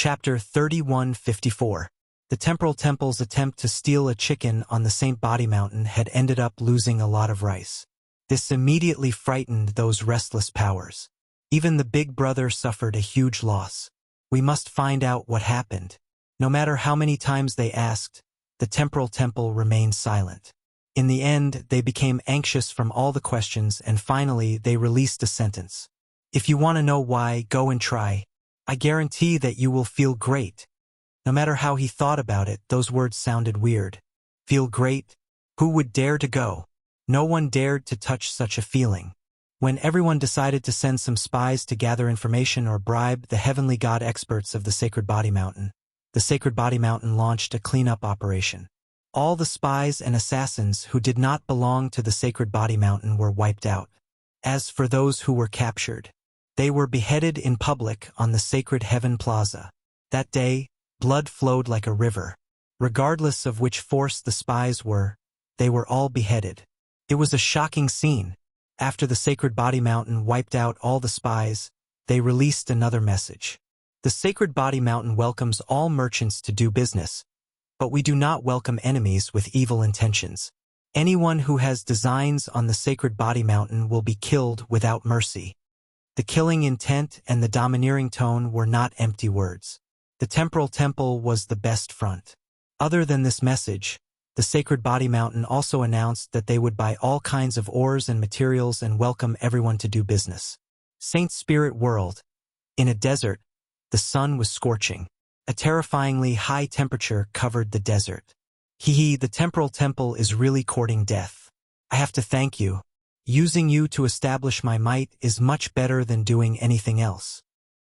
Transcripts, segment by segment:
Chapter 3154. The Temporal Temple's attempt to steal a chicken on the St. Body Mountain had ended up losing a lot of rice. This immediately frightened those restless powers. Even the big brother suffered a huge loss. We must find out what happened. No matter how many times they asked, the Temporal Temple remained silent. In the end, they became anxious from all the questions, and finally they released a sentence. If you want to know why, go and try. I guarantee that you will feel great. No matter how he thought about it, those words sounded weird. Feel great? Who would dare to go? No one dared to touch such a feeling. When everyone decided to send some spies to gather information or bribe the heavenly god experts of the Sacred Body Mountain, the Sacred Body Mountain launched a cleanup operation. All the spies and assassins who did not belong to the Sacred Body Mountain were wiped out. As for those who were captured, they were beheaded in public on the Sacred Heaven Plaza. That day, blood flowed like a river. Regardless of which force the spies were, they were all beheaded. It was a shocking scene. After the Sacred Body Mountain wiped out all the spies, they released another message. The Sacred Body Mountain welcomes all merchants to do business, but we do not welcome enemies with evil intentions. Anyone who has designs on the Sacred Body Mountain will be killed without mercy. The killing intent and the domineering tone were not empty words. The Temporal Temple was the best front. Other than this message, the Sacred Body Mountain also announced that they would buy all kinds of ores and materials and welcome everyone to do business. Saint Spirit World. In a desert, the sun was scorching. A terrifyingly high temperature covered the desert. The Temporal Temple is really courting death. I have to thank you. Using you to establish my might is much better than doing anything else.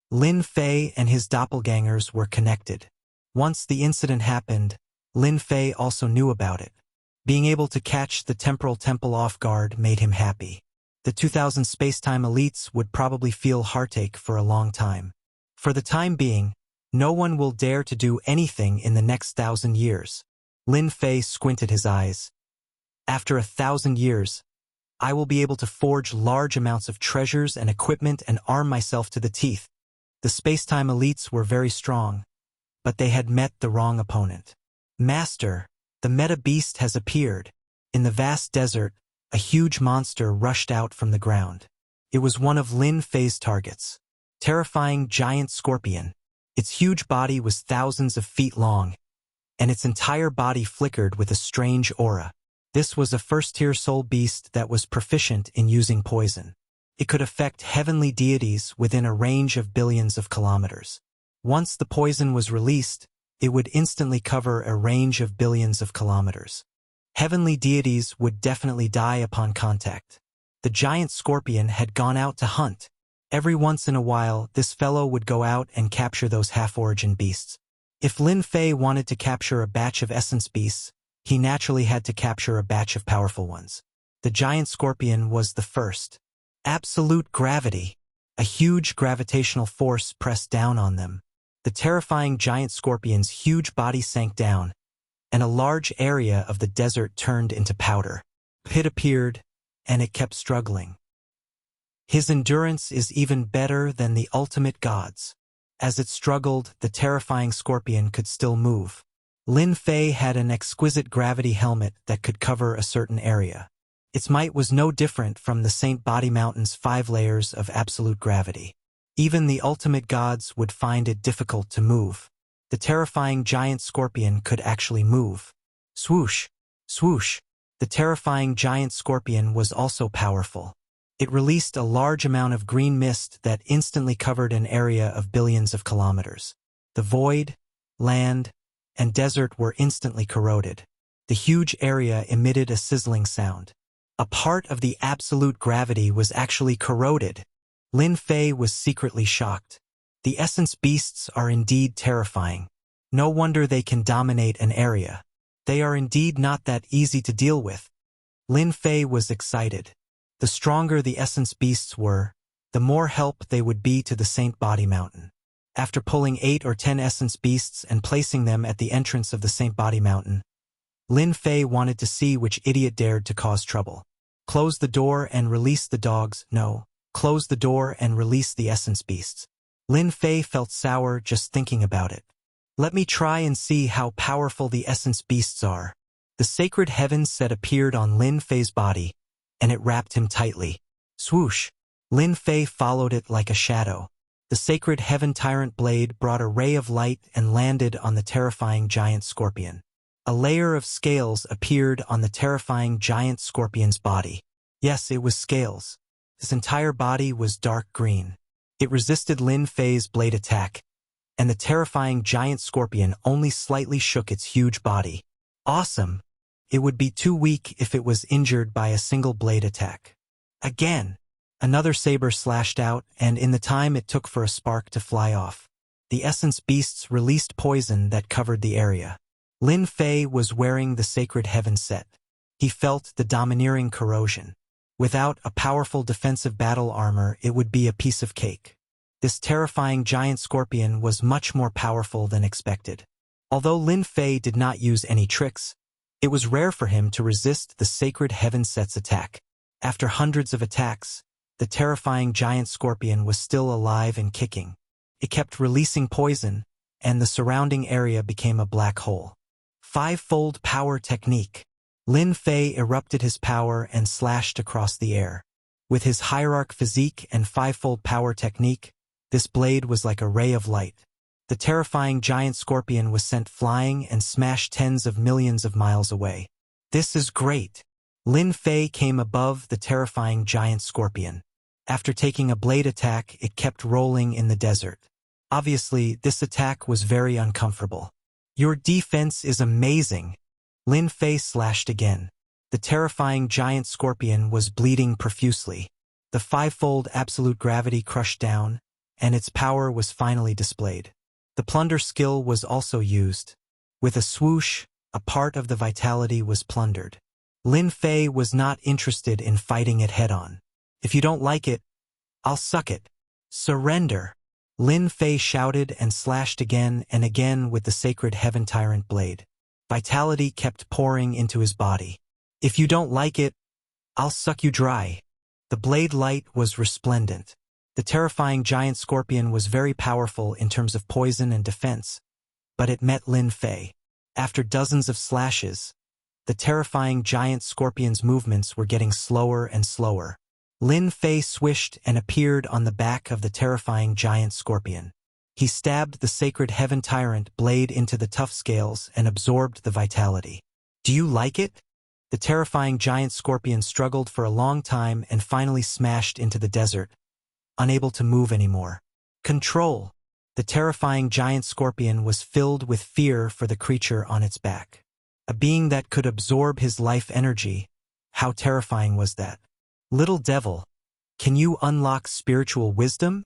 Lin Fei and his doppelgangers were connected. Once the incident happened, Lin Fei also knew about it. Being able to catch the Temporal Temple off guard made him happy. The 2000 Spacetime elites would probably feel heartache for a long time. For the time being, no one will dare to do anything in the next 1,000 years. Lin Fei squinted his eyes. After 1,000 years, I will be able to forge large amounts of treasures and equipment and arm myself to the teeth. The Spacetime elites were very strong, but they had met the wrong opponent. Master, the Meta Beast has appeared. In the vast desert, a huge monster rushed out from the ground. It was one of Lin Fei's targets. Terrifying giant scorpion. Its huge body was thousands of feet long, and its entire body flickered with a strange aura. This was a first-tier soul beast that was proficient in using poison. It could affect heavenly deities within a range of billions of kilometers. Once the poison was released, it would instantly cover a range of billions of kilometers. Heavenly deities would definitely die upon contact. The giant scorpion had gone out to hunt. Every once in a while, this fellow would go out and capture those half-origin beasts. If Lin Fei wanted to capture a batch of essence beasts, he naturally had to capture a batch of powerful ones. The giant scorpion was the first. Absolute gravity. A huge gravitational force pressed down on them. The terrifying giant scorpion's huge body sank down, and a large area of the desert turned into powder. Pit appeared, and it kept struggling. His endurance is even better than the ultimate gods. As it struggled, the terrifying scorpion could still move. Lin Fei had an exquisite gravity helmet that could cover a certain area. Its might was no different from the St. Body Mountain's 5 layers of absolute gravity. Even the ultimate gods would find it difficult to move. The terrifying giant scorpion could actually move. Swoosh! Swoosh! The terrifying giant scorpion was also powerful. It released a large amount of green mist that instantly covered an area of billions of kilometers. The void, land, and desert were instantly corroded. The huge area emitted a sizzling sound. A part of the absolute gravity was actually corroded. Lin Fei was secretly shocked. The essence beasts are indeed terrifying. No wonder they can dominate an area. They are indeed not that easy to deal with. Lin Fei was excited. The stronger the essence beasts were, the more help they would be to the St. Body Mountain. After pulling 8 or 10 essence beasts and placing them at the entrance of the St. Body Mountain, Lin Fei wanted to see which idiot dared to cause trouble. Close the door and release the dogs. No, close the door and release the essence beasts. Lin Fei felt sour just thinking about it. Let me try and see how powerful the essence beasts are. The sacred heaven set appeared on Lin Fei's body, and it wrapped him tightly. Swoosh! Lin Fei followed it like a shadow. The sacred heaven tyrant blade brought a ray of light and landed on the terrifying giant scorpion. A layer of scales appeared on the terrifying giant scorpion's body. Yes, it was scales. His entire body was dark green. It resisted Lin Fei's blade attack, and the terrifying giant scorpion only slightly shook its huge body. Awesome! It would be too weak if it was injured by a single blade attack. Again! Another saber slashed out, and in the time it took for a spark to fly off, the essence beasts released poison that covered the area. Lin Fei was wearing the sacred heaven set. He felt the domineering corrosion. Without a powerful defensive battle armor, it would be a piece of cake. This terrifying giant scorpion was much more powerful than expected. Although Lin Fei did not use any tricks, it was rare for him to resist the sacred heaven set's attack. After hundreds of attacks, the terrifying giant scorpion was still alive and kicking. It kept releasing poison, and the surrounding area became a black hole. Five-fold power technique. Lin Fei erupted his power and slashed across the air. With his hierarch physique and five-fold power technique, this blade was like a ray of light. The terrifying giant scorpion was sent flying and smashed tens of millions of miles away. This is great! Lin Fei came above the terrifying giant scorpion. After taking a blade attack, it kept rolling in the desert. Obviously, this attack was very uncomfortable. Your defense is amazing! Lin Fei slashed again. The terrifying giant scorpion was bleeding profusely. The five-fold absolute gravity crushed down, and its power was finally displayed. The plunder skill was also used. With a swoosh, a part of the vitality was plundered. Lin Fei was not interested in fighting it head-on. If you don't like it, I'll suck it. Surrender! Lin Fei shouted and slashed again and again with the sacred heaven tyrant blade. Vitality kept pouring into his body. If you don't like it, I'll suck you dry. The blade light was resplendent. The terrifying giant scorpion was very powerful in terms of poison and defense, but it met Lin Fei. After dozens of slashes, the terrifying giant scorpion's movements were getting slower and slower. Lin Fei swished and appeared on the back of the terrifying giant scorpion. He stabbed the sacred heaven tyrant blade into the tough scales and absorbed the vitality. Do you like it? The terrifying giant scorpion struggled for a long time and finally smashed into the desert, unable to move anymore. Control! The terrifying giant scorpion was filled with fear for the creature on its back. A being that could absorb his life energy. How terrifying was that? Little devil, can you unlock spiritual wisdom?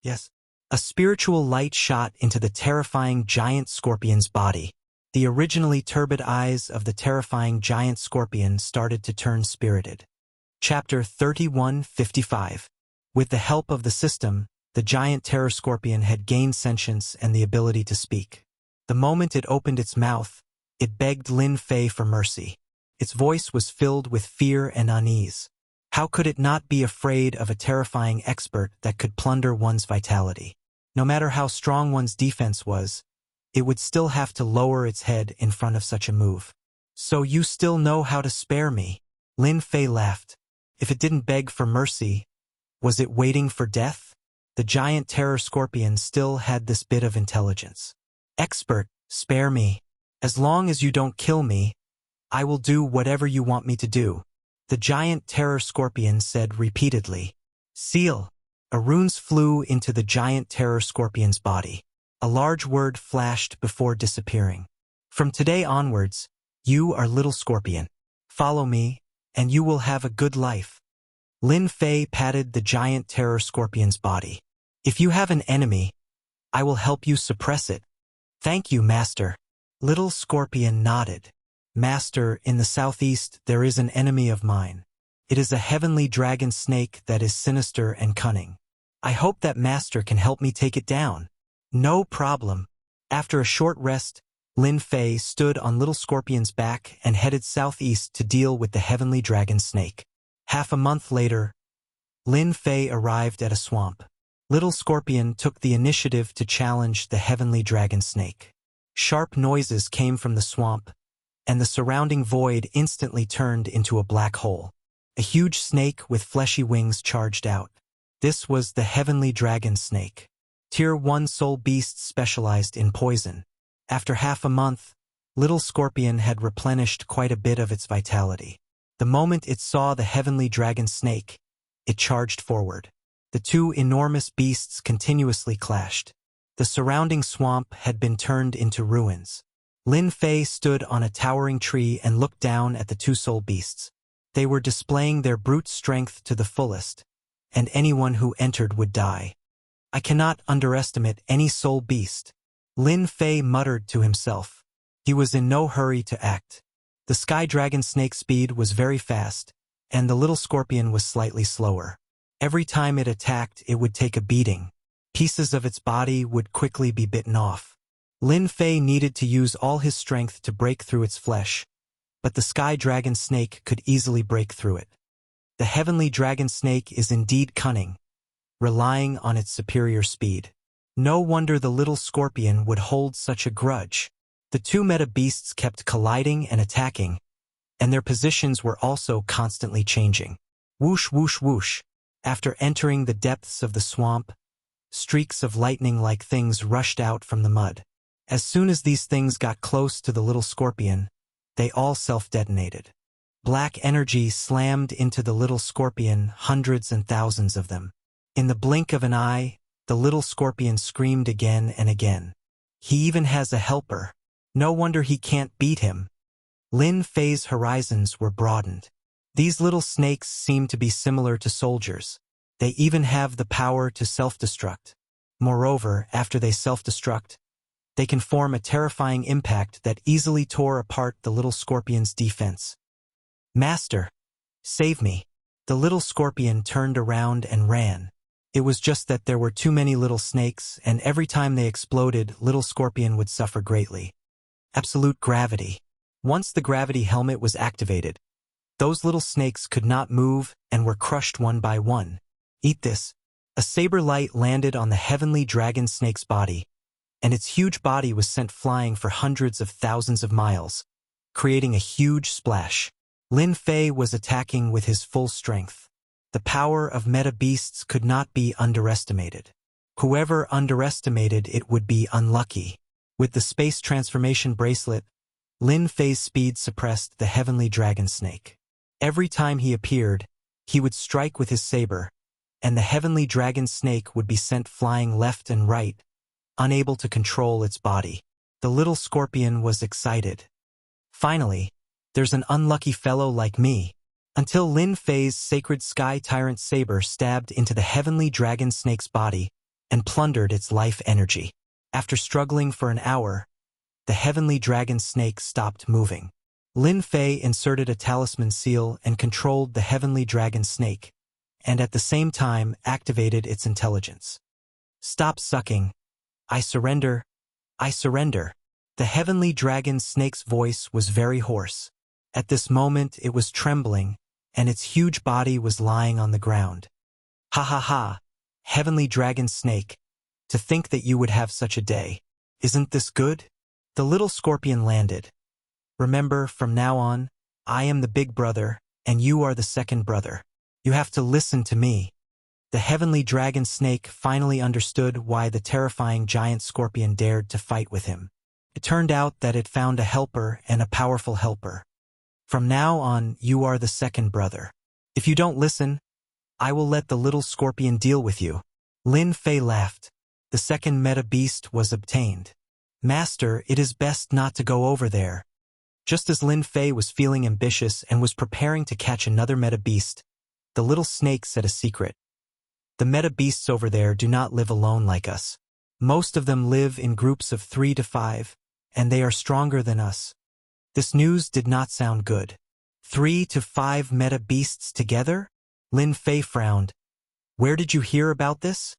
Yes. A spiritual light shot into the terrifying giant scorpion's body. The originally turbid eyes of the terrifying giant scorpion started to turn spirited. Chapter 31:55. With the help of the system, the giant terror scorpion had gained sentience and the ability to speak. The moment it opened its mouth, it begged Lin Fei for mercy. Its voice was filled with fear and unease. How could it not be afraid of a terrifying expert that could plunder one's vitality? No matter how strong one's defense was, it would still have to lower its head in front of such a move. So you still know how to spare me? Lin Fei laughed. If it didn't beg for mercy, was it waiting for death? The giant terror scorpion still had this bit of intelligence. Expert, spare me. As long as you don't kill me, I will do whatever you want me to do. The giant terror scorpion said repeatedly. Seal. A runes flew into the giant terror scorpion's body. A large word flashed before disappearing. From today onwards, you are little scorpion. Follow me, and you will have a good life. Lin Fei patted the giant terror scorpion's body. If you have an enemy, I will help you suppress it. Thank you, Master. Little scorpion nodded. Master, in the southeast there is an enemy of mine. It is a heavenly dragon snake that is sinister and cunning. I hope that Master can help me take it down. No problem. After a short rest, Lin Fei stood on Little Scorpion's back and headed southeast to deal with the heavenly dragon snake. Half a month later, Lin Fei arrived at a swamp. Little Scorpion took the initiative to challenge the heavenly dragon snake. Sharp noises came from the swamp, and the surrounding void instantly turned into a black hole. A huge snake with fleshy wings charged out. This was the heavenly dragon snake. Tier 1 soul beast specialized in poison. After half a month, Little Scorpion had replenished quite a bit of its vitality. The moment it saw the heavenly dragon snake, it charged forward. The two enormous beasts continuously clashed. The surrounding swamp had been turned into ruins. Lin Fei stood on a towering tree and looked down at the two soul beasts. They were displaying their brute strength to the fullest, and anyone who entered would die. I cannot underestimate any soul beast, Lin Fei muttered to himself. He was in no hurry to act. The sky dragon snake's speed was very fast, and the little scorpion was slightly slower. Every time it attacked, it would take a beating. Pieces of its body would quickly be bitten off. Lin Fei needed to use all his strength to break through its flesh, but the sky dragon snake could easily break through it. The heavenly dragon snake is indeed cunning, relying on its superior speed. No wonder the little scorpion would hold such a grudge. The two meta beasts kept colliding and attacking, and their positions were also constantly changing. Whoosh, whoosh, whoosh. After entering the depths of the swamp, streaks of lightning-like things rushed out from the mud. As soon as these things got close to the little scorpion, they all self-detonated. Black energy slammed into the little scorpion, hundreds and thousands of them. In the blink of an eye, the little scorpion screamed again and again. He even has a helper. No wonder he can't beat him. Lin Fei's horizons were broadened. These little snakes seem to be similar to soldiers. They even have the power to self-destruct. Moreover, after they self-destruct, they can form a terrifying impact that easily tore apart the little scorpion's defense. Master, save me. The little scorpion turned around and ran. It was just that there were too many little snakes, and every time they exploded, little scorpion would suffer greatly. Absolute gravity. Once the gravity helmet was activated, those little snakes could not move and were crushed one by one. Eat this. A saber light landed on the heavenly dragon snake's body, and its huge body was sent flying for hundreds of thousands of miles, creating a huge splash. Lin Fei was attacking with his full strength. The power of meta beasts could not be underestimated. Whoever underestimated it would be unlucky. With the space transformation bracelet, Lin Fei's speed suppressed the heavenly dragon snake. Every time he appeared, he would strike with his saber, and the heavenly dragon snake would be sent flying left and right, unable to control its body. The little scorpion was excited. Finally, there's an unlucky fellow like me. Until Lin Fei's sacred sky tyrant saber stabbed into the heavenly dragon snake's body and plundered its life energy. After struggling for an hour, the heavenly dragon snake stopped moving. Lin Fei inserted a talisman seal and controlled the heavenly dragon snake, and at the same time activated its intelligence. Stop sucking. I surrender. I surrender. The heavenly dragon snake's voice was very hoarse. At this moment it was trembling, and its huge body was lying on the ground. Ha ha ha, heavenly dragon snake, to think that you would have such a day. Isn't this good? The little scorpion landed. Remember, from now on, I am the big brother, and you are the second brother. You have to listen to me. The heavenly dragon snake finally understood why the terrifying giant scorpion dared to fight with him. It turned out that it found a helper, and a powerful helper. From now on, you are the second brother. If you don't listen, I will let the little scorpion deal with you. Lin Fei laughed. The second meta beast was obtained. Master, it is best not to go over there. Just as Lin Fei was feeling ambitious and was preparing to catch another meta beast, the little snake said a secret. The meta beasts over there do not live alone like us. Most of them live in groups of 3 to 5, and they are stronger than us. This news did not sound good. 3 to 5 meta beasts together? Lin Fei frowned. Where did you hear about this?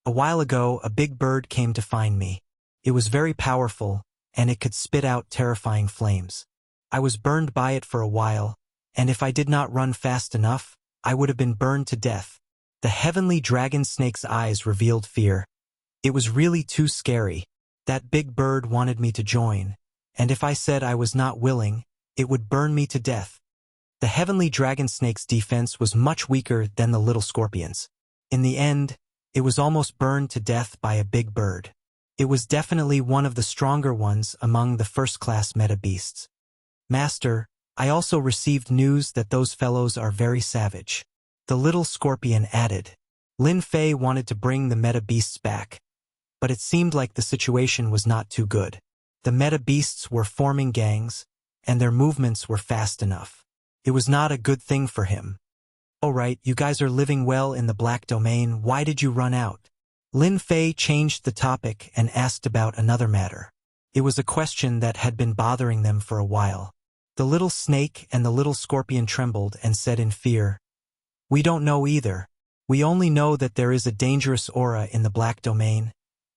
A while ago, a big bird came to find me. It was very powerful, and it could spit out terrifying flames. I was burned by it for a while, and if I did not run fast enough, I would have been burned to death. The heavenly dragon snake's eyes revealed fear. It was really too scary. That big bird wanted me to join, and if I said I was not willing, it would burn me to death. The heavenly dragon snake's defense was much weaker than the little scorpion's. In the end, it was almost burned to death by a big bird. It was definitely one of the stronger ones among the first-class meta beasts. Master, I also received news that those fellows are very savage. The little scorpion added. Lin Fei wanted to bring the meta beasts back, but it seemed like the situation was not too good. The meta beasts were forming gangs, and their movements were fast enough. It was not a good thing for him. Alright, you guys are living well in the Black Domain, why did you run out? Lin Fei changed the topic and asked about another matter. It was a question that had been bothering them for a while. The little snake and the little scorpion trembled and said in fear, "We don't know either. We only know that there is a dangerous aura in the Black Domain,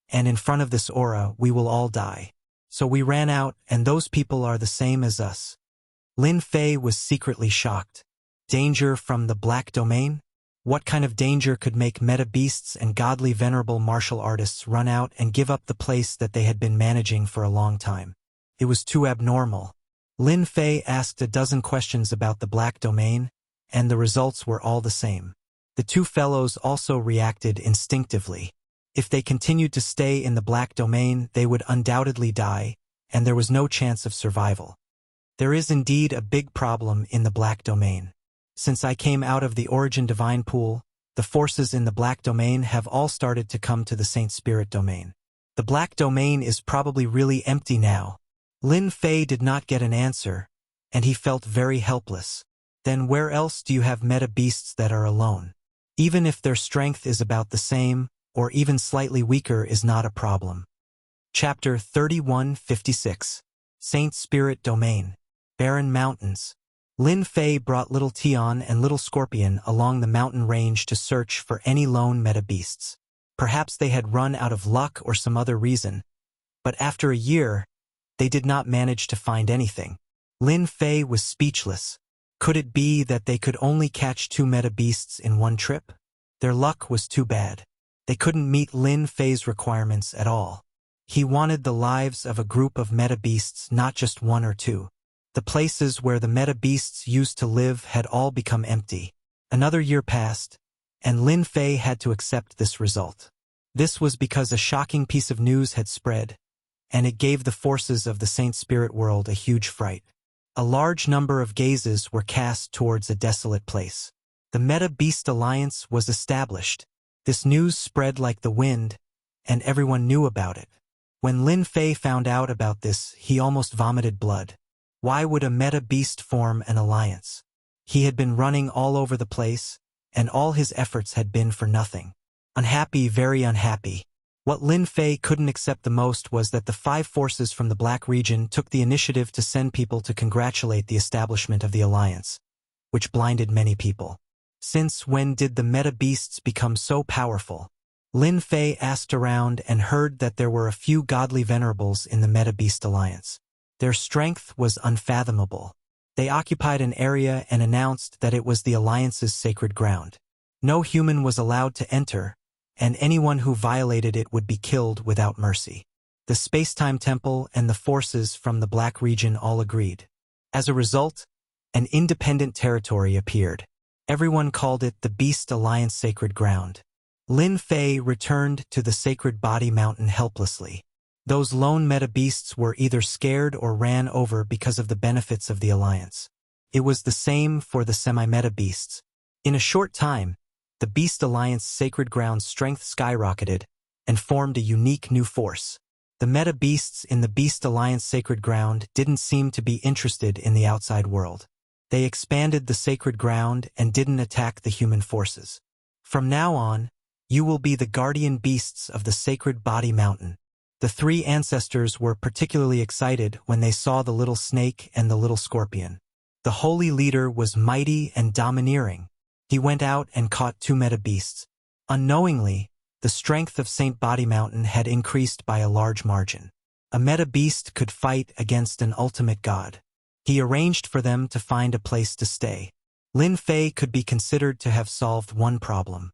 and in front of this aura we will all die. So we ran out, and those people are the same as us." Lin Fei was secretly shocked. Danger from the Black Domain? What kind of danger could make meta beasts and godly venerable martial artists run out and give up the place that they had been managing for a long time? It was too abnormal. Lin Fei asked a dozen questions about the Black Domain, and the results were all the same. The two fellows also reacted instinctively. If they continued to stay in the Black Domain, they would undoubtedly die, and there was no chance of survival. There is indeed a big problem in the Black Domain. Since I came out of the Origin Divine Pool, the forces in the Black Domain have all started to come to the Saint Spirit Domain. The Black Domain is probably really empty now. Lin Fei did not get an answer, and he felt very helpless. Then where else do you have meta beasts that are alone? Even if their strength is about the same, or even slightly weaker, is not a problem. Chapter 3156. Saint Spirit Domain. Barren Mountains. Lin Fei brought Little Tian and Little Scorpion along the mountain range to search for any lone meta beasts. Perhaps they had run out of luck or some other reason, but after a year, they did not manage to find anything. Lin Fei was speechless. Could it be that they could only catch 2 meta beasts in one trip? Their luck was too bad. They couldn't meet Lin Fei's requirements at all. He wanted the lives of a group of meta beasts, not just 1 or 2. The places where the meta beasts used to live had all become empty. Another year passed, and Lin Fei had to accept this result. This was because a shocking piece of news had spread, and it gave the forces of the Saint Spirit world a huge fright. A large number of gazes were cast towards a desolate place. The Meta Beast Alliance was established. This news spread like the wind, and everyone knew about it. When Lin Fei found out about this, he almost vomited blood. Why would a meta beast form an alliance? He had been running all over the place, and all his efforts had been for nothing. Unhappy, very unhappy. What Lin Fei couldn't accept the most was that the 5 forces from the Black region took the initiative to send people to congratulate the establishment of the alliance, which blinded many people. Since when did the meta beasts become so powerful? Lin Fei asked around and heard that there were a few godly venerables in the Meta Beast Alliance. Their strength was unfathomable. They occupied an area and announced that it was the Alliance's sacred ground. No human was allowed to enter, and anyone who violated it would be killed without mercy. The Space-Time Temple and the forces from the Black region all agreed. As a result, an independent territory appeared. Everyone called it the Beast Alliance Sacred Ground. Lin Fei returned to the Sacred Body Mountain helplessly. Those lone meta beasts were either scared or ran over because of the benefits of the alliance. It was the same for the semi-meta beasts. In a short time, the Beast Alliance Sacred Ground's strength skyrocketed and formed a unique new force. The meta beasts in the Beast Alliance Sacred Ground didn't seem to be interested in the outside world. They expanded the sacred ground and didn't attack the human forces. From now on, you will be the guardian beasts of the Sacred Body Mountain. The 3 ancestors were particularly excited when they saw the little snake and the little scorpion. The holy leader was mighty and domineering. He went out and caught 2 meta beasts. Unknowingly, the strength of Saint Body Mountain had increased by a large margin. A meta beast could fight against an ultimate god. He arranged for them to find a place to stay. Lin Fei could be considered to have solved one problem.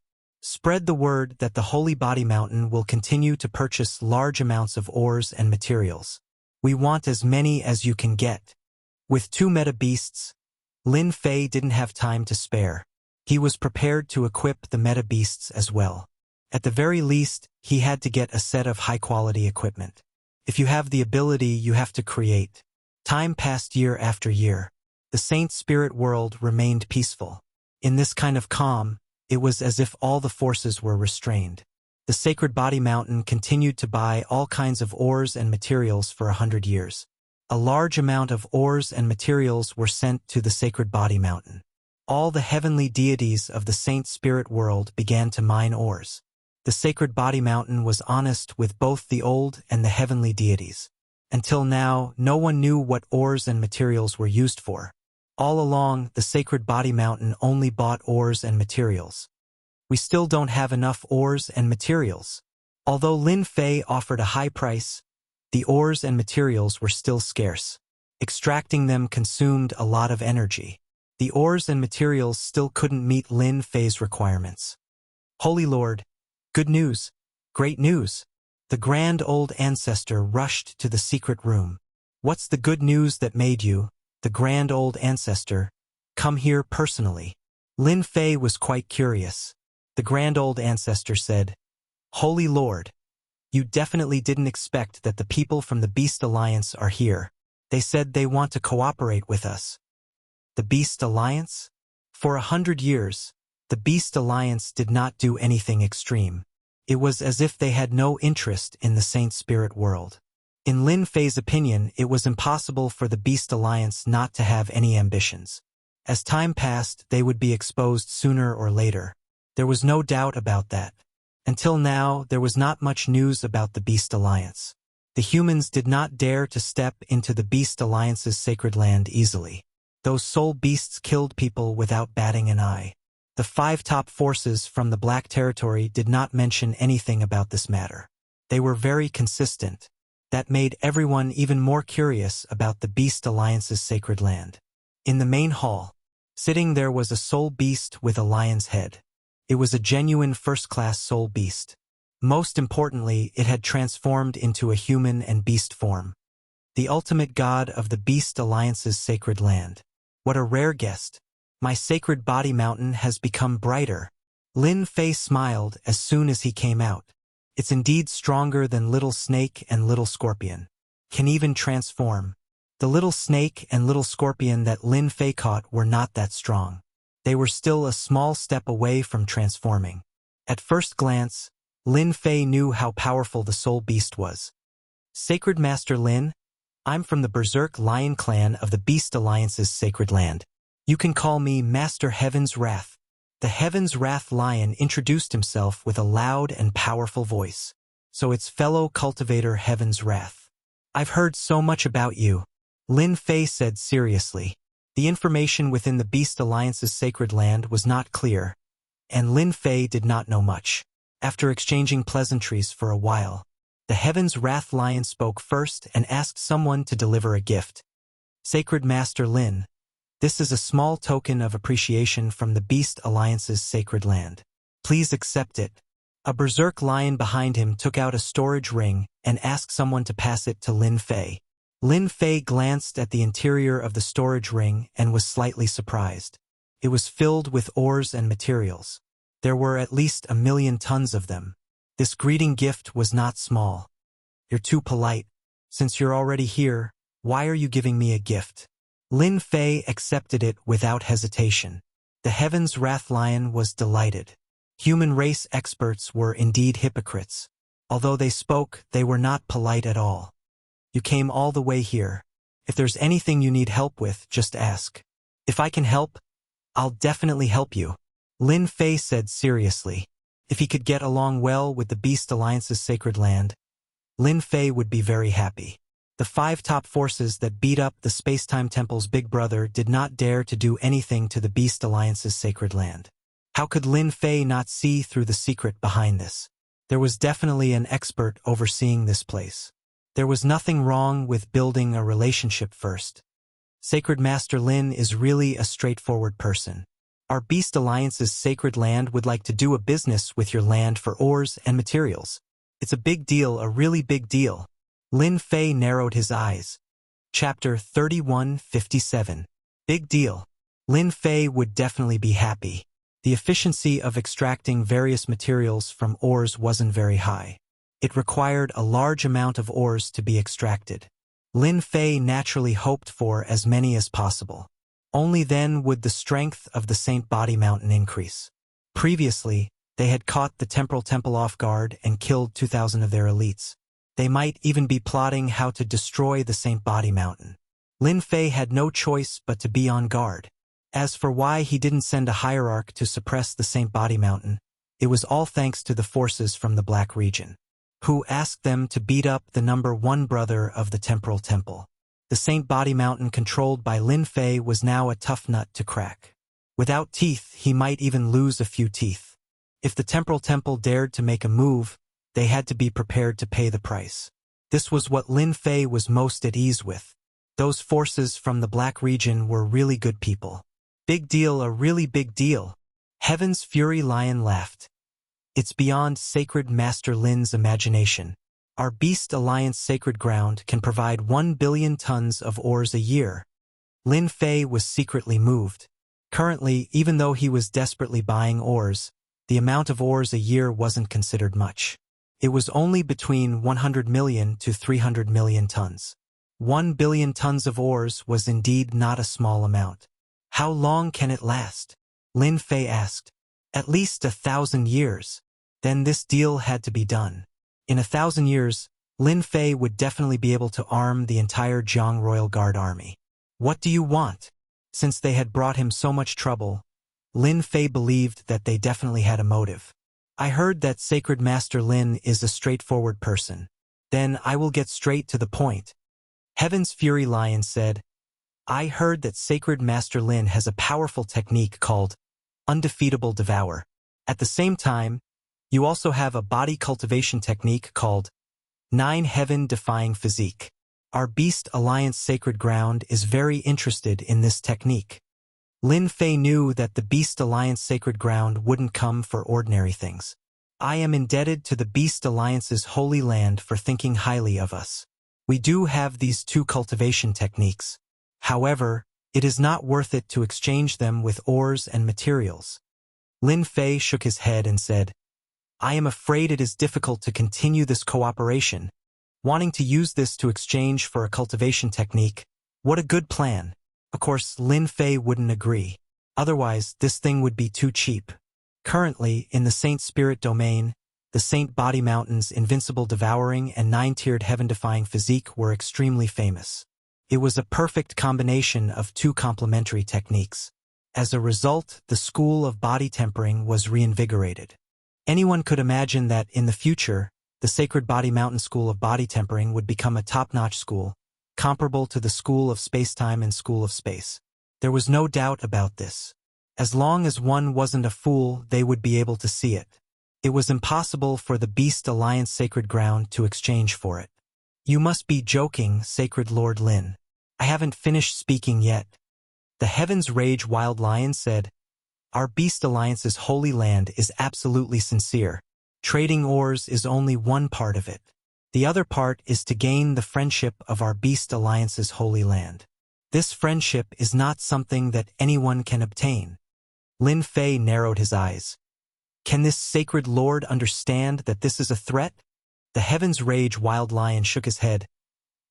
Spread the word that the Holy Body Mountain will continue to purchase large amounts of ores and materials. We want as many as you can get. With 2 meta beasts, Lin Fei didn't have time to spare. He was prepared to equip the meta beasts as well. At the very least, he had to get a set of high-quality equipment. If you have the ability, you have to create. Time passed year after year. The Saint Spirit world remained peaceful. In this kind of calm, it was as if all the forces were restrained. The Sacred Body Mountain continued to buy all kinds of ores and materials for 100 years. A large amount of ores and materials were sent to the Sacred Body Mountain. All the heavenly deities of the Saint Spirit world began to mine ores. The Sacred Body Mountain was honest with both the old and the heavenly deities. Until now, no one knew what ores and materials were used for. All along, the Sacred Body Mountain only bought ores and materials. We still don't have enough ores and materials. Although Lin Fei offered a high price, the ores and materials were still scarce. Extracting them consumed a lot of energy. The ores and materials still couldn't meet Lin Fei's requirements. Holy Lord, good news, great news. The grand old ancestor rushed to the secret room. What's the good news that made you, the grand old ancestor, come here personally? Lin Fei was quite curious. The grand old ancestor said, Holy Lord, you definitely didn't expect that the people from the Beast Alliance are here. They said they want to cooperate with us. The Beast Alliance? For 100 years, the Beast Alliance did not do anything extreme. It was as if they had no interest in the Saint Spirit world. In Lin Fei's opinion, it was impossible for the Beast Alliance not to have any ambitions. As time passed, they would be exposed sooner or later. There was no doubt about that. Until now, there was not much news about the Beast Alliance. The humans did not dare to step into the Beast Alliance's sacred land easily. Those soul beasts killed people without batting an eye. The 5 top forces from the Black Territory did not mention anything about this matter. They were very consistent. That made everyone even more curious about the Beast Alliance's sacred land. In the main hall, sitting there was a soul beast with a lion's head. It was a genuine first-class soul beast. Most importantly, it had transformed into a human and beast form. The ultimate god of the Beast Alliance's sacred land. What a rare guest. My Sacred Body Mountain has become brighter. Lin Fei smiled as soon as he came out. It's indeed stronger than Little Snake and Little Scorpion. Can even transform. The Little Snake and Little Scorpion that Lin Fei caught were not that strong. They were still a small step away from transforming. At first glance, Lin Fei knew how powerful the soul beast was. Sacred Master Lin, I'm from the Berserk Lion clan of the Beast Alliance's sacred land. You can call me Master Heaven's Wrath. The Heaven's Wrath Lion introduced himself with a loud and powerful voice. So it's fellow cultivator Heaven's Wrath. I've heard so much about you, Lin Fei said seriously. The information within the Beast Alliance's sacred land was not clear, and Lin Fei did not know much. After exchanging pleasantries for a while, the Heaven's Wrath Lion spoke first and asked someone to deliver a gift. Sacred Master Lin, this is a small token of appreciation from the Beast Alliance's sacred land. Please accept it. A berserk lion behind him took out a storage ring and asked someone to pass it to Lin Fei. Lin Fei glanced at the interior of the storage ring and was slightly surprised. It was filled with ores and materials. There were at least 1,000,000 tons of them. This greeting gift was not small. You're too polite. Since you're already here, why are you giving me a gift? Lin Fei accepted it without hesitation. The Heaven's Wrath Lion was delighted. Human race experts were indeed hypocrites. Although they spoke, they were not polite at all. You came all the way here. If there's anything you need help with, just ask. If I can help, I'll definitely help you, Lin Fei said seriously. If he could get along well with the Beast Alliance's sacred land, Lin Fei would be very happy. The 5 top forces that beat up the Space-Time Temple's big brother did not dare to do anything to the Beast Alliance's sacred land. How could Lin Fei not see through the secret behind this? There was definitely an expert overseeing this place. There was nothing wrong with building a relationship first. Sacred Master Lin is really a straightforward person. Our Beast Alliance's sacred land would like to do a business with your land for ores and materials. It's a big deal, a really big deal. Lin Fei narrowed his eyes. Chapter 3157. Big deal. Lin Fei would definitely be happy. The efficiency of extracting various materials from ores wasn't very high. It required a large amount of ores to be extracted. Lin Fei naturally hoped for as many as possible. Only then would the strength of the Saint Body Mountain increase. Previously, they had caught the Temporal Temple off guard and killed 2,000 of their elites. They might even be plotting how to destroy the Saint Body Mountain. Lin Fei had no choice but to be on guard. As for why he didn't send a hierarch to suppress the Saint Body Mountain, it was all thanks to the forces from the Black region, who asked them to beat up the number 1 brother of the Temporal Temple. The Saint Body Mountain controlled by Lin Fei was now a tough nut to crack. Without teeth, he might even lose a few teeth. If the Temporal Temple dared to make a move, they had to be prepared to pay the price. This was what Lin Fei was most at ease with. Those forces from the Black region were really good people. Big deal, a really big deal. Heaven's Fury Lion laughed. It's beyond Sacred Master Lin's imagination. Our Beast Alliance sacred ground can provide 1 billion tons of ores a year. Lin Fei was secretly moved. Currently, even though he was desperately buying ores, the amount of ores a year wasn't considered much. It was only between 100 million to 300 million tons. 1 billion tons of ores was indeed not a small amount. How long can it last? Lin Fei asked. At least 1,000 years. Then this deal had to be done. In 1,000 years, Lin Fei would definitely be able to arm the entire Jiang Royal Guard army. What do you want? Since they had brought him so much trouble, Lin Fei believed that they definitely had a motive. I heard that Sacred Master Lin is a straightforward person. Then I will get straight to the point. Heaven's Fury Lion said, I heard that Sacred Master Lin has a powerful technique called Undefeatable Devour. At the same time, you also have a body cultivation technique called 9 Heaven-Defying Physique. Our Beast Alliance Sacred Ground is very interested in this technique. Lin Fei knew that the Beast Alliance Sacred Ground wouldn't come for ordinary things. I am indebted to the Beast Alliance's Holy Land for thinking highly of us. We do have these 2 cultivation techniques. However, it is not worth it to exchange them with ores and materials. Lin Fei shook his head and said, I am afraid it is difficult to continue this cooperation. Wanting to use this to exchange for a cultivation technique, what a good plan. Of course, Lin Fei wouldn't agree. Otherwise, this thing would be too cheap. Currently, in the Saint Spirit domain, the Saint Body Mountain's invincible devouring and 9-tiered heaven-defying physique were extremely famous. It was a perfect combination of 2 complementary techniques. As a result, the school of body tempering was reinvigorated. Anyone could imagine that, in the future, the Sacred Body Mountain School of Body Tempering would become a top-notch school, comparable to the School of Spacetime and School of Space. There was no doubt about this. As long as one wasn't a fool, they would be able to see it. It was impossible for the Beast Alliance Sacred Ground to exchange for it. You must be joking, Sacred Lord Lin. I haven't finished speaking yet. The Heavens Rage Wild Lion said, Our Beast Alliance's Holy Land is absolutely sincere. Trading ores is only one part of it. The other part is to gain the friendship of our Beast Alliance's Holy Land. This friendship is not something that anyone can obtain. Lin Fei narrowed his eyes. Can this Sacred Lord understand that this is a threat? The Heavens Rage Wild Lion shook his head.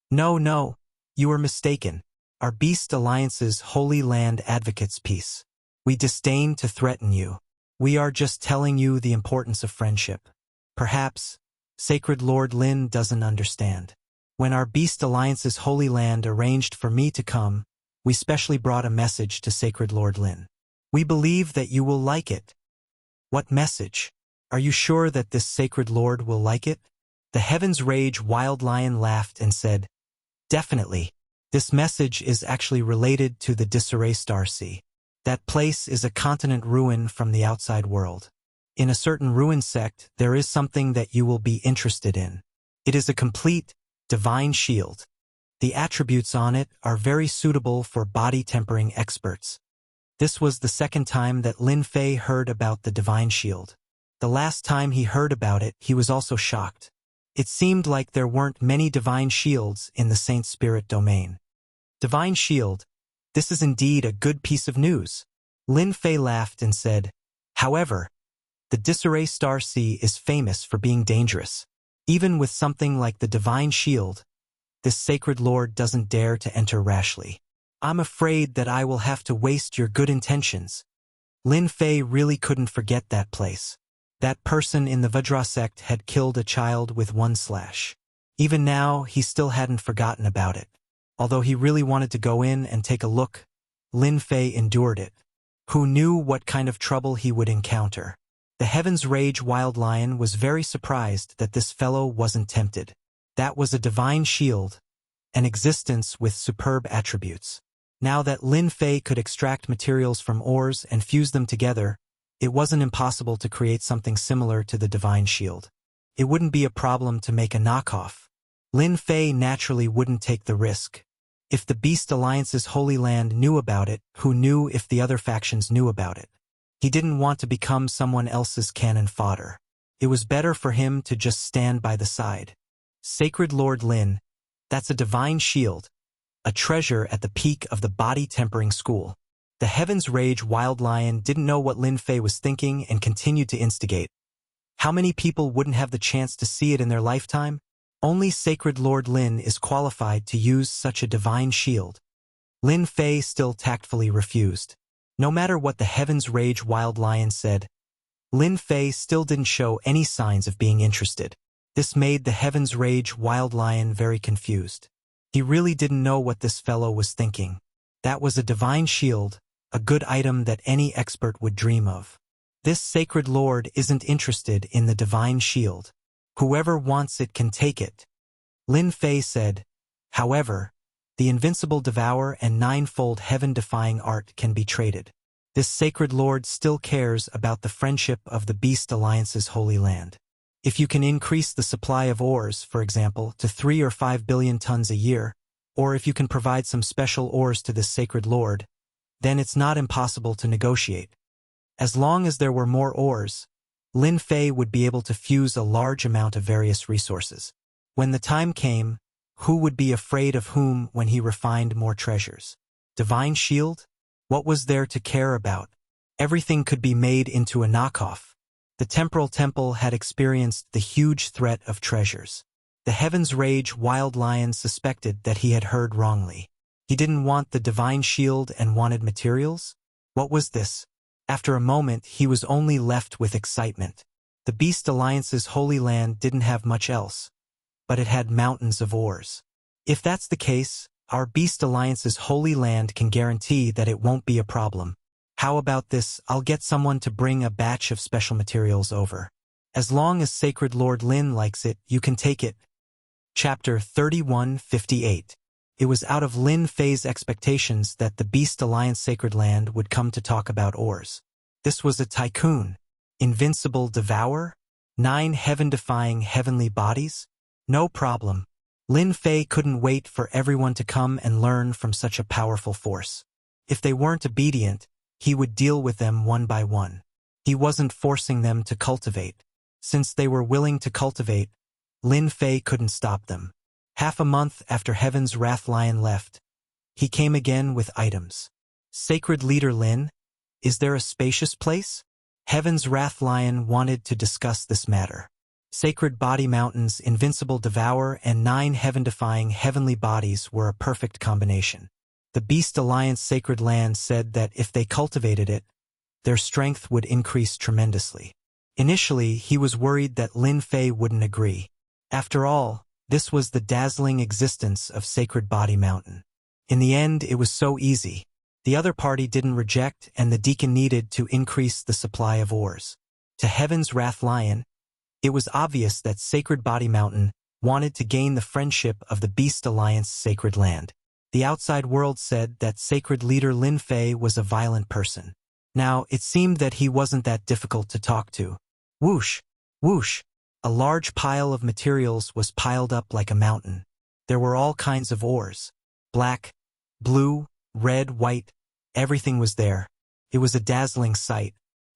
No, you are mistaken. Our Beast Alliance's Holy Land advocates peace. We disdain to threaten you. We are just telling you the importance of friendship. Perhaps, Sacred Lord Lin doesn't understand. When our Beast Alliance's Holy Land arranged for me to come, we specially brought a message to Sacred Lord Lin. We believe that you will like it. What message? Are you sure that this Sacred Lord will like it? The Heavens Rage Wild Lion laughed and said, Definitely. This message is actually related to the Disarray Star Sea. That place is a continent ruin from the outside world. In a certain ruin sect, there is something that you will be interested in. It is a complete, divine shield. The attributes on it are very suitable for body tempering experts. This was the second time that Lin Fei heard about the divine shield. The last time he heard about it, he was also shocked. It seemed like there weren't many divine shields in the Saint Spirit domain. Divine shield, this is indeed a good piece of news. Lin Fei laughed and said, however, the disarray star sea is famous for being dangerous. Even with something like the divine shield, this sacred lord doesn't dare to enter rashly. I'm afraid that I will have to waste your good intentions. Lin Fei really couldn't forget that place. That person in the Vajra sect had killed a child with one slash. Even now, he still hadn't forgotten about it. Although he really wanted to go in and take a look, Lin Fei endured it. Who knew what kind of trouble he would encounter? The Heaven's Rage Wild Lion was very surprised that this fellow wasn't tempted. That was a divine shield, an existence with superb attributes. Now that Lin Fei could extract materials from ores and fuse them together, it wasn't impossible to create something similar to the divine shield. It wouldn't be a problem to make a knockoff. Lin Fei naturally wouldn't take the risk. If the Beast Alliance's Holy Land knew about it, who knew if the other factions knew about it? He didn't want to become someone else's cannon fodder. It was better for him to just stand by the side. Sacred Lord Lin, that's a divine shield, a treasure at the peak of the body tempering school. The Heaven's Rage Wild Lion didn't know what Lin Fei was thinking and continued to instigate. How many people wouldn't have the chance to see it in their lifetime? Only Sacred Lord Lin is qualified to use such a divine shield. Lin Fei still tactfully refused. No matter what the Heaven's Rage Wild Lion said, Lin Fei still didn't show any signs of being interested. This made the Heaven's Rage Wild Lion very confused. He really didn't know what this fellow was thinking. That was a divine shield, a good item that any expert would dream of. This sacred lord isn't interested in the divine shield. Whoever wants it can take it. Lin Fei said, however, the invincible devour and ninefold heaven-defying art can be traded. This sacred lord still cares about the friendship of the Beast Alliance's Holy Land. If you can increase the supply of ores, for example, to 3 or 5 billion tons a year, or if you can provide some special ores to this sacred lord, then it's not impossible to negotiate. As long as there were more ores, Lin Fei would be able to fuse a large amount of various resources. When the time came, who would be afraid of whom when he refined more treasures? Divine shield? What was there to care about? Everything could be made into a knockoff. The temporal temple had experienced the huge threat of treasures. The Heaven's Rage Wild Lion suspected that he had heard wrongly. He didn't want the divine shield and wanted materials? What was this? After a moment, he was only left with excitement. The Beast Alliance's Holy Land didn't have much else, but it had mountains of ores. If that's the case, our Beast Alliance's Holy Land can guarantee that it won't be a problem. How about this? I'll get someone to bring a batch of special materials over. As long as Sacred Lord Lin likes it, you can take it. Chapter 3158. It was out of Lin Fei's expectations that the Beast Alliance Sacred Land would come to talk about ores. This was a tycoon. Invincible Devour? 9 heaven-defying heavenly bodies? No problem. Lin Fei couldn't wait for everyone to come and learn from such a powerful force. If they weren't obedient, he would deal with them one by one. He wasn't forcing them to cultivate. Since they were willing to cultivate, Lin Fei couldn't stop them. Half a month after Heaven's Wrath Lion left, he came again with items. Sacred Leader Lin, is there a spacious place? Heaven's Wrath Lion wanted to discuss this matter. Sacred Body Mountains, Invincible Devour, and 9 heaven-defying heavenly bodies were a perfect combination. The Beast Alliance Sacred Land said that if they cultivated it, their strength would increase tremendously. Initially, he was worried that Lin Fei wouldn't agree. After all, this was the dazzling existence of Sacred Body Mountain. In the end, it was so easy. The other party didn't reject, and the deacon needed to increase the supply of ores. To Heaven's Wrath Lion, it was obvious that Sacred Body Mountain wanted to gain the friendship of the Beast Alliance Sacred Land. The outside world said that Sacred Leader Lin Fei was a violent person. Now, it seemed that he wasn't that difficult to talk to. Whoosh! Whoosh! A large pile of materials was piled up like a mountain. There were all kinds of ores. Black, blue, red, white, everything was there. It was a dazzling sight.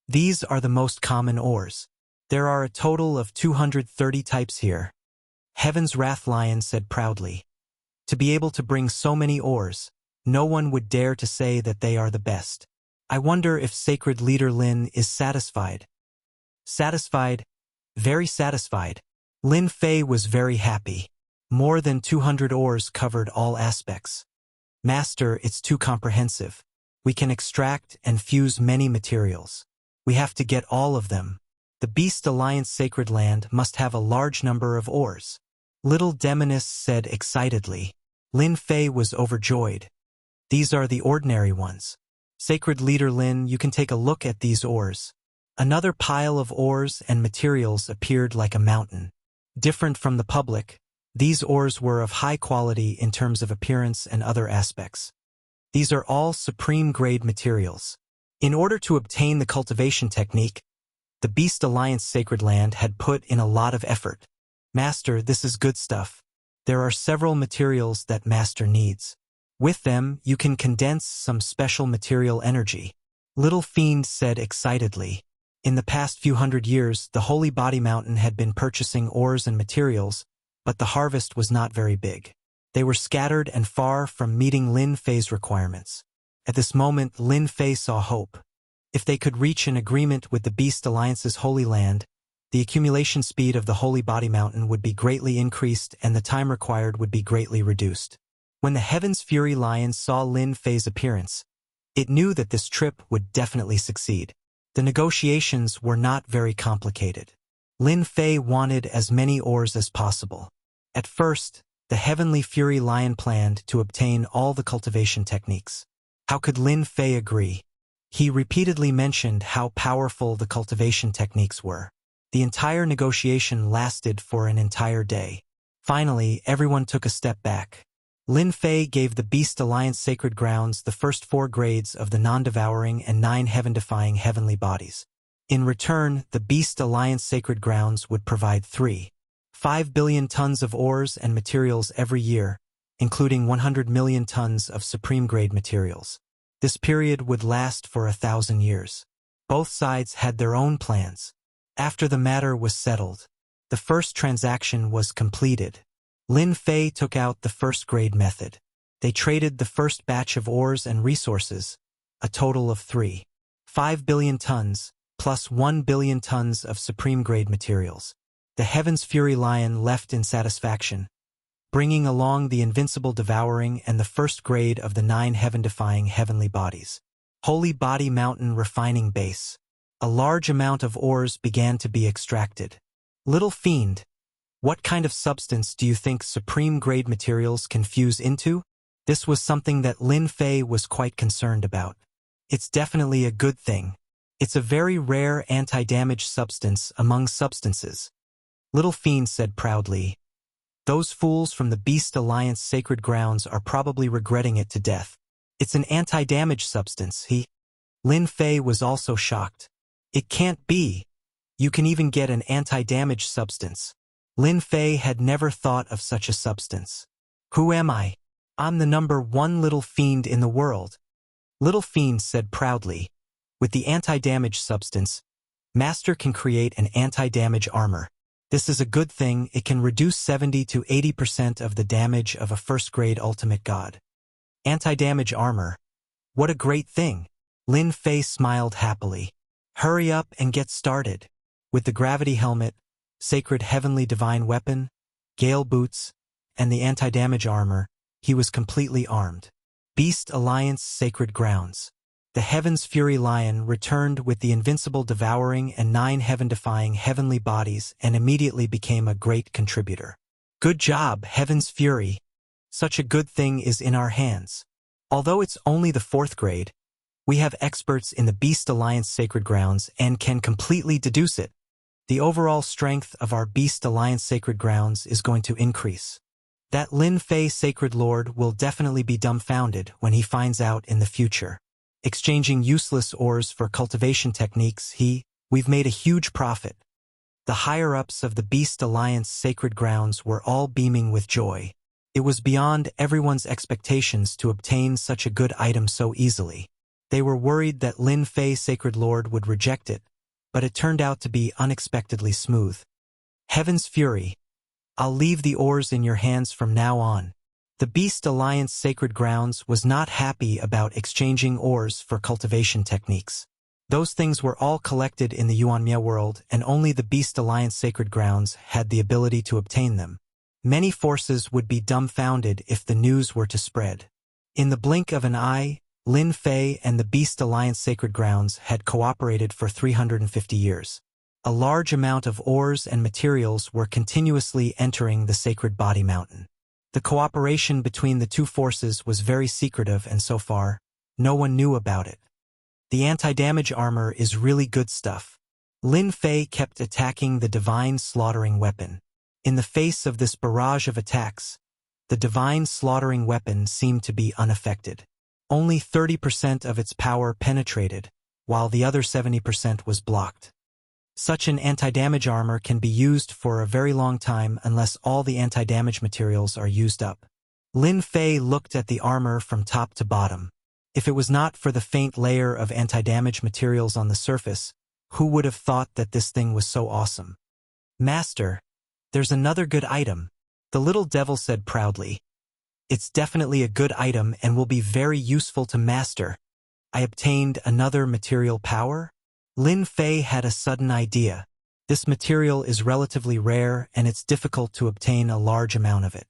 These are the most common ores. There are a total of 230 types here. Heaven's Wrath Lion said proudly. To be able to bring so many ores, no one would dare to say that they are the best. I wonder if Sacred Leader Lin is satisfied. Satisfied? Very satisfied. Lin Fei was very happy. More than 200 ores covered all aspects. Master, it's too comprehensive. We can extract and fuse many materials. We have to get all of them. The Beast Alliance Sacred Land must have a large number of ores. Little Demoness said excitedly. Lin Fei was overjoyed. These are the ordinary ones. Sacred Leader Lin, you can take a look at these ores. Another pile of ores and materials appeared like a mountain. Different from the public, these ores were of high quality in terms of appearance and other aspects. These are all supreme-grade materials. In order to obtain the cultivation technique, the Beast Alliance Sacred Land had put in a lot of effort. Master, this is good stuff. There are several materials that Master needs. With them, you can condense some special material energy. Little Fiend said excitedly. In the past few hundred years, the Holy Body Mountain had been purchasing ores and materials, but the harvest was not very big. They were scattered and far from meeting Lin Fei's requirements. At this moment, Lin Fei saw hope. If they could reach an agreement with the Beast Alliance's Holy Land, the accumulation speed of the Holy Body Mountain would be greatly increased and the time required would be greatly reduced. When the Heaven's Fury Lion saw Lin Fei's appearance, it knew that this trip would definitely succeed. The negotiations were not very complicated. Lin Fei wanted as many ores as possible. At first, the Heavenly Fury Lion planned to obtain all the cultivation techniques. How could Lin Fei agree? He repeatedly mentioned how powerful the cultivation techniques were. The entire negotiation lasted for an entire day. Finally, everyone took a step back. Lin Fei gave the Beast Alliance Sacred Grounds the first 4 grades of the non-devouring and 9 heaven-defying heavenly bodies. In return, the Beast Alliance Sacred Grounds would provide 3.5 billion tons of ores and materials every year, including 100 million tons of supreme-grade materials. This period would last for 1,000 years. Both sides had their own plans. After the matter was settled, the first transaction was completed. Lin Fei took out the first-grade method. They traded the first batch of ores and resources, a total of 3.5 billion tons, plus 1 billion tons of supreme-grade materials. The Heaven's Fury Lion left in satisfaction, bringing along the invincible devouring and the first grade of the 9 heaven-defying heavenly bodies. Holy Body Mountain Refining Base. A large amount of ores began to be extracted. Little Fiend, what kind of substance do you think supreme-grade materials can fuse into? This was something that Lin Fei was quite concerned about. It's definitely a good thing. It's a very rare anti-damage substance among substances. Little Fiend said proudly. Those fools from the Beast Alliance Sacred Grounds are probably regretting it to death. It's an anti-damage substance, Lin Fei was also shocked. It can't be. You can even get an anti-damage substance. Lin Fei had never thought of such a substance. Who am I? I'm the #1 Little Fiend in the world. Little Fiend said proudly. With the anti-damage substance, Master can create an anti-damage armor. This is a good thing. It can reduce 70 to 80% of the damage of a first-grade ultimate god. Anti-damage armor. What a great thing. Lin Fei smiled happily. Hurry up and get started. With the gravity helmet, sacred heavenly divine weapon, gale boots, and the anti-damage armor, he was completely armed. Beast Alliance Sacred Grounds. The Heaven's Fury Lion returned with the invincible devouring and 9 heaven-defying heavenly bodies and immediately became a great contributor. Good job, Heaven's Fury. Such a good thing is in our hands. Although it's only the 4th grade, we have experts in the Beast Alliance Sacred Grounds and can completely deduce it. The overall strength of our Beast Alliance Sacred Grounds is going to increase. That Lin Fei Sacred Lord will definitely be dumbfounded when he finds out in the future. Exchanging useless ores for cultivation techniques, we've made a huge profit. The higher-ups of the Beast Alliance Sacred Grounds were all beaming with joy. It was beyond everyone's expectations to obtain such a good item so easily. They were worried that Lin Fei Sacred Lord would reject it, but it turned out to be unexpectedly smooth. Heaven's fury. I'll leave the ores in your hands from now on. The Beast Alliance Sacred Grounds was not happy about exchanging ores for cultivation techniques. Those things were all collected in the Yuanmia world, and only the Beast Alliance Sacred Grounds had the ability to obtain them. Many forces would be dumbfounded if the news were to spread. In the blink of an eye, Lin Fei and the Beast Alliance Sacred Grounds had cooperated for 350 years. A large amount of ores and materials were continuously entering the Sacred Body Mountain. The cooperation between the two forces was very secretive, and so far, no one knew about it. The anti-damage armor is really good stuff. Lin Fei kept attacking the Divine Slaughtering Weapon. In the face of this barrage of attacks, the Divine Slaughtering Weapon seemed to be unaffected. Only 30% of its power penetrated, while the other 70% was blocked. Such an anti-damage armor can be used for a very long time unless all the anti-damage materials are used up. Lin Fei looked at the armor from top to bottom. If it was not for the faint layer of anti-damage materials on the surface, who would have thought that this thing was so awesome? Master, there's another good item, the little devil said proudly. It's definitely a good item and will be very useful to Master. I obtained another material power? Lin Fei had a sudden idea. This material is relatively rare and it's difficult to obtain a large amount of it.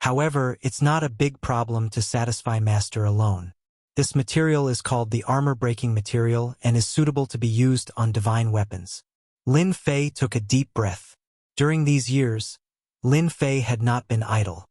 However, it's not a big problem to satisfy Master alone. This material is called the armor-breaking material and is suitable to be used on divine weapons. Lin Fei took a deep breath. During these years, Lin Fei had not been idle.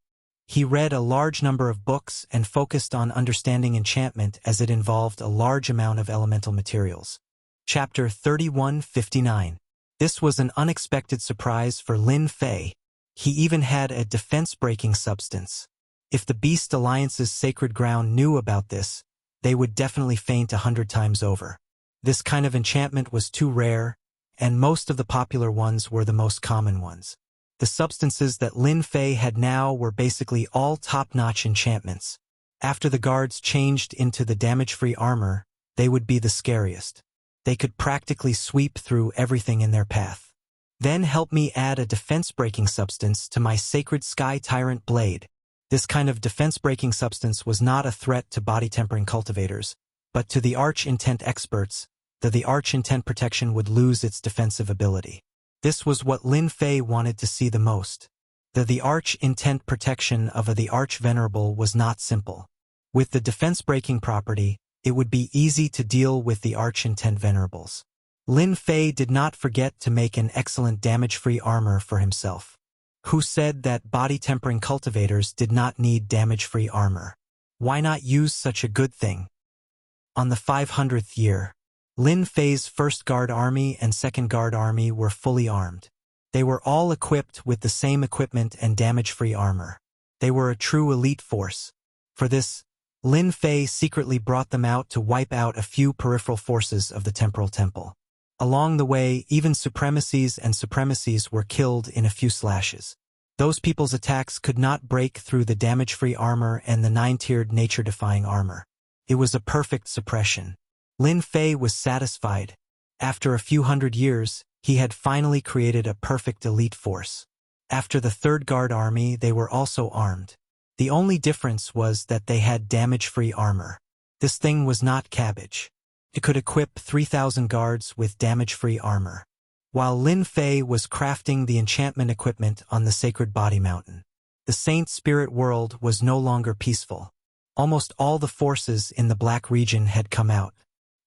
He read a large number of books and focused on understanding enchantment as it involved a large amount of elemental materials. Chapter 3159. This was an unexpected surprise for Lin Fei. He even had a defense-breaking substance. If the Beast Alliance's sacred ground knew about this, they would definitely faint 100 times over. This kind of enchantment was too rare, and most of the popular ones were the most common ones. The substances that Lin Fei had now were basically all top-notch enchantments. After the guards changed into the damage-free armor, they would be the scariest. They could practically sweep through everything in their path. Then help me add a defense-breaking substance to my Sacred Sky Tyrant Blade. This kind of defense-breaking substance was not a threat to body-tempering cultivators, but to the Arch-Intent experts, the Arch-Intent protection would lose its defensive ability. This was what Lin Fei wanted to see the most. The Arch-Intent protection of the Arch-Venerable was not simple. With the defense-breaking property, it would be easy to deal with the Arch-Intent Venerables. Lin Fei did not forget to make an excellent damage-free armor for himself. Who said that body-tempering cultivators did not need damage-free armor? Why not use such a good thing? On the 500th year, Lin Fei's 1st Guard Army and 2nd Guard Army were fully armed. They were all equipped with the same equipment and damage-free armor. They were a true elite force. For this, Lin Fei secretly brought them out to wipe out a few peripheral forces of the Temporal Temple. Along the way, even supremacies were killed in a few slashes. Those people's attacks could not break through the damage-free armor and the 9-tiered nature-defying armor. It was a perfect suppression. Lin Fei was satisfied. After a few hundred years, he had finally created a perfect elite force. After the 3rd Guard Army, they were also armed. The only difference was that they had damage-free armor. This thing was not cabbage. It could equip 3,000 guards with damage-free armor. While Lin Fei was crafting the enchantment equipment on the Sacred Body Mountain, the Saint Spirit world was no longer peaceful. Almost all the forces in the Black region had come out.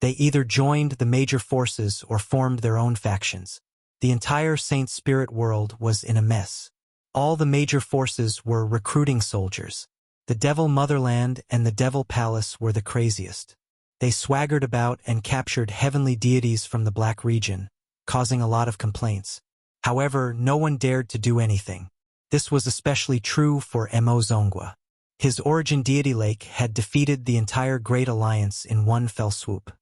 They either joined the major forces or formed their own factions. The entire Saint Spirit world was in a mess. All the major forces were recruiting soldiers. The Devil Motherland and the Devil Palace were the craziest. They swaggered about and captured heavenly deities from the Black region, causing a lot of complaints. However, no one dared to do anything. This was especially true for Mo Zongwa. His origin deity Lake had defeated the entire Great Alliance in one fell swoop.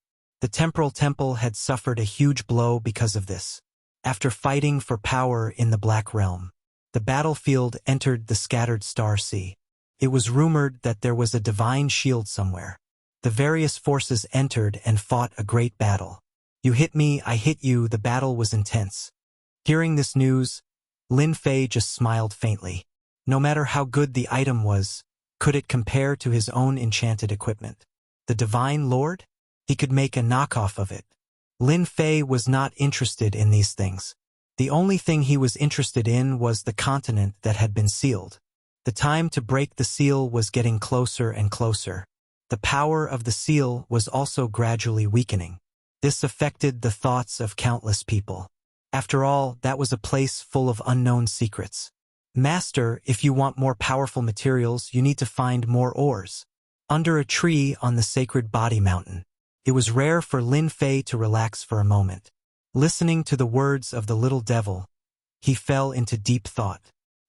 The Temporal Temple had suffered a huge blow because of this. After fighting for power in the Black Realm, the battlefield entered the scattered Star Sea. It was rumored that there was a divine shield somewhere. The various forces entered and fought a great battle. You hit me, I hit you, the battle was intense. Hearing this news, Lin Fei just smiled faintly. No matter how good the item was, could it compare to his own enchanted equipment? The Divine Lord? He could make a knockoff of it. Lin Fei was not interested in these things. The only thing he was interested in was the continent that had been sealed. The time to break the seal was getting closer and closer. The power of the seal was also gradually weakening. This affected the thoughts of countless people. After all, that was a place full of unknown secrets. Master, if you want more powerful materials, you need to find more ores. Under a tree on the sacred body mountain. It was rare for Lin Fei to relax for a moment. Listening to the words of the little devil, he fell into deep thought.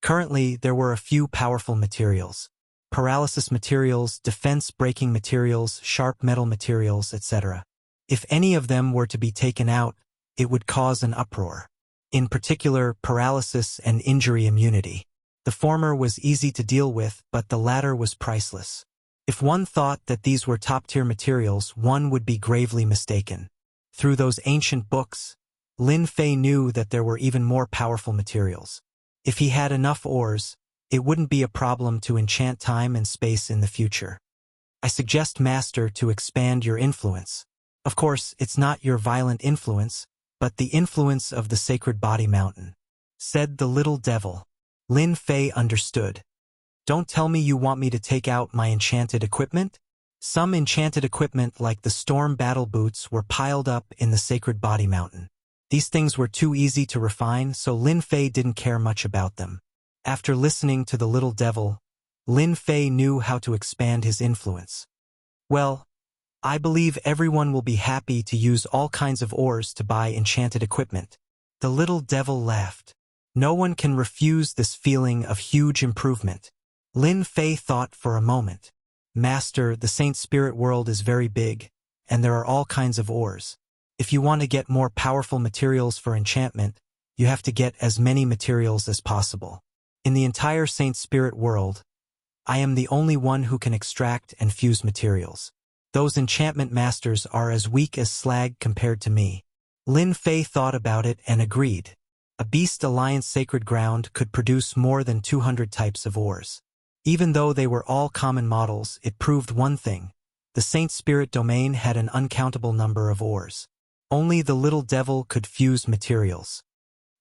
Currently, there were a few powerful materials. Paralysis materials, defense-breaking materials, sharp metal materials, etc. If any of them were to be taken out, it would cause an uproar. In particular, paralysis and injury immunity. The former was easy to deal with, but the latter was priceless. If one thought that these were top-tier materials, one would be gravely mistaken. Through those ancient books, Lin Fei knew that there were even more powerful materials. If he had enough ores, it wouldn't be a problem to enchant time and space in the future. I suggest, Master, to expand your influence. Of course, it's not your violent influence, but the influence of the sacred body mountain, said the little devil. Lin Fei understood. Don't tell me you want me to take out my enchanted equipment? Some enchanted equipment like the storm battle boots were piled up in the sacred body mountain. These things were too easy to refine, so Lin Fei didn't care much about them. After listening to the little devil, Lin Fei knew how to expand his influence. Well, I believe everyone will be happy to use all kinds of ores to buy enchanted equipment. The little devil laughed. No one can refuse this feeling of huge improvement. Lin Fei thought for a moment. Master, the Saint Spirit world is very big, and there are all kinds of ores. If you want to get more powerful materials for enchantment, you have to get as many materials as possible. In the entire Saint Spirit world, I am the only one who can extract and fuse materials. Those enchantment masters are as weak as slag compared to me. Lin Fei thought about it and agreed. A Beast Alliance sacred ground could produce more than 200 types of ores. Even though they were all common models, it proved one thing. The Saint Spirit domain had an uncountable number of ores. Only the little devil could fuse materials.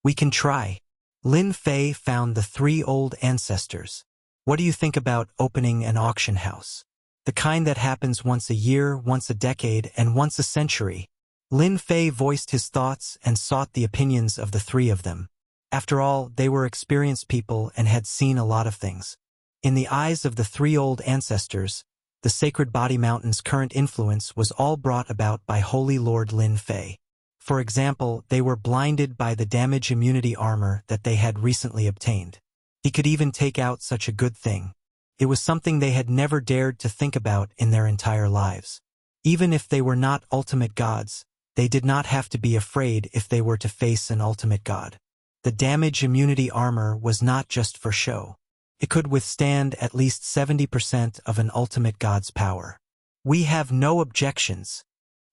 We can try. Lin Fei found the 3 old ancestors. What do you think about opening an auction house? The kind that happens once a year, once a decade, and once a century. Lin Fei voiced his thoughts and sought the opinions of the 3 of them. After all, they were experienced people and had seen a lot of things. In the eyes of the 3 old ancestors, the Sacred Body Mountain's current influence was all brought about by Holy Lord Lin Fei. For example, they were blinded by the damage immunity armor that they had recently obtained. He could even take out such a good thing. It was something they had never dared to think about in their entire lives. Even if they were not ultimate gods, they did not have to be afraid if they were to face an ultimate god. The damage immunity armor was not just for show. It could withstand at least 70% of an ultimate god's power. We have no objections.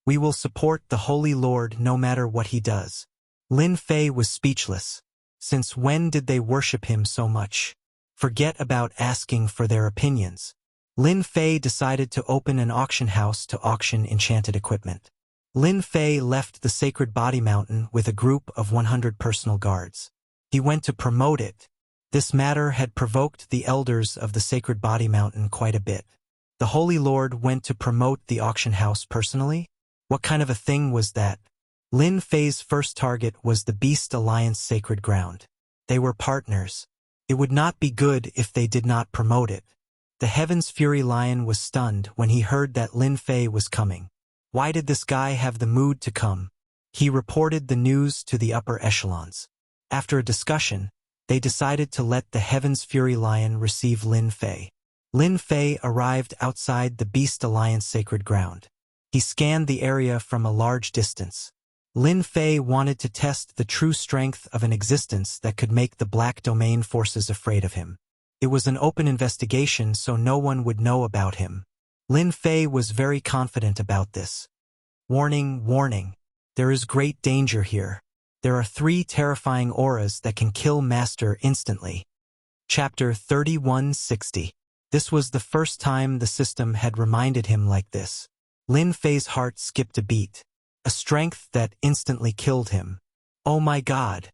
We will support the Holy Lord no matter what he does. Lin Fei was speechless. Since when did they worship him so much? Forget about asking for their opinions. Lin Fei decided to open an auction house to auction enchanted equipment. Lin Fei left the Sacred Body Mountain with a group of 100 personal guards. He went to promote it. This matter had provoked the elders of the Sacred Body Mountain quite a bit. The Holy Lord went to promote the auction house personally? What kind of a thing was that? Lin Fei's first target was the Beast Alliance sacred ground. They were partners. It would not be good if they did not promote it. The Heaven's Fury Lion was stunned when he heard that Lin Fei was coming. Why did this guy have the mood to come? He reported the news to the upper echelons. After a discussion, they decided to let the Heaven's Fury Lion receive Lin Fei. Lin Fei arrived outside the Beast Alliance sacred ground. He scanned the area from a large distance. Lin Fei wanted to test the true strength of an existence that could make the Black Domain forces afraid of him. It was an open investigation, so no one would know about him. Lin Fei was very confident about this. Warning, warning. There is great danger here. There are 3 terrifying auras that can kill Master instantly. Chapter 3160. This was the first time the system had reminded him like this. Lin Fei's heart skipped a beat. A strength that instantly killed him. Oh my God!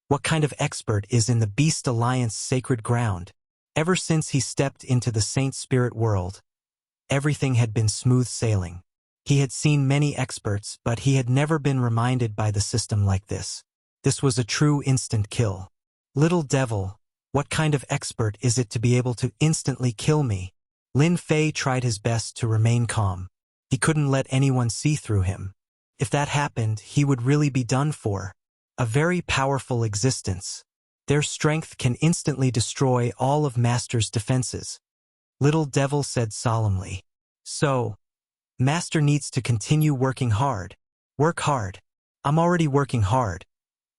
What kind of expert is in the Beast Alliance sacred ground? Ever since he stepped into the Saint Spirit world, everything had been smooth sailing. He had seen many experts, but he had never been reminded by the system like this. This was a true instant kill. Little devil, what kind of expert is it to be able to instantly kill me? Lin Fei tried his best to remain calm. He couldn't let anyone see through him. If that happened, he would really be done for. A very powerful existence. Their strength can instantly destroy all of Master's defenses. Little Devil said solemnly. So, Master needs to continue working hard. Work hard. I'm already working hard.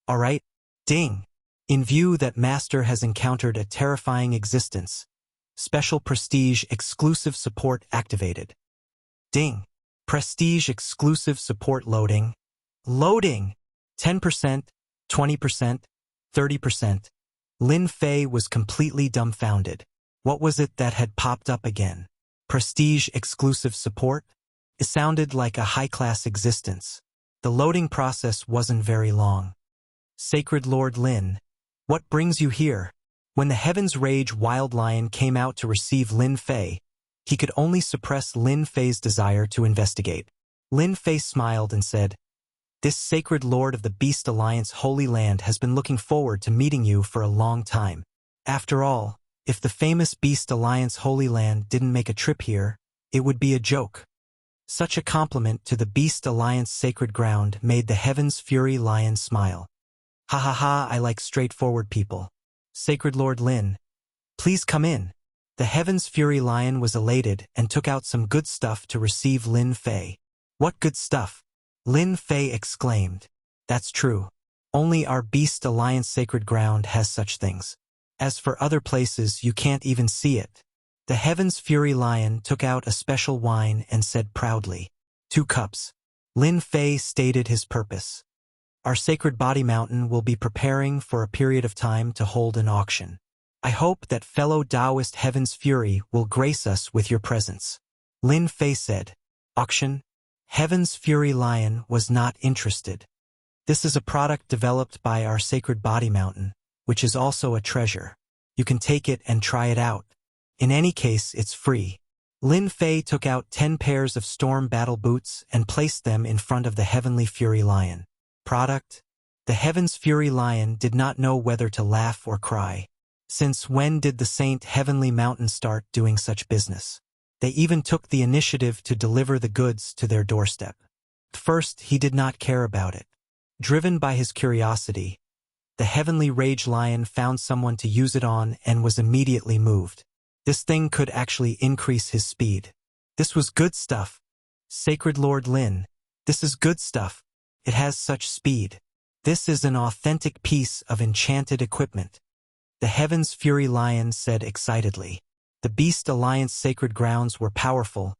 Alright? Ding! In view that Master has encountered a terrifying existence. Special Prestige Exclusive Support activated. Ding! Prestige Exclusive Support loading. Loading! 10%, 20%, 30%. Lin Fei was completely dumbfounded. What was it that had popped up again? Prestige Exclusive Support? It sounded like a high-class existence. The loading process wasn't very long. Sacred Lord Lin, what brings you here? When the Heavens Rage Wild Lion came out to receive Lin Fei, he could only suppress Lin Fei's desire to investigate. Lin Fei smiled and said, "This sacred lord of the Beast Alliance Holy Land has been looking forward to meeting you for a long time. After all, if the famous Beast Alliance Holy Land didn't make a trip here, it would be a joke." Such a compliment to the Beast Alliance sacred ground made the Heavens Fury Lion smile. "Ha ha ha, I like straightforward people. Sacred Lord Lin, please come in." The Heavens Fury Lion was elated and took out some good stuff to receive Lin Fei. "What good stuff?" Lin Fei exclaimed. "That's true. Only our Beast Alliance sacred ground has such things. As for other places, you can't even see it." The Heavens Fury Lion took out a special wine and said proudly, 2 cups. Lin Fei stated his purpose. "Our sacred body mountain will be preparing for a period of time to hold an auction. I hope that fellow Taoist Heavens Fury will grace us with your presence." Lin Fei said. "Auction?" Heavens Fury Lion was not interested. "This is a product developed by our sacred body mountain, which is also a treasure. You can take it and try it out. In any case, it's free." Lin Fei took out 10 pairs of storm battle boots and placed them in front of the Heavenly Fury Lion. Product? The Heavens Fury Lion did not know whether to laugh or cry. Since when did the Saint Heavenly Mountain start doing such business? They even took the initiative to deliver the goods to their doorstep. At first, he did not care about it. Driven by his curiosity, the Heavenly Rage Lion found someone to use it on and was immediately moved. This thing could actually increase his speed. This was good stuff. Sacred Lord Lin, this is good stuff. It has such speed. This is an authentic piece of enchanted equipment. The Heavens Fury Lion said excitedly. The Beast Alliance sacred grounds were powerful,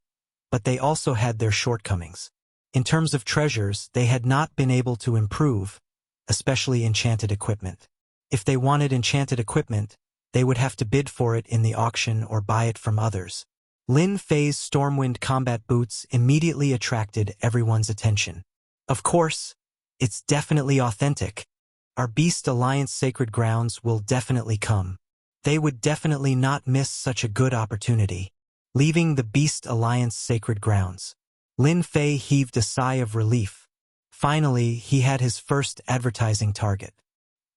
but they also had their shortcomings. In terms of treasures, they had not been able to improve, especially enchanted equipment. If they wanted enchanted equipment, they would have to bid for it in the auction or buy it from others. Lin Fei's Stormwind combat boots immediately attracted everyone's attention. Of course, it's definitely authentic. Our Beast Alliance sacred grounds will definitely come. They would definitely not miss such a good opportunity. Leaving the Beast Alliance sacred grounds, Lin Fei heaved a sigh of relief. Finally, he had his first advertising target.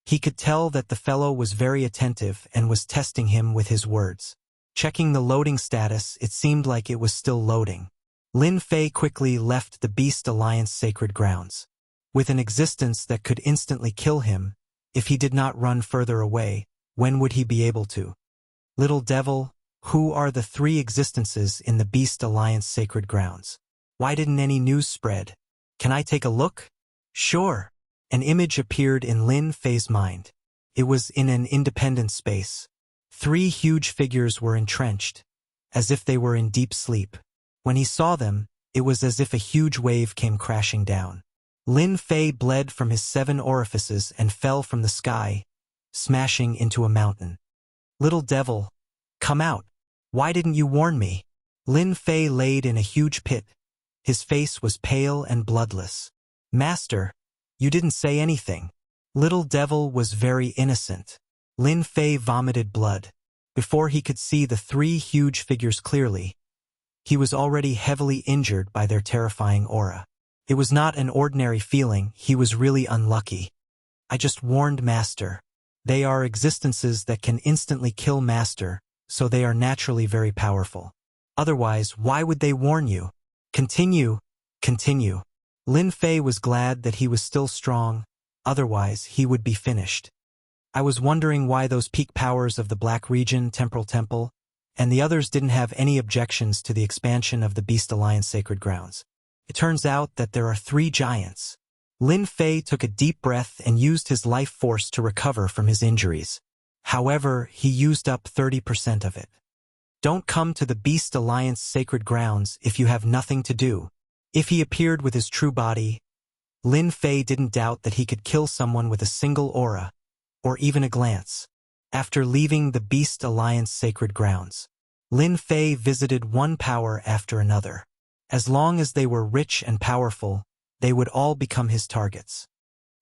He could tell that the fellow was very attentive and was testing him with his words. Checking the loading status, it seemed like it was still loading. Lin Fei quickly left the Beast Alliance sacred grounds. With an existence that could instantly kill him, if he did not run further away, when would he be able to? Little devil, who are the 3 existences in the Beast Alliance sacred grounds? Why didn't any news spread? Can I take a look? Sure. An image appeared in Lin Fei's mind. It was in an independent space. 3 huge figures were entrenched, as if they were in deep sleep. When he saw them, it was as if a huge wave came crashing down. Lin Fei bled from his 7 orifices and fell from the sky, smashing into a mountain. "Little devil, come out! Why didn't you warn me?" Lin Fei laid in a huge pit. His face was pale and bloodless. "Master, you didn't say anything." Little devil was very innocent. Lin Fei vomited blood. Before he could see the 3 huge figures clearly, he was already heavily injured by their terrifying aura. It was not an ordinary feeling, he was really unlucky. "I just warned Master. They are existences that can instantly kill Master, so they are naturally very powerful. Otherwise, why would they warn you? Continue, continue." Lin Fei was glad that he was still strong, otherwise he would be finished. "I was wondering why those peak powers of the Black Region Temporal Temple and the others didn't have any objections to the expansion of the Beast Alliance Sacred Grounds. It turns out that there are 3 giants." Lin Fei took a deep breath and used his life force to recover from his injuries. However, he used up 30% of it. "Don't come to the Beast Alliance Sacred Grounds if you have nothing to do." If he appeared with his true body, Lin Fei didn't doubt that he could kill someone with a single aura, or even a glance. After leaving the Beast Alliance Sacred Grounds, Lin Fei visited one power after another. As long as they were rich and powerful, they would all become his targets.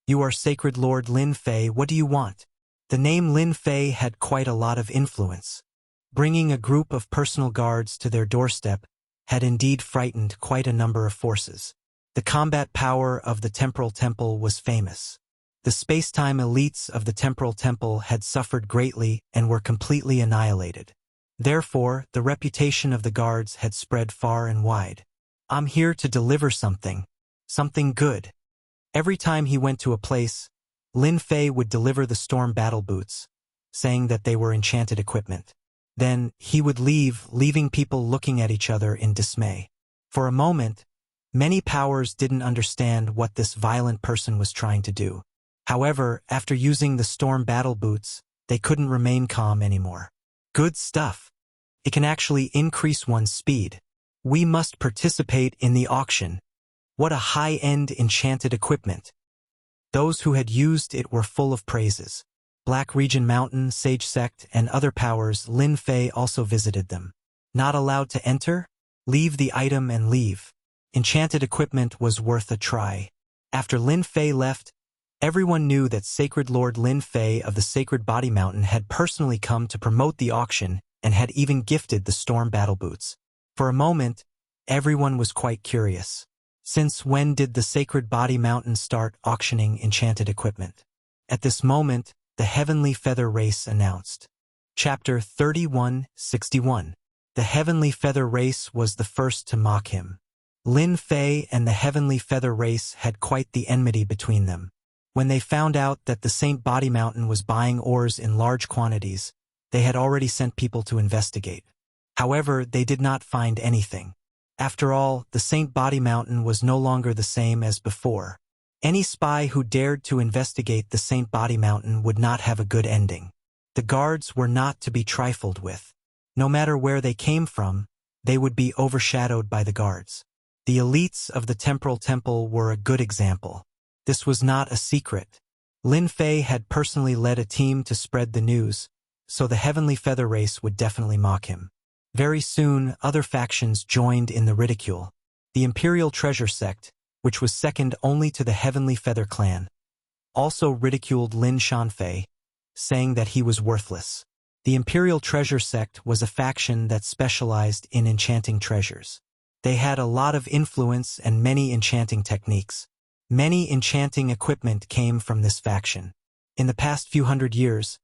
"You are Sacred Lord Lin Fei, what do you want?" The name Lin Fei had quite a lot of influence. Bringing a group of personal guards to their doorstep had indeed frightened quite a number of forces. The combat power of the Temporal Temple was famous. The space-time elites of the Temporal Temple had suffered greatly and were completely annihilated. Therefore, the reputation of the guards had spread far and wide. "I'm here to deliver something good." Every time he went to a place, Lin Fei would deliver the storm battle boots, saying that they were enchanted equipment. Then, he would leave, leaving people looking at each other in dismay. For a moment, many powers didn't understand what this violent person was trying to do. However, after using the storm battle boots, they couldn't remain calm anymore. "Good stuff. It can actually increase one's speed. We must participate in the auction. What a high-end enchanted equipment." Those who had used it were full of praises. Black Region Mountain, Sage Sect, and other powers, Lin Fei also visited them. "Not allowed to enter? Leave the item and leave." Enchanted equipment was worth a try. After Lin Fei left, everyone knew that Sacred Lord Lin Fei of the Sacred Body Mountain had personally come to promote the auction and had even gifted the storm battle boots. For a moment, everyone was quite curious. Since when did the Sacred Body Mountain start auctioning enchanted equipment? At this moment, the Heavenly Feather Race announced. Chapter 3161. The Heavenly Feather Race was the first to mock him. Lin Fei and the Heavenly Feather Race had quite the enmity between them. When they found out that the Saint Body Mountain was buying ores in large quantities, they had already sent people to investigate. However, they did not find anything. After all, the Saint Body Mountain was no longer the same as before. Any spy who dared to investigate the Saint Body Mountain would not have a good ending. The guards were not to be trifled with. No matter where they came from, they would be overshadowed by the guards. The elites of the Temporal Temple were a good example. This was not a secret. Lin Fei had personally led a team to spread the news, so the Heavenly Feather Race would definitely mock him. Very soon, other factions joined in the ridicule. The Imperial Treasure Sect, which was second only to the Heavenly Feather Clan, also ridiculed Lin Shanfei, saying that he was worthless. The Imperial Treasure Sect was a faction that specialized in enchanting treasures. They had a lot of influence and many enchanting techniques. Many enchanting equipment came from this faction. In the past few hundred years,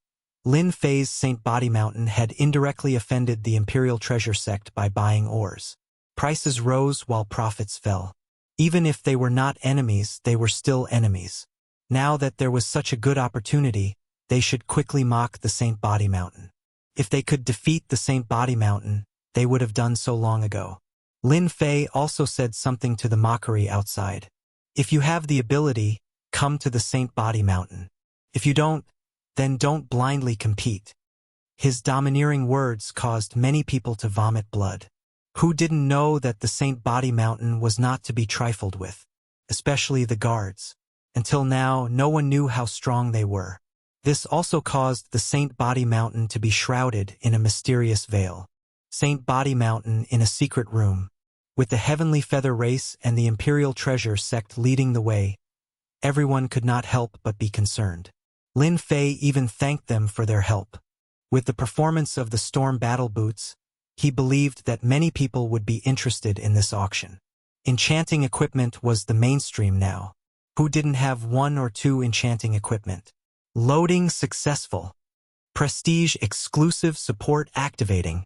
Lin Fei's Saint Body Mountain had indirectly offended the Imperial Treasure Sect by buying ores. Prices rose while profits fell. Even if they were not enemies, they were still enemies. Now that there was such a good opportunity, they should quickly mock the Saint Body Mountain. If they could defeat the Saint Body Mountain, they would have done so long ago. Lin Fei also said something to the mockery outside. "If you have the ability, come to the Saint Body Mountain. If you don't, then don't blindly compete." His domineering words caused many people to vomit blood. Who didn't know that the Saint Body Mountain was not to be trifled with, especially the guards? Until now, no one knew how strong they were. This also caused the Saint Body Mountain to be shrouded in a mysterious veil. Saint Body Mountain in a secret room, with the Heavenly Feather Race and the Imperial Treasure Sect leading the way, everyone could not help but be concerned. Lin Fei even thanked them for their help. With the performance of the Storm Battle Boots, he believed that many people would be interested in this auction. Enchanting equipment was the mainstream now. Who didn't have 1 or 2 enchanting equipment? Loading successful. Prestige exclusive support activating.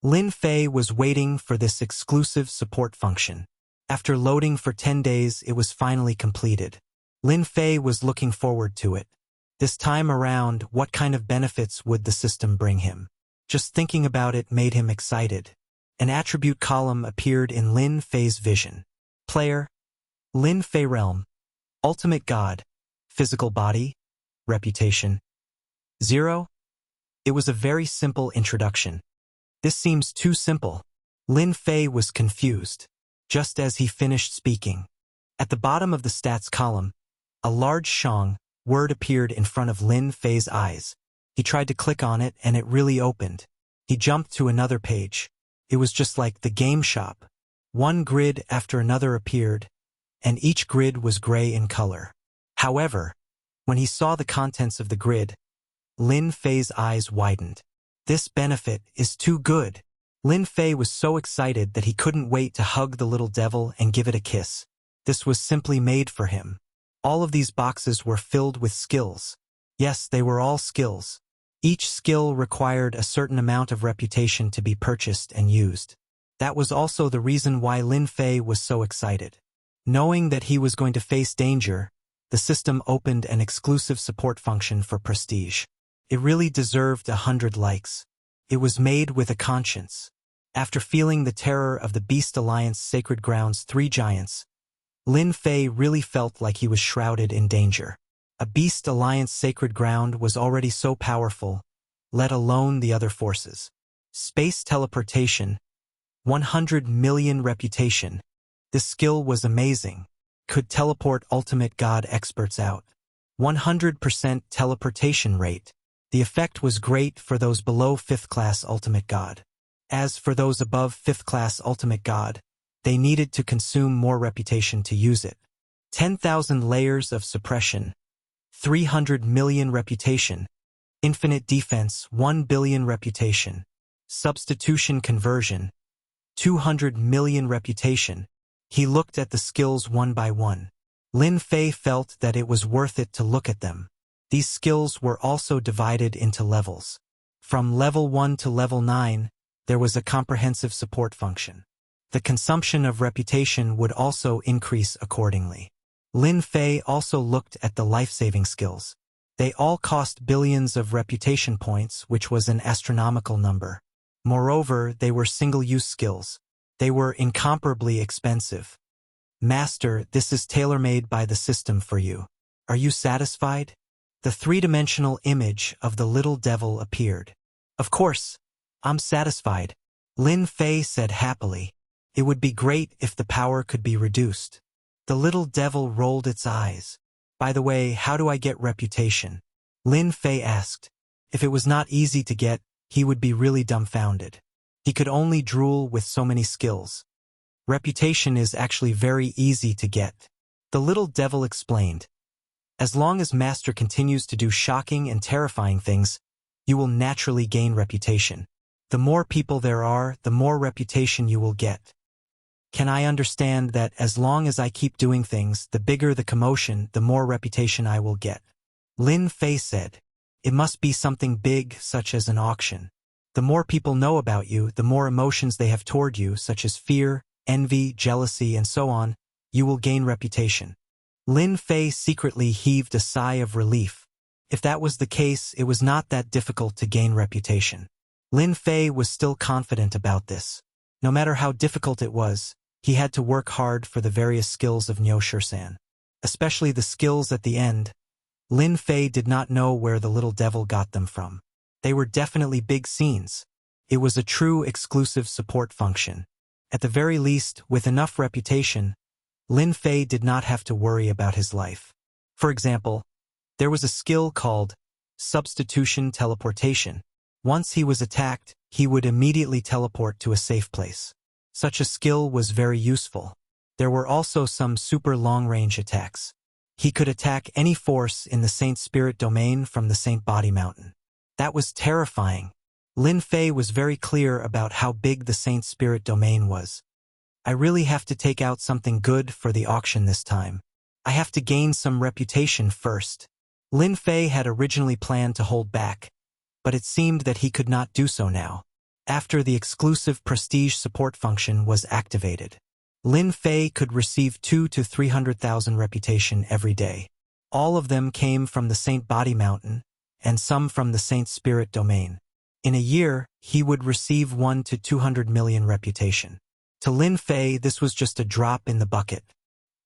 Lin Fei was waiting for this exclusive support function. After loading for 10 days, it was finally completed. Lin Fei was looking forward to it. This time around, what kind of benefits would the system bring him? Just thinking about it made him excited. An attribute column appeared in Lin Fei's vision. Player, Lin Fei Realm, Ultimate God, Physical Body, Reputation, 0. It was a very simple introduction. This seems too simple. Lin Fei was confused, just as he finished speaking. At the bottom of the stats column, a large Shang word appeared in front of Lin Fei's eyes. He tried to click on it and it really opened. He jumped to another page. It was just like the game shop. One grid after another appeared, and each grid was gray in color. However, when he saw the contents of the grid, Lin Fei's eyes widened. This benefit is too good. Lin Fei was so excited that he couldn't wait to hug the little devil and give it a kiss. This was simply made for him. All of these boxes were filled with skills. Yes, they were all skills. Each skill required a certain amount of reputation to be purchased and used. That was also the reason why Lin Fei was so excited. Knowing that he was going to face danger, the system opened an exclusive support function for Prestige. It really deserved 100 likes. It was made with a conscience. After feeling the terror of the Beast Alliance Sacred Grounds 3 giants, Lin Fei really felt like he was shrouded in danger. A Beast Alliance Sacred Ground was already so powerful, let alone the other forces. Space teleportation, 100 million reputation. This skill was amazing. Could teleport ultimate god experts out. 100% teleportation rate. The effect was great for those below 5th class ultimate god. As for those above 5th class ultimate god, they needed to consume more reputation to use it. 10,000 layers of suppression. 300 million reputation. Infinite defense, 1 billion reputation. Substitution conversion, 200 million reputation. He looked at the skills one by one. Lin Fei felt that it was worth it to look at them. These skills were also divided into levels. From level 1 to level 9, there was a comprehensive support function. The consumption of reputation would also increase accordingly. Lin Fei also looked at the life-saving skills. They all cost billions of reputation points, which was an astronomical number. Moreover, they were single-use skills. They were incomparably expensive. Master, this is tailor-made by the system for you. Are you satisfied? The three-dimensional image of the little devil appeared. Of course, I'm satisfied, Lin Fei said happily. It would be great if the power could be reduced. The little devil rolled its eyes. By the way, how do I get reputation? Lin Fei asked. If it was not easy to get, he would be really dumbfounded. He could only drool with so many skills. Reputation is actually very easy to get. The little devil explained. As long as Master continues to do shocking and terrifying things, you will naturally gain reputation. The more people there are, the more reputation you will get. Can I understand that as long as I keep doing things, the bigger the commotion, the more reputation I will get? Lin Fei said. It must be something big, such as an auction. The more people know about you, the more emotions they have toward you, such as fear, envy, jealousy, and so on, you will gain reputation. Lin Fei secretly heaved a sigh of relief. If that was the case, it was not that difficult to gain reputation. Lin Fei was still confident about this. No matter how difficult it was, he had to work hard for the various skills of Niu Shisan. Especially the skills at the end. Lin Fei did not know where the little devil got them from. They were definitely big scenes. It was a true exclusive support function. At the very least, with enough reputation, Lin Fei did not have to worry about his life. For example, there was a skill called substitution teleportation. Once he was attacked, he would immediately teleport to a safe place. Such a skill was very useful. There were also some super long-range attacks. He could attack any force in the Saint Spirit domain from the Saint Body Mountain. That was terrifying. Lin Fei was very clear about how big the Saint Spirit domain was. I really have to take out something good for the auction this time. I have to gain some reputation first. Lin Fei had originally planned to hold back, but it seemed that he could not do so now. After the exclusive prestige support function was activated, Lin Fei could receive 200,000 to 300,000 reputation every day. All of them came from the Saint Body Mountain, and some from the Saint Spirit domain. In a year, he would receive 1 to 200 million reputation. To Lin Fei, this was just a drop in the bucket.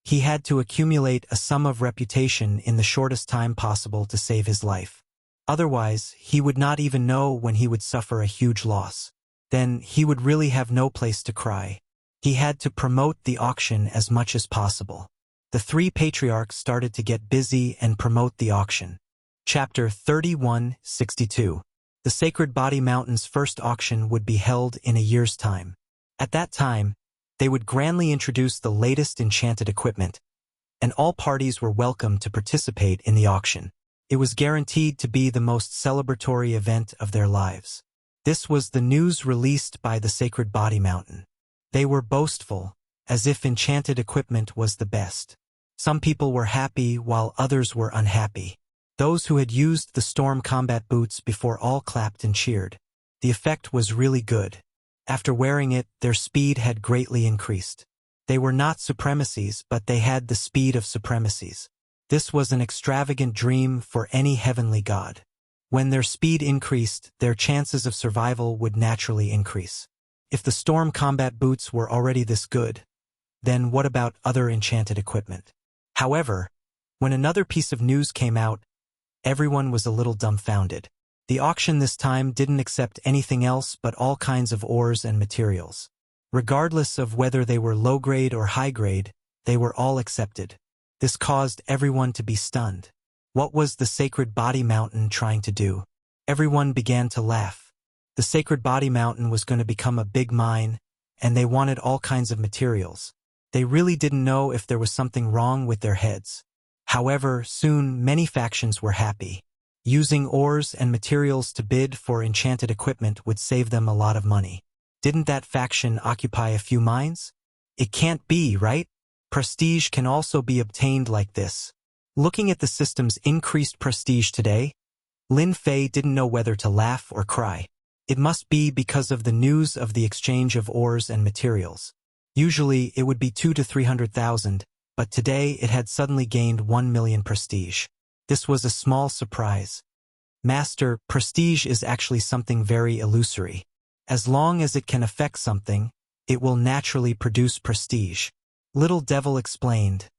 He had to accumulate a sum of reputation in the shortest time possible to save his life. Otherwise, he would not even know when he would suffer a huge loss. Then he would really have no place to cry. He had to promote the auction as much as possible. The three patriarchs started to get busy and promote the auction. Chapter 31:62. The Sacred Body Mountain's first auction would be held in a year's time. At that time, they would grandly introduce the latest enchanted equipment, and all parties were welcome to participate in the auction. It was guaranteed to be the most celebratory event of their lives. This was the news released by the Sacred Body Mountain. They were boastful, as if enchanted equipment was the best. Some people were happy while others were unhappy. Those who had used the storm combat boots before all clapped and cheered. The effect was really good. After wearing it, their speed had greatly increased. They were not supremacies, but they had the speed of supremacies. This was an extravagant dream for any heavenly god. When their speed increased, their chances of survival would naturally increase. If the storm combat boots were already this good, then what about other enchanted equipment? However, when another piece of news came out, everyone was a little dumbfounded. The auction this time didn't accept anything else but all kinds of ores and materials. Regardless of whether they were low-grade or high-grade, they were all accepted. This caused everyone to be stunned. What was the Sacred Body Mountain trying to do? Everyone began to laugh. The Sacred Body Mountain was going to become a big mine, and they wanted all kinds of materials. They really didn't know if there was something wrong with their heads. However, soon many factions were happy. Using ores and materials to bid for enchanted equipment would save them a lot of money. Didn't that faction occupy a few mines? It can't be, right? Prestige can also be obtained like this. Looking at the system's increased prestige today, Lin Fei didn't know whether to laugh or cry. It must be because of the news of the exchange of ores and materials. Usually it would be 200,000 to 300,000, but today it had suddenly gained 1 million prestige. This was a small surprise. Master, prestige is actually something very illusory. As long as it can affect something, it will naturally produce prestige. Little Devil explained.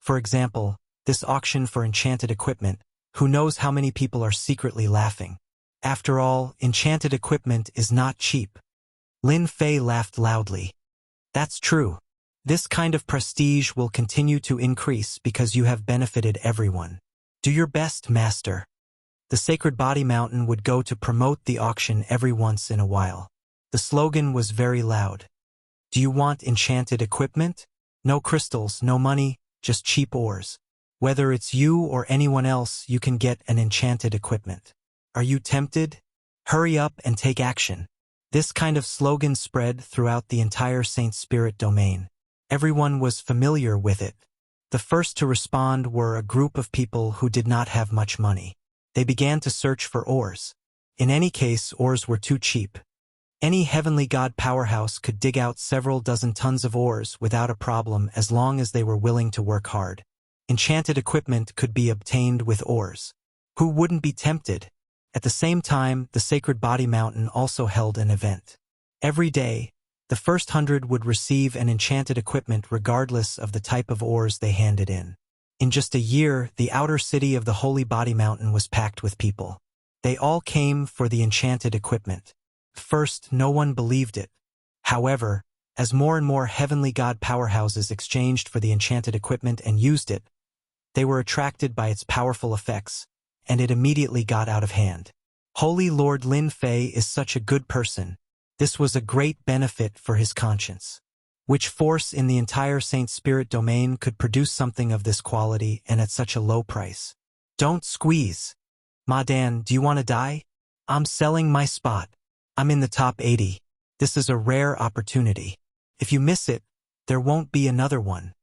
For example, this auction for enchanted equipment, who knows how many people are secretly laughing. After all, enchanted equipment is not cheap. Lin Fei laughed loudly. That's true. This kind of prestige will continue to increase because you have benefited everyone. Do your best, Master. The Sacred Body Mountain would go to promote the auction every once in a while. The slogan was very loud. Do you want enchanted equipment? No crystals, no money, just cheap ores. Whether it's you or anyone else, you can get an enchanted equipment. Are you tempted? Hurry up and take action. This kind of slogan spread throughout the entire Saint Spirit domain. Everyone was familiar with it. The first to respond were a group of people who did not have much money. They began to search for ores. In any case, ores were too cheap. Any heavenly god powerhouse could dig out several dozen tons of ores without a problem as long as they were willing to work hard. Enchanted equipment could be obtained with ores. Who wouldn't be tempted? At the same time, the Sacred Body Mountain also held an event. Every day, the first 100 would receive an enchanted equipment regardless of the type of ores they handed in. In just a year, the outer city of the Holy Body Mountain was packed with people. They all came for the enchanted equipment. First, no one believed it. However, As more and more heavenly god powerhouses exchanged for the enchanted equipment and used it, they were attracted by its powerful effects, and it immediately got out of hand. Holy Lord Lin Fei is such a good person. This was a great benefit for his conscience. Which force in the entire Saint Spirit domain could produce something of this quality and at such a low price? Don't squeeze. Ma Dan, do you want to die? I'm selling my spot. I'm in the top 80. This is a rare opportunity. If you miss it, there won't be another one.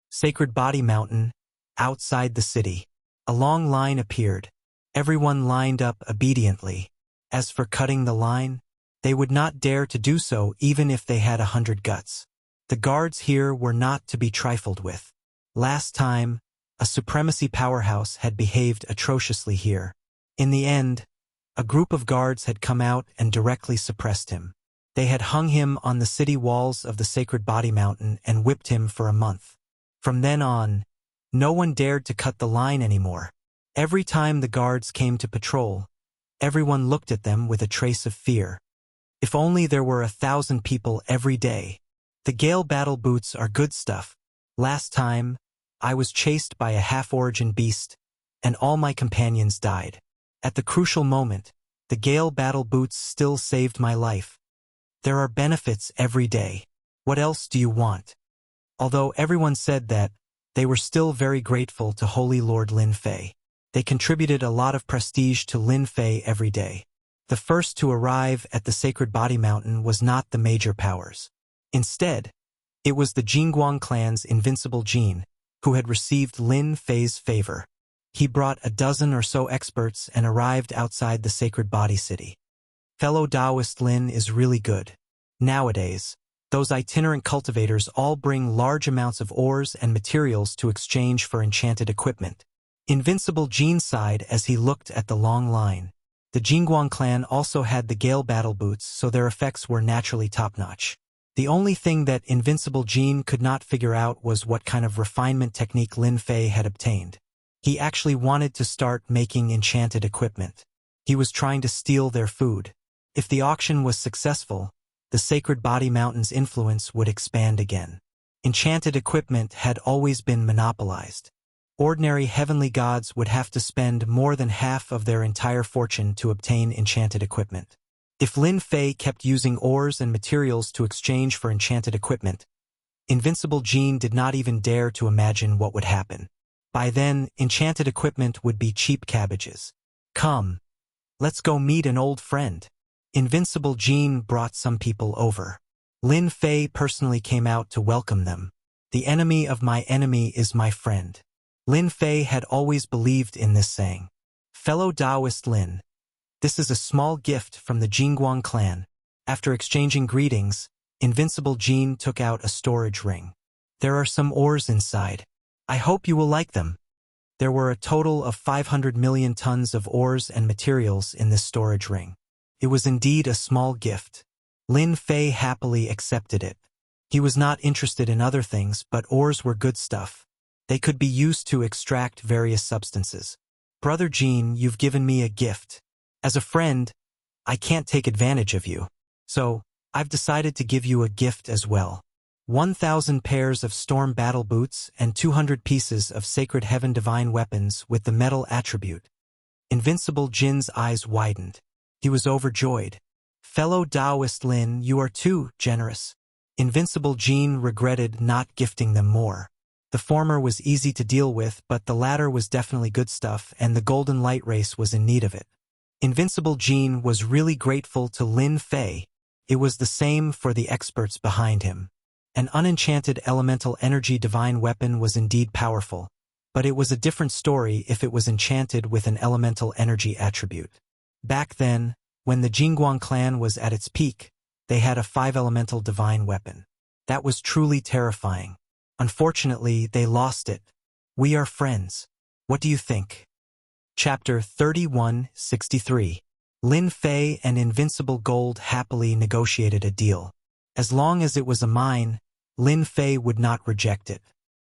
Sacred Body Mountain, outside the city. A long line appeared. Everyone lined up obediently. As for cutting the line, they would not dare to do so even if they had 100 guts. The guards here were not to be trifled with. Last time, a supremacy powerhouse had behaved atrociously here. In the end, a group of guards had come out and directly suppressed him. They had hung him on the city walls of the Sacred Body Mountain and whipped him for a month. From then on, no one dared to cut the line anymore. Every time the guards came to patrol, everyone looked at them with a trace of fear. If only there were 1,000 people every day. The Gale battle boots are good stuff. Last time, I was chased by a half-origin beast, and all my companions died. At the crucial moment, the Gale battle boots still saved my life. There are benefits every day. What else do you want? Although everyone said that, they were still very grateful to Holy Lord Lin Fei. They contributed a lot of prestige to Lin Fei every day. The first to arrive at the Sacred Body Mountain was not the major powers. Instead, it was the Jingguang clan's invincible Jin, who had received Lin Fei's favor. He brought a dozen or so experts and arrived outside the Sacred Body City. Fellow Taoist Lin is really good. Nowadays, those itinerant cultivators all bring large amounts of ores and materials to exchange for enchanted equipment. Invincible Jin sighed as he looked at the long line. The Jingguang clan also had the Gale battle boots, so their effects were naturally top-notch. The only thing that Invincible Jin could not figure out was what kind of refinement technique Lin Fei had obtained. He actually wanted to start making enchanted equipment. He was trying to steal their food. If the auction was successful, the Sacred Body Mountain's influence would expand again. Enchanted equipment had always been monopolized. Ordinary heavenly gods would have to spend more than half of their entire fortune to obtain enchanted equipment. If Lin Fei kept using ores and materials to exchange for enchanted equipment, Invincible Jin did not even dare to imagine what would happen. By then, enchanted equipment would be cheap cabbages. Come, let's go meet an old friend. Invincible Jin brought some people over. Lin Fei personally came out to welcome them. The enemy of my enemy is my friend. Lin Fei had always believed in this saying. Fellow Taoist Lin, this is a small gift from the Jingguang clan. After exchanging greetings, Invincible Jin took out a storage ring. There are some ores inside. I hope you will like them. There were a total of 500 million tons of ores and materials in this storage ring. It was indeed a small gift. Lin Fei happily accepted it. He was not interested in other things, but ores were good stuff. They could be used to extract various substances. Brother Jin, you've given me a gift. As a friend, I can't take advantage of you. So, I've decided to give you a gift as well. 1,000 pairs of storm battle boots and 200 pieces of sacred heaven divine weapons with the metal attribute. Invincible Jin's eyes widened. He was overjoyed. Fellow Taoist Lin, you are too generous. Invincible Jin regretted not gifting them more. The former was easy to deal with, but the latter was definitely good stuff, and the Golden Light Race was in need of it. Invincible Jin was really grateful to Lin Fei. It was the same for the experts behind him. An unenchanted elemental energy divine weapon was indeed powerful, but it was a different story if it was enchanted with an elemental energy attribute. Back then, when the Jingguang clan was at its peak, they had a 5-elemental divine weapon. That was truly terrifying. Unfortunately, they lost it. We are friends. What do you think? Chapter 3163. Lin Fei and Invincible Gold happily negotiated a deal. As long as it was a mine, Lin Fei would not reject it.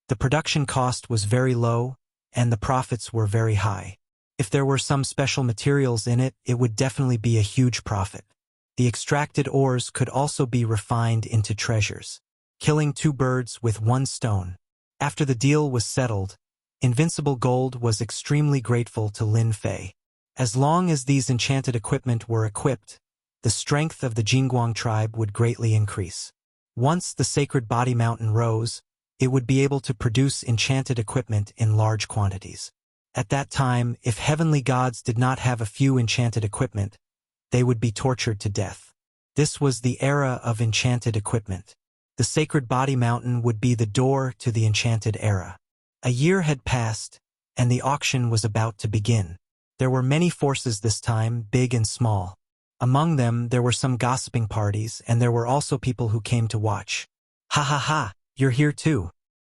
The production cost was very low, and the profits were very high. If there were some special materials in it, it would definitely be a huge profit. The extracted ores could also be refined into treasures, killing two birds with one stone. After the deal was settled, Invincible Gold was extremely grateful to Lin Fei. As long as these enchanted equipment were equipped, the strength of the Jingguang tribe would greatly increase. Once the sacred body mountain rose, it would be able to produce enchanted equipment in large quantities. At that time, if heavenly gods did not have a few enchanted equipment, they would be tortured to death. This was the era of enchanted equipment. The sacred body mountain would be the door to the enchanted era. A year had passed, and the auction was about to begin. There were many forces this time, big and small. Among them, there were some gossiping parties, and there were also people who came to watch. Ha ha ha, you're here too.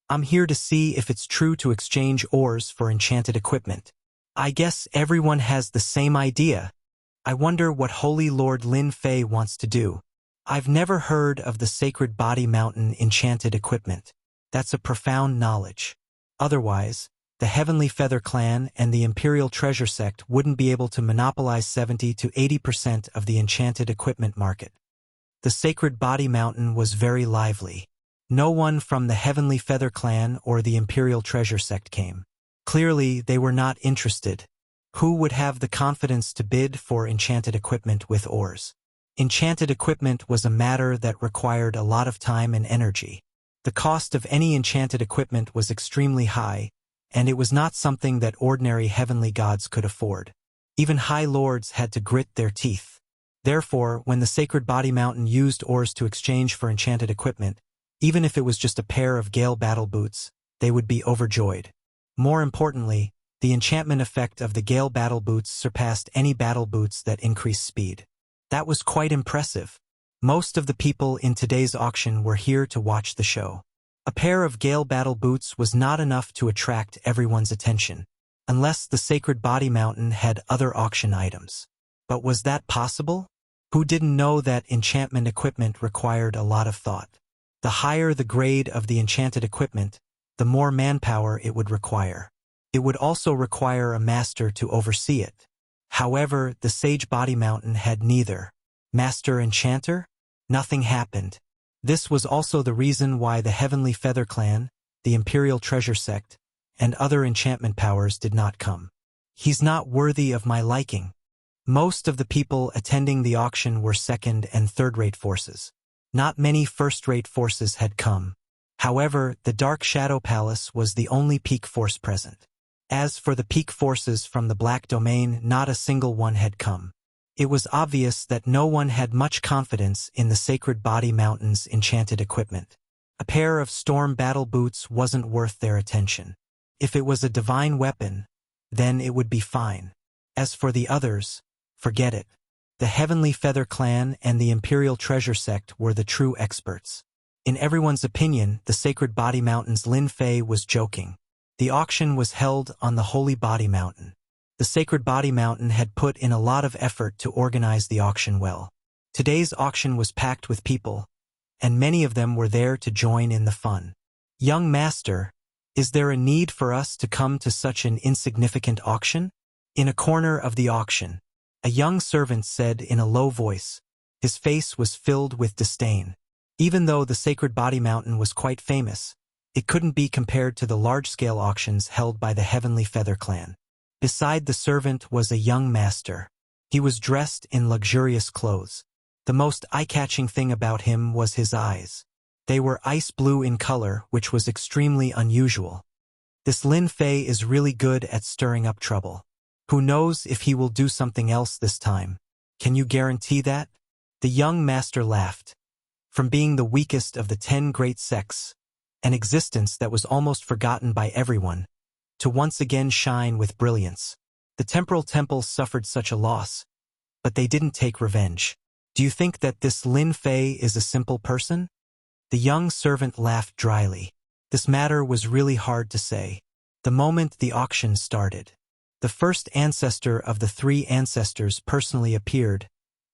I'm here to see if it's true to exchange ores for enchanted equipment. I guess everyone has the same idea. I wonder what Holy Lord Lin Fei wants to do. I've never heard of the Sacred Body Mountain enchanted equipment. That's a profound knowledge. Otherwise, the Heavenly Feather Clan and the Imperial Treasure Sect wouldn't be able to monopolize 70 to 80% of the enchanted equipment market. The Sacred Body Mountain was very lively. No one from the Heavenly Feather Clan or the Imperial Treasure Sect came. Clearly, they were not interested. Who would have the confidence to bid for enchanted equipment with ores? Enchanted equipment was a matter that required a lot of time and energy. The cost of any enchanted equipment was extremely high, and it was not something that ordinary heavenly gods could afford. Even high lords had to grit their teeth. Therefore, when the Sacred Body Mountain used ores to exchange for enchanted equipment, even if it was just a pair of Gale battle boots, they would be overjoyed. More importantly, the enchantment effect of the Gale battle boots surpassed any battle boots that increased speed. That was quite impressive. Most of the people in today's auction were here to watch the show. A pair of Gale battle boots was not enough to attract everyone's attention, unless the Sacred Body Mountain had other auction items. But was that possible? Who didn't know that enchantment equipment required a lot of thought? The higher the grade of the enchanted equipment, the more manpower it would require. It would also require a master to oversee it. However, the Sage Body Mountain had neither. Master Enchanter? Nothing happened. This was also the reason why the Heavenly Feather Clan, the Imperial Treasure Sect, and other enchantment powers did not come. He's not worthy of my liking. Most of the people attending the auction were second- and third-rate forces. Not many first-rate forces had come. However, the Dark Shadow Palace was the only peak force present. As for the peak forces from the Black Domain, not a single one had come. It was obvious that no one had much confidence in the Sacred Body Mountain's enchanted equipment. A pair of storm battle boots wasn't worth their attention. If it was a divine weapon, then it would be fine. As for the others, forget it. The Heavenly Feather Clan and the Imperial Treasure Sect were the true experts. In everyone's opinion, the Sacred Body Mountain's Lin Fei was joking. The auction was held on the Holy Body Mountain. The Sacred Body Mountain had put in a lot of effort to organize the auction well. Today's auction was packed with people, and many of them were there to join in the fun. Young Master, is there a need for us to come to such an insignificant auction? In a corner of the auction, a young servant said in a low voice. His face was filled with disdain. Even though the Sacred Body Mountain was quite famous, it couldn't be compared to the large-scale auctions held by the Heavenly Feather Clan. Beside the servant was a young master. He was dressed in luxurious clothes. The most eye-catching thing about him was his eyes. They were ice blue in color, which was extremely unusual. This Lin Fei is really good at stirring up trouble. Who knows if he will do something else this time? Can you guarantee that? The young master laughed. From being the weakest of the 10 great sects, an existence that was almost forgotten by everyone, to once again shine with brilliance. The temporal temples suffered such a loss, but they didn't take revenge. Do you think that this Lin Fei is a simple person? The young servant laughed dryly. This matter was really hard to say. The moment the auction started, the first ancestor of the 3 ancestors personally appeared,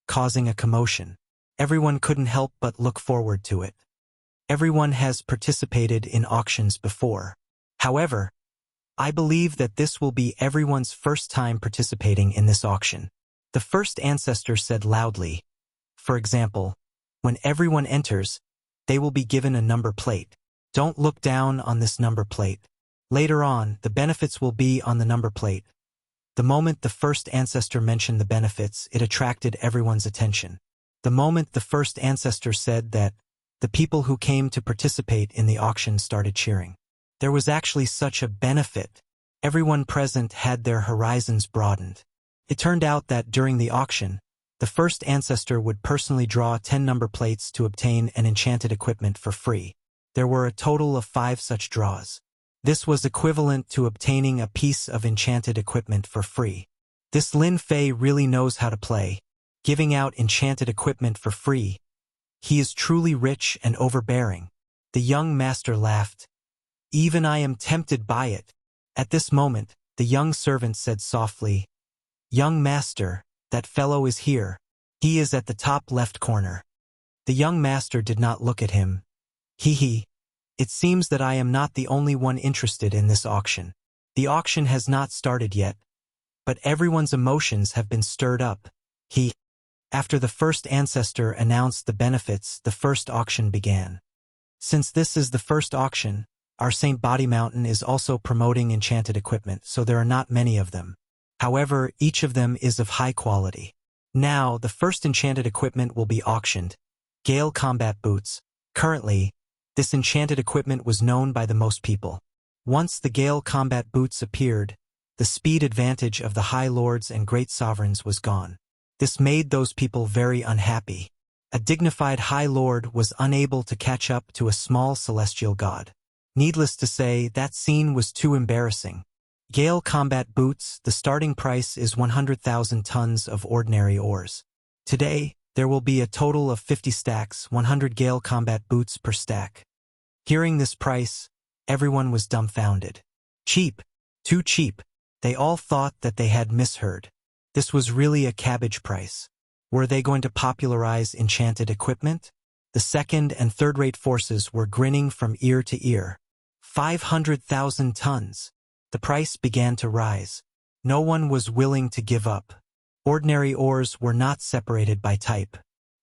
causing a commotion. Everyone couldn't help but look forward to it. Everyone has participated in auctions before. However, I believe that this will be everyone's first time participating in this auction. The first ancestor said loudly, For example, when everyone enters, they will be given a number plate. Don't look down on this number plate. Later on, the benefits will be on the number plate. The moment the first ancestor mentioned the benefits, it attracted everyone's attention. The moment the first ancestor said that, the people who came to participate in the auction started cheering. There was actually such a benefit. Everyone present had their horizons broadened. It turned out that during the auction, the first ancestor would personally draw 10 number plates to obtain an enchanted equipment for free. There were a total of 5 such draws. This was equivalent to obtaining a piece of enchanted equipment for free. This Lin Fei really knows how to play, giving out enchanted equipment for free. He is truly rich and overbearing. The young master laughed. Even I am tempted by it. At this moment, the young servant said softly, "Young master, that fellow is here. He is at the top left corner." The young master did not look at him. He. It seems that I am not the only one interested in this auction. The auction has not started yet, but everyone's emotions have been stirred up. After the first ancestor announced the benefits, the first auction began. Since this is the first auction, our St. Body Mountain is also promoting enchanted equipment, so there are not many of them. However, each of them is of high quality. Now, the first enchanted equipment will be auctioned. Gale Combat Boots. Currently, this enchanted equipment was known by the most people. Once the Gale Combat Boots appeared, the speed advantage of the High Lords and Great Sovereigns was gone. This made those people very unhappy. A dignified High Lord was unable to catch up to a small celestial god. Needless to say, that scene was too embarrassing. Gale Combat Boots, the starting price is 100,000 tons of ordinary ores. Today, there will be a total of 50 stacks, 100 Gale Combat Boots per stack. Hearing this price, everyone was dumbfounded. Cheap. Too cheap. They all thought that they had misheard. This was really a cabbage price. Were they going to popularize enchanted equipment? The second and third-rate forces were grinning from ear to ear. 500,000 tons. The price began to rise. No one was willing to give up. Ordinary ores were not separated by type.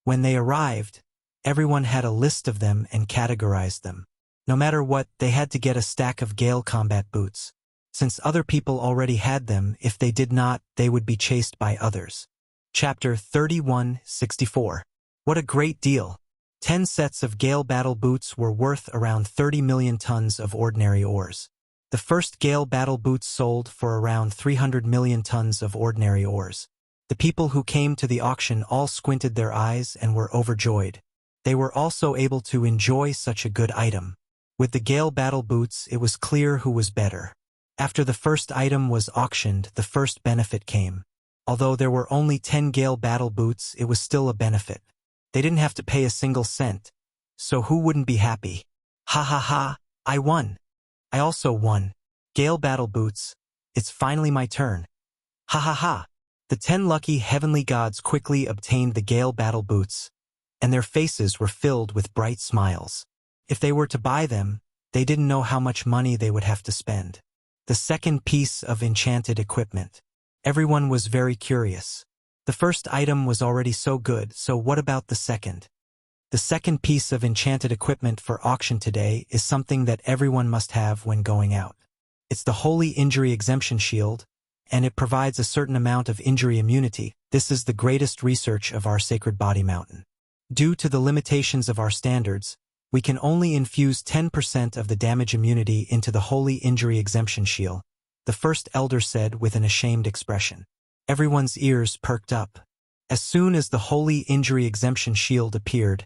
When they arrived, everyone had a list of them and categorized them. No matter what, they had to get a stack of Gale Combat Boots. Since other people already had them, if they did not, they would be chased by others. Chapter 3164. What a great deal! 10 sets of Gale Battle Boots were worth around 30 million tons of ordinary ores. The first Gale Battle Boots sold for around 300 million tons of ordinary ores. The people who came to the auction all squinted their eyes and were overjoyed. They were also able to enjoy such a good item. With the Gale Battle Boots, it was clear who was better. After the first item was auctioned, the first benefit came. Although there were only 10 Gale Battle Boots, it was still a benefit. They didn't have to pay a single cent. So who wouldn't be happy? Ha ha ha, I won. I also won. Gale Battle Boots. It's finally my turn. Ha ha ha. The 10 lucky heavenly gods quickly obtained the Gale Battle Boots, and their faces were filled with bright smiles. If they were to buy them, they didn't know how much money they would have to spend. The second piece of enchanted equipment. Everyone was very curious. The first item was already so good, so what about the second? The second piece of enchanted equipment for auction today is something that everyone must have when going out. It's the Holy Injury Exemption Shield, and it provides a certain amount of injury immunity. This is the greatest research of our Sacred Body Mountain. Due to the limitations of our standards, we can only infuse 10% of the damage immunity into the Holy Injury Exemption Shield, the first elder said with an ashamed expression. Everyone's ears perked up. As soon as the Holy Injury Exemption Shield appeared,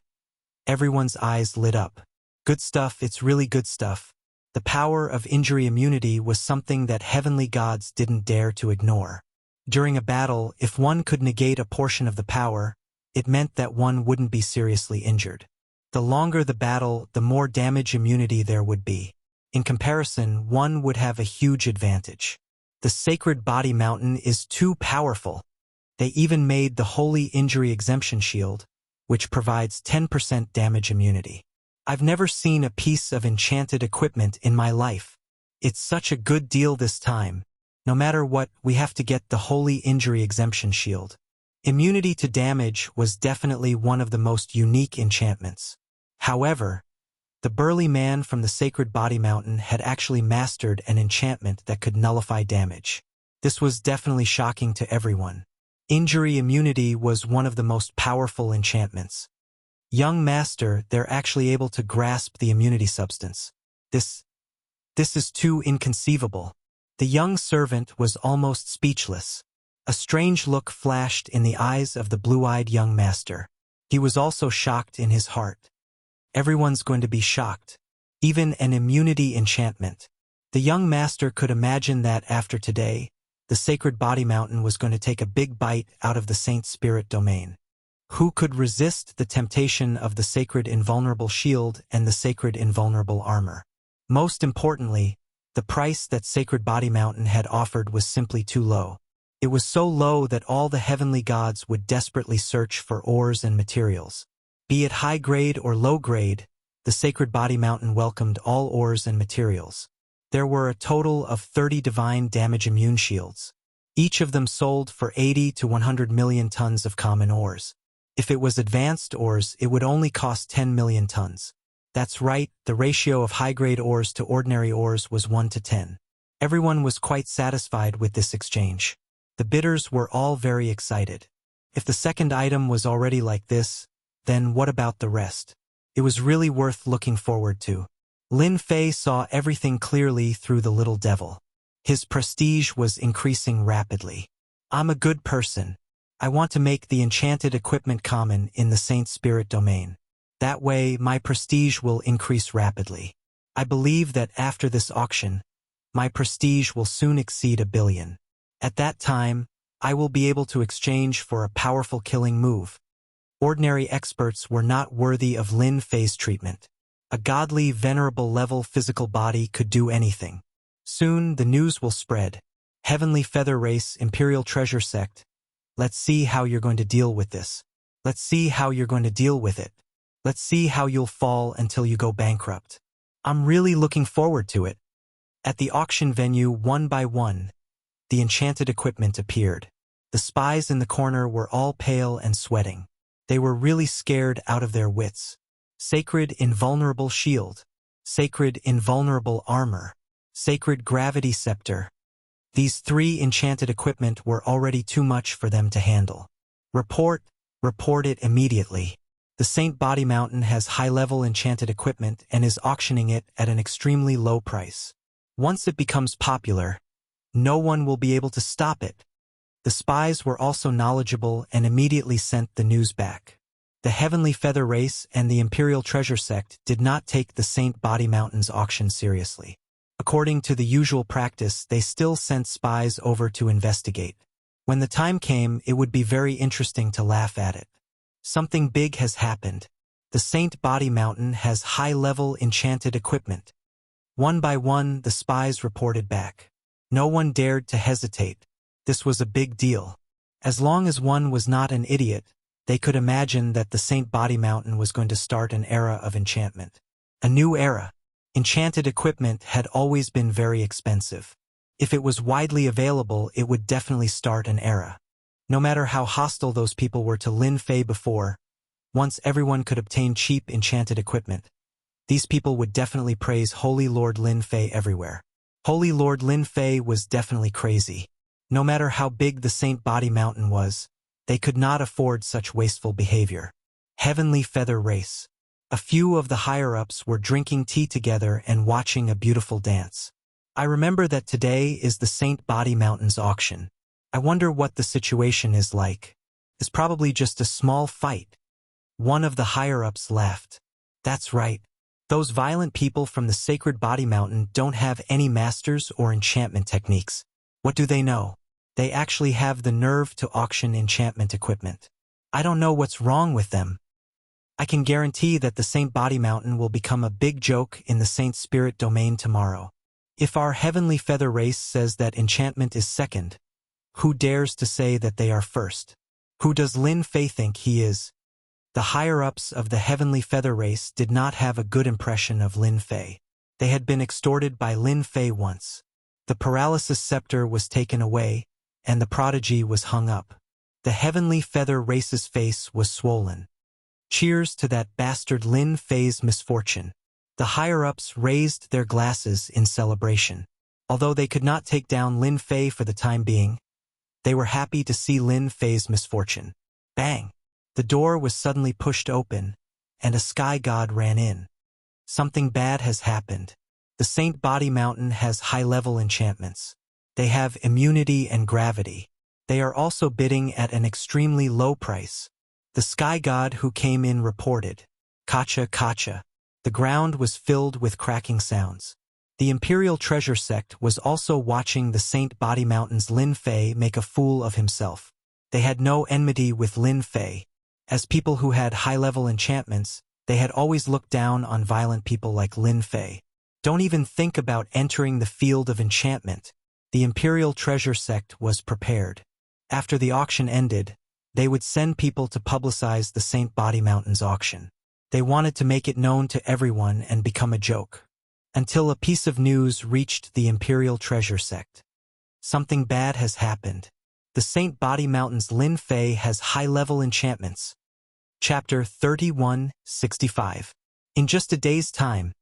everyone's eyes lit up. Good stuff, it's really good stuff. The power of injury immunity was something that heavenly gods didn't dare to ignore. During a battle, if one could negate a portion of the power, it meant that one wouldn't be seriously injured. The longer the battle, the more damage immunity there would be. In comparison, one would have a huge advantage. The Sacred Body Mountain is too powerful. They even made the Holy Injury Exemption Shield, which provides 10% damage immunity. I've never seen a piece of enchanted equipment in my life. It's such a good deal this time. No matter what, we have to get the Holy Injury Exemption Shield. Immunity to damage was definitely one of the most unique enchantments. However, the burly man from the Sacred Body Mountain had actually mastered an enchantment that could nullify damage. This was definitely shocking to everyone. Injury immunity was one of the most powerful enchantments. Young master, they're actually able to grasp the immunity substance. This is too inconceivable. The young servant was almost speechless. A strange look flashed in the eyes of the blue-eyed young master. He was also shocked in his heart. Everyone's going to be shocked. Even an immunity enchantment. The young master could imagine that after today, the Sacred Body Mountain was going to take a big bite out of the Saint Spirit domain. Who could resist the temptation of the Sacred Invulnerable Shield and the Sacred Invulnerable Armor? Most importantly, the price that Sacred Body Mountain had offered was simply too low. It was so low that all the heavenly gods would desperately search for ores and materials. Be it high grade or low grade, the Sacred Body Mountain welcomed all ores and materials. There were a total of 30 divine damage immune shields. Each of them sold for 80 to 100 million tons of common ores. If it was advanced ores, it would only cost 10 million tons. That's right, the ratio of high-grade ores to ordinary ores was 1 to 10. Everyone was quite satisfied with this exchange. The bidders were all very excited. If the second item was already like this, then what about the rest? It was really worth looking forward to. Lin Fei saw everything clearly through the little devil. His prestige was increasing rapidly. I'm a good person. I want to make the enchanted equipment common in the Saint Spirit domain. That way, my prestige will increase rapidly. I believe that after this auction, my prestige will soon exceed 1 billion. At that time, I will be able to exchange for a powerful killing move. Ordinary experts were not worthy of Lin Fei's treatment. A godly, venerable level physical body could do anything. Soon, the news will spread. Heavenly Feather Race, Imperial Treasure Sect. Let's see how you're going to deal with this. Let's see how you're going to deal with it. Let's see how you'll fall until you go bankrupt. I'm really looking forward to it. At the auction venue, one by one, the enchanted equipment appeared. The spies in the corner were all pale and sweating. They were really scared out of their wits. Sacred Invulnerable Shield. Sacred Invulnerable Armor. Sacred Gravity Scepter. These 3 enchanted equipment were already too much for them to handle. Report it immediately. The Saint Body Mountain has high-level enchanted equipment and is auctioning it at an extremely low price. Once it becomes popular, no one will be able to stop it. The spies were also knowledgeable and immediately sent the news back. The Heavenly Feather Race and the Imperial Treasure Sect did not take the Saint Body Mountain's auction seriously. According to the usual practice, they still sent spies over to investigate. When the time came, it would be very interesting to laugh at it. Something big has happened. The Saint Body Mountain has high-level enchanted equipment. One by one, the spies reported back. No one dared to hesitate. This was a big deal. As long as one was not an idiot, they could imagine that the Saint Body Mountain was going to start an era of enchantment. A new era. Enchanted equipment had always been very expensive. If it was widely available, it would definitely start an era. No matter how hostile those people were to Lin Fei before, once everyone could obtain cheap enchanted equipment, these people would definitely praise Holy Lord Lin Fei everywhere. Holy Lord Lin Fei was definitely crazy. No matter how big the Saint Body Mountain was, they could not afford such wasteful behavior. Heavenly Feather Race. A few of the higher-ups were drinking tea together and watching a beautiful dance. I remember that today is the Saint Body Mountain's auction. I wonder what the situation is like. It's probably just a small fight. One of the higher-ups laughed. That's right. Those violent people from the Sacred Body Mountain don't have any masters or enchantment techniques. What do they know? They actually have the nerve to auction enchantment equipment. I don't know what's wrong with them. I can guarantee that the Saint Body Mountain will become a big joke in the Saint Spirit domain tomorrow. If our Heavenly Feather Race says that enchantment is second, who dares to say that they are first? Who does Lin Fei think he is? The higher-ups of the Heavenly Feather Race did not have a good impression of Lin Fei. They had been extorted by Lin Fei once. The paralysis scepter was taken away, and the prodigy was hung up. The heavenly feather race's face was swollen. Cheers to that bastard Lin Fei's misfortune. The higher-ups raised their glasses in celebration. Although they could not take down Lin Fei for the time being, they were happy to see Lin Fei's misfortune. Bang! The door was suddenly pushed open, and a sky god ran in. Something bad has happened. The Saint Body Mountain has high-level enchantments. They have immunity and gravity. They are also bidding at an extremely low price. The sky god who came in reported, "Kacha, kacha." The ground was filled with cracking sounds. The Imperial Treasure Sect was also watching the Saint Body Mountain's Lin Fei make a fool of himself. They had no enmity with Lin Fei. As people who had high-level enchantments, they had always looked down on violent people like Lin Fei. Don't even think about entering the field of enchantment. The Imperial Treasure Sect was prepared. After the auction ended, they would send people to publicize the Saint Body Mountain's auction. They wanted to make it known to everyone and become a joke. Until a piece of news reached the Imperial Treasure Sect. Something bad has happened. The Saint Body Mountain's Lin Fei has high-level enchantments. Chapter 3165. In just a day's time,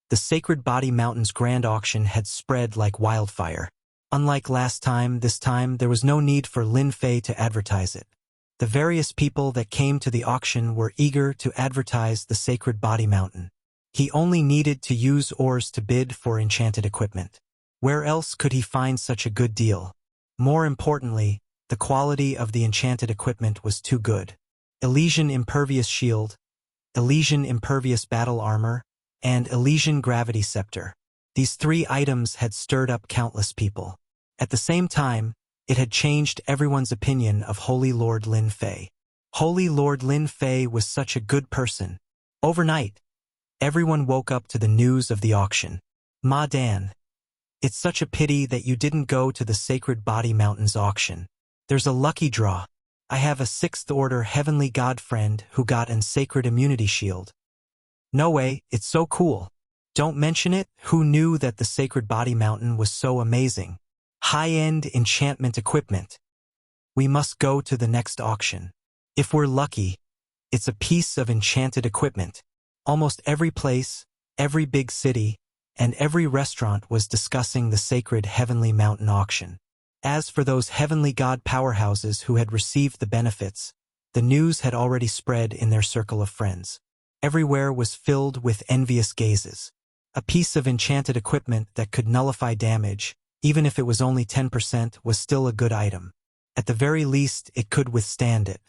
the Sacred Body Mountain's grand auction had spread like wildfire. Unlike last time, this time there was no need for Lin Fei to advertise it. The various people that came to the auction were eager to advertise the Sacred Body Mountain. He only needed to use ores to bid for enchanted equipment. Where else could he find such a good deal? More importantly, the quality of the enchanted equipment was too good. Elysian Impervious Shield, Elysian Impervious Battle Armor, and Elysian Gravity Scepter. These three items had stirred up countless people. At the same time, it had changed everyone's opinion of Holy Lord Lin Fei. Holy Lord Lin Fei was such a good person. Overnight, everyone woke up to the news of the auction. Ma Dan, it's such a pity that you didn't go to the Sacred Body Mountain's auction. There's a lucky draw. I have a 6th Order Heavenly God friend who got an Sacred Immunity Shield. No way, it's so cool. Don't mention it. Who knew that the Sacred Body Mountain was so amazing? High-end enchantment equipment. We must go to the next auction. If we're lucky, it's a piece of enchanted equipment. Almost every place, every big city, and every restaurant was discussing the Sacred Heavenly Mountain auction. As for those Heavenly God powerhouses who had received the benefits, the news had already spread in their circle of friends. Everywhere was filled with envious gazes. A piece of enchanted equipment that could nullify damage, even if it was only 10%, was still a good item. At the very least, it could withstand it.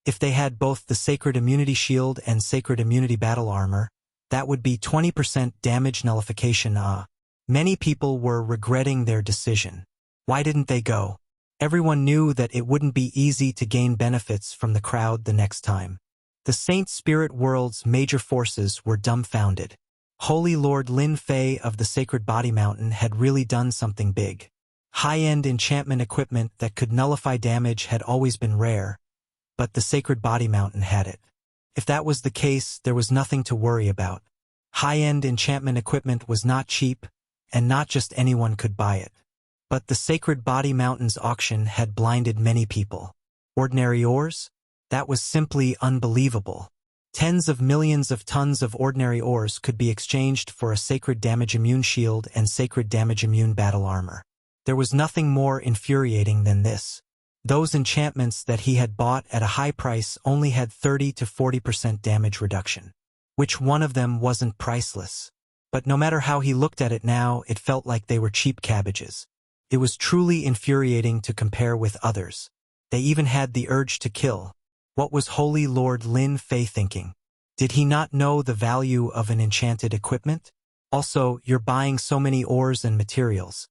If they had both the Sacred Immunity Shield and Sacred Immunity Battle Armor, that would be 20% damage nullification. Many people were regretting their decision. Why didn't they go? Everyone knew that it wouldn't be easy to gain benefits from the crowd the next time. The Saint Spirit World's major forces were dumbfounded. Holy Lord Lin Fei of the Sacred Body Mountain had really done something big. High-end enchantment equipment that could nullify damage had always been rare, but the Sacred Body Mountain had it. If that was the case, there was nothing to worry about. High-end enchantment equipment was not cheap, and not just anyone could buy it. But the Sacred Body Mountain's auction had blinded many people. Ordinary ores? That was simply unbelievable. Tens of millions of tons of ordinary ores could be exchanged for a Sacred Damage Immune Shield and Sacred Damage Immune Battle Armor. There was nothing more infuriating than this. Those enchantments that he had bought at a high price only had 30 to 40% damage reduction. Which one of them wasn't priceless? But no matter how he looked at it now, it felt like they were cheap cabbages. It was truly infuriating to compare with others. They even had the urge to kill. What was Holy Lord Lin Fei thinking? Did he not know the value of an enchanted equipment? Also, you're buying so many ores and materials.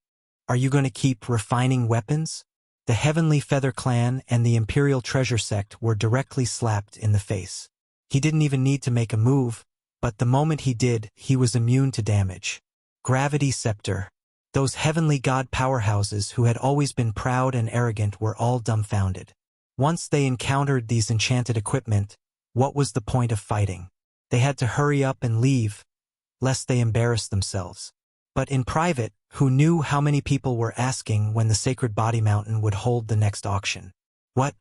Are you going to keep refining weapons? The Heavenly Feather Clan and the Imperial Treasure Sect were directly slapped in the face. He didn't even need to make a move, but the moment he did, he was immune to damage. Gravity Scepter. Those Heavenly God powerhouses who had always been proud and arrogant were all dumbfounded. Once they encountered these enchanted equipment, what was the point of fighting? They had to hurry up and leave, lest they embarrass themselves. But in private, who knew how many people were asking when the Sacred Body Mountain would hold the next auction? What?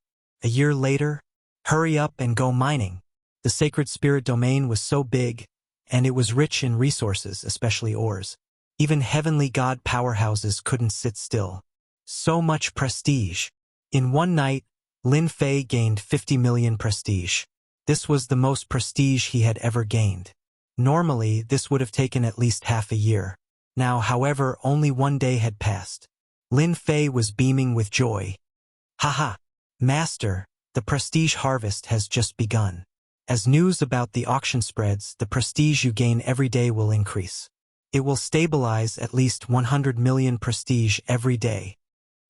A year later, hurry up and go mining. The sacred spirit domain was so big, and it was rich in resources, especially ores. Even heavenly god powerhouses couldn't sit still. So much prestige. In one night, Lin Fei gained 50 million prestige. This was the most prestige he had ever gained. Normally, this would have taken at least half a year. Now, however, only one day had passed. Lin Fei was beaming with joy. Haha! Master, the prestige harvest has just begun. As news about the auction spreads, the prestige you gain every day will increase. It will stabilize at least 100 million prestige every day.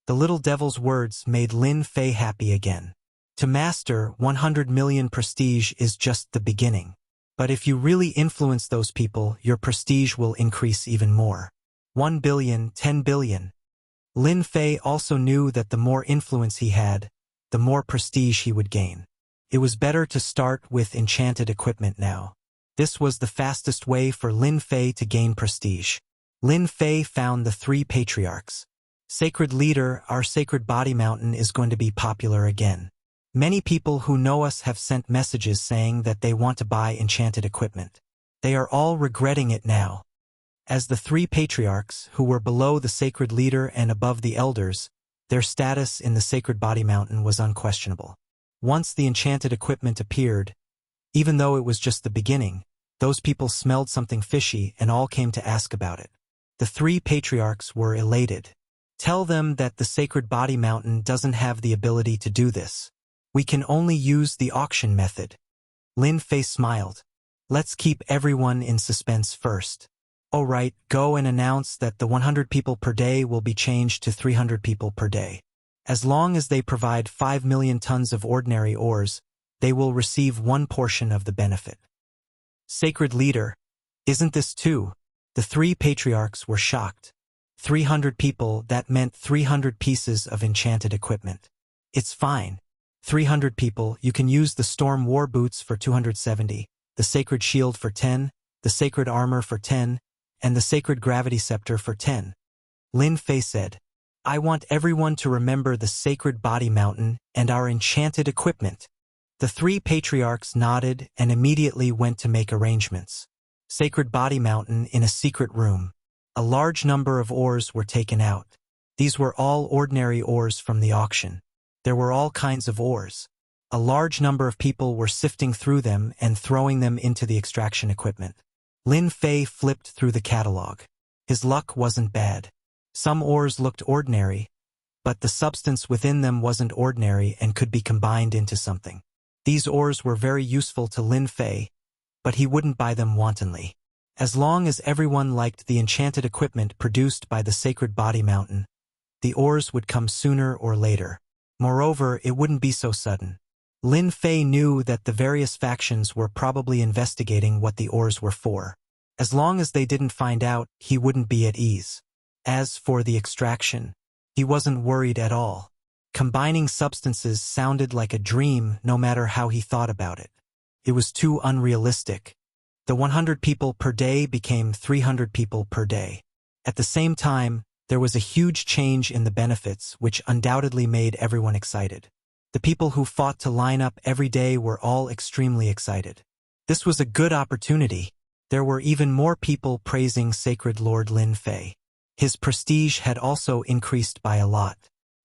The little devil's words made Lin Fei happy again. To master 100 million prestige is just the beginning. But if you really influence those people, your prestige will increase even more. 1 billion, 10 billion. Lin Fei also knew that the more influence he had, the more prestige he would gain. It was better to start with enchanted equipment now. This was the fastest way for Lin Fei to gain prestige. Lin Fei found the 3 patriarchs. Sacred leader, our sacred body mountain is going to be popular again. Many people who know us have sent messages saying that they want to buy enchanted equipment. They are all regretting it now. As the 3 patriarchs, who were below the sacred leader and above the elders, their status in the sacred body mountain was unquestionable. Once the enchanted equipment appeared, even though it was just the beginning, those people smelled something fishy and all came to ask about it. The 3 patriarchs were elated. Tell them that the sacred body mountain doesn't have the ability to do this. We can only use the auction method. Lin Fei smiled. Let's keep everyone in suspense first. All right, go and announce that the 100 people per day will be changed to 300 people per day. As long as they provide 5 million tons of ordinary ores, they will receive 1 portion of the benefit. Sacred leader, isn't this too? The 3 patriarchs were shocked. 300 people, that meant 300 pieces of enchanted equipment. It's fine. 300 people, you can use the storm war boots for 270, the sacred shield for 10, the sacred armor for 10, and the sacred gravity scepter for 10. Lin Fei said, I want everyone to remember the sacred body mountain and our enchanted equipment. The 3 patriarchs nodded and immediately went to make arrangements. Sacred body mountain in a secret room. A large number of ores were taken out. These were all ordinary ores from the auction. There were all kinds of ores. A large number of people were sifting through them and throwing them into the extraction equipment. Lin Fei flipped through the catalog. His luck wasn't bad. Some ores looked ordinary, but the substance within them wasn't ordinary and could be combined into something. These ores were very useful to Lin Fei, but he wouldn't buy them wantonly. As long as everyone liked the enchanted equipment produced by the sacred body mountain, the ores would come sooner or later. Moreover, it wouldn't be so sudden. Lin Fei knew that the various factions were probably investigating what the ores were for. As long as they didn't find out, he wouldn't be at ease. As for the extraction, he wasn't worried at all. Combining substances sounded like a dream no matter how he thought about it. It was too unrealistic. The 100 people per day became 300 people per day. At the same time, there was a huge change in the benefits, which undoubtedly made everyone excited. The people who fought to line up every day were all extremely excited. This was a good opportunity. There were even more people praising Sacred Lord Lin Fei. His prestige had also increased by a lot.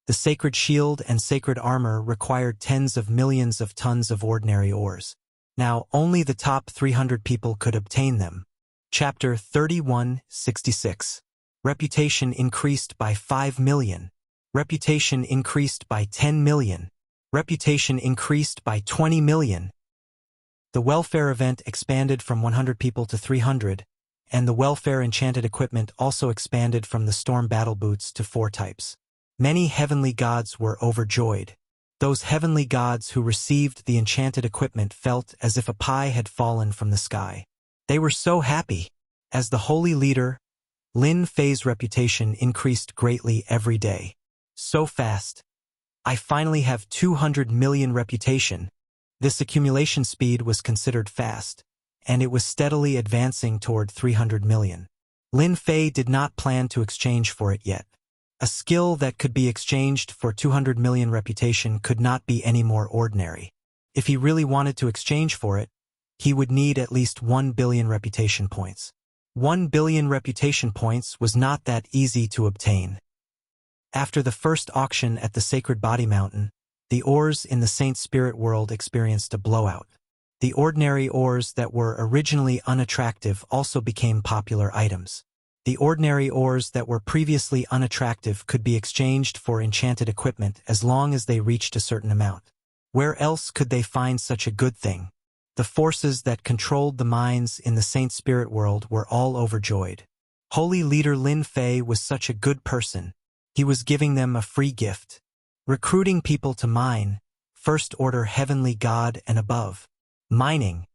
The sacred shield and sacred armor required tens of millions of tons of ordinary ores. Now, only the top 300 people could obtain them. Chapter 31:66. Reputation increased by 5 million. Reputation increased by 10 million. Reputation increased by 20 million. The welfare event expanded from 100 people to 300, and the welfare enchanted equipment also expanded from the storm battle boots to 4 types. Many heavenly gods were overjoyed. Those heavenly gods who received the enchanted equipment felt as if a pie had fallen from the sky. They were so happy. As the holy leader, Lin Fei's reputation increased greatly every day. So fast. I finally have 200 million reputation. This accumulation speed was considered fast, and it was steadily advancing toward 300 million. Lin Fei did not plan to exchange for it yet. A skill that could be exchanged for 200 million reputation could not be any more ordinary. If he really wanted to exchange for it, he would need at least 1 billion reputation points. 1 billion reputation points was not that easy to obtain. After the first auction at the Sacred Body Mountain, the ores in the Saint Spirit world experienced a blowout. The ordinary ores that were originally unattractive also became popular items. The ordinary ores that were previously unattractive could be exchanged for enchanted equipment as long as they reached a certain amount. Where else could they find such a good thing? The forces that controlled the mines in the Saint Spirit world were all overjoyed. Holy leader Lin Fei was such a good person. He was giving them a free gift. Recruiting people to mine, first order heavenly god and above. Mining,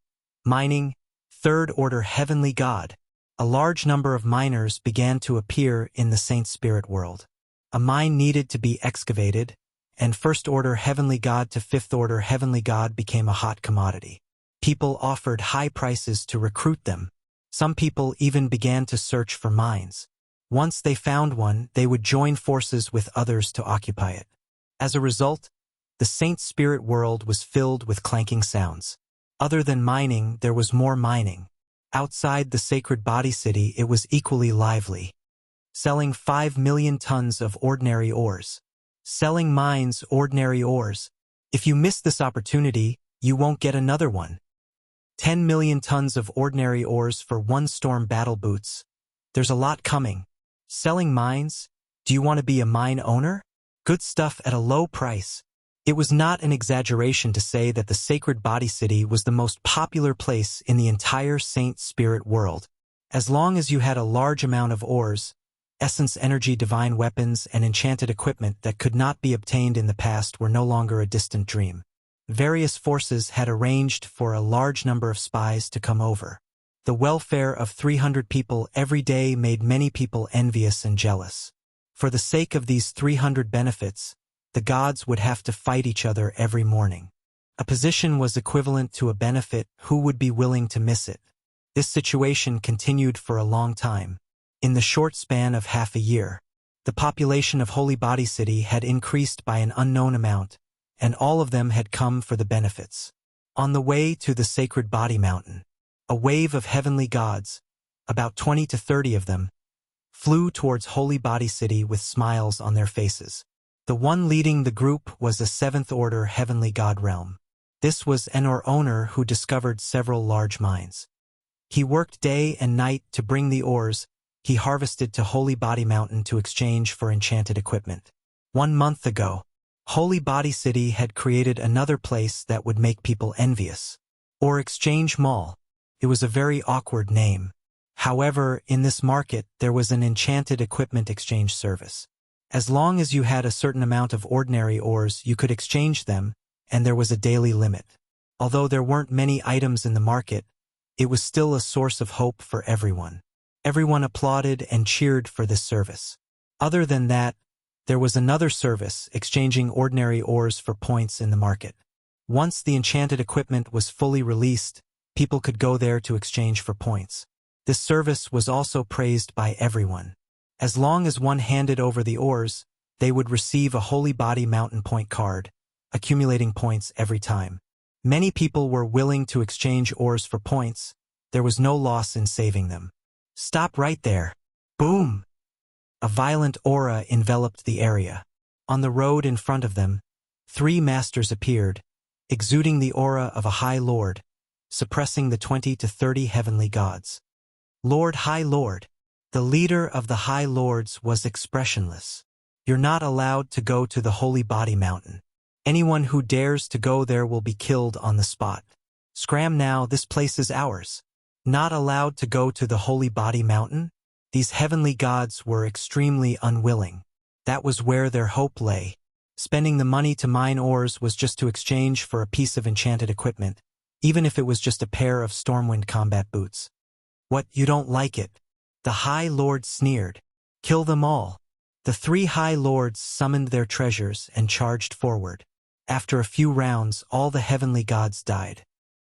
third order heavenly god. A large number of miners began to appear in the Saint Spirit world. A mine needed to be excavated, and first order heavenly god to fifth order heavenly god became a hot commodity. People offered high prices to recruit them. Some people even began to search for mines. Once they found one, they would join forces with others to occupy it. As a result, the Saint Spirit world was filled with clanking sounds. Other than mining, there was more mining. Outside the Sacred Body City, it was equally lively. Selling 5 million tons of ordinary ores. Selling mines ordinary ores. If you miss this opportunity, you won't get another one. 10 million tons of ordinary ores for 1 storm battle boots. There's a lot coming. Selling mines? Do you want to be a mine owner? Good stuff at a low price. It was not an exaggeration to say that the Sacred Body City was the most popular place in the entire Saint Spirit world. As long as you had a large amount of ores, essence energy divine weapons and enchanted equipment that could not be obtained in the past were no longer a distant dream. Various forces had arranged for a large number of spies to come over. The welfare of 300 people every day made many people envious and jealous. For the sake of these 300 benefits, the gods would have to fight each other every morning. A position was equivalent to a benefit. Who would be willing to miss it? This situation continued for a long time. In the short span of half a year, the population of Holy Body City had increased by an unknown amount, and all of them had come for the benefits. On the way to the Sacred Body Mountain, a wave of heavenly gods, about 20 to 30 of them, flew towards Holy Body City with smiles on their faces. The one leading the group was a 7th order heavenly god realm. This was an owner who discovered several large mines. He worked day and night to bring the ores he harvested to Holy Body Mountain to exchange for enchanted equipment. 1 month ago, Holy Body City had created another place that would make people envious. Or Exchange Mall. It was a very awkward name. However, in this market, there was an enchanted equipment exchange service. As long as you had a certain amount of ordinary ores, you could exchange them, and there was a daily limit. Although there weren't many items in the market, it was still a source of hope for everyone. Everyone applauded and cheered for this service. Other than that, there was another service, exchanging ordinary ores for points in the market. Once the enchanted equipment was fully released, people could go there to exchange for points. This service was also praised by everyone. As long as one handed over the ores, they would receive a Holy Body Mountain point card, accumulating points every time. Many people were willing to exchange ores for points. There was no loss in saving them. Stop right there. Boom! A violent aura enveloped the area. On the road in front of them, 3 masters appeared, exuding the aura of a High Lord, suppressing the 20 to 30 heavenly gods. Lord, High Lord. The leader of the High Lords was expressionless. You're not allowed to go to the Holy Body Mountain. Anyone who dares to go there will be killed on the spot. Scram now, this place is ours. Not allowed to go to the Holy Body Mountain? These heavenly gods were extremely unwilling. That was where their hope lay. Spending the money to mine ores was just to exchange for a piece of enchanted equipment, even if it was just a pair of Stormwind combat boots. What, you don't like it? The High Lord sneered. Kill them all. The 3 High Lords summoned their treasures and charged forward. After a few rounds, all the heavenly gods died.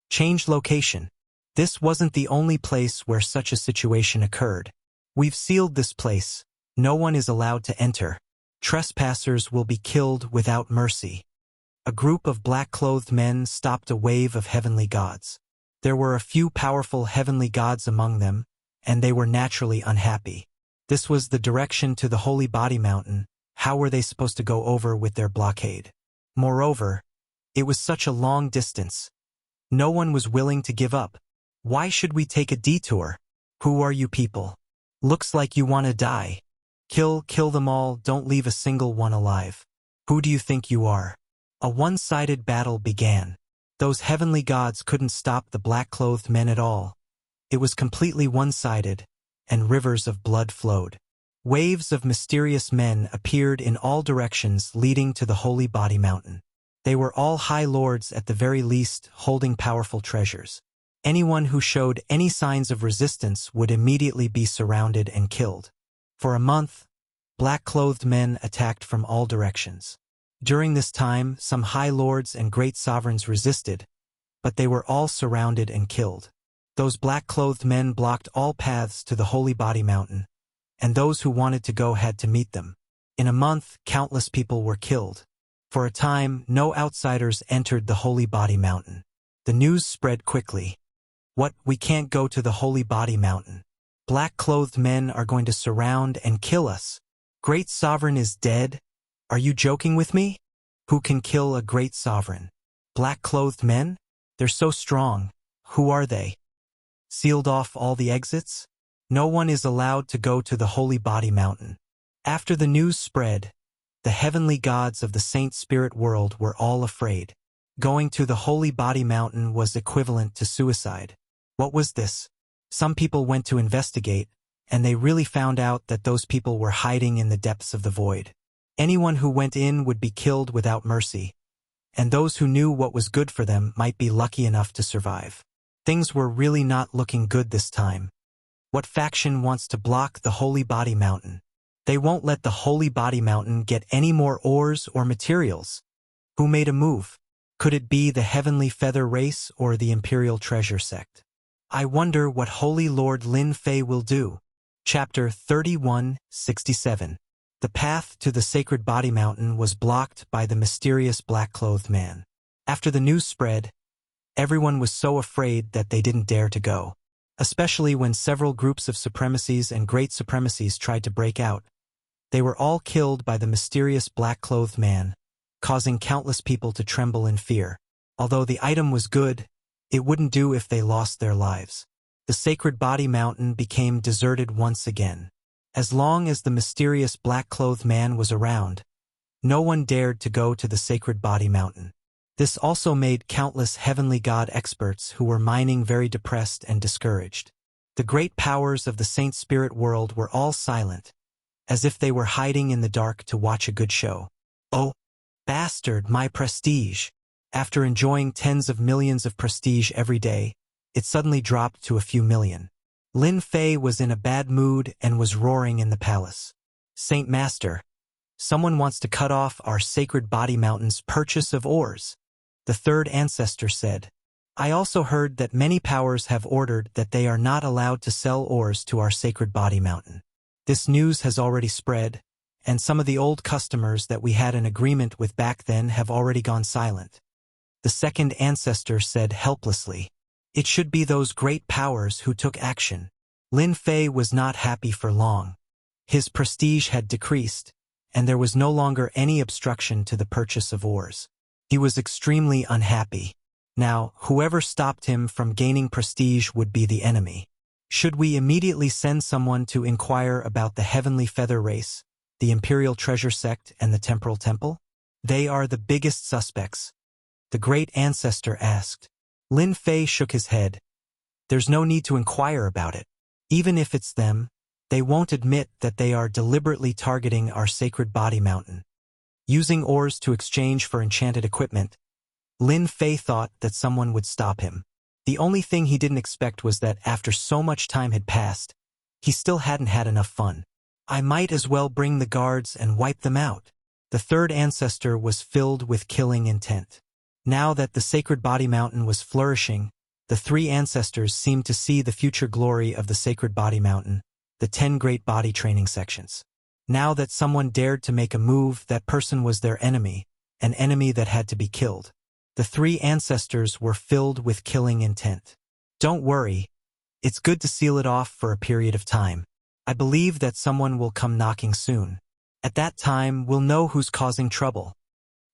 Change location. This wasn't the only place where such a situation occurred. We've sealed this place. No one is allowed to enter. Trespassers will be killed without mercy. A group of black-clothed men stopped a wave of heavenly gods. There were a few powerful heavenly gods among them, and they were naturally unhappy. This was the direction to the Holy Body Mountain. How were they supposed to go over with their blockade? Moreover, it was such a long distance. No one was willing to give up. Why should we take a detour? Who are you people? Looks like you want to die. Kill them all, don't leave a single one alive. Who do you think you are? A one-sided battle began. Those heavenly gods couldn't stop the black-clothed men at all. It was completely one-sided, and rivers of blood flowed. Waves of mysterious men appeared in all directions leading to the Holy Body Mountain. They were all high lords at the very least, holding powerful treasures. Anyone who showed any signs of resistance would immediately be surrounded and killed. For a month, black-clothed men attacked from all directions. During this time, some high lords and great sovereigns resisted, but they were all surrounded and killed. Those black-clothed men blocked all paths to the Holy Body Mountain, and those who wanted to go had to meet them. In a month, countless people were killed. For a time, no outsiders entered the Holy Body Mountain. The news spread quickly. What? We can't go to the Holy Body Mountain. Black-clothed men are going to surround and kill us. Great sovereign is dead? Are you joking with me? Who can kill a great sovereign? Black-clothed men? They're so strong. Who are they? Sealed off all the exits? No one is allowed to go to the Holy Body Mountain. After the news spread, the heavenly gods of the Saint Spirit world were all afraid. Going to the Holy Body Mountain was equivalent to suicide. What was this? Some people went to investigate, and they really found out that those people were hiding in the depths of the void. Anyone who went in would be killed without mercy, and those who knew what was good for them might be lucky enough to survive. Things were really not looking good this time. What faction wants to block the Holy Body Mountain? They won't let the Holy Body Mountain get any more ores or materials. Who made a move? Could it be the Heavenly Feather Race or the Imperial Treasure Sect? I wonder what Holy Lord Lin Fei will do. Chapter 31:67. The path to the Sacred Body Mountain was blocked by the mysterious black-clothed man. After the news spread, everyone was so afraid that they didn't dare to go. Especially when several groups of supremacies and great supremacies tried to break out. They were all killed by the mysterious black-clothed man, causing countless people to tremble in fear. Although the item was good, it wouldn't do if they lost their lives. The Sacred Body Mountain became deserted once again. As long as the mysterious black-clothed man was around, no one dared to go to the Sacred Body Mountain. This also made countless heavenly god experts who were mining very depressed and discouraged. The great powers of the Saint Spirit world were all silent, as if they were hiding in the dark to watch a good show. Oh, bastard, my prestige! After enjoying tens of millions of prestige every day, it suddenly dropped to a few million. Lin Fei was in a bad mood and was roaring in the palace. Saint Master, someone wants to cut off our Sacred Body Mountain's purchase of ores. The third ancestor said, I also heard that many powers have ordered that they are not allowed to sell ores to our Sacred Body Mountain. This news has already spread, and some of the old customers that we had an agreement with back then have already gone silent. The second ancestor said helplessly, It should be those great powers who took action. Lin Fei was not happy for long. His prestige had decreased, and there was no longer any obstruction to the purchase of ores. He was extremely unhappy. Now, whoever stopped him from gaining prestige would be the enemy. Should we immediately send someone to inquire about the Heavenly Feather Race, the Imperial Treasure Sect, and the Temporal Temple? They are the biggest suspects. The great ancestor asked. Lin Fei shook his head. There's no need to inquire about it. Even if it's them, they won't admit that they are deliberately targeting our Sacred Body Mountain. Using ores to exchange for enchanted equipment, Lin Fei thought that someone would stop him. The only thing he didn't expect was that after so much time had passed, he still hadn't had enough fun. I might as well bring the guards and wipe them out. The third ancestor was filled with killing intent. Now that the Sacred Body Mountain was flourishing, the three ancestors seemed to see the future glory of the Sacred Body Mountain, the 10 great body training sections. Now that someone dared to make a move, that person was their enemy, an enemy that had to be killed. The three ancestors were filled with killing intent. Don't worry, it's good to seal it off for a period of time. I believe that someone will come knocking soon. At that time, we'll know who's causing trouble.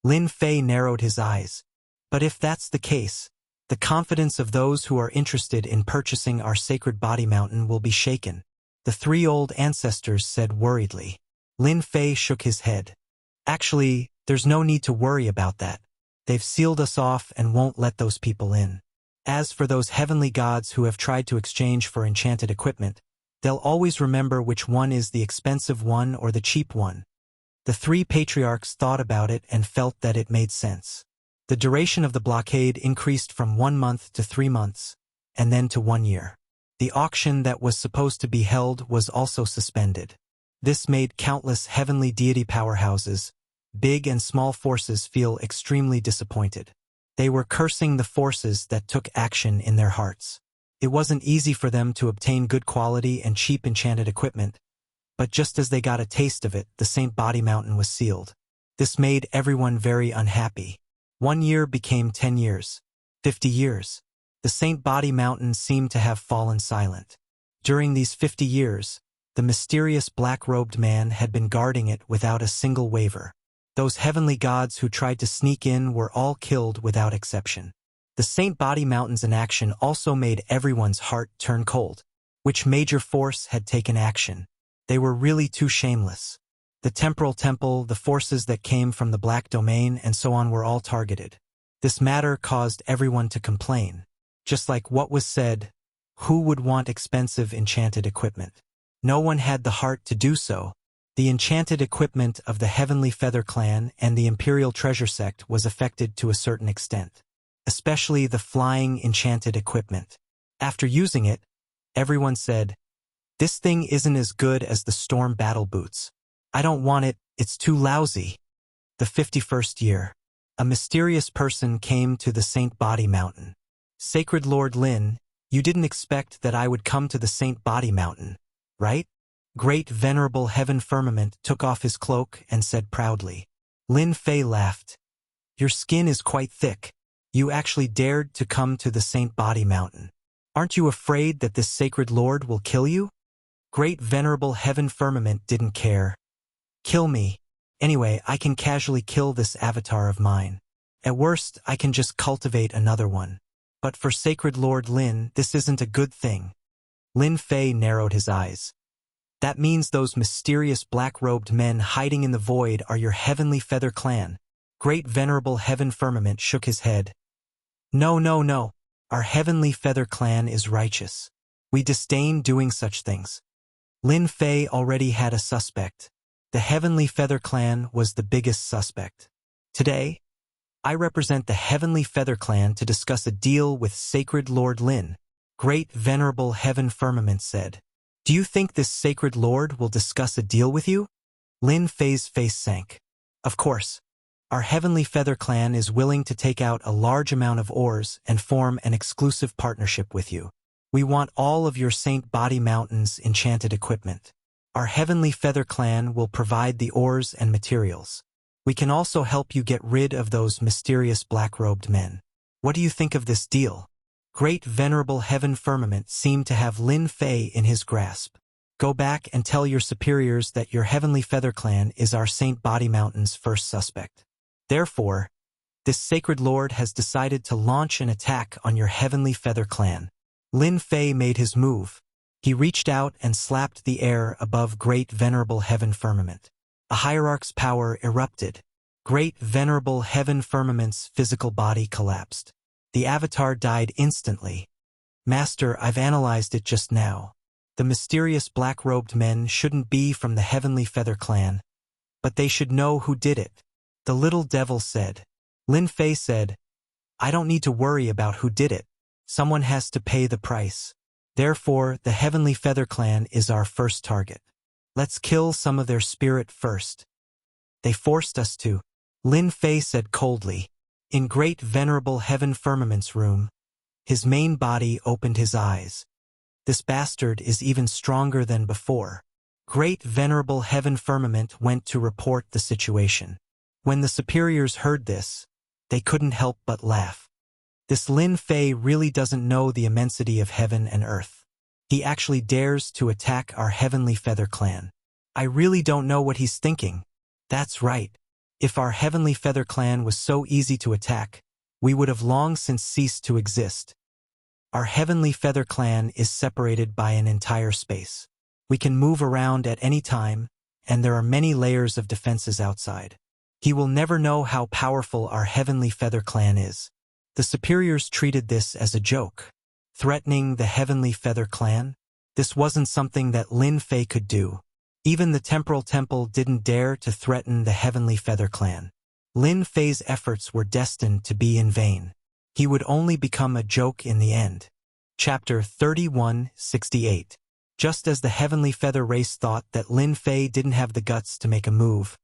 Lin Fei narrowed his eyes. But if that's the case, the confidence of those who are interested in purchasing our sacred body mountain will be shaken. The three old ancestors said worriedly. Lin Fei shook his head. Actually, there's no need to worry about that. They've sealed us off and won't let those people in. As for those heavenly gods who have tried to exchange for enchanted equipment, they'll always remember which one is the expensive one or the cheap one. The three patriarchs thought about it and felt that it made sense. The duration of the blockade increased from 1 month to 3 months, and then to 1 year. The auction that was supposed to be held was also suspended. This made countless heavenly deity powerhouses, big and small forces, feel extremely disappointed. They were cursing the forces that took action in their hearts. It wasn't easy for them to obtain good quality and cheap enchanted equipment, but just as they got a taste of it, the Saint Body Mountain was sealed. This made everyone very unhappy. 1 year became 10 years, 50 years. The Saint Body Mountain seemed to have fallen silent. During these 50 years, the mysterious black-robed man had been guarding it without a single waver. Those heavenly gods who tried to sneak in were all killed without exception. The Saint Body Mountain's inaction also made everyone's heart turn cold. Which major force had taken action? They were really too shameless. The temporal temple, the forces that came from the Black Domain, and so on were all targeted. This matter caused everyone to complain. Just like what was said, who would want expensive enchanted equipment? No one had the heart to do so. The enchanted equipment of the Heavenly Feather Clan and the Imperial Treasure Sect was affected to a certain extent, especially the flying enchanted equipment. After using it, everyone said, "This thing isn't as good as the Storm Battle Boots. I don't want it, it's too lousy." The 51st year. A mysterious person came to the Saint Body Mountain. "Sacred Lord Lin, you didn't expect that I would come to the Saint Body Mountain, right?" Great Venerable Heaven Firmament took off his cloak and said proudly. Lin Fei laughed. "Your skin is quite thick. You actually dared to come to the Saint Body Mountain. Aren't you afraid that this sacred lord will kill you?" Great Venerable Heaven Firmament didn't care. "Kill me. Anyway, I can casually kill this avatar of mine. At worst, I can just cultivate another one. But for Sacred Lord Lin, this isn't a good thing." Lin Fei narrowed his eyes. "That means those mysterious black-robed men hiding in the void are your Heavenly Feather Clan." Great Venerable Heaven Firmament shook his head. No, no, no. Our Heavenly Feather Clan is righteous. We disdain doing such things." Lin Fei already had a suspect. The Heavenly Feather Clan was the biggest suspect. "Today, I represent the Heavenly Feather Clan to discuss a deal with Sacred Lord Lin," Great Venerable Heaven Firmament said. "Do you think this sacred lord will discuss a deal with you?" Lin Fei's face sank. "Of course. Our Heavenly Feather Clan is willing to take out a large amount of ores and form an exclusive partnership with you. We want all of your Saint Body Mountain's enchanted equipment. Our Heavenly Feather Clan will provide the ores and materials. We can also help you get rid of those mysterious black-robed men. What do you think of this deal?" Great Venerable Heaven Firmament seemed to have Lin Fei in his grasp. "Go back and tell your superiors that your Heavenly Feather Clan is our Saint Body Mountain's first suspect. Therefore, this sacred lord has decided to launch an attack on your Heavenly Feather Clan." Lin Fei made his move. He reached out and slapped the air above Great Venerable Heaven Firmament. A hierarch's power erupted. Great Venerable Heaven Firmament's physical body collapsed. The avatar died instantly. "Master, I've analyzed it just now. The mysterious black-robed men shouldn't be from the Heavenly Feather Clan, but they should know who did it," the little devil said. Lin Fei said, "I don't need to worry about who did it. Someone has to pay the price. Therefore, the Heavenly Feather Clan is our first target. Let's kill some of their spirit first." "They forced us to," Lin Fei said coldly. In Great Venerable Heaven Firmament's room, his main body opened his eyes. "This bastard is even stronger than before." Great Venerable Heaven Firmament went to report the situation. When the superiors heard this, they couldn't help but laugh. This Lin Fei really doesn't know the immensity of heaven and earth. He actually dares to attack our Heavenly Feather clan. I really don't know what he's thinking. That's right. If our Heavenly Feather clan was so easy to attack, we would have long since ceased to exist. Our Heavenly Feather clan is separated by an entire space. We can move around at any time, and there are many layers of defenses outside. He will never know how powerful our Heavenly Feather clan is. The superiors treated this as a joke. Threatening the Heavenly Feather clan? This wasn't something that Lin Fei could do. Even the Temporal Temple didn't dare to threaten the Heavenly Feather clan. Lin Fei's efforts were destined to be in vain. He would only become a joke in the end. Chapter 3168. Just as the Heavenly Feather race thought that Lin Fei didn't have the guts to make a move,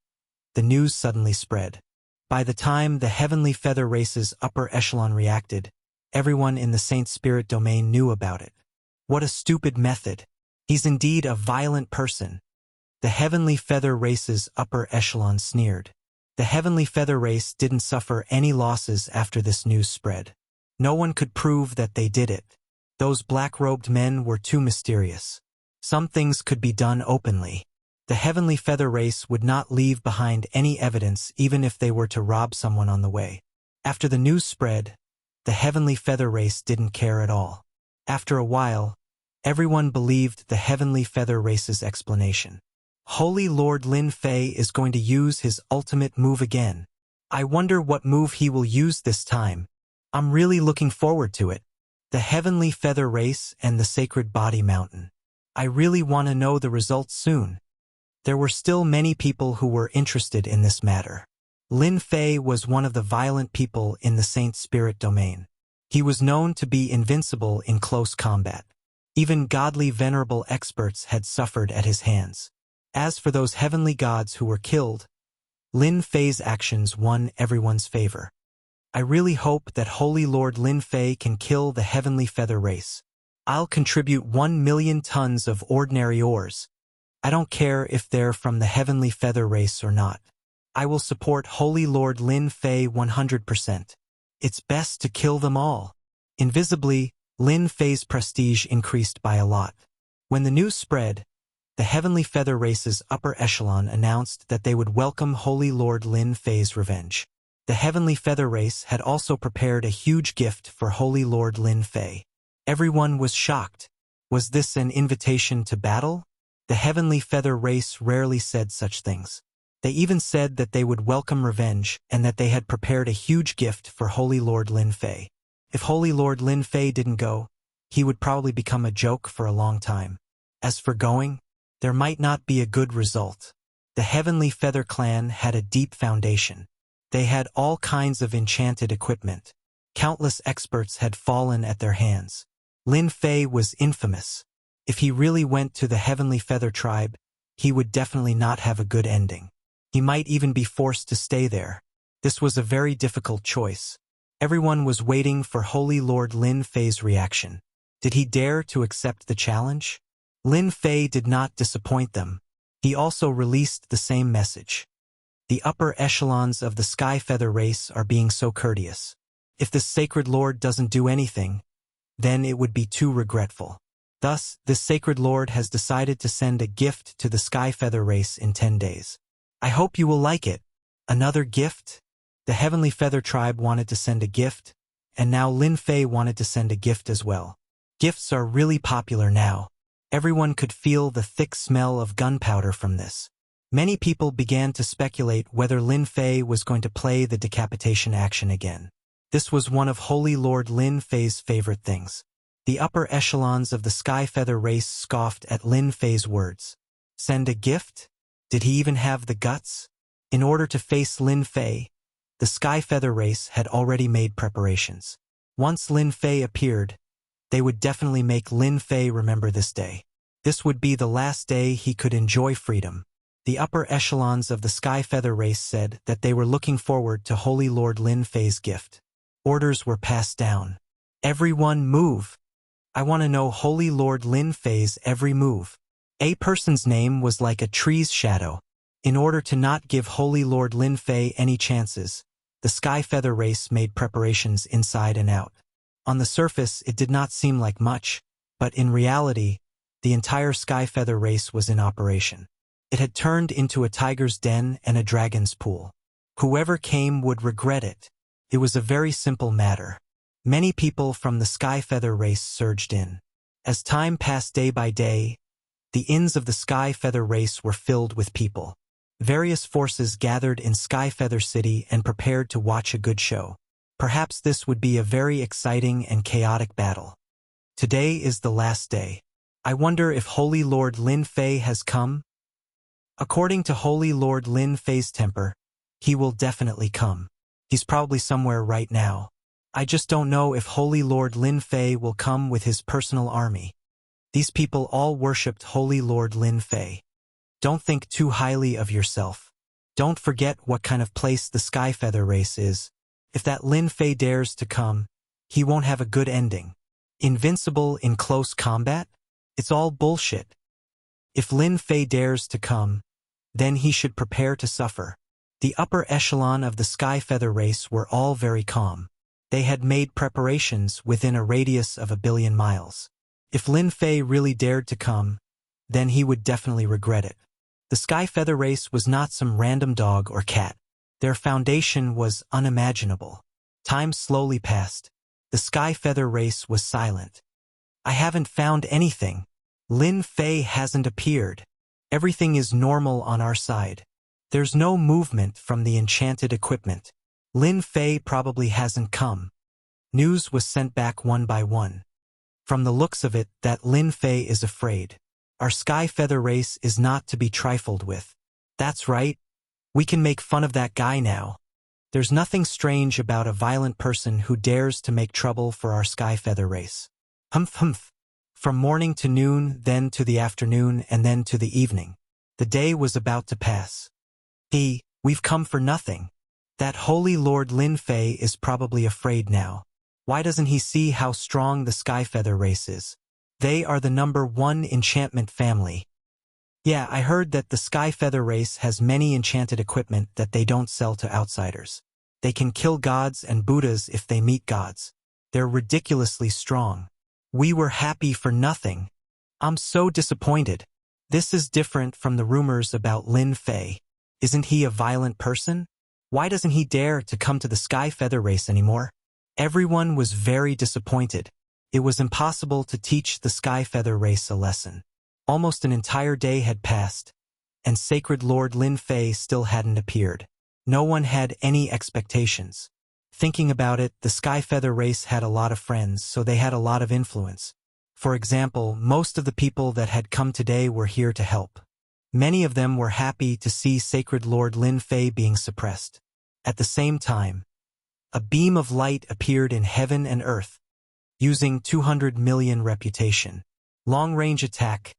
the news suddenly spread. By the time the Heavenly Feather race's upper echelon reacted, everyone in the Saint Spirit domain knew about it. What a stupid method. He's indeed a violent person. The Heavenly Feather race's upper echelon sneered. The Heavenly Feather race didn't suffer any losses after this news spread. No one could prove that they did it. Those black-robed men were too mysterious. Some things could be done openly. The Heavenly Feather race would not leave behind any evidence even if they were to rob someone on the way. After the news spread, the Heavenly Feather race didn't care at all. After a while, everyone believed the Heavenly Feather race's explanation. Holy Lord Lin Fei is going to use his ultimate move again. I wonder what move he will use this time. I'm really looking forward to it. The Heavenly Feather race and the Sacred Body Mountain. I really want to know the results soon. There were still many people who were interested in this matter. Lin Fei was one of the violent people in the Saint Spirit domain. He was known to be invincible in close combat. Even godly venerable experts had suffered at his hands. As for those heavenly gods who were killed, Lin Fei's actions won everyone's favor. I really hope that Holy Lord Lin Fei can kill the Heavenly Feather race. I'll contribute 1,000,000 tons of ordinary ores. I don't care if they're from the Heavenly Feather race or not. I will support Holy Lord Lin Fei 100%. It's best to kill them all. Invisibly, Lin Fei's prestige increased by a lot. When the news spread, the Heavenly Feather race's upper echelon announced that they would welcome Holy Lord Lin Fei's revenge. The Heavenly Feather race had also prepared a huge gift for Holy Lord Lin Fei. Everyone was shocked. Was this an invitation to battle? The Heavenly Feather race rarely said such things. They even said that they would welcome revenge and that they had prepared a huge gift for Holy Lord Lin Fei. If Holy Lord Lin Fei didn't go, he would probably become a joke for a long time. As for going, there might not be a good result. The Heavenly Feather clan had a deep foundation. They had all kinds of enchanted equipment. Countless experts had fallen at their hands. Lin Fei was infamous. If he really went to the Heavenly Feather tribe, he would definitely not have a good ending. He might even be forced to stay there. This was a very difficult choice. Everyone was waiting for Holy Lord Lin Fei's reaction. Did he dare to accept the challenge? Lin Fei did not disappoint them. He also released the same message. The upper echelons of the Sky Feather race are being so courteous. If the Sacred Lord doesn't do anything, then it would be too regretful. Thus, this Sacred Lord has decided to send a gift to the Sky Feather race in 10 days. I hope you will like it. Another gift? The Heavenly Feather tribe wanted to send a gift, and now Lin Fei wanted to send a gift as well. Gifts are really popular now. Everyone could feel the thick smell of gunpowder from this. Many people began to speculate whether Lin Fei was going to play the decapitation action again. This was one of Holy Lord Lin Fei's favorite things. The upper echelons of the Sky Feather race scoffed at Lin Fei's words. Send a gift? Did he even have the guts? In order to face Lin Fei, the Sky Feather race had already made preparations. Once Lin Fei appeared, they would definitely make Lin Fei remember this day. This would be the last day he could enjoy freedom. The upper echelons of the Sky Feather race said that they were looking forward to Holy Lord Lin Fei's gift. Orders were passed down. Everyone move. I want to know Holy Lord Lin Fei's every move. A person's name was like a tree's shadow. In order to not give Holy Lord Lin Fei any chances, the Sky Feather race made preparations inside and out. On the surface, it did not seem like much, but in reality, the entire Sky Feather race was in operation. It had turned into a tiger's den and a dragon's pool. Whoever came would regret it. It was a very simple matter. Many people from the Sky Feather race surged in. As time passed day by day, the inns of the Sky Feather race were filled with people. Various forces gathered in Sky Feather City and prepared to watch a good show. Perhaps this would be a very exciting and chaotic battle. Today is the last day. I wonder if Holy Lord Lin Fei has come? According to Holy Lord Lin Fei's temper, he will definitely come. He's probably somewhere right now. I just don't know if Holy Lord Lin Fei will come with his personal army. These people all worshipped Holy Lord Lin Fei. Don't think too highly of yourself. Don't forget what kind of place the Sky Feather race is. If that Lin Fei dares to come, he won't have a good ending. Invincible in close combat? It's all bullshit. If Lin Fei dares to come, then he should prepare to suffer. The upper echelon of the Sky Feather race were all very calm. They had made preparations within a radius of 1 billion miles. If Lin Fei really dared to come, then he would definitely regret it. The Sky Feather race was not some random dog or cat. Their foundation was unimaginable. Time slowly passed. The Sky Feather race was silent. I haven't found anything. Lin Fei hasn't appeared. Everything is normal on our side. There's no movement from the enchanted equipment. Lin Fei probably hasn't come. News was sent back one by one. From the looks of it, that Lin Fei is afraid. Our Sky Feather race is not to be trifled with. That's right. We can make fun of that guy now. There's nothing strange about a violent person who dares to make trouble for our Sky Feather race. Humph humph. From morning to noon, then to the afternoon, and then to the evening. The day was about to pass. We've come for nothing. That Holy Lord Lin Fei is probably afraid now. Why doesn't he see how strong the Sky Feather race is? They are the #1 enchantment family. Yeah, I heard that the Sky Feather race has many enchanted equipment that they don't sell to outsiders. They can kill gods and Buddhas if they meet gods. They're ridiculously strong. We were happy for nothing. I'm so disappointed. This is different from the rumors about Lin Fei. Isn't he a violent person? Why doesn't he dare to come to the Sky Feather race anymore? Everyone was very disappointed. It was impossible to teach the Sky Feather race a lesson. Almost an entire day had passed, and Sacred Lord Lin Fei still hadn't appeared. No one had any expectations. Thinking about it, the Sky Feather race had a lot of friends, so they had a lot of influence. For example, most of the people that had come today were here to help. Many of them were happy to see Sacred Lord Lin Fei being suppressed. At the same time, a beam of light appeared in heaven and earth, using 200 million reputation. Long-range attack.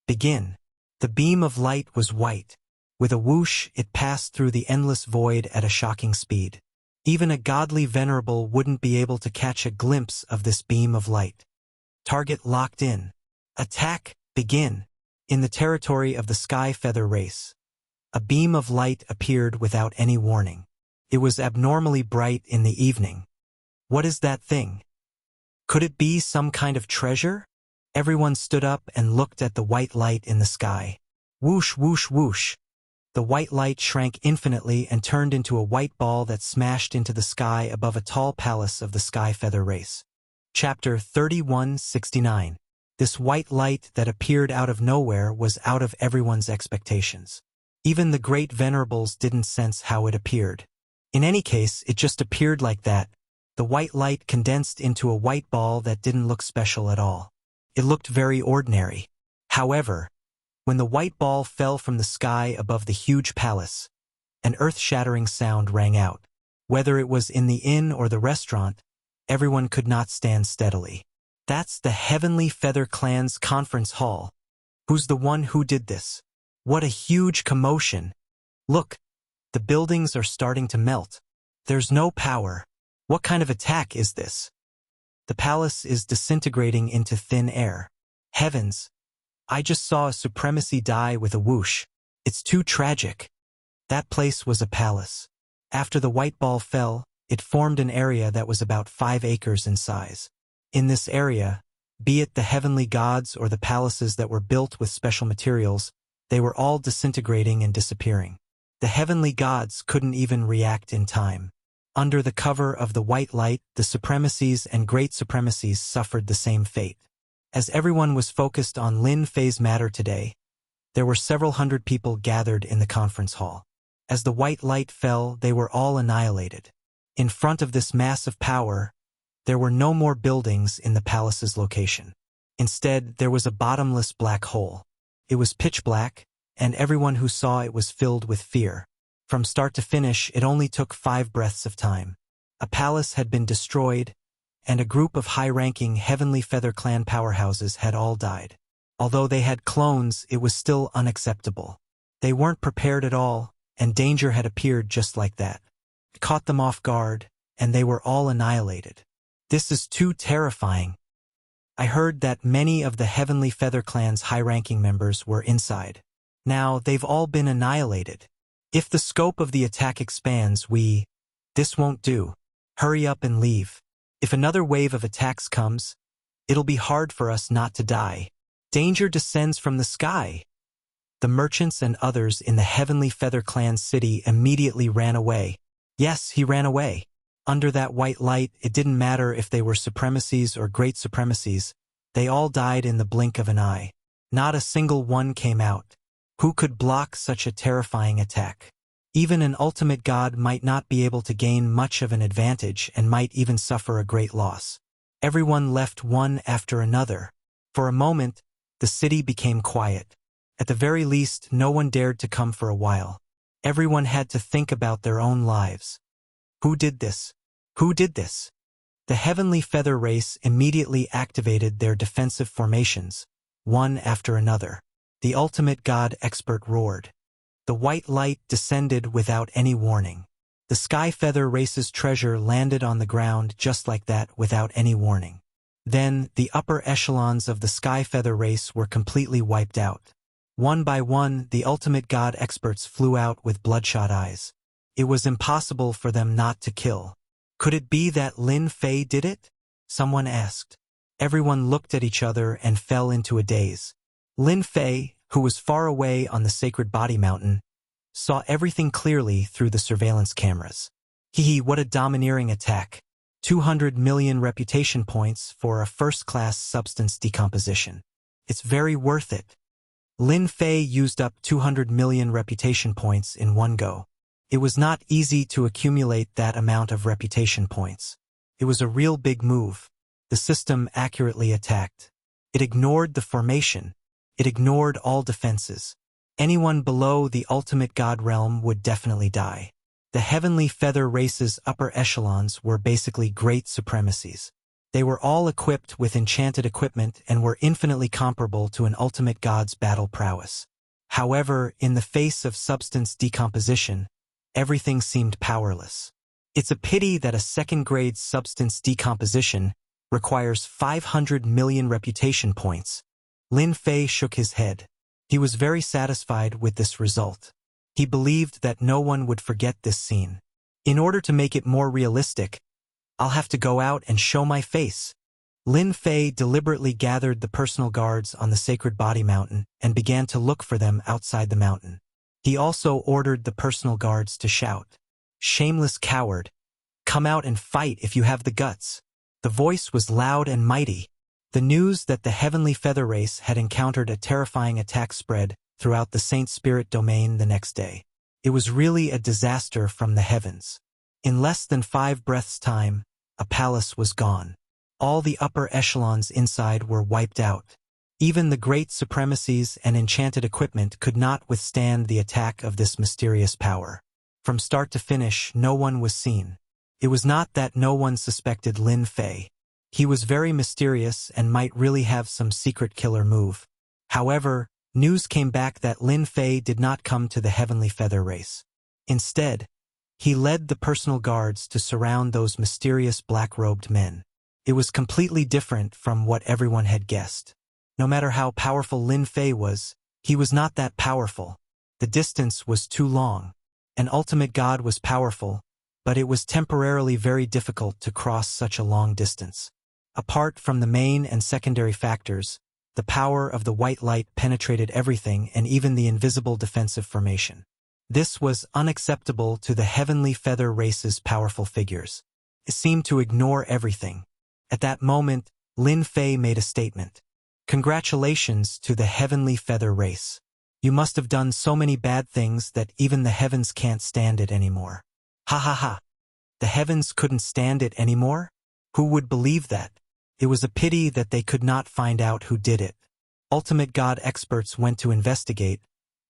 Begin. The beam of light was white. With a whoosh, it passed through the endless void at a shocking speed. Even a godly venerable wouldn't be able to catch a glimpse of this beam of light. Target locked in. Attack. Begin. In the territory of the Sky Feather race, a beam of light appeared without any warning. It was abnormally bright in the evening. What is that thing? Could it be some kind of treasure? Everyone stood up and looked at the white light in the sky. Whoosh, whoosh, whoosh. The white light shrank infinitely and turned into a white ball that smashed into the sky above a tall palace of the Sky Feather race. Chapter 3169. This white light that appeared out of nowhere was out of everyone's expectations. Even the great venerables didn't sense how it appeared. In any case, it just appeared like that. The white light condensed into a white ball that didn't look special at all. It looked very ordinary. However, when the white ball fell from the sky above the huge palace, an earth-shattering sound rang out. Whether it was in the inn or the restaurant, everyone could not stand steadily. That's the Heavenly Feather Clan's conference hall. Who's the one who did this? What a huge commotion. Look, the buildings are starting to melt. There's no power. What kind of attack is this? The palace is disintegrating into thin air. Heavens! I just saw a supremacy die with a whoosh. It's too tragic. That place was a palace. After the white ball fell, it formed an area that was about 5 acres in size. In this area, be it the heavenly gods or the palaces that were built with special materials, they were all disintegrating and disappearing. The heavenly gods couldn't even react in time. Under the cover of the white light, the supremacies and great supremacies suffered the same fate. As everyone was focused on Lin Fei's matter today, there were several hundred people gathered in the conference hall. As the white light fell, they were all annihilated. In front of this mass of power, there were no more buildings in the palace's location. Instead, there was a bottomless black hole. It was pitch black, and everyone who saw it was filled with fear. From start to finish, it only took 5 breaths of time. A palace had been destroyed, and a group of high-ranking Heavenly Feather Clan powerhouses had all died. Although they had clones, it was still unacceptable. They weren't prepared at all, and danger had appeared just like that. It caught them off guard, and they were all annihilated. This is too terrifying. I heard that many of the Heavenly Feather Clan's high-ranking members were inside. Now, they've all been annihilated. If the scope of the attack expands, this won't do. Hurry up and leave. If another wave of attacks comes, it'll be hard for us not to die. Danger descends from the sky. The merchants and others in the Heavenly Feather Clan city immediately ran away. Yes, he ran away. Under that white light, it didn't matter if they were supremacies or great supremacies. They all died in the blink of an eye. Not a single one came out. Who could block such a terrifying attack? Even an ultimate god might not be able to gain much of an advantage and might even suffer a great loss. Everyone left one after another. For a moment, the city became quiet. At the very least, no one dared to come for a while. Everyone had to think about their own lives. Who did this? Who did this? The Heavenly Feather race immediately activated their defensive formations, one after another. The ultimate god expert roared. The white light descended without any warning. The Sky Feather race's treasure landed on the ground just like that without any warning. Then, the upper echelons of the Sky Feather race were completely wiped out. One by one, the ultimate god experts flew out with bloodshot eyes. It was impossible for them not to kill. Could it be that Lin Fei did it? Someone asked. Everyone looked at each other and fell into a daze. Lin Fei, who was far away on the Sacred Body Mountain, saw everything clearly through the surveillance cameras. What a domineering attack. 200 million reputation points for a first-class substance decomposition. It's very worth it. Lin Fei used up 200 million reputation points in one go. It was not easy to accumulate that amount of reputation points. It was a real big move. The system accurately attacked. It ignored the formation. It ignored all defenses. Anyone below the ultimate god realm would definitely die. The Heavenly Feather race's upper echelons were basically great supremacies. They were all equipped with enchanted equipment and were infinitely comparable to an ultimate god's battle prowess. However, in the face of substance decomposition, everything seemed powerless. It's a pity that a second-grade substance decomposition requires 500 million reputation points. Lin Fei shook his head. He was very satisfied with this result. He believed that no one would forget this scene. In order to make it more realistic, I'll have to go out and show my face. Lin Fei deliberately gathered the personal guards on the Sacred Body Mountain and began to look for them outside the mountain. He also ordered the personal guards to shout, "Shameless coward! Come out and fight if you have the guts." The voice was loud and mighty. The news that the Heavenly Feather race had encountered a terrifying attack spread throughout the Saint Spirit domain the next day. It was really a disaster from the heavens. In less than 5 breaths' time, a palace was gone. All the upper echelons inside were wiped out. Even the great supremacies and enchanted equipment could not withstand the attack of this mysterious power. From start to finish, no one was seen. It was not that no one suspected Lin Fei. He was very mysterious and might really have some secret killer move. However, news came back that Lin Fei did not come to the Heavenly Feather race. Instead, he led the personal guards to surround those mysterious black-robed men. It was completely different from what everyone had guessed. No matter how powerful Lin Fei was, he was not that powerful. The distance was too long. An ultimate god was powerful, but it was temporarily very difficult to cross such a long distance. Apart from the main and secondary factors, the power of the white light penetrated everything and even the invisible defensive formation. This was unacceptable to the heavenly feather race's powerful figures. It seemed to ignore everything. At that moment, Lin Fei made a statement. Congratulations to the heavenly feather race. You must have done so many bad things that even the heavens can't stand it anymore. Ha ha ha. The heavens couldn't stand it anymore? Who would believe that? It was a pity that they could not find out who did it. Ultimate God experts went to investigate,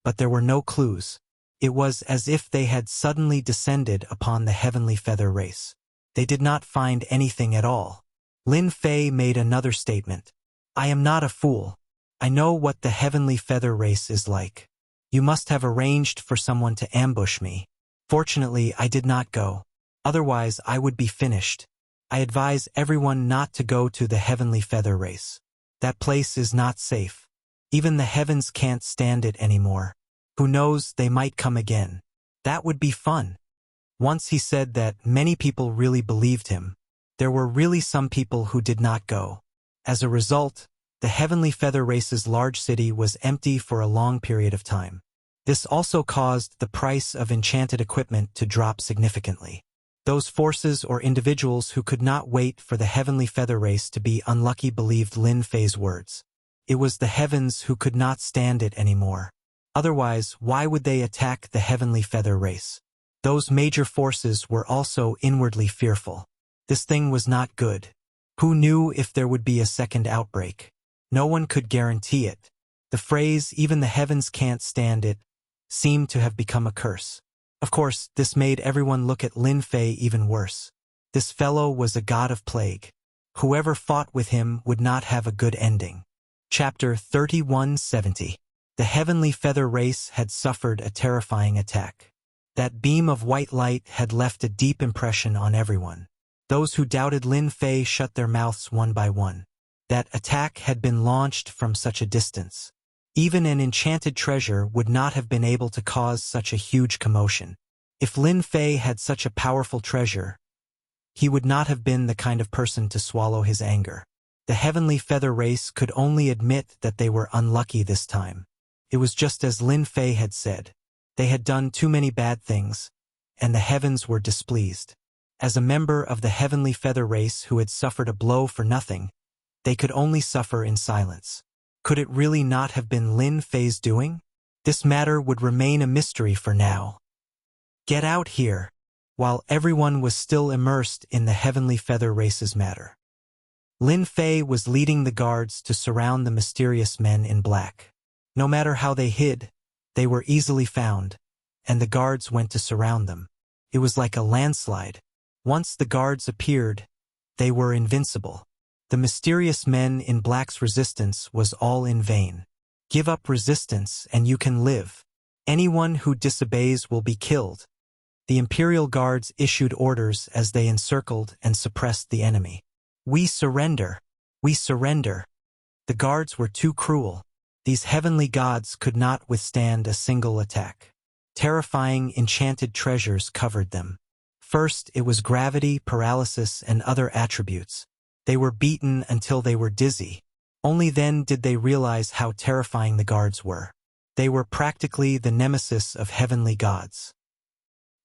but there were no clues. It was as if they had suddenly descended upon the heavenly feather race. They did not find anything at all. Lin Fei made another statement. I am not a fool. I know what the heavenly feather race is like. You must have arranged for someone to ambush me. Fortunately, I did not go. Otherwise, I would be finished. I advise everyone not to go to the heavenly feather race. That place is not safe. Even the heavens can't stand it anymore. Who knows, they might come again. That would be fun. Once he said that, many people really believed him. There were really some people who did not go. As a result, the heavenly feather race's large city was empty for a long period of time. This also caused the price of enchanted equipment to drop significantly. Those forces or individuals who could not wait for the heavenly feather race to be unlucky believed Lin Fei's words. It was the heavens who could not stand it anymore. Otherwise, why would they attack the heavenly feather race? Those major forces were also inwardly fearful. This thing was not good. Who knew if there would be a second outbreak? No one could guarantee it. The phrase, even the heavens can't stand it, seemed to have become a curse. Of course, this made everyone look at Lin Fei even worse. This fellow was a god of plague. Whoever fought with him would not have a good ending. Chapter 3170. The heavenly feather race had suffered a terrifying attack. That beam of white light had left a deep impression on everyone. Those who doubted Lin Fei shut their mouths one by one. That attack had been launched from such a distance. Even an enchanted treasure would not have been able to cause such a huge commotion. If Lin Fei had such a powerful treasure, he would not have been the kind of person to swallow his anger. The heavenly feather race could only admit that they were unlucky this time. It was just as Lin Fei had said. They had done too many bad things, and the heavens were displeased. As a member of the heavenly feather race who had suffered a blow for nothing, they could only suffer in silence. Could it really not have been Lin Fei's doing? This matter would remain a mystery for now. Get out here, while everyone was still immersed in the heavenly feather race's matter. Lin Fei was leading the guards to surround the mysterious men in black. No matter how they hid, they were easily found, and the guards went to surround them. It was like a landslide. Once the guards appeared, they were invincible. The mysterious men in black's resistance was all in vain. Give up resistance and you can live. Anyone who disobeys will be killed. The Imperial Guards issued orders as they encircled and suppressed the enemy. We surrender. We surrender. The guards were too cruel. These heavenly gods could not withstand a single attack. Terrifying enchanted treasures covered them. First, it was gravity, paralysis, and other attributes. They were beaten until they were dizzy. Only then did they realize how terrifying the guards were. They were practically the nemesis of heavenly gods.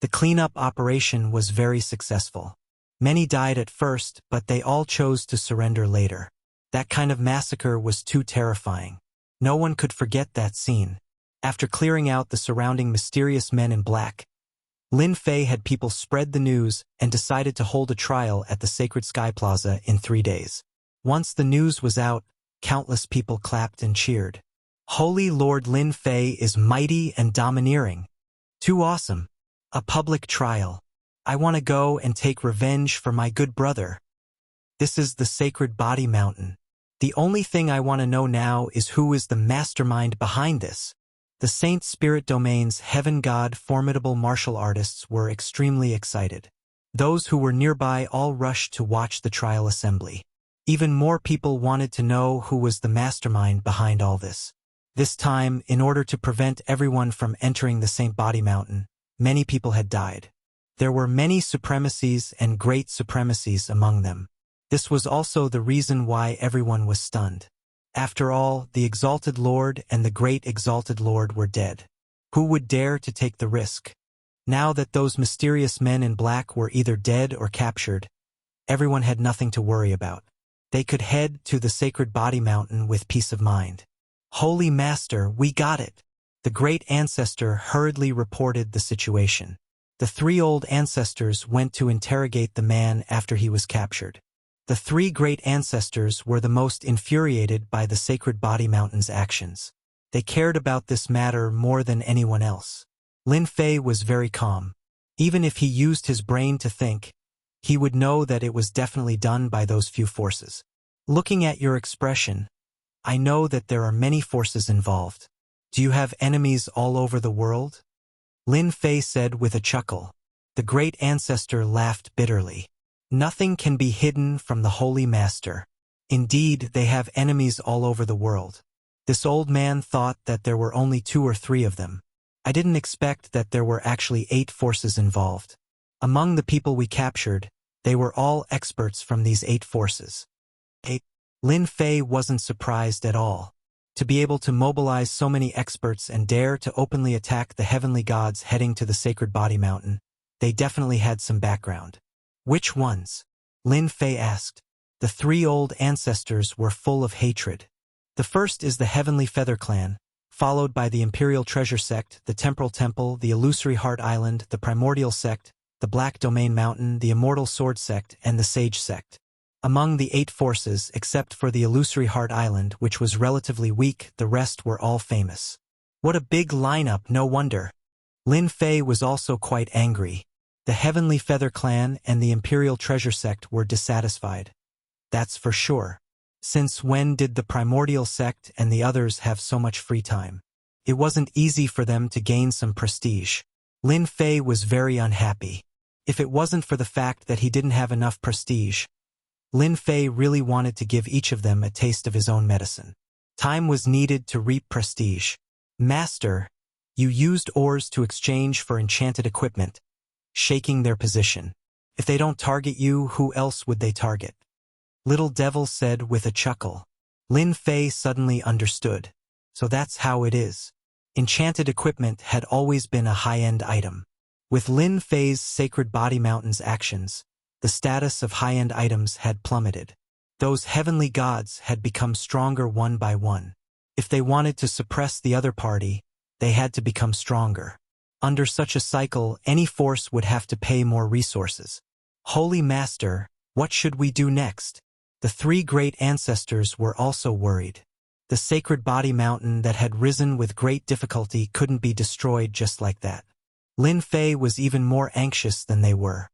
The cleanup operation was very successful. Many died at first, but they all chose to surrender later. That kind of massacre was too terrifying. No one could forget that scene. After clearing out the surrounding mysterious men in black, Lin Fei had people spread the news and decided to hold a trial at the Sacred Sky Plaza in 3 days. Once the news was out, countless people clapped and cheered. Holy Lord Lin Fei is mighty and domineering. Too awesome. A public trial. I want to go and take revenge for my good brother. This is the Sacred Body Mountain. The only thing I want to know now is who is the mastermind behind this. The Saint Spirit Domain's Heaven God formidable martial artists were extremely excited. Those who were nearby all rushed to watch the trial assembly. Even more people wanted to know who was the mastermind behind all this. This time, in order to prevent everyone from entering the St. Body Mountain, many people had died. There were many supremacies and great supremacies among them. This was also the reason why everyone was stunned. After all, the Exalted Lord and the Great Exalted Lord were dead. Who would dare to take the risk? Now that those mysterious men in black were either dead or captured, everyone had nothing to worry about. They could head to the Sacred Body Mountain with peace of mind. Holy Master, we got it! The great ancestor hurriedly reported the situation. The three old ancestors went to interrogate the man after he was captured. The three great ancestors were the most infuriated by the Sacred Body Mountain's actions. They cared about this matter more than anyone else. Lin Fei was very calm. Even if he used his brain to think, he would know that it was definitely done by those few forces. Looking at your expression, I know that there are many forces involved. Do you have enemies all over the world? Lin Fei said with a chuckle. The great ancestor laughed bitterly. Nothing can be hidden from the Holy Master. Indeed, they have enemies all over the world. This old man thought that there were only 2 or 3 of them. I didn't expect that there were actually 8 forces involved. Among the people we captured, they were all experts from these 8 forces. Lin Fei wasn't surprised at all. To be able to mobilize so many experts and dare to openly attack the heavenly gods heading to the Sacred Body Mountain, they definitely had some background. Which ones? Lin Fei asked. The 3 old ancestors were full of hatred. The first is the Heavenly Feather Clan, followed by the Imperial Treasure Sect, the Temporal Temple, the Illusory Heart Island, the Primordial Sect, the Black Domain Mountain, the Immortal Sword Sect, and the Sage Sect. Among the 8 forces, except for the Illusory Heart Island, which was relatively weak, the rest were all famous. What a big lineup, no wonder. Lin Fei was also quite angry. The Heavenly Feather Clan and the Imperial Treasure Sect were dissatisfied. That's for sure. Since when did the Primordial Sect and the others have so much free time? It wasn't easy for them to gain some prestige. Lin Fei was very unhappy. If it wasn't for the fact that he didn't have enough prestige, Lin Fei really wanted to give each of them a taste of his own medicine. Time was needed to reap prestige. Master, you used ores to exchange for enchanted equipment, shaking their position. If they don't target you, who else would they target? Little Devil said with a chuckle. Lin Fei suddenly understood. So that's how it is. Enchanted equipment had always been a high-end item. With Lin Fei's Sacred Body Mountain's actions, the status of high-end items had plummeted. Those heavenly gods had become stronger one by one. If they wanted to suppress the other party, they had to become stronger. Under such a cycle, any force would have to pay more resources. Holy Master, what should we do next? The 3 great ancestors were also worried. The Sacred Body Mountain that had risen with great difficulty couldn't be destroyed just like that. Lin Fei was even more anxious than they were.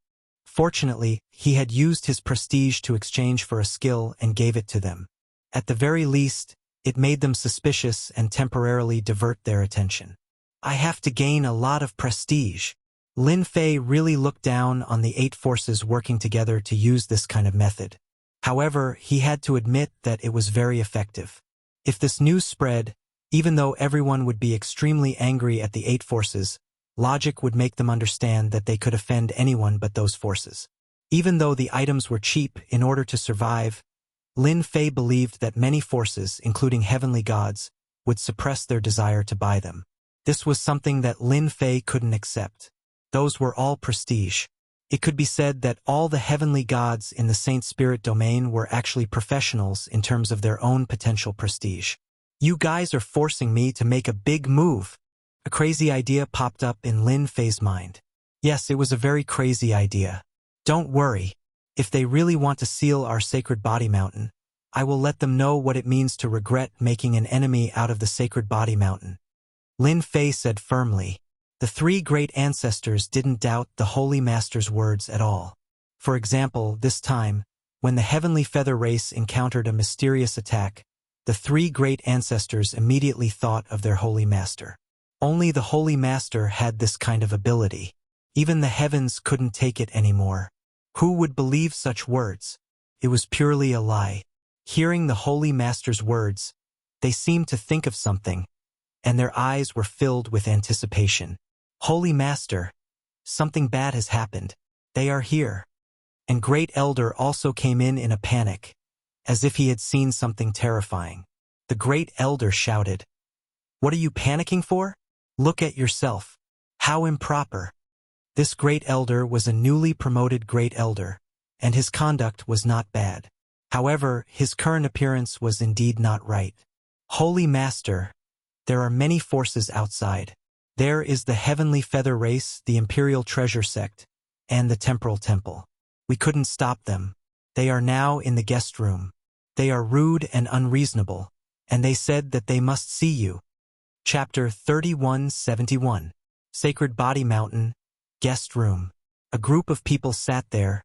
Fortunately, he had used his prestige to exchange for a skill and gave it to them. At the very least, it made them suspicious and temporarily divert their attention. I have to gain a lot of prestige. Lin Fei really looked down on the 8 forces working together to use this kind of method. However, he had to admit that it was very effective. If this news spread, even though everyone would be extremely angry at the 8 forces, logic would make them understand that they could offend anyone but those forces. Even though the items were cheap in order to survive, Lin Fei believed that many forces, including heavenly gods, would suppress their desire to buy them. This was something that Lin Fei couldn't accept. Those were all prestige. It could be said that all the heavenly gods in the Saint Spirit domain were actually professionals in terms of their own potential prestige. You guys are forcing me to make a big move. A crazy idea popped up in Lin Fei's mind. Yes, it was a very crazy idea. Don't worry. If they really want to seal our Sacred Body Mountain, I will let them know what it means to regret making an enemy out of the Sacred Body Mountain. Lin Fei said firmly. The 3 great ancestors didn't doubt the Holy Master's words at all. For example, this time, when the Heavenly Feather race encountered a mysterious attack, the 3 great ancestors immediately thought of their Holy Master. Only the Holy Master had this kind of ability. Even the heavens couldn't take it anymore. Who would believe such words? It was purely a lie. Hearing the Holy Master's words, they seemed to think of something, and their eyes were filled with anticipation. Holy Master, something bad has happened. They are here. And Great Elder also came in a panic, as if he had seen something terrifying. The Great Elder shouted, "What are you panicking for? Look at yourself. How improper." This Great Elder was a newly promoted Great Elder, and his conduct was not bad. However, his current appearance was indeed not right. Holy Master, there are many forces outside. There is the Heavenly Feather Race, the Imperial Treasure Sect, and the Temporal Temple. We couldn't stop them. They are now in the guest room. They are rude and unreasonable, and they said that they must see you. Chapter 3171. Sacred Body Mountain, Guest Room. A group of people sat there,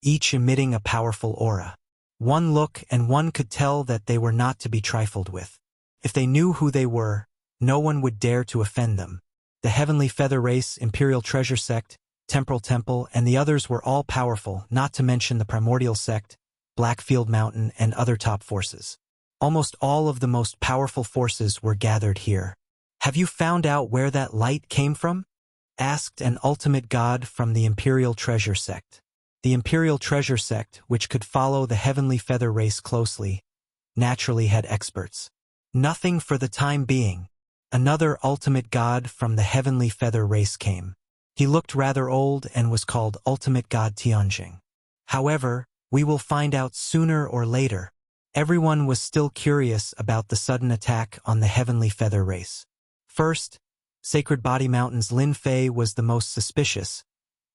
each emitting a powerful aura. One look and one could tell that they were not to be trifled with. If they knew who they were, no one would dare to offend them. The Heavenly Feather Race, Imperial Treasure Sect, Temporal Temple, and the others were all powerful, not to mention the Primordial Sect, Blackfield Mountain, and other top forces. Almost all of the most powerful forces were gathered here. "Have you found out where that light came from?" asked an ultimate god from the Imperial Treasure Sect. The Imperial Treasure Sect, which could follow the Heavenly Feather Race closely, naturally had experts. "Nothing for the time being." Another ultimate god from the Heavenly Feather Race came. He looked rather old and was called Ultimate God Tianjing. "However, we will find out sooner or later." Everyone was still curious about the sudden attack on the Heavenly Feather Race. First, Sacred Body Mountain's Lin Fei was the most suspicious,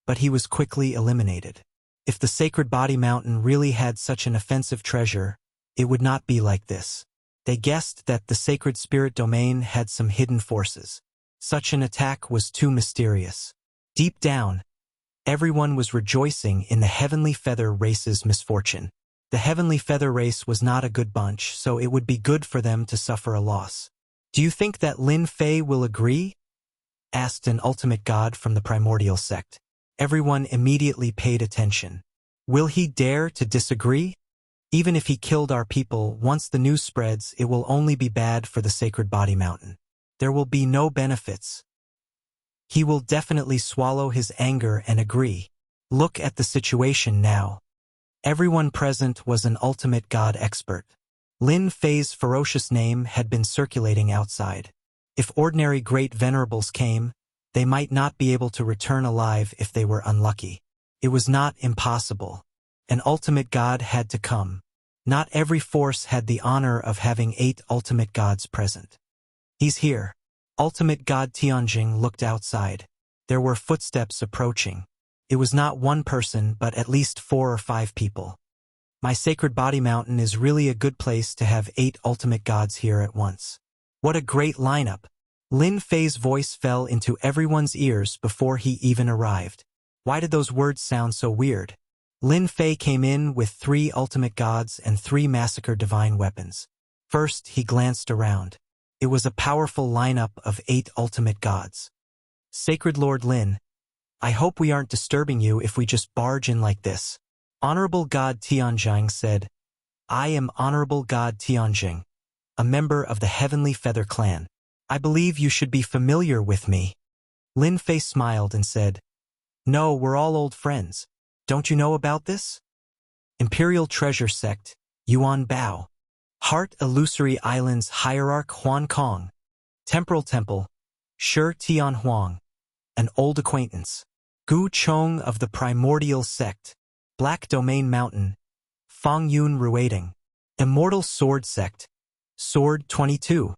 but he was quickly eliminated. If the Sacred Body Mountain really had such an offensive treasure, it would not be like this. They guessed that the Sacred Spirit Domain had some hidden forces. Such an attack was too mysterious. Deep down, everyone was rejoicing in the Heavenly Feather Race's misfortune. The Heavenly Feather Race was not a good bunch, so it would be good for them to suffer a loss. "Do you think that Lin Fei will agree?" asked an ultimate god from the Primordial Sect. Everyone immediately paid attention. "Will he dare to disagree? Even if he killed our people, once the news spreads, it will only be bad for the Sacred Body Mountain. There will be no benefits. He will definitely swallow his anger and agree. Look at the situation now." Everyone present was an ultimate god expert. Lin Fei's ferocious name had been circulating outside. If ordinary great venerables came, they might not be able to return alive if they were unlucky. It was not impossible. An ultimate god had to come. Not every force had the honor of having 8 ultimate gods present. "He's here." Ultimate God Tianjing looked outside. There were footsteps approaching. It was not one person, but at least 4 or 5 people. "My Sacred Body Mountain is really a good place to have 8 ultimate gods here at once. What a great lineup." Lin Fei's voice fell into everyone's ears before he even arrived. Why did those words sound so weird? Lin Fei came in with 3 ultimate gods and 3 massacre divine weapons. First, he glanced around. It was a powerful lineup of 8 ultimate gods. "Sacred Lord Lin, I hope we aren't disturbing you if we just barge in like this." Honorable God Tianjing said, "I am Honorable God Tianjing, a member of the Heavenly Feather Clan. I believe you should be familiar with me." Lin Fei smiled and said, "No, we're all old friends. Don't you know about this?" Imperial Treasure Sect, Yuan Bao. Heart Illusory Islands Hierarch Huan Kong. Temporal Temple, Shi Tian Huang. An old acquaintance. Gu Chong of the Primordial Sect. Black Domain Mountain, Fang Yun Ruading. Immortal Sword Sect, Sword 22.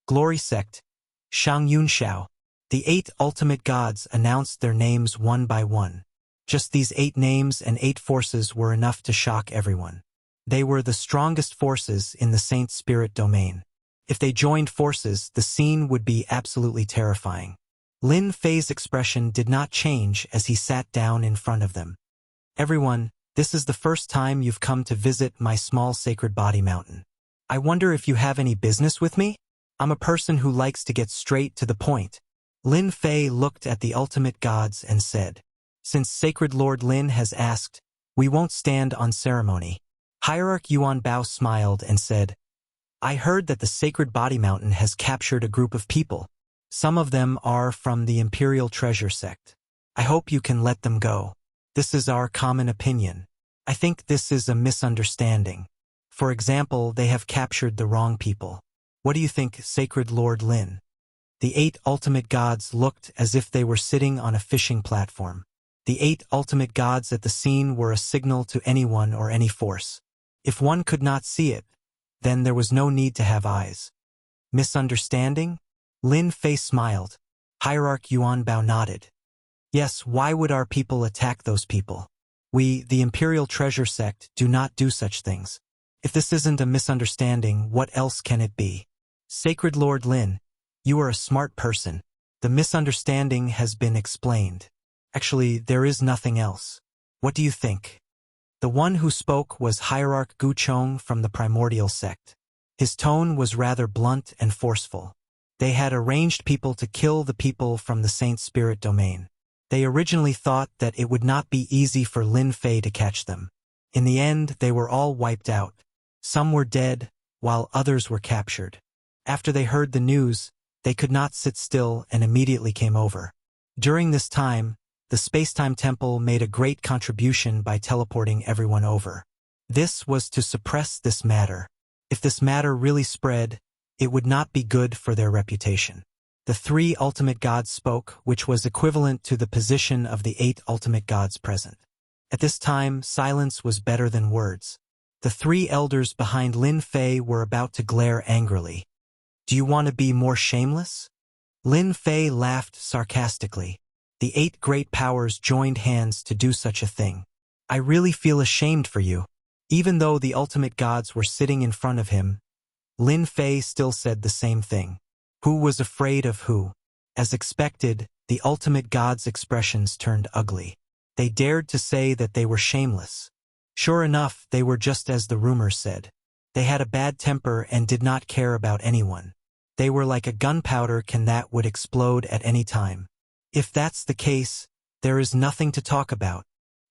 Glory Sect, Shang Yun Shao. The 8 ultimate gods announced their names one by one. Just these 8 names and 8 forces were enough to shock everyone. They were the strongest forces in the Saint Spirit Domain. If they joined forces, the scene would be absolutely terrifying. Lin Fei's expression did not change as he sat down in front of them. "Everyone, this is the first time you've come to visit my small Sacred Body Mountain. I wonder if you have any business with me? I'm a person who likes to get straight to the point." Lin Fei looked at the ultimate gods and said, "Since Sacred Lord Lin has asked, we won't stand on ceremony. Hierarch Yuan Bao smiled and said, I heard that the Sacred Body Mountain has captured a group of people. Some of them are from the Imperial Treasure Sect. I hope you can let them go. This is our common opinion. I think this is a misunderstanding. For example, they have captured the wrong people. What do you think, Sacred Lord Lin? The 8 ultimate gods looked as if they were sitting on a fishing platform. The 8 ultimate gods at the scene were a signal to anyone or any force. If one could not see it, then there was no need to have eyes. Misunderstanding? Lin Fei smiled. Hierarch Yuan Bao nodded. Yes, why would our people attack those people? We, the Imperial Treasure Sect, do not do such things. If this isn't a misunderstanding, what else can it be? Sacred Lord Lin, you are a smart person. The misunderstanding has been explained. Actually, there is nothing else. What do you think? The one who spoke was Hierarch Gu Chong from the Primordial Sect. His tone was rather blunt and forceful. They had arranged people to kill the people from the Saint Spirit domain. They originally thought that it would not be easy for Lin Fei to catch them. In the end, they were all wiped out. Some were dead, while others were captured. After they heard the news, they could not sit still and immediately came over. During this time, the Spacetime Temple made a great contribution by teleporting everyone over. This was to suppress this matter. If this matter really spread, it would not be good for their reputation. The 3 ultimate gods spoke, which was equivalent to the position of the 8 ultimate gods present. At this time, silence was better than words. The 3 elders behind Lin Fei were about to glare angrily. Do you want to be more shameless? Lin Fei laughed sarcastically. The 8 great powers joined hands to do such a thing. I really feel ashamed for you. Even though the ultimate gods were sitting in front of him, Lin Fei still said the same thing. Who was afraid of who? As expected, the ultimate gods' expressions turned ugly. They dared to say that they were shameless. Sure enough, they were just as the rumors said. They had a bad temper and did not care about anyone. They were like a gunpowder can that would explode at any time. If that's the case, there is nothing to talk about.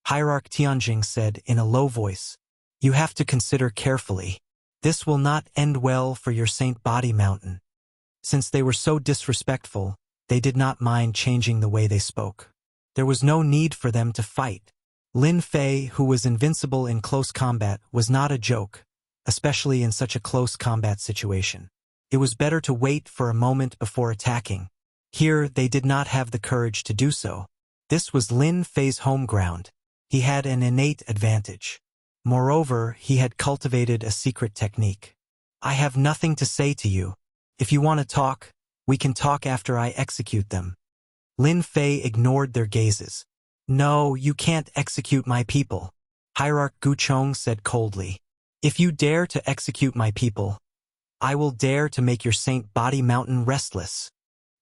Hierarch Tianjing said in a low voice. You have to consider carefully. This will not end well for your Saint Body Mountain. Since they were so disrespectful, they did not mind changing the way they spoke. There was no need for them to fight. Lin Fei, who was invincible in close combat, was not a joke, especially in such a close combat situation. It was better to wait for a moment before attacking. Here, they did not have the courage to do so. This was Lin Fei's home ground. He had an innate advantage. Moreover, he had cultivated a secret technique. I have nothing to say to you. If you want to talk, we can talk after I execute them. Lin Fei ignored their gazes. No, you can't execute my people. Hierarch Gu Chong said coldly. If you dare to execute my people, I will dare to make your Saint Body Mountain restless.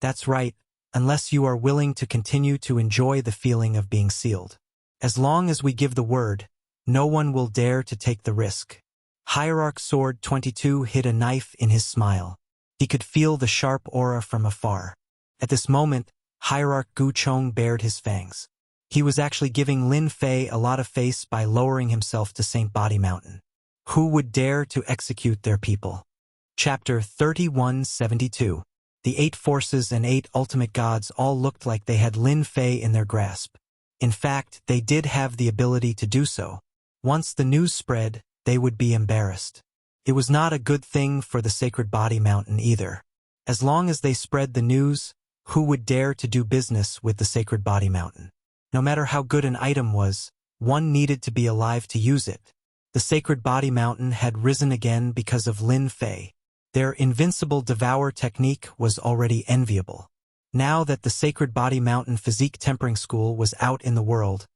That's right, unless you are willing to continue to enjoy the feeling of being sealed. As long as we give the word, no one will dare to take the risk. Hierarch Sword 22 hid a knife in his smile. He could feel the sharp aura from afar. At this moment, Hierarch Gu Chong bared his fangs. He was actually giving Lin Fei a lot of face by lowering himself to Saint Body Mountain. Who would dare to execute their people? Chapter 3172. The 8 forces and 8 ultimate gods all looked like they had Lin Fei in their grasp. In fact, they did have the ability to do so. Once the news spread, they would be embarrassed. It was not a good thing for the Sacred Body Mountain either. As long as they spread the news, who would dare to do business with the Sacred Body Mountain? No matter how good an item was, one needed to be alive to use it. The Sacred Body Mountain had risen again because of Lin Fei. Their invincible devour technique was already enviable. Now that the Sacred Body Mountain Physique Tempering School was out in the world,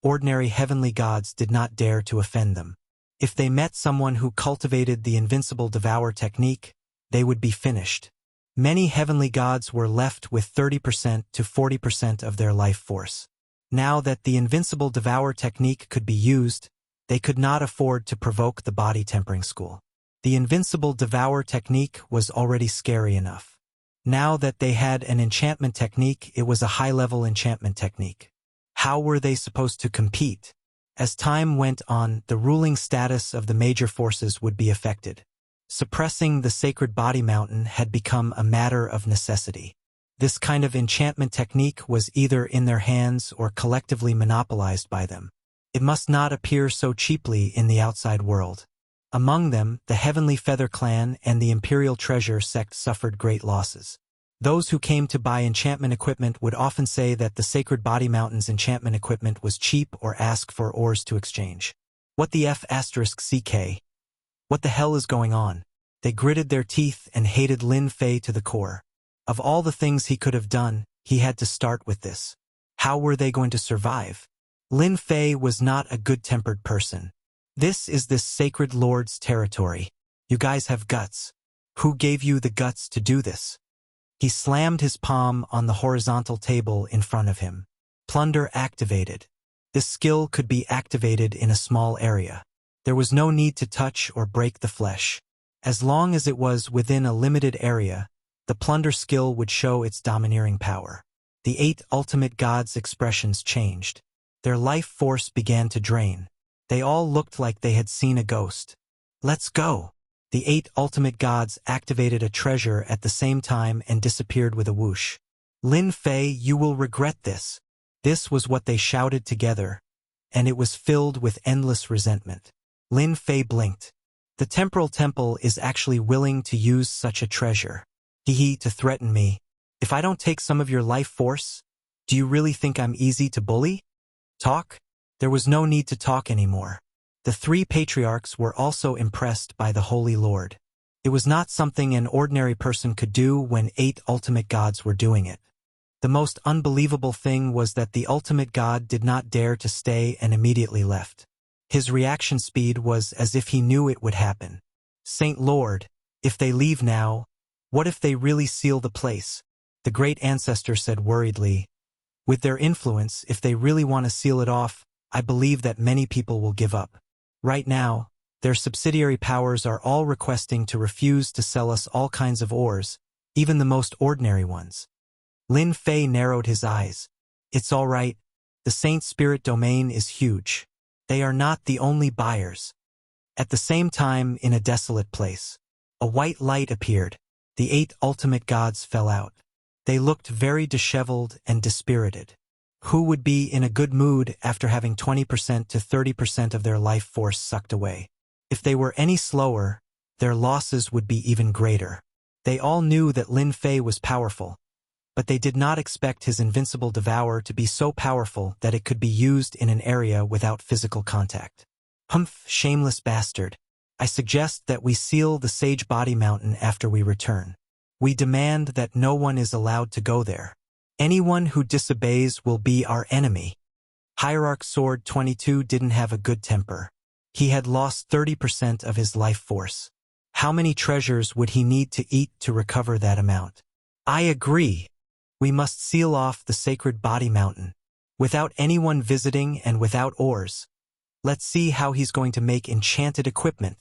ordinary heavenly gods did not dare to offend them. If they met someone who cultivated the invincible devour technique, they would be finished. Many heavenly gods were left with 30% to 40% of their life force. Now that the invincible devour technique could be used, they could not afford to provoke the body tempering school. The invincible devour technique was already scary enough. Now that they had an enchantment technique, it was a high-level enchantment technique. How were they supposed to compete? As time went on, the ruling status of the major forces would be affected. Suppressing the sacred body mountain had become a matter of necessity. This kind of enchantment technique was either in their hands or collectively monopolized by them. It must not appear so cheaply in the outside world. Among them, the Heavenly Feather Clan and the Imperial Treasure sect suffered great losses. Those who came to buy enchantment equipment would often say that the Sacred Body Mountain's enchantment equipment was cheap or ask for ores to exchange. What the F***CK? What the hell is going on? They gritted their teeth and hated Lin Fei to the core. Of all the things he could have done, he had to start with this. How were they going to survive? Lin Fei was not a good-tempered person. This is this sacred lord's territory. You guys have guts. Who gave you the guts to do this? He slammed his palm on the horizontal table in front of him. Plunder activated. This skill could be activated in a small area. There was no need to touch or break the flesh. As long as it was within a limited area, the plunder skill would show its domineering power. The 8 ultimate gods' expressions changed. Their life force began to drain. They all looked like they had seen a ghost. Let's go! The 8 ultimate gods activated a treasure at the same time and disappeared with a whoosh. Lin Fei, you will regret this. This was what they shouted together, and it was filled with endless resentment. Lin Fei blinked. The temporal temple is actually willing to use such a treasure. To threaten me. If I don't take some of your life force, do you really think I'm easy to bully? Talk? There was no need to talk anymore. The 3 patriarchs were also impressed by the Holy Lord. It was not something an ordinary person could do when 8 ultimate gods were doing it. The most unbelievable thing was that the ultimate god did not dare to stay and immediately left. His reaction speed was as if he knew it would happen. Saint Lord, if they leave now, what if they really seal the place? The great ancestor said worriedly. With their influence, if they really want to seal it off, I believe that many people will give up. Right now, their subsidiary powers are all requesting to refuse to sell us all kinds of ores, even the most ordinary ones. Lin Fei narrowed his eyes. It's all right. The Saint Spirit domain is huge. They are not the only buyers. At the same time, in a desolate place, a white light appeared. The 8 ultimate gods fell out. They looked very disheveled and dispirited. Who would be in a good mood after having 20% to 30% of their life force sucked away? If they were any slower, their losses would be even greater. They all knew that Lin Fei was powerful, but they did not expect his invincible devour to be so powerful that it could be used in an area without physical contact. Humph, shameless bastard. I suggest that we seal the Sage Body Mountain after we return. We demand that no one is allowed to go there. Anyone who disobeys will be our enemy. Hierarch Sword 22 didn't have a good temper. He had lost 30% of his life force. How many treasures would he need to eat to recover that amount? I agree. We must seal off the Sacred Body Mountain. Without anyone visiting and without ores. Let's see how he's going to make enchanted equipment.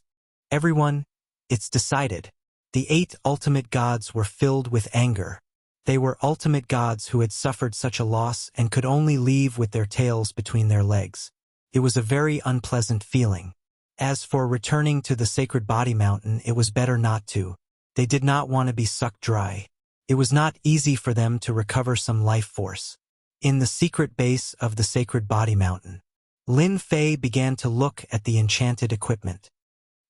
Everyone, it's decided. The 8 ultimate gods were filled with anger. They were ultimate gods who had suffered such a loss and could only leave with their tails between their legs. It was a very unpleasant feeling. As for returning to the Sacred Body Mountain, it was better not to. They did not want to be sucked dry. It was not easy for them to recover some life force. In the secret base of the Sacred Body Mountain, Lin Fei began to look at the enchanted equipment.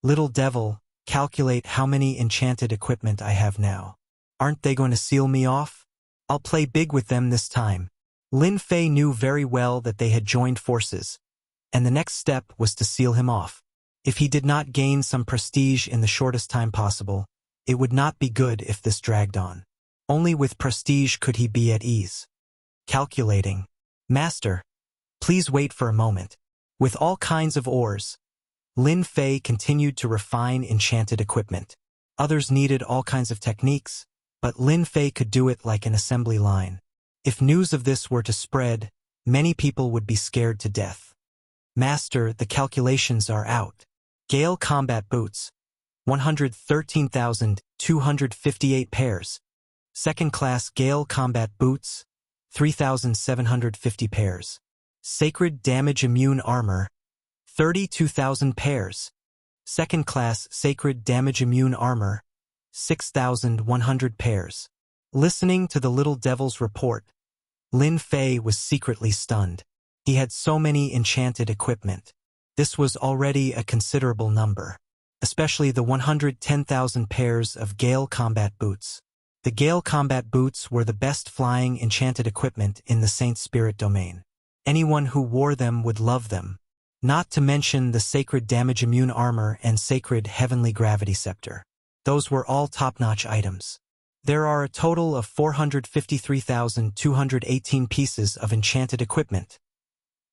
Little devil, calculate how many enchanted equipment I have now. Aren't they going to seal me off? I'll play big with them this time. Lin Fei knew very well that they had joined forces, and the next step was to seal him off. If he did not gain some prestige in the shortest time possible, it would not be good if this dragged on. Only with prestige could he be at ease. Calculating. Master, please wait for a moment. With all kinds of ores, Lin Fei continued to refine enchanted equipment. Others needed all kinds of techniques, but Lin Fei could do it like an assembly line. If news of this were to spread, many people would be scared to death. Master, the calculations are out. Gale Combat Boots, 113,258 pairs. Second-class Gale Combat Boots, 3,750 pairs. Sacred Damage Immune Armor, 32,000 pairs. Second class sacred damage immune armor, 6,100 pairs. Listening to the little devil's report, Lin Fei was secretly stunned. He had so many enchanted equipment. This was already a considerable number, especially the 110,000 pairs of Gale combat boots. The Gale combat boots were the best flying enchanted equipment in the Saint Spirit domain. Anyone who wore them would love them. Not to mention the sacred damage immune armor and sacred heavenly gravity scepter. Those were all top-notch items. There are a total of 453,218 pieces of enchanted equipment,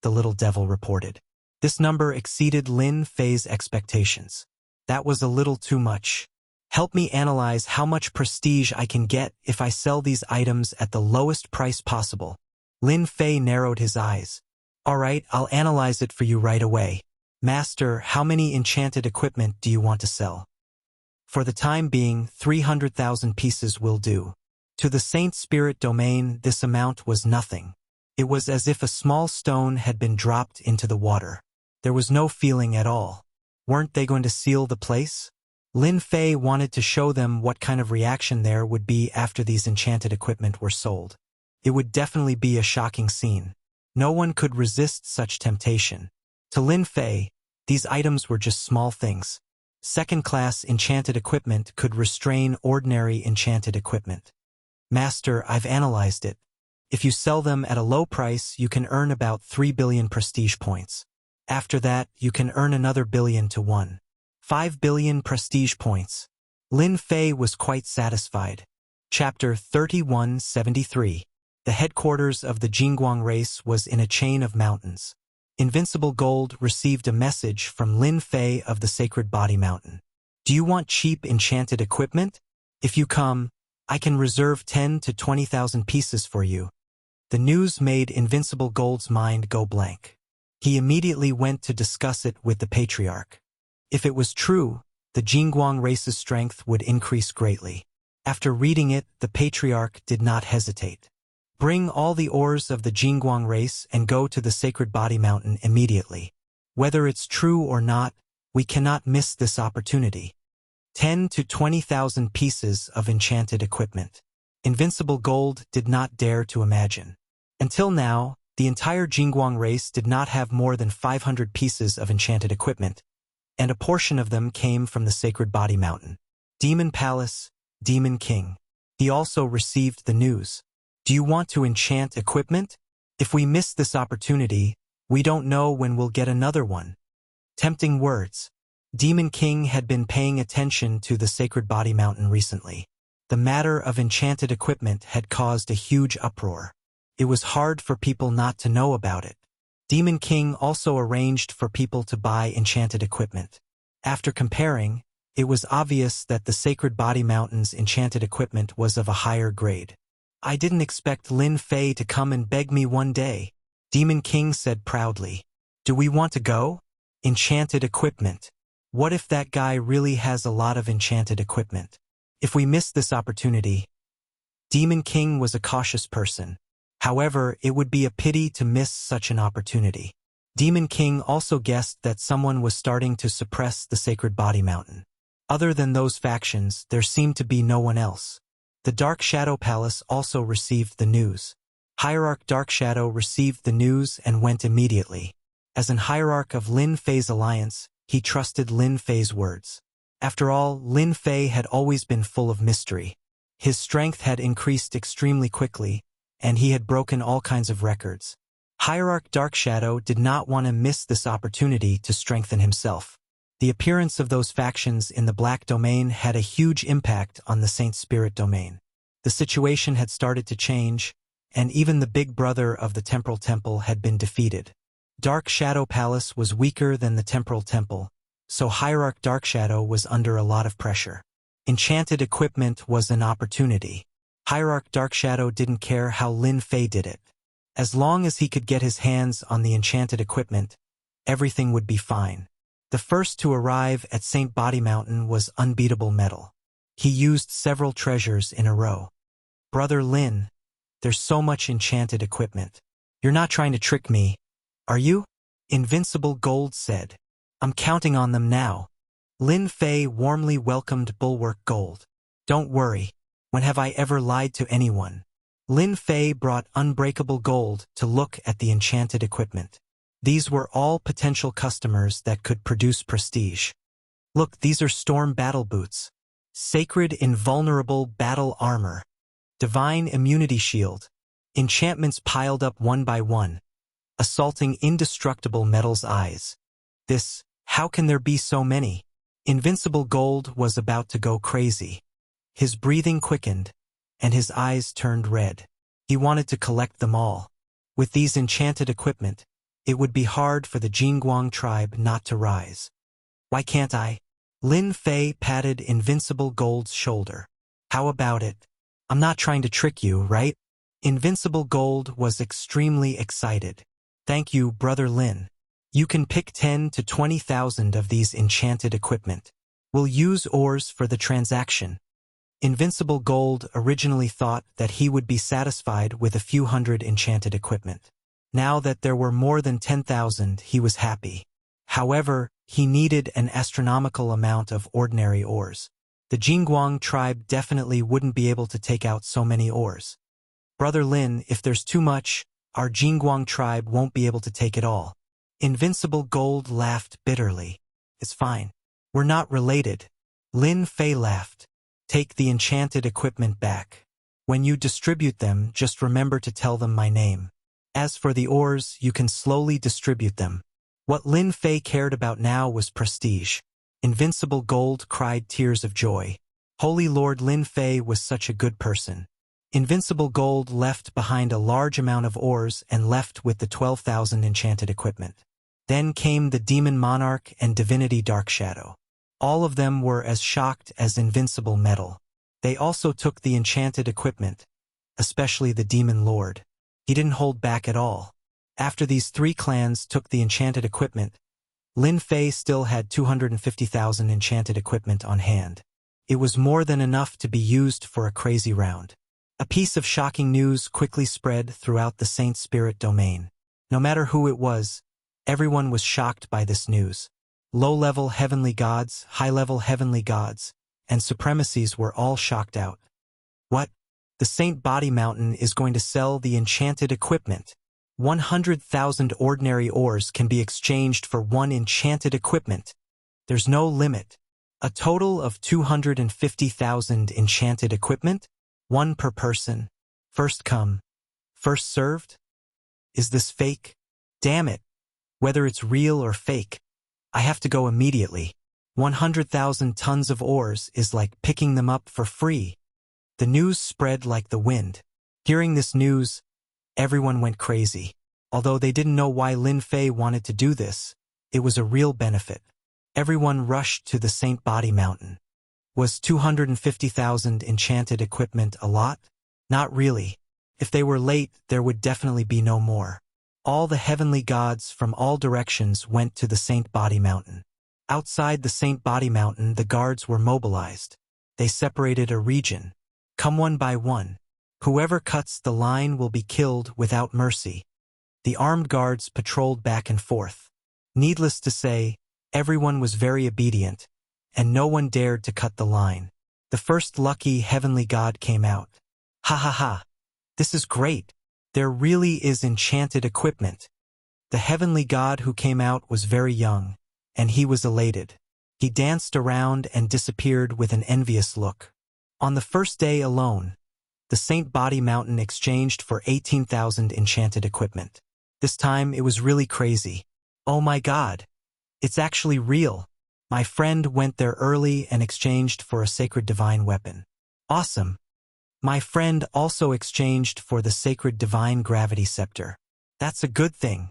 the little devil reported. This number exceeded Lin Fei's expectations. That was a little too much. Help me analyze how much prestige I can get if I sell these items at the lowest price possible. Lin Fei narrowed his eyes. All right, I'll analyze it for you right away. Master, how many enchanted equipment do you want to sell? For the time being, 300,000 pieces will do. To the Saint Spirit domain, this amount was nothing. It was as if a small stone had been dropped into the water. There was no feeling at all. Weren't they going to seal the place? Lin Fei wanted to show them what kind of reaction there would be after these enchanted equipment were sold. It would definitely be a shocking scene. No one could resist such temptation. To Lin Fei, these items were just small things. Second-class enchanted equipment could restrain ordinary enchanted equipment. Master, I've analyzed it. If you sell them at a low price, you can earn about 3 billion prestige points. After that, you can earn another billion to 5 billion prestige points. Lin Fei was quite satisfied. Chapter 3173. The headquarters of the Jingguang race was in a chain of mountains. Invincible Gold received a message from Lin Fei of the Sacred Body Mountain. Do you want cheap enchanted equipment? If you come, I can reserve 10 to 20,000 pieces for you. The news made Invincible Gold's mind go blank. He immediately went to discuss it with the Patriarch. If it was true, the Jingguang race's strength would increase greatly. After reading it, the Patriarch did not hesitate. Bring all the ores of the Jingguang race and go to the Sacred Body Mountain immediately. Whether it's true or not, we cannot miss this opportunity. 10 to 20,000 pieces of enchanted equipment. Invincible Gold did not dare to imagine. Until now, the entire Jingguang race did not have more than 500 pieces of enchanted equipment, and a portion of them came from the Sacred Body Mountain. Demon Palace, Demon King. He also received the news. Do you want to enchant equipment? If we miss this opportunity, we don't know when we'll get another one. Tempting words. Demon King had been paying attention to the Sacred Body Mountain recently. The matter of enchanted equipment had caused a huge uproar. It was hard for people not to know about it. Demon King also arranged for people to buy enchanted equipment. After comparing, it was obvious that the Sacred Body Mountain's enchanted equipment was of a higher grade. I didn't expect Lin Fei to come and beg me one day, Demon King said proudly. Do we want to go? Enchanted equipment. What if that guy really has a lot of enchanted equipment? If we miss this opportunity. Demon King was a cautious person. However, it would be a pity to miss such an opportunity. Demon King also guessed that someone was starting to suppress the Sacred Body Mountain. Other than those factions, there seemed to be no one else. The Dark Shadow Palace also received the news. Hierarch Dark Shadow received the news and went immediately. As an hierarch of Lin Fei's alliance, he trusted Lin Fei's words. After all, Lin Fei had always been full of mystery. His strength had increased extremely quickly, and he had broken all kinds of records. Hierarch Dark Shadow did not want to miss this opportunity to strengthen himself. The appearance of those factions in the Black Domain had a huge impact on the Saint Spirit Domain. The situation had started to change, and even the big brother of the Temporal Temple had been defeated. Dark Shadow Palace was weaker than the Temporal Temple, so Hierarch Dark Shadow was under a lot of pressure. Enchanted equipment was an opportunity. Hierarch Dark Shadow didn't care how Lin Fei did it. As long as he could get his hands on the enchanted equipment, everything would be fine. The first to arrive at Saint Body Mountain was Unbeatable Metal. He used several treasures in a row. Brother Lin, there's so much enchanted equipment. You're not trying to trick me, are you? Invincible Gold said. I'm counting on them now. Lin Fei warmly welcomed Bulwark Gold. Don't worry. When have I ever lied to anyone? Lin Fei brought Unbreakable Gold to look at the enchanted equipment. These were all potential customers that could produce prestige. Look, these are Storm Battle Boots. Sacred Invulnerable Battle Armor. Divine Immunity Shield. Enchantments piled up one by one. Assaulting indestructible metal's eyes. How can there be so many? Invincible Gold was about to go crazy. His breathing quickened, and his eyes turned red. He wanted to collect them all. With these enchanted equipment, it would be hard for the Jingguang tribe not to rise. Why can't I? Lin Fei patted Invincible Gold's shoulder. How about it? I'm not trying to trick you, right? Invincible Gold was extremely excited. Thank you, Brother Lin. You can pick 10 to 20,000 of these enchanted equipment. We'll use ores for the transaction. Invincible Gold originally thought that he would be satisfied with a few hundred enchanted equipment. Now that there were more than 10,000, he was happy. However, he needed an astronomical amount of ordinary ores. The Jingguang tribe definitely wouldn't be able to take out so many ores. Brother Lin, if there's too much, our Jingguang tribe won't be able to take it all. Invincible Gold laughed bitterly. It's fine. We're not related. Lin Fei laughed. Take the enchanted equipment back. When you distribute them, just remember to tell them my name. As for the ores, you can slowly distribute them. What Lin Fei cared about now was prestige. Invincible Gold cried tears of joy. Holy Lord, Lin Fei was such a good person. Invincible Gold left behind a large amount of ores and left with the 12,000 enchanted equipment. Then came the Demon Monarch and Divinity Dark Shadow. All of them were as shocked as Invincible Metal. They also took the enchanted equipment, especially the Demon Lord. He didn't hold back at all. After these three clans took the enchanted equipment, Lin Fei still had 250,000 enchanted equipment on hand. It was more than enough to be used for a crazy round. A piece of shocking news quickly spread throughout the Saint Spirit domain. No matter who it was, everyone was shocked by this news. Low-level heavenly gods, high-level heavenly gods, and supremacies were all shocked out. What? The Saint Body Mountain is going to sell the enchanted equipment. 100,000 ordinary ores can be exchanged for one enchanted equipment. There's no limit. A total of 250,000 enchanted equipment? One per person. First come, first served? Is this fake? Damn it. Whether it's real or fake, I have to go immediately. 100,000 tons of ores is like picking them up for free. The news spread like the wind. Hearing this news, everyone went crazy. Although they didn't know why Lin Fei wanted to do this, it was a real benefit. Everyone rushed to the Saint Body Mountain. Was 250,000 enchanted equipment a lot? Not really. If they were late, there would definitely be no more. All the heavenly gods from all directions went to the Saint Body Mountain. Outside the Saint Body Mountain, the guards were mobilized. They separated a region. Come one by one. Whoever cuts the line will be killed without mercy. The armed guards patrolled back and forth. Needless to say, everyone was very obedient, and no one dared to cut the line. The first lucky heavenly god came out. Ha ha ha! This is great! There really is enchanted equipment. The heavenly god who came out was very young, and he was elated. He danced around and disappeared with an envious look. On the first day alone, the Saint Body Mountain exchanged for 18,000 enchanted equipment. This time it was really crazy. Oh my god! It's actually real. My friend went there early and exchanged for a sacred divine weapon. Awesome! My friend also exchanged for the sacred divine gravity scepter. That's a good thing.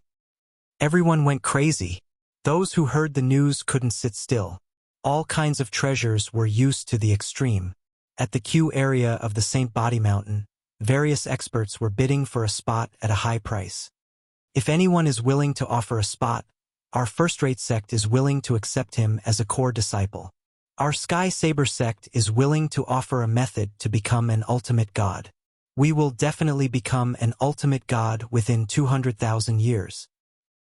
Everyone went crazy. Those who heard the news couldn't sit still. All kinds of treasures were used to the extreme. At the Q area of the Saint Body Mountain, various experts were bidding for a spot at a high price. If anyone is willing to offer a spot, our first-rate sect is willing to accept him as a core disciple. Our Sky Saber sect is willing to offer a method to become an ultimate god. We will definitely become an ultimate god within 200,000 years.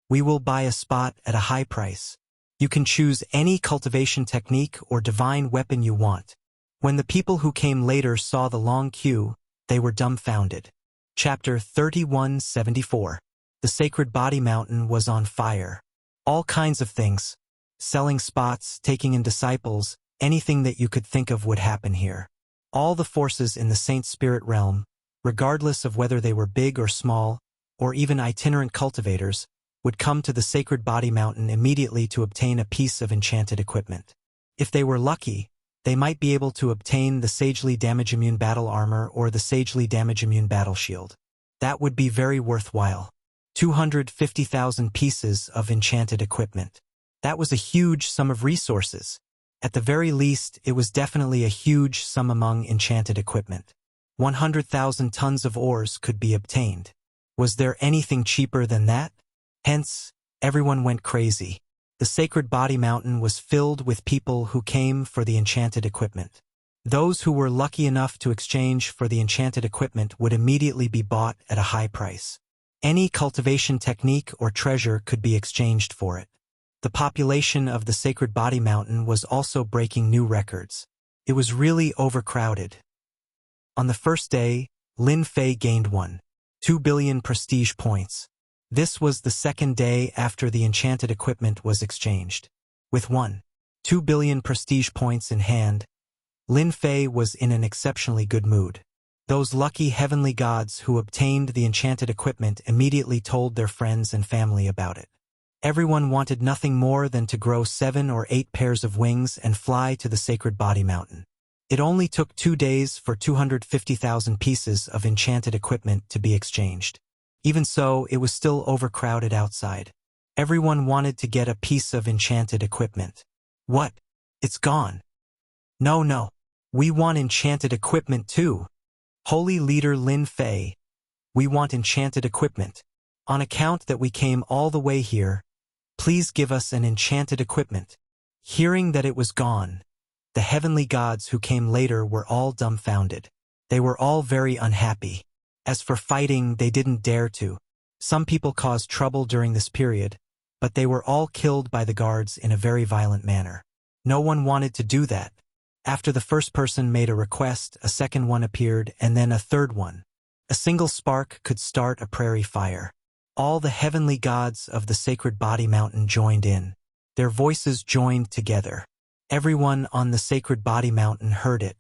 We will buy a spot at a high price. You can choose any cultivation technique or divine weapon you want. When the people who came later saw the long queue, they were dumbfounded. Chapter 3174. The Sacred Body Mountain was on fire. All kinds of things. Selling spots, taking in disciples, anything that you could think of would happen here. All the forces in the Saint Spirit realm, regardless of whether they were big or small, or even itinerant cultivators, would come to the Sacred Body Mountain immediately to obtain a piece of enchanted equipment. If they were lucky, they might be able to obtain the Sagely Damage-Immune Battle Armor or the Sagely Damage-Immune Battle Shield. That would be very worthwhile. 250,000 pieces of enchanted equipment. That was a huge sum of resources. At the very least, it was definitely a huge sum among enchanted equipment. 100,000 tons of ores could be obtained. Was there anything cheaper than that? Hence, everyone went crazy. The Sacred Body Mountain was filled with people who came for the enchanted equipment. Those who were lucky enough to exchange for the enchanted equipment would immediately be bought at a high price. Any cultivation technique or treasure could be exchanged for it. The population of the Sacred Body Mountain was also breaking new records. It was really overcrowded. On the first day, Lin Fei gained 1.2 billion prestige points. This was the second day after the enchanted equipment was exchanged. With 1.2 billion prestige points in hand, Lin Fei was in an exceptionally good mood. Those lucky heavenly gods who obtained the enchanted equipment immediately told their friends and family about it. Everyone wanted nothing more than to grow 7 or 8 pairs of wings and fly to the Sacred Body Mountain. It only took 2 days for 250,000 pieces of enchanted equipment to be exchanged. Even so, it was still overcrowded outside. Everyone wanted to get a piece of enchanted equipment. What? It's gone. No. We want enchanted equipment too. Holy Leader Lin Fei, we want enchanted equipment. On account that we came all the way here, please give us an enchanted equipment. Hearing that it was gone, the heavenly gods who came later were all dumbfounded. They were all very unhappy. As for fighting, they didn't dare to. Some people caused trouble during this period, but they were all killed by the guards in a very violent manner. No one wanted to do that. After the first person made a request, a second one appeared, and then a third one. A single spark could start a prairie fire. All the heavenly gods of the Sacred Body Mountain joined in. Their voices joined together. Everyone on the Sacred Body Mountain heard it.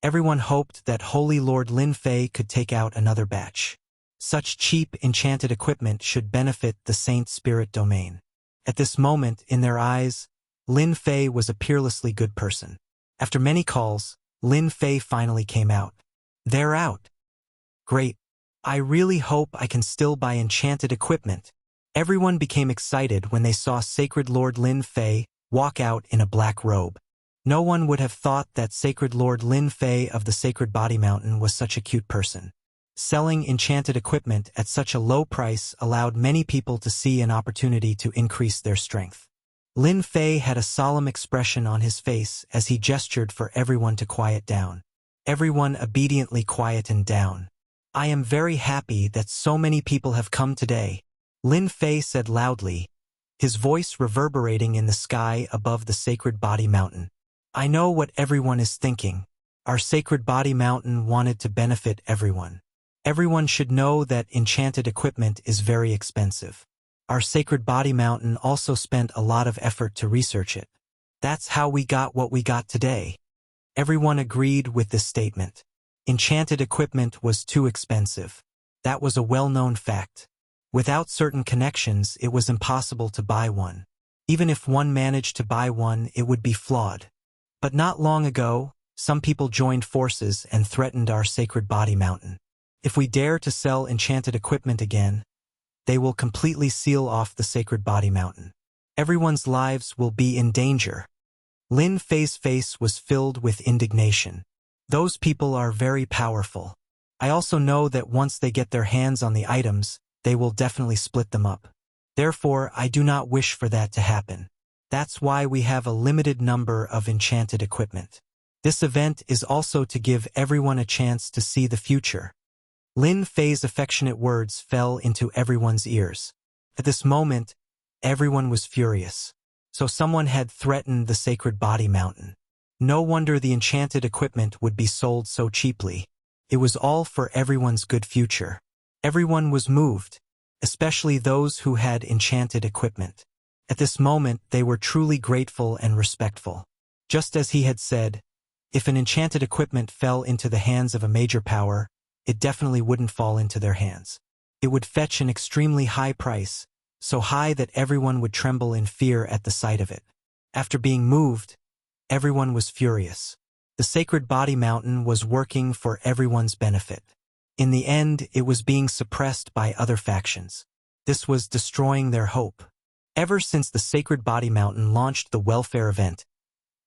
Everyone hoped that Holy Lord Lin Fei could take out another batch. Such cheap enchanted equipment should benefit the Saint Spirit domain. At this moment, in their eyes, Lin Fei was a peerlessly good person. After many calls, Lin Fei finally came out. They're out. Great. I really hope I can still buy enchanted equipment. Everyone became excited when they saw Sacred Lord Lin Fei walk out in a black robe. No one would have thought that Sacred Lord Lin Fei of the Sacred Body Mountain was such a cute person. Selling enchanted equipment at such a low price allowed many people to see an opportunity to increase their strength. Lin Fei had a solemn expression on his face as he gestured for everyone to quiet down. Everyone obediently quietened down. I am very happy that so many people have come today, Lin Fei said loudly, his voice reverberating in the sky above the Sacred Body Mountain. I know what everyone is thinking. Our Sacred Body Mountain wanted to benefit everyone. Everyone should know that enchanted equipment is very expensive. Our Sacred Body Mountain also spent a lot of effort to research it. That's how we got what we got today. Everyone agreed with this statement. Enchanted equipment was too expensive. That was a well-known fact. Without certain connections, it was impossible to buy one. Even if one managed to buy one, it would be flawed. But not long ago, some people joined forces and threatened our Sacred Body Mountain. If we dare to sell enchanted equipment again, they will completely seal off the Sacred Body Mountain. Everyone's lives will be in danger. Lin Fei's face was filled with indignation. Those people are very powerful. I also know that once they get their hands on the items, they will definitely split them up. Therefore, I do not wish for that to happen. That's why we have a limited number of enchanted equipment. This event is also to give everyone a chance to see the future. Lin Fei's affectionate words fell into everyone's ears. At this moment, everyone was furious. So someone had threatened the sacred body mountain. No wonder the enchanted equipment would be sold so cheaply. It was all for everyone's good future. Everyone was moved, especially those who had enchanted equipment. At this moment, they were truly grateful and respectful. Just as he had said, if an enchanted equipment fell into the hands of a major power, it definitely wouldn't fall into their hands. It would fetch an extremely high price, so high that everyone would tremble in fear at the sight of it. After being moved, everyone was furious. The sacred body mountain was working for everyone's benefit. In the end, it was being suppressed by other factions. This was destroying their hope. Ever since the sacred body mountain launched the welfare event,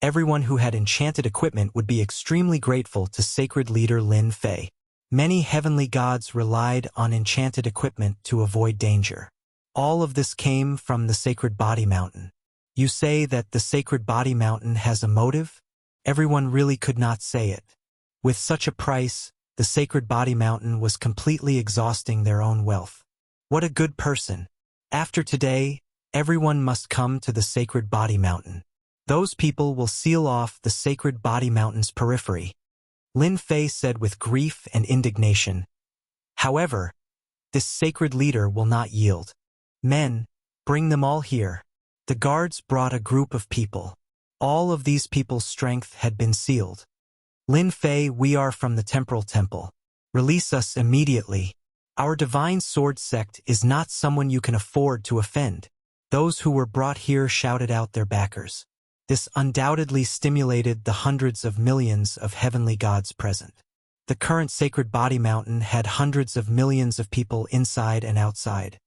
everyone who had enchanted equipment would be extremely grateful to sacred leader Lin Fei. Many heavenly gods relied on enchanted equipment to avoid danger. All of this came from the sacred body mountain. You say that the sacred body mountain has a motive? Everyone really could not say it. With such a price, the sacred body mountain was completely exhausting their own wealth. What a good person. After today, everyone must come to the sacred body mountain. Those people will seal off the sacred body mountain's periphery. Lin Fei said with grief and indignation. However, this sacred leader will not yield. Men, bring them all here. The guards brought a group of people. All of these people's strength had been sealed. Lin Fei, we are from the temporal temple. Release us immediately. Our divine sword sect is not someone you can afford to offend. Those who were brought here shouted out their backers. This undoubtedly stimulated the hundreds of millions of heavenly gods present. The current sacred body mountain had hundreds of millions of people inside and outside.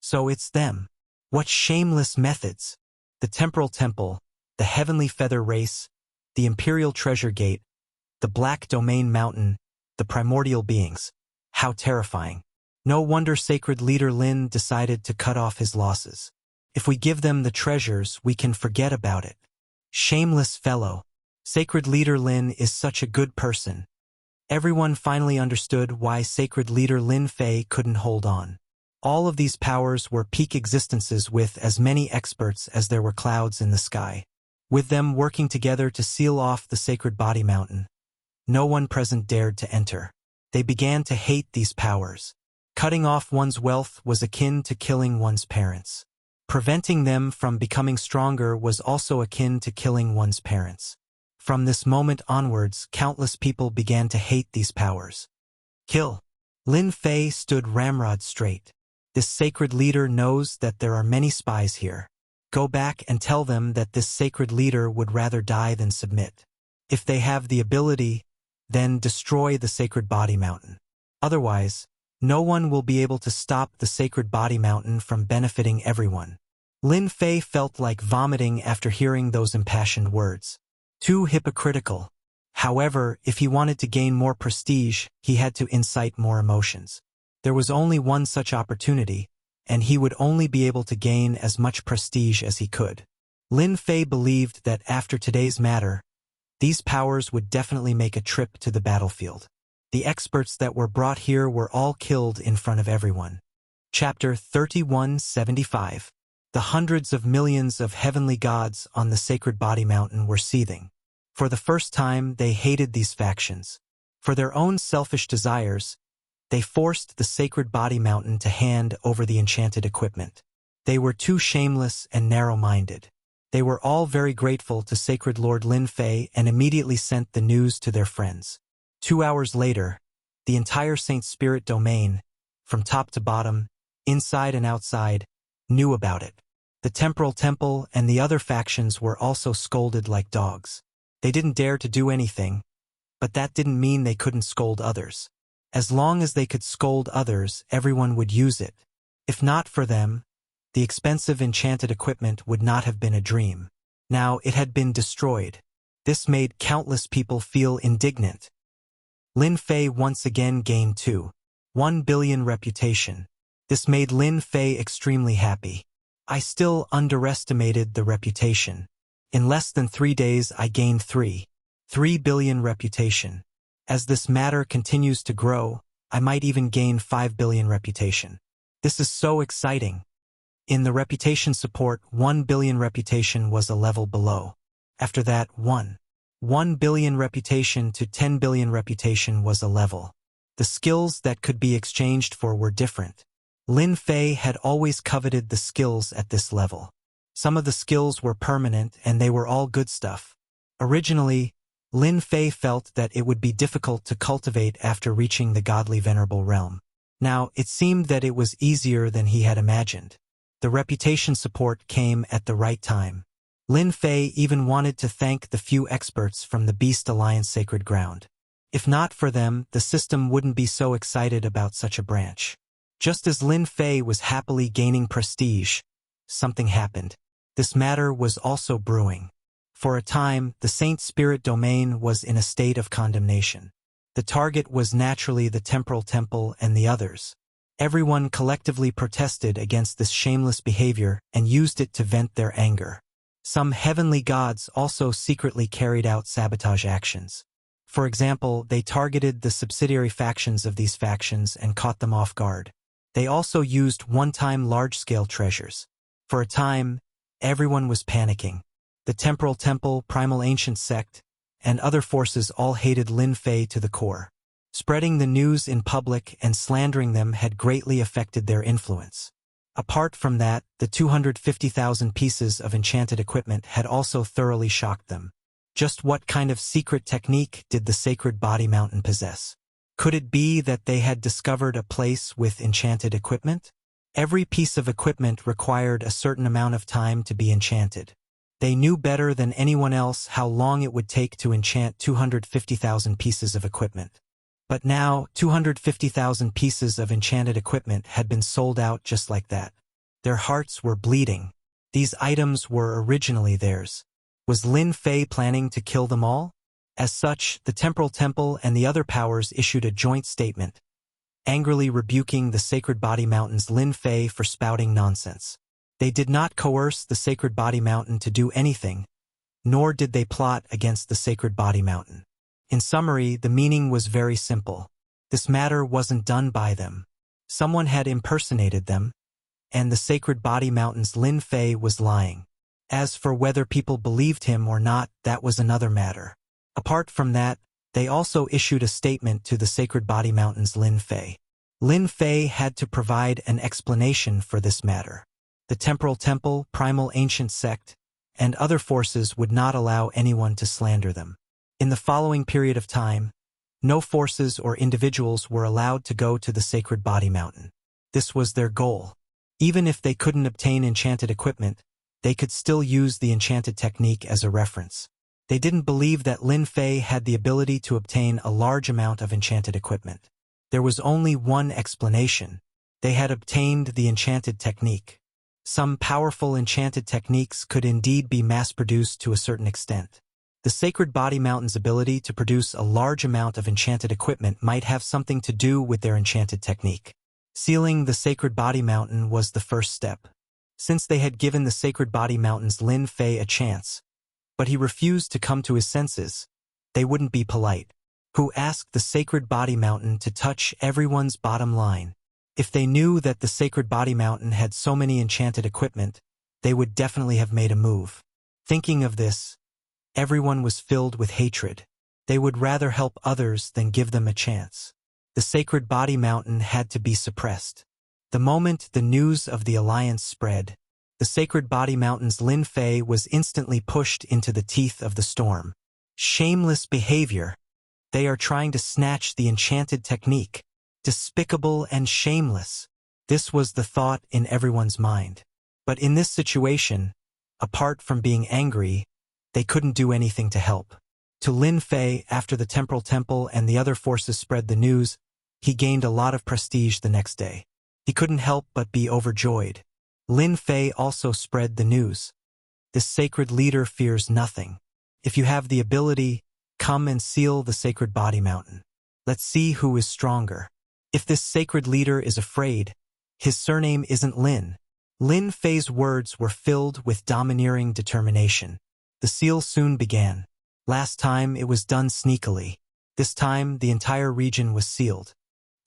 So it's them. What shameless methods! The temporal temple, the heavenly feather race, the imperial treasure gate, the black domain mountain, the primordial beings. How terrifying. No wonder sacred leader Lin decided to cut off his losses. If we give them the treasures, we can forget about it. Shameless fellow. Sacred leader Lin is such a good person. Everyone finally understood why sacred leader Lin Fei couldn't hold on. All of these powers were peak existences with as many experts as there were clouds in the sky. With them working together to seal off the sacred body mountain, no one present dared to enter. They began to hate these powers. Cutting off one's wealth was akin to killing one's parents. Preventing them from becoming stronger was also akin to killing one's parents. From this moment onwards, countless people began to hate these powers. Kill. Lin Fei stood ramrod straight. This sacred leader knows that there are many spies here. Go back and tell them that this sacred leader would rather die than submit. If they have the ability, then destroy the sacred body mountain. Otherwise, no one will be able to stop the sacred body mountain from benefiting everyone. Lin Fei felt like vomiting after hearing those impassioned words. Too hypocritical. However, if he wanted to gain more prestige, he had to incite more emotions. There was only one such opportunity, and he would only be able to gain as much prestige as he could. Lin Fei believed that after today's matter, these powers would definitely make a trip to the battlefield. The experts that were brought here were all killed in front of everyone. Chapter 3175. The hundreds of millions of heavenly gods on the sacred body mountain were seething. For the first time, they hated these factions. For their own selfish desires, they forced the sacred body mountain to hand over the enchanted equipment. They were too shameless and narrow-minded. They were all very grateful to sacred Lord Lin Fei and immediately sent the news to their friends. 2 hours later, the entire Saint Spirit domain, from top to bottom, inside and outside, knew about it. The temporal temple and the other factions were also scolded like dogs. They didn't dare to do anything, but that didn't mean they couldn't scold others. As long as they could scold others, everyone would use it. If not for them, the expensive enchanted equipment would not have been a dream. Now it had been destroyed. This made countless people feel indignant. Lin Fei once again gained 1 billion reputation. This made Lin Fei extremely happy. I still underestimated the reputation. In less than 3 days I gained 3 billion reputation. As this matter continues to grow, I might even gain 5 billion reputation. This is so exciting. In the reputation support, 1 billion reputation was a level below. After that, 1 billion reputation to 10 billion reputation was a level. The skills that could be exchanged for were different. Lin Fei had always coveted the skills at this level. Some of the skills were permanent and they were all good stuff. Originally, Lin Fei felt that it would be difficult to cultivate after reaching the godly venerable realm. Now, it seemed that it was easier than he had imagined. The reputation support came at the right time. Lin Fei even wanted to thank the few experts from the Beast Alliance Sacred Ground. If not for them, the system wouldn't be so excited about such a branch. Just as Lin Fei was happily gaining prestige, something happened. This matter was also brewing. For a time, the Saint Spirit domain was in a state of condemnation. The target was naturally the Temporal Temple and the others. Everyone collectively protested against this shameless behavior and used it to vent their anger. Some heavenly gods also secretly carried out sabotage actions. For example, they targeted the subsidiary factions of these factions and caught them off guard. They also used one-time large-scale treasures. For a time, everyone was panicking. The Temporal Temple, Primal Ancient Sect, and other forces all hated Lin Fei to the core. Spreading the news in public and slandering them had greatly affected their influence. Apart from that, the 250,000 pieces of enchanted equipment had also thoroughly shocked them. Just what kind of secret technique did the Sacred Body Mountain possess? Could it be that they had discovered a place with enchanted equipment? Every piece of equipment required a certain amount of time to be enchanted. They knew better than anyone else how long it would take to enchant 250,000 pieces of equipment. But now, 250,000 pieces of enchanted equipment had been sold out just like that. Their hearts were bleeding. These items were originally theirs. Was Lin Fei planning to kill them all? As such, the Temporal Temple and the other powers issued a joint statement, angrily rebuking the Sacred Body Mountain's Lin Fei for spouting nonsense. They did not coerce the Sacred Body Mountain to do anything, nor did they plot against the Sacred Body Mountain. In summary, the meaning was very simple. This matter wasn't done by them. Someone had impersonated them, and the Sacred Body Mountain's Lin Fei was lying. As for whether people believed him or not, that was another matter. Apart from that, they also issued a statement to the Sacred Body Mountain's Lin Fei. Lin Fei had to provide an explanation for this matter. The Temporal Temple, Primal Ancient Sect, and other forces would not allow anyone to slander them. In the following period of time, no forces or individuals were allowed to go to the Sacred Body Mountain. This was their goal. Even if they couldn't obtain enchanted equipment, they could still use the enchanted technique as a reference. They didn't believe that Lin Fei had the ability to obtain a large amount of enchanted equipment. There was only one explanation. They had obtained the enchanted technique. Some powerful enchanted techniques could indeed be mass-produced to a certain extent. The Sacred Body Mountain's ability to produce a large amount of enchanted equipment might have something to do with their enchanted technique. Sealing the Sacred Body Mountain was the first step. Since they had given the Sacred Body Mountain's Lin Fei a chance, but he refused to come to his senses, they wouldn't be polite. Who asked the Sacred Body Mountain to touch everyone's bottom line? If they knew that the Sacred Body Mountain had so many enchanted equipment, they would definitely have made a move. Thinking of this, everyone was filled with hatred. They would rather help others than give them a chance. The Sacred Body Mountain had to be suppressed. The moment the news of the alliance spread, the Sacred Body Mountain's Lin Fei was instantly pushed into the teeth of the storm. Shameless behavior. They are trying to snatch the enchanted technique. Despicable and shameless. This was the thought in everyone's mind. But in this situation, apart from being angry, they couldn't do anything to help. To Lin Fei, after the Temporal Temple and the other forces spread the news, he gained a lot of prestige the next day. He couldn't help but be overjoyed. Lin Fei also spread the news. This sacred leader fears nothing. If you have the ability, come and seal the Sacred Body Mountain. Let's see who is stronger. If this sacred leader is afraid, his surname isn't Lin. Lin Fei's words were filled with domineering determination. The seal soon began. Last time it was done sneakily. This time the entire region was sealed.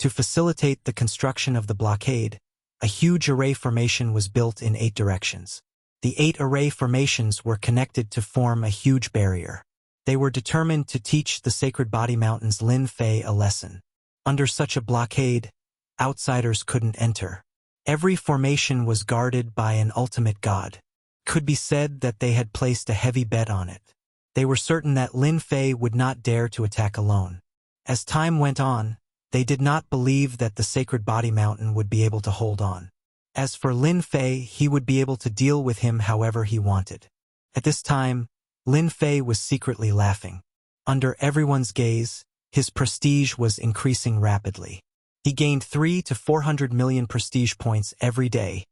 To facilitate the construction of the blockade, a huge array formation was built in 8 directions. The 8 array formations were connected to form a huge barrier. They were determined to teach the Sacred Body Mountain's Lin Fei a lesson. Under such a blockade, outsiders couldn't enter. Every formation was guarded by an ultimate god. Could be said that they had placed a heavy bet on it. They were certain that Lin Fei would not dare to attack alone. As time went on, they did not believe that the Sacred Body Mountain would be able to hold on. As for Lin Fei, he would be able to deal with him however he wanted. At this time, Lin Fei was secretly laughing. Under everyone's gaze, his prestige was increasing rapidly. He gained 300 to 400 million prestige points every day,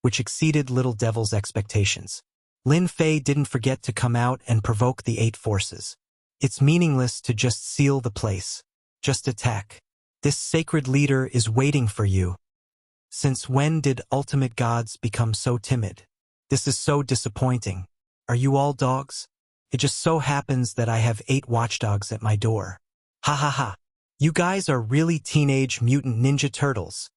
which exceeded Little Devil's expectations. Lin Fei didn't forget to come out and provoke the 8 forces. It's meaningless to just seal the place. Just attack. This sacred leader is waiting for you. Since when did ultimate gods become so timid? This is so disappointing. Are you all dogs? It just so happens that I have 8 watchdogs at my door. Ha ha ha. You guys are really teenage mutant ninja turtles.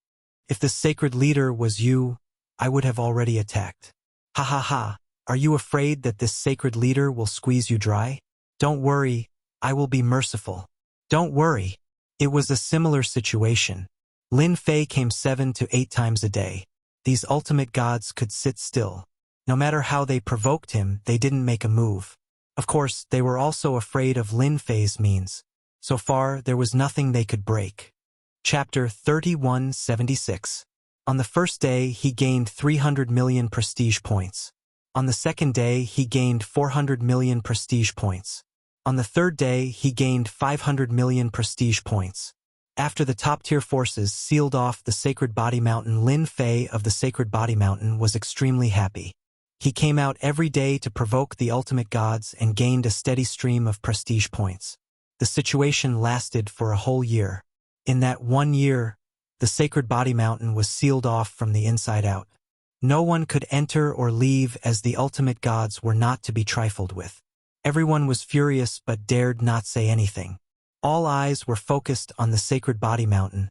If the sacred leader was you, I would have already attacked. Ha ha ha. Are you afraid that this sacred leader will squeeze you dry? Don't worry, I will be merciful. Don't worry. It was a similar situation. Lin Fei came 7 to 8 times a day. These ultimate gods could sit still. No matter how they provoked him, they didn't make a move. Of course, they were also afraid of Lin Fei's means. So far, there was nothing they could break. Chapter 3176. On the first day, he gained 300 million prestige points. On the second day, he gained 400 million prestige points. On the third day, he gained 500 million prestige points. After the top-tier forces sealed off the Sacred Body Mountain, Lin Fei of the Sacred Body Mountain was extremely happy. He came out every day to provoke the ultimate gods and gained a steady stream of prestige points. The situation lasted for a whole year. In that 1 year, the Sacred Body Mountain was sealed off from the inside out. No one could enter or leave as the ultimate gods were not to be trifled with. Everyone was furious but dared not say anything. All eyes were focused on the Sacred Body Mountain,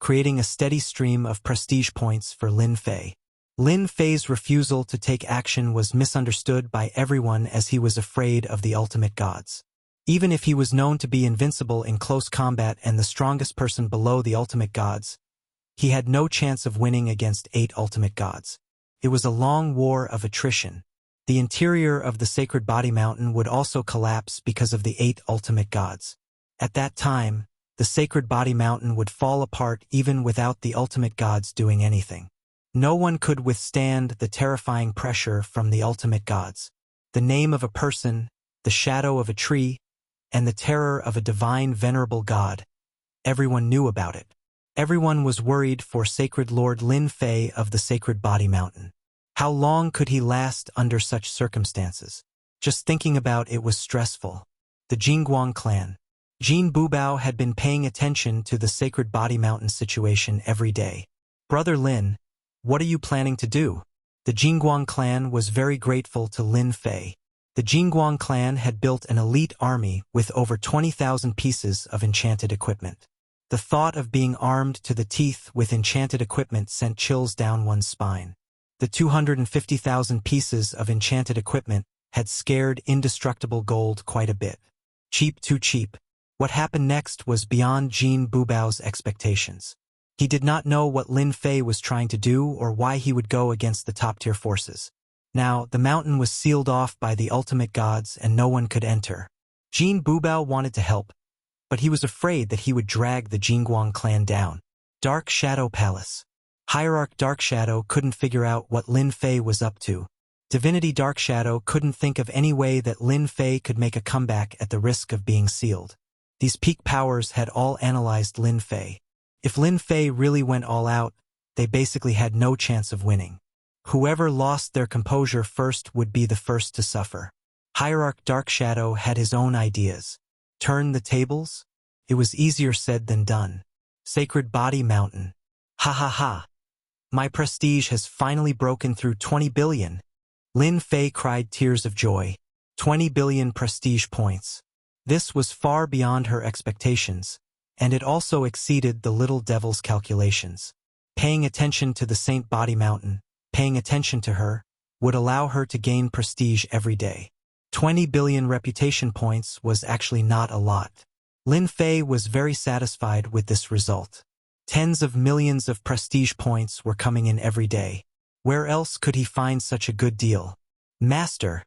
creating a steady stream of prestige points for Lin Fei. Lin Fei's refusal to take action was misunderstood by everyone as he was afraid of the ultimate gods. Even if he was known to be invincible in close combat and the strongest person below the ultimate gods, he had no chance of winning against 8 ultimate gods. It was a long war of attrition. The interior of the Sacred Body Mountain would also collapse because of the 8 ultimate gods. At that time, the Sacred Body Mountain would fall apart even without the ultimate gods doing anything. No one could withstand the terrifying pressure from the ultimate gods. The name of a person, the shadow of a tree, and the terror of a divine venerable god. Everyone knew about it. Everyone was worried for Sacred Lord Lin Fei of the Sacred Body Mountain. How long could he last under such circumstances? Just thinking about it was stressful. The Jingguang clan. Jin Bubao had been paying attention to the Sacred Body Mountain situation every day. Brother Lin, what are you planning to do? The Jingguang clan was very grateful to Lin Fei. The Jingguang clan had built an elite army with over 20,000 pieces of enchanted equipment. The thought of being armed to the teeth with enchanted equipment sent chills down one's spine. The 250,000 pieces of enchanted equipment had scared indestructible gold quite a bit. Cheap too cheap. What happened next was beyond Jin Bubao's expectations. He did not know what Lin Fei was trying to do or why he would go against the top-tier forces. Now, the mountain was sealed off by the ultimate gods and no one could enter. Jin Bubao wanted to help, but he was afraid that he would drag the Jingguang clan down. Dark Shadow Palace. Hierarch Dark Shadow couldn't figure out what Lin Fei was up to. Divinity Dark Shadow couldn't think of any way that Lin Fei could make a comeback at the risk of being sealed. These peak powers had all analyzed Lin Fei. If Lin Fei really went all out, they basically had no chance of winning. Whoever lost their composure first would be the first to suffer. Hierarch Dark Shadow had his own ideas. Turn the tables? It was easier said than done. Sacred Body Mountain. Ha ha ha. My prestige has finally broken through 20 billion. Lin Fei cried tears of joy. 20 billion prestige points. This was far beyond her expectations, and it also exceeded the little devil's calculations. Paying attention to the Saint Body Mountain, paying attention to her, would allow her to gain prestige every day. 20 billion reputation points was actually not a lot. Lin Fei was very satisfied with this result. Tens of millions of prestige points were coming in every day. Where else could he find such a good deal? Master,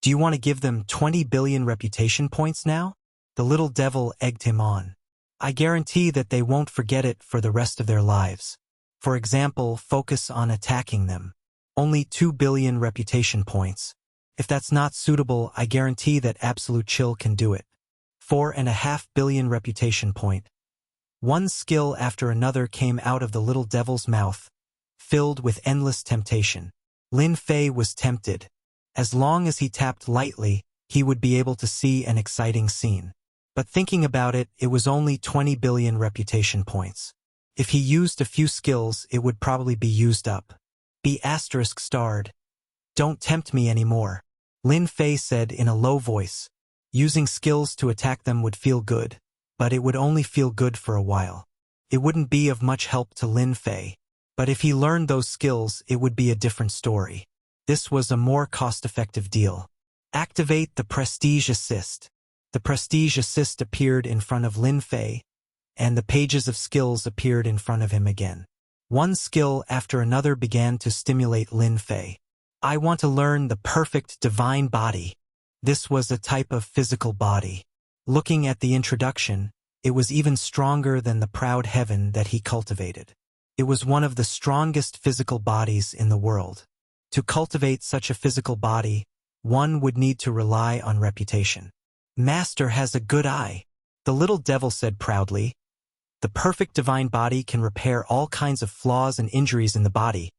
do you want to give them 20 billion reputation points now? The little devil egged him on. I guarantee that they won't forget it for the rest of their lives. For example, focus on attacking them. Only 2 billion reputation points. If that's not suitable, I guarantee that Absolute Chill can do it. 4.5 billion reputation point. One skill after another came out of the little devil's mouth, filled with endless temptation. Lin Fei was tempted. As long as he tapped lightly, he would be able to see an exciting scene. But thinking about it, it was only 20 billion reputation points. If he used a few skills, it would probably be used up. Be *starred. Don't tempt me anymore. Lin Fei said in a low voice. Using skills to attack them would feel good, but it would only feel good for a while. It wouldn't be of much help to Lin Fei. But if he learned those skills, it would be a different story. This was a more cost-effective deal. Activate the Prestige Assist. The Prestige Assist appeared in front of Lin Fei, and the pages of skills appeared in front of him again. One skill after another began to stimulate Lin Fei. I want to learn the perfect divine body. This was a type of physical body. Looking at the introduction, it was even stronger than the proud heaven that he cultivated. It was one of the strongest physical bodies in the world. To cultivate such a physical body, one would need to rely on reputation. Master has a good eye, the little devil said proudly. The perfect divine body can repair all kinds of flaws and injuries in the body,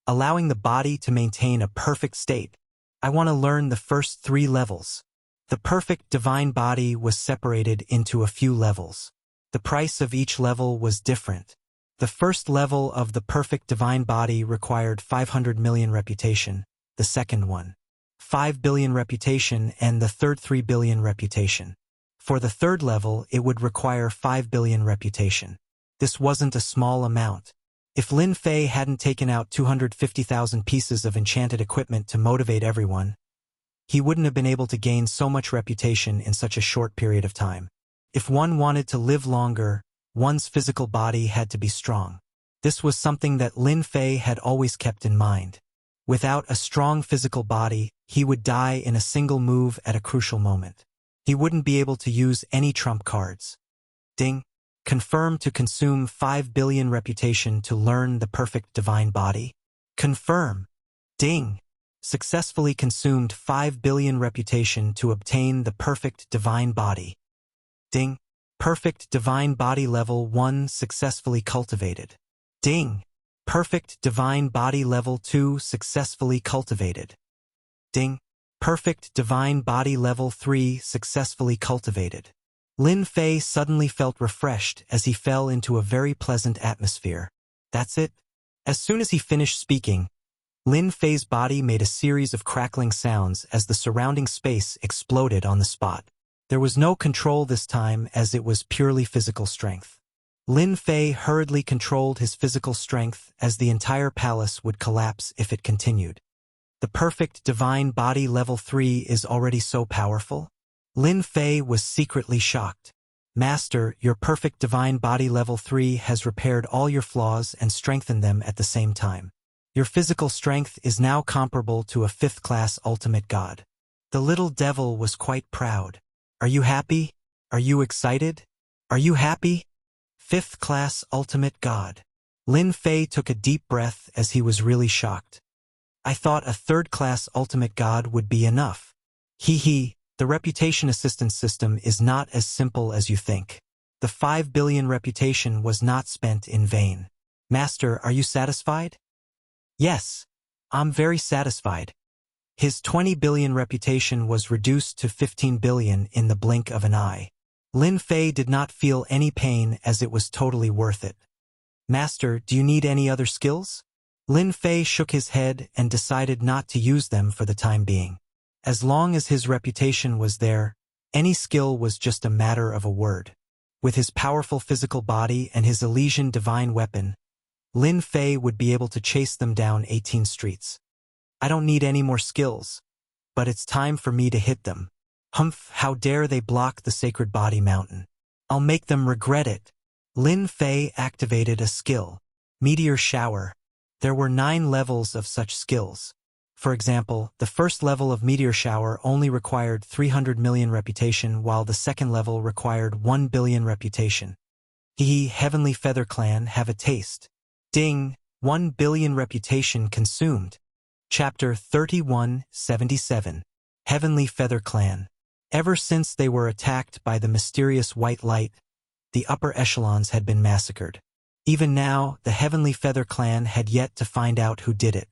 allowing the body to maintain a perfect state. I want to learn the first 3 levels. The perfect divine body was separated into a few levels. The price of each level was different. The first level of the perfect divine body required 500 million reputation, the second one, 5 billion reputation, and the third 3 billion reputation. For the third level, it would require 5 billion reputation. This wasn't a small amount. If Lin Fei hadn't taken out 250,000 pieces of enchanted equipment to motivate everyone, he wouldn't have been able to gain so much reputation in such a short period of time. If one wanted to live longer, one's physical body had to be strong. This was something that Lin Fei had always kept in mind. Without a strong physical body, he would die in a single move at a crucial moment. He wouldn't be able to use any trump cards. Ding. Confirm to consume 5 billion reputation to learn the perfect divine body. Confirm. Ding. Successfully consumed 5 billion reputation to obtain the perfect divine body. Ding. Perfect divine body level 1 successfully cultivated. Ding. Perfect divine body level 2 successfully cultivated. Ding. Perfect divine body level 3 successfully cultivated. Lin Fei suddenly felt refreshed as he fell into a very pleasant atmosphere. That's it. As soon as he finished speaking, Lin Fei's body made a series of crackling sounds as the surrounding space exploded on the spot. There was no control this time as it was purely physical strength. Lin Fei hurriedly controlled his physical strength as the entire palace would collapse if it continued. The perfect divine body level 3 is already so powerful? Lin Fei was secretly shocked. Master, your perfect divine body level 3 has repaired all your flaws and strengthened them at the same time. Your physical strength is now comparable to a 5th-class ultimate god. The little devil was quite proud. Are you happy? Are you excited? Are you happy? 5th-class ultimate god. Lin Fei took a deep breath as he was really shocked. I thought a 3rd-class ultimate god would be enough. Hee. The reputation assistance system is not as simple as you think. The 5 billion reputation was not spent in vain. Master, are you satisfied? Yes, I'm very satisfied. His 20 billion reputation was reduced to 15 billion in the blink of an eye. Lin Fei did not feel any pain as it was totally worth it. Master, do you need any other skills? Lin Fei shook his head and decided not to use them for the time being. As long as his reputation was there, any skill was just a matter of a word. With his powerful physical body and his Elysian divine weapon, Lin Fei would be able to chase them down 18 streets. I don't need any more skills, but it's time for me to hit them. Humph, how dare they block the sacred body mountain. I'll make them regret it. Lin Fei activated a skill, Meteor Shower. There were 9 levels of such skills. For example, the first level of Meteor Shower only required 300 million reputation, while the second level required 1 billion reputation. Heavenly Feather Clan have a taste. Ding! 1 billion reputation consumed. Chapter 3177. Heavenly Feather Clan. Ever since they were attacked by the mysterious white light, the upper echelons had been massacred. Even now, the Heavenly Feather Clan had yet to find out who did it.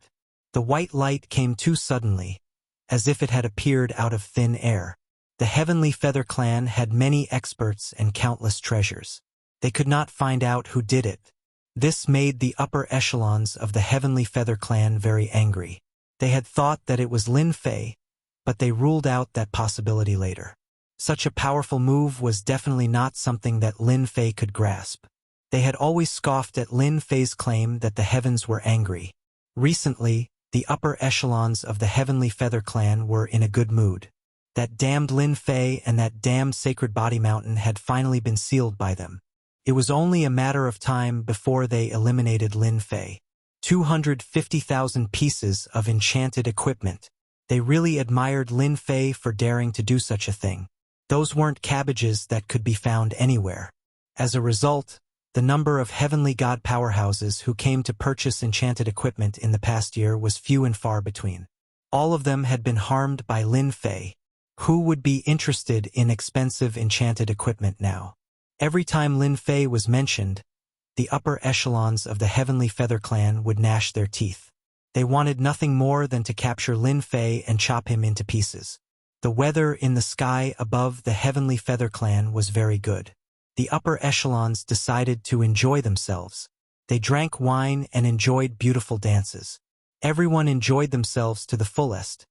The white light came too suddenly, as if it had appeared out of thin air. The Heavenly Feather Clan had many experts and countless treasures. They could not find out who did it. This made the upper echelons of the Heavenly Feather Clan very angry. They had thought that it was Lin Fei, but they ruled out that possibility later. Such a powerful move was definitely not something that Lin Fei could grasp. They had always scoffed at Lin Fei's claim that the heavens were angry. Recently, the upper echelons of the Heavenly Feather Clan were in a good mood. That damned Lin Fei and that damned Sacred Body Mountain had finally been sealed by them. It was only a matter of time before they eliminated Lin Fei. 250,000 pieces of enchanted equipment. They really admired Lin Fei for daring to do such a thing. Those weren't cabbages that could be found anywhere. As a result, the number of heavenly god powerhouses who came to purchase enchanted equipment in the past year was few and far between. All of them had been harmed by Lin Fei. Who would be interested in expensive enchanted equipment now? Every time Lin Fei was mentioned, the upper echelons of the Heavenly Feather Clan would gnash their teeth. They wanted nothing more than to capture Lin Fei and chop him into pieces. The weather in the sky above the Heavenly Feather Clan was very good. The upper echelons decided to enjoy themselves. They drank wine and enjoyed beautiful dances. Everyone enjoyed themselves to the fullest,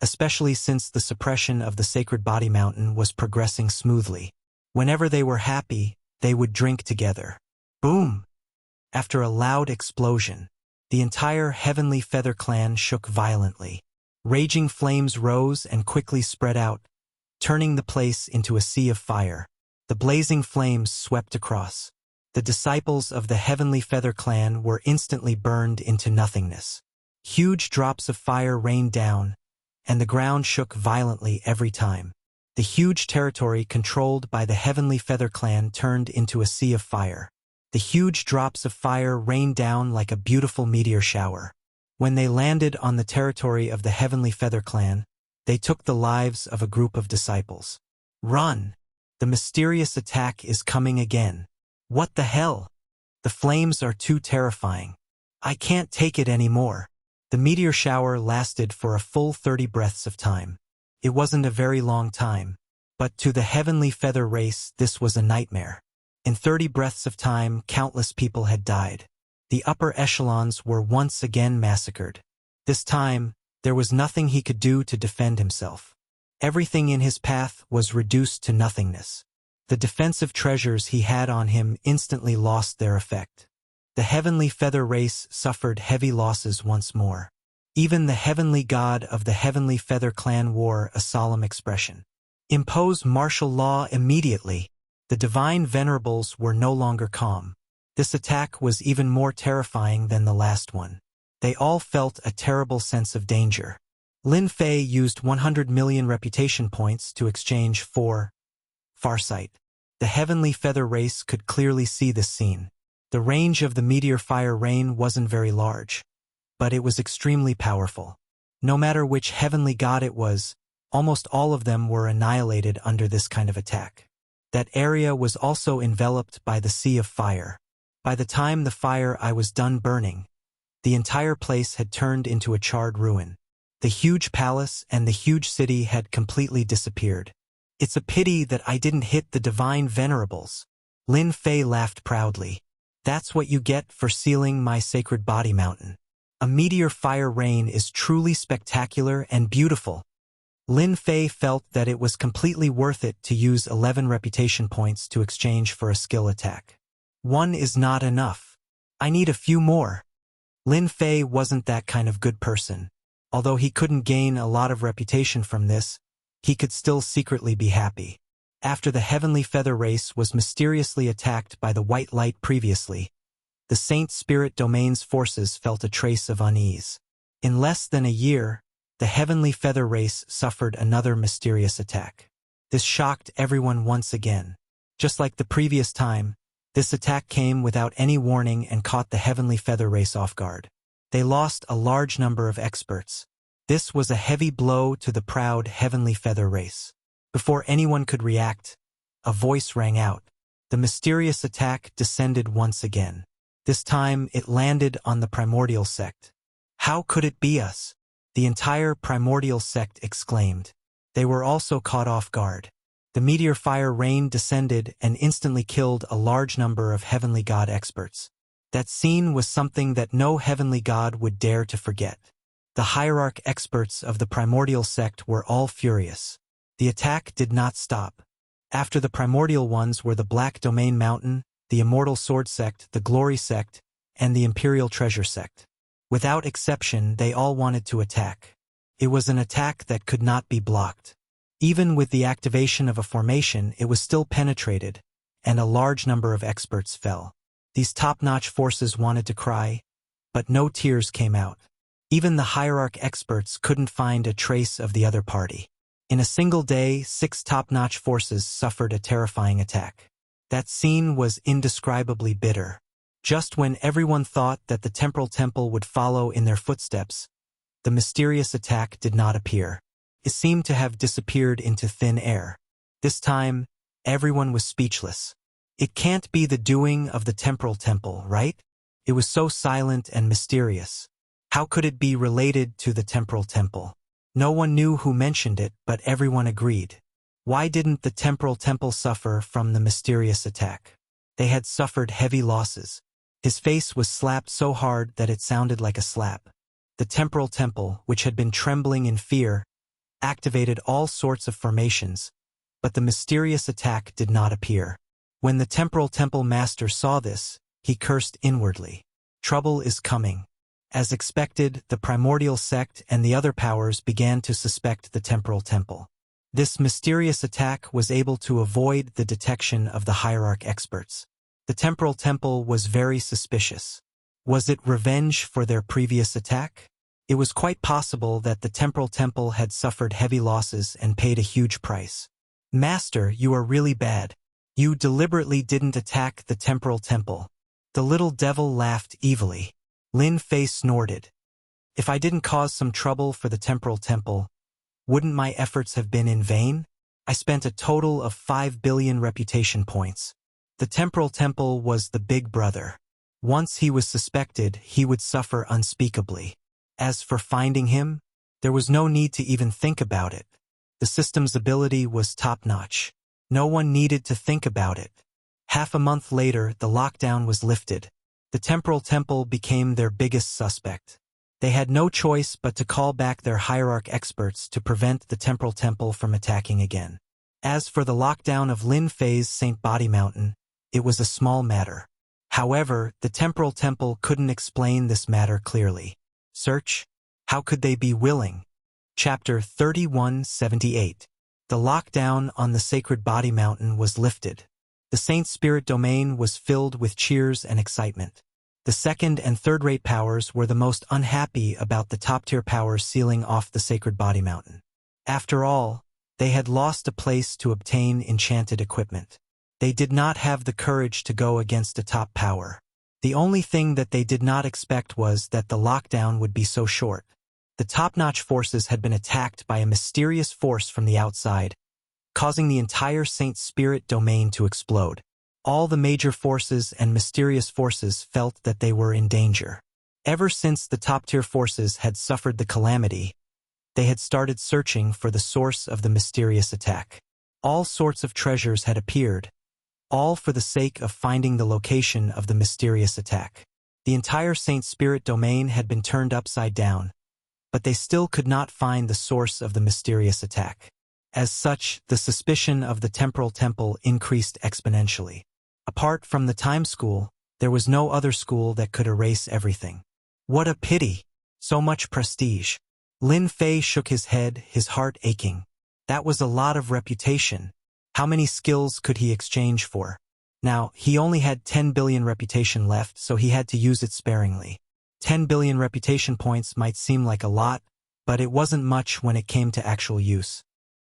especially since the suppression of the Sacred Body Mountain was progressing smoothly. Whenever they were happy, they would drink together. Boom! After a loud explosion, the entire Heavenly Feather Clan shook violently. Raging flames rose and quickly spread out, turning the place into a sea of fire. The blazing flames swept across. The disciples of the Heavenly Feather Clan were instantly burned into nothingness. Huge drops of fire rained down, and the ground shook violently every time. The huge territory controlled by the Heavenly Feather Clan turned into a sea of fire. The huge drops of fire rained down like a beautiful meteor shower. When they landed on the territory of the Heavenly Feather Clan, they took the lives of a group of disciples. Run! The mysterious attack is coming again. What the hell? The flames are too terrifying. I can't take it anymore. The meteor shower lasted for a full 30 breaths of time. It wasn't a very long time, but to the Heavenly Feather race this was a nightmare. In 30 breaths of time, countless people had died. The upper echelons were once again massacred. This time, there was nothing he could do to defend himself. Everything in his path was reduced to nothingness. The defensive treasures he had on him instantly lost their effect. The Heavenly Feather race suffered heavy losses once more. Even the heavenly god of the Heavenly Feather Clan wore a solemn expression. Impose martial law immediately. The divine venerables were no longer calm. This attack was even more terrifying than the last one. They all felt a terrible sense of danger. Lin Fei used 100 million reputation points to exchange for Farsight. The Heavenly Feather race could clearly see this scene. The range of the meteor fire rain wasn't very large, but it was extremely powerful. No matter which heavenly god it was, almost all of them were annihilated under this kind of attack. That area was also enveloped by the sea of fire. By the time the fire was done burning, the entire place had turned into a charred ruin. The huge palace and the huge city had completely disappeared. It's a pity that I didn't hit the divine venerables. Lin Fei laughed proudly. That's what you get for sealing my sacred body mountain. A meteor fire rain is truly spectacular and beautiful. Lin Fei felt that it was completely worth it to use 11 reputation points to exchange for a skill attack. One is not enough. I need a few more. Lin Fei wasn't that kind of good person. Although he couldn't gain a lot of reputation from this, he could still secretly be happy. After the Heavenly Feather Race was mysteriously attacked by the White Light previously, the Saint Spirit Domain's forces felt a trace of unease. In less than a year, the Heavenly Feather Race suffered another mysterious attack. This shocked everyone once again. Just like the previous time, this attack came without any warning and caught the Heavenly Feather Race off guard. They lost a large number of experts. This was a heavy blow to the proud Heavenly Feather Race. Before anyone could react, a voice rang out. The mysterious attack descended once again. This time it landed on the Primordial Sect. How could it be us? The entire Primordial Sect exclaimed. They were also caught off guard. The meteor fire rain descended and instantly killed a large number of Heavenly God experts. That scene was something that no Heavenly God would dare to forget. The hierarch experts of the Primordial Sect were all furious. The attack did not stop. After the primordial ones were the Black Domain Mountain, the Immortal Sword Sect, the Glory Sect, and the Imperial Treasure Sect. Without exception, they all wanted to attack. It was an attack that could not be blocked. Even with the activation of a formation, it was still penetrated, and a large number of experts fell. These top-notch forces wanted to cry, but no tears came out. Even the hierarch experts couldn't find a trace of the other party. In a single day, 6 top-notch forces suffered a terrifying attack. That scene was indescribably bitter. Just when everyone thought that the Temporal Temple would follow in their footsteps, the mysterious attack did not appear. It seemed to have disappeared into thin air. This time, everyone was speechless. It can't be the doing of the Temporal Temple, right? It was so silent and mysterious. How could it be related to the Temporal Temple? No one knew who mentioned it, but everyone agreed. Why didn't the Temporal Temple suffer from the mysterious attack? They had suffered heavy losses. His face was slapped so hard that it sounded like a slap. The Temporal Temple, which had been trembling in fear, activated all sorts of formations, but the mysterious attack did not appear. When the Temporal Temple Master saw this, he cursed inwardly. Trouble is coming. As expected, the Primordial Sect and the other powers began to suspect the Temporal Temple. This mysterious attack was able to avoid the detection of the hierarch experts. The Temporal Temple was very suspicious. Was it revenge for their previous attack? It was quite possible that the Temporal Temple had suffered heavy losses and paid a huge price. Master, you are really bad. You deliberately didn't attack the Temporal Temple. The little devil laughed evilly. Lin Fei snorted. If I didn't cause some trouble for the Temporal Temple, wouldn't my efforts have been in vain? I spent a total of 5 billion reputation points. The Temporal Temple was the big brother. Once he was suspected, he would suffer unspeakably. As for finding him, there was no need to even think about it. The system's ability was top-notch. No one needed to think about it. Half a month later, the lockdown was lifted. The Temporal Temple became their biggest suspect. They had no choice but to call back their hierarch experts to prevent the Temporal Temple from attacking again. As for the lockdown of Lin Fei's St. Body Mountain, it was a small matter. However, the Temporal Temple couldn't explain this matter clearly. Search? How could they be willing? Chapter 3178. The lockdown on the Sacred Body Mountain was lifted. The Saint Spirit Domain was filled with cheers and excitement. The second and third-rate powers were the most unhappy about the top-tier powers sealing off the Sacred Body Mountain. After all, they had lost a place to obtain enchanted equipment. They did not have the courage to go against a top power. The only thing that they did not expect was that the lockdown would be so short. The top-notch forces had been attacked by a mysterious force from the outside, causing the entire Saint Spirit Domain to explode. All the major forces and mysterious forces felt that they were in danger. Ever since the top-tier forces had suffered the calamity, they had started searching for the source of the mysterious attack. All sorts of treasures had appeared, all for the sake of finding the location of the mysterious attack. The entire Saint Spirit Domain had been turned upside down, but they still could not find the source of the mysterious attack. As such, the suspicion of the Temporal Temple increased exponentially. Apart from the Time School, There was no other school that could erase everything. What a pity! So much prestige. Lin Fei shook his head, his heart aching. That was a lot of reputation. How many skills could he exchange for? Now, he only had 10 billion reputation left, so he had to use it sparingly. 10 billion reputation points might seem like a lot, but it wasn't much when it came to actual use.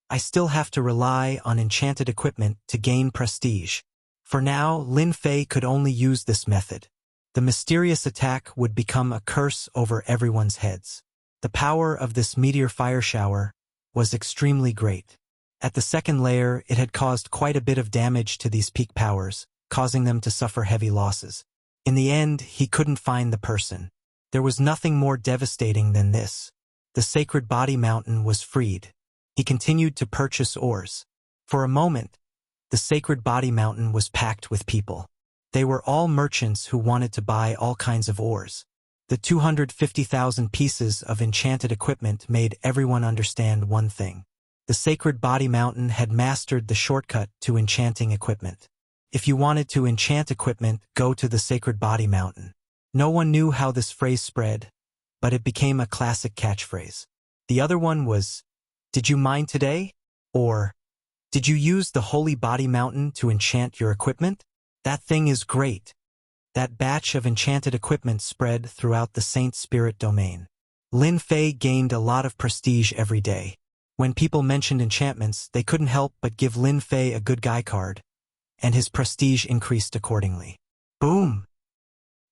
I still have to rely on enchanted equipment to gain prestige. For now, Lin Fei could only use this method. The mysterious attack would become a curse over everyone's heads. The power of this meteor fire shower was extremely great. At the second layer, it had caused quite a bit of damage to these peak powers, causing them to suffer heavy losses. In the end, he couldn't find the person. There was nothing more devastating than this. The sacred body mountain was freed. He continued to purchase ores. For a moment, the sacred body mountain was packed with people. They were all merchants who wanted to buy all kinds of ores. The 250,000 pieces of enchanted equipment made everyone understand one thing. The sacred body mountain had mastered the shortcut to enchanting equipment. If you wanted to enchant equipment, go to the sacred body mountain. No one knew how this phrase spread, but it became a classic catchphrase. The other one was, "Did you mine today?" Or, "Did you use the holy body mountain to enchant your equipment? That thing is great." That batch of enchanted equipment spread throughout the Saint Spirit domain. Lin Fei gained a lot of prestige every day. When people mentioned enchantments, they couldn't help but give Lin Fei a good guy card, and his prestige increased accordingly. Boom!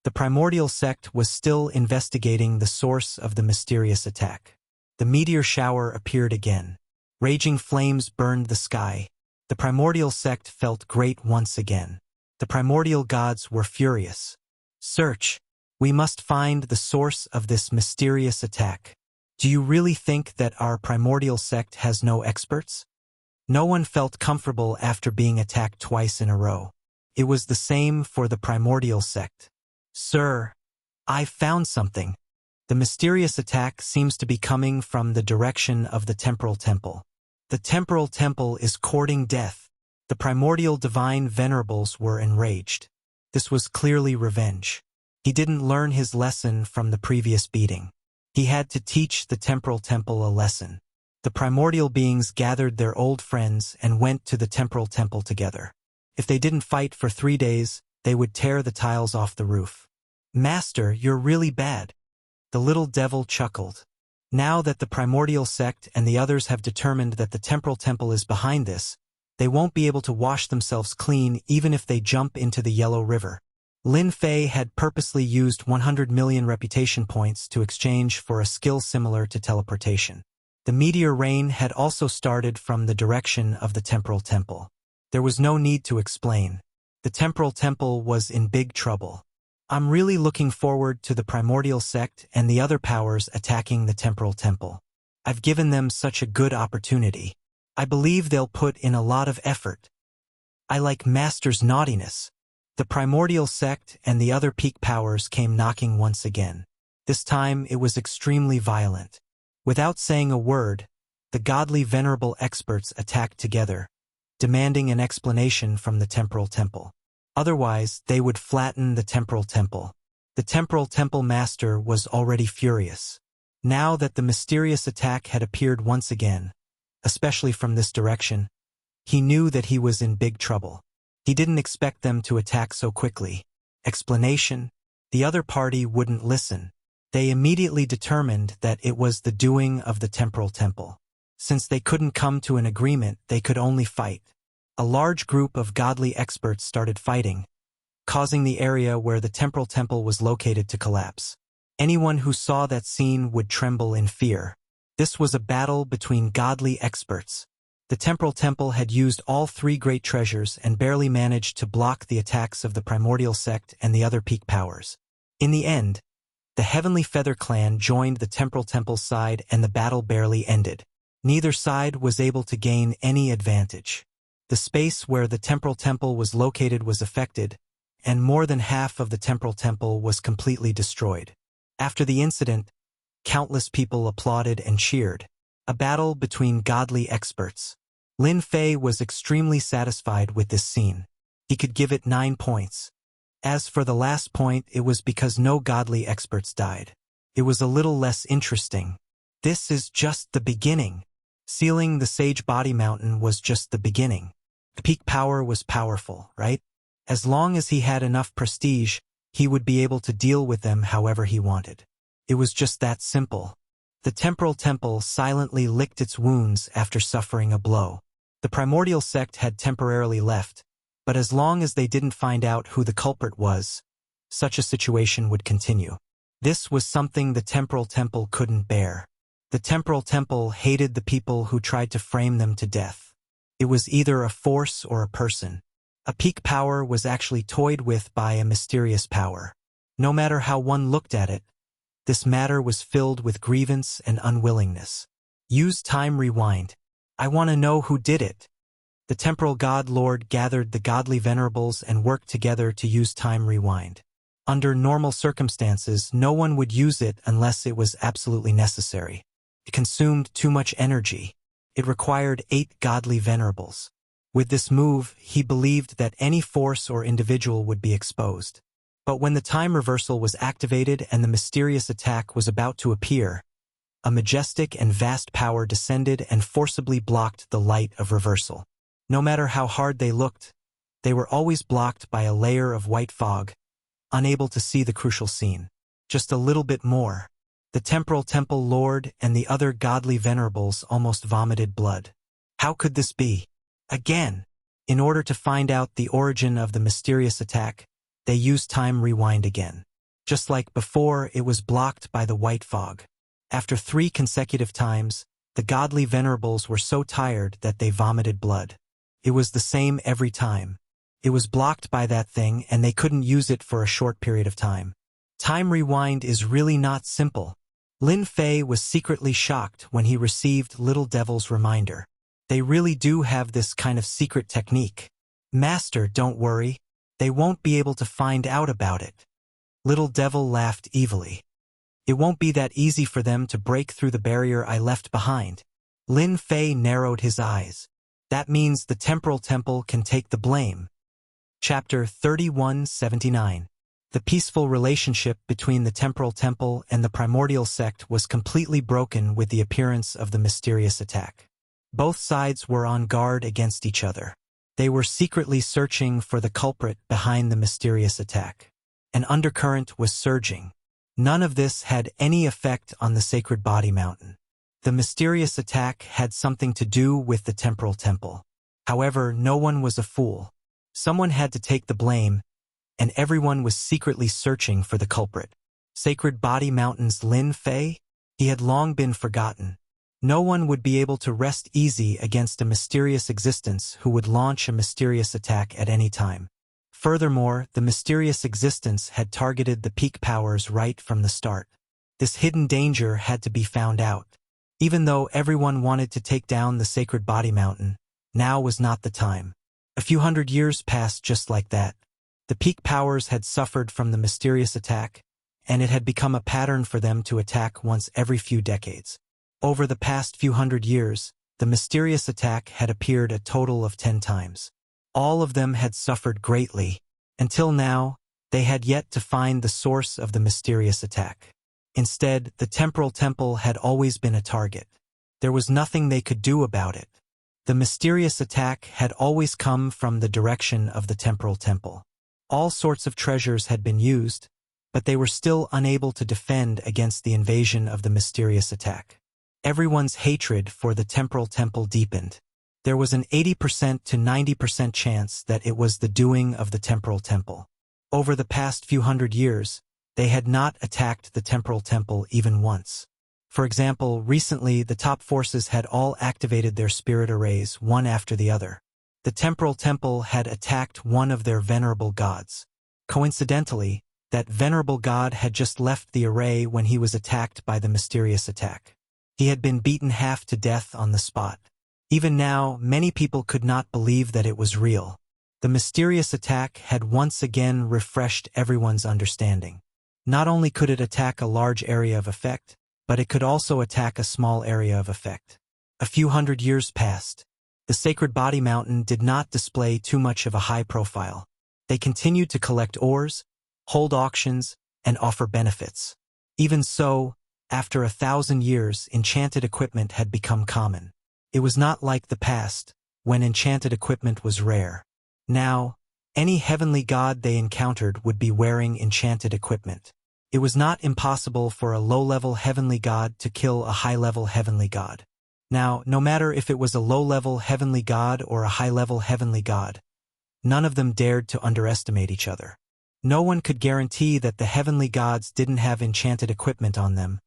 The primordial sect was still investigating the source of the mysterious attack. The meteor shower appeared again. Raging flames burned the sky. The primordial sect felt great once again. The primordial gods were furious. Search. We must find the source of this mysterious attack. Do you really think that our primordial sect has no experts? No one felt comfortable after being attacked twice in a row. It was the same for the primordial sect. Sir, I've found something. The mysterious attack seems to be coming from the direction of the temporal temple. The temporal temple is courting death. The primordial divine venerables were enraged. This was clearly revenge. He didn't learn his lesson from the previous beating. He had to teach the temporal temple a lesson. The primordial beings gathered their old friends and went to the temporal temple together. If they didn't fight for 3 days, they would tear the tiles off the roof. "Master, you're really bad." The little devil chuckled. Now that the primordial sect and the others have determined that the temporal temple is behind this, they won't be able to wash themselves clean even if they jump into the Yellow River. Lin Fei had purposely used 100 million reputation points to exchange for a skill similar to teleportation. The meteor rain had also started from the direction of the temporal temple. There was no need to explain. The temporal temple was in big trouble. I'm really looking forward to the primordial sect and the other powers attacking the temporal temple. I've given them such a good opportunity. I believe they'll put in a lot of effort. I like Master's naughtiness. The primordial sect and the other peak powers came knocking once again. This time it was extremely violent. Without saying a word, the godly venerable experts attacked together, demanding an explanation from the temporal temple. Otherwise, they would flatten the temporal temple. The temporal temple master was already furious. Now that the mysterious attack had appeared once again, especially from this direction, he knew that he was in big trouble. He didn't expect them to attack so quickly. Explanation? The other party wouldn't listen. They immediately determined that it was the doing of the temporal temple. Since they couldn't come to an agreement, they could only fight. A large group of godly experts started fighting, causing the area where the temporal temple was located to collapse. Anyone who saw that scene would tremble in fear. This was a battle between godly experts. The temporal temple had used all 3 great treasures and barely managed to block the attacks of the primordial sect and the other peak powers. In the end, the Heavenly Feather clan joined the temporal temple's side and the battle barely ended. Neither side was able to gain any advantage. The space where the temporal temple was located was affected, and more than half of the temporal temple was completely destroyed. After the incident, countless people applauded and cheered. A battle between godly experts. Lin Fei was extremely satisfied with this scene. He could give it 9 points. As for the last point, it was because no godly experts died. It was a little less interesting. This is just the beginning. Sealing the Sage Body Mountain was just the beginning. The peak power was powerful, right? As long as he had enough prestige, he would be able to deal with them however he wanted. It was just that simple. The temporal temple silently licked its wounds after suffering a blow. The primordial sect had temporarily left, but as long as they didn't find out who the culprit was, such a situation would continue. This was something the temporal temple couldn't bear. The temporal temple hated the people who tried to frame them to death. It was either a force or a person. A peak power was actually toyed with by a mysterious power. No matter how one looked at it, this matter was filled with grievance and unwillingness. Use time rewind. I want to know who did it. The temporal god lord gathered the godly venerables and worked together to use time rewind. Under normal circumstances, no one would use it unless it was absolutely necessary. It consumed too much energy. It required 8 godly venerables. With this move, he believed that any force or individual would be exposed. But when the time reversal was activated and the mysterious attack was about to appear, a majestic and vast power descended and forcibly blocked the light of reversal. No matter how hard they looked, they were always blocked by a layer of white fog, unable to see the crucial scene. Just a little bit more. The temporal temple lord and the other godly venerables almost vomited blood. How could this be? Again, in order to find out the origin of the mysterious attack, they used time rewind again. Just like before, it was blocked by the white fog. After 3 consecutive times, the godly venerables were so tired that they vomited blood. It was the same every time. It was blocked by that thing and they couldn't use it for a short period of time. Time rewind is really not simple. Lin Fei was secretly shocked when he received Little Devil's reminder. They really do have this kind of secret technique. Master, don't worry. They won't be able to find out about it. Little Devil laughed evilly. It won't be that easy for them to break through the barrier I left behind. Lin Fei narrowed his eyes. That means the temporal temple can take the blame. Chapter 3179. The peaceful relationship between the temporal temple and the primordial sect was completely broken with the appearance of the mysterious attack. Both sides were on guard against each other. They were secretly searching for the culprit behind the mysterious attack. An undercurrent was surging. None of this had any effect on the sacred body mountain. The mysterious attack had something to do with the temporal temple. However, no one was a fool. Someone had to take the blame, and everyone was secretly searching for the culprit. Sacred Body Mountain's Lin Fei? He had long been forgotten. No one would be able to rest easy against a mysterious existence who would launch a mysterious attack at any time. Furthermore, the mysterious existence had targeted the peak powers right from the start. This hidden danger had to be found out. Even though everyone wanted to take down the Sacred Body Mountain, now was not the time. A few hundred years passed just like that. The peak powers had suffered from the mysterious attack, and it had become a pattern for them to attack once every few decades. Over the past few hundred years, the mysterious attack had appeared a total of 10 times. All of them had suffered greatly. Until now, they had yet to find the source of the mysterious attack. Instead, the temporal temple had always been a target. There was nothing they could do about it. The mysterious attack had always come from the direction of the temporal temple. All sorts of treasures had been used, but they were still unable to defend against the invasion of the mysterious attack. Everyone's hatred for the temporal temple deepened. There was an 80% to 90% chance that it was the doing of the temporal temple. Over the past few hundred years, they had not attacked the temporal temple even once. For example, recently the top forces had all activated their spirit arrays one after the other. The temporal temple had attacked one of their venerable gods. Coincidentally, that venerable god had just left the array when he was attacked by the mysterious attack. He had been beaten half to death on the spot. Even now, many people could not believe that it was real. The mysterious attack had once again refreshed everyone's understanding. Not only could it attack a large area of effect, but it could also attack a small area of effect. A few hundred years passed. The Sacred Body Mountain did not display too much of a high profile. They continued to collect ores, hold auctions, and offer benefits. Even so, after 1,000 years, enchanted equipment had become common. It was not like the past, when enchanted equipment was rare. Now, any heavenly god they encountered would be wearing enchanted equipment. It was not impossible for a low-level heavenly god to kill a high-level heavenly god. Now, no matter if it was a low-level heavenly god or a high-level heavenly god, none of them dared to underestimate each other. No one could guarantee that the heavenly gods didn't have enchanted equipment on them,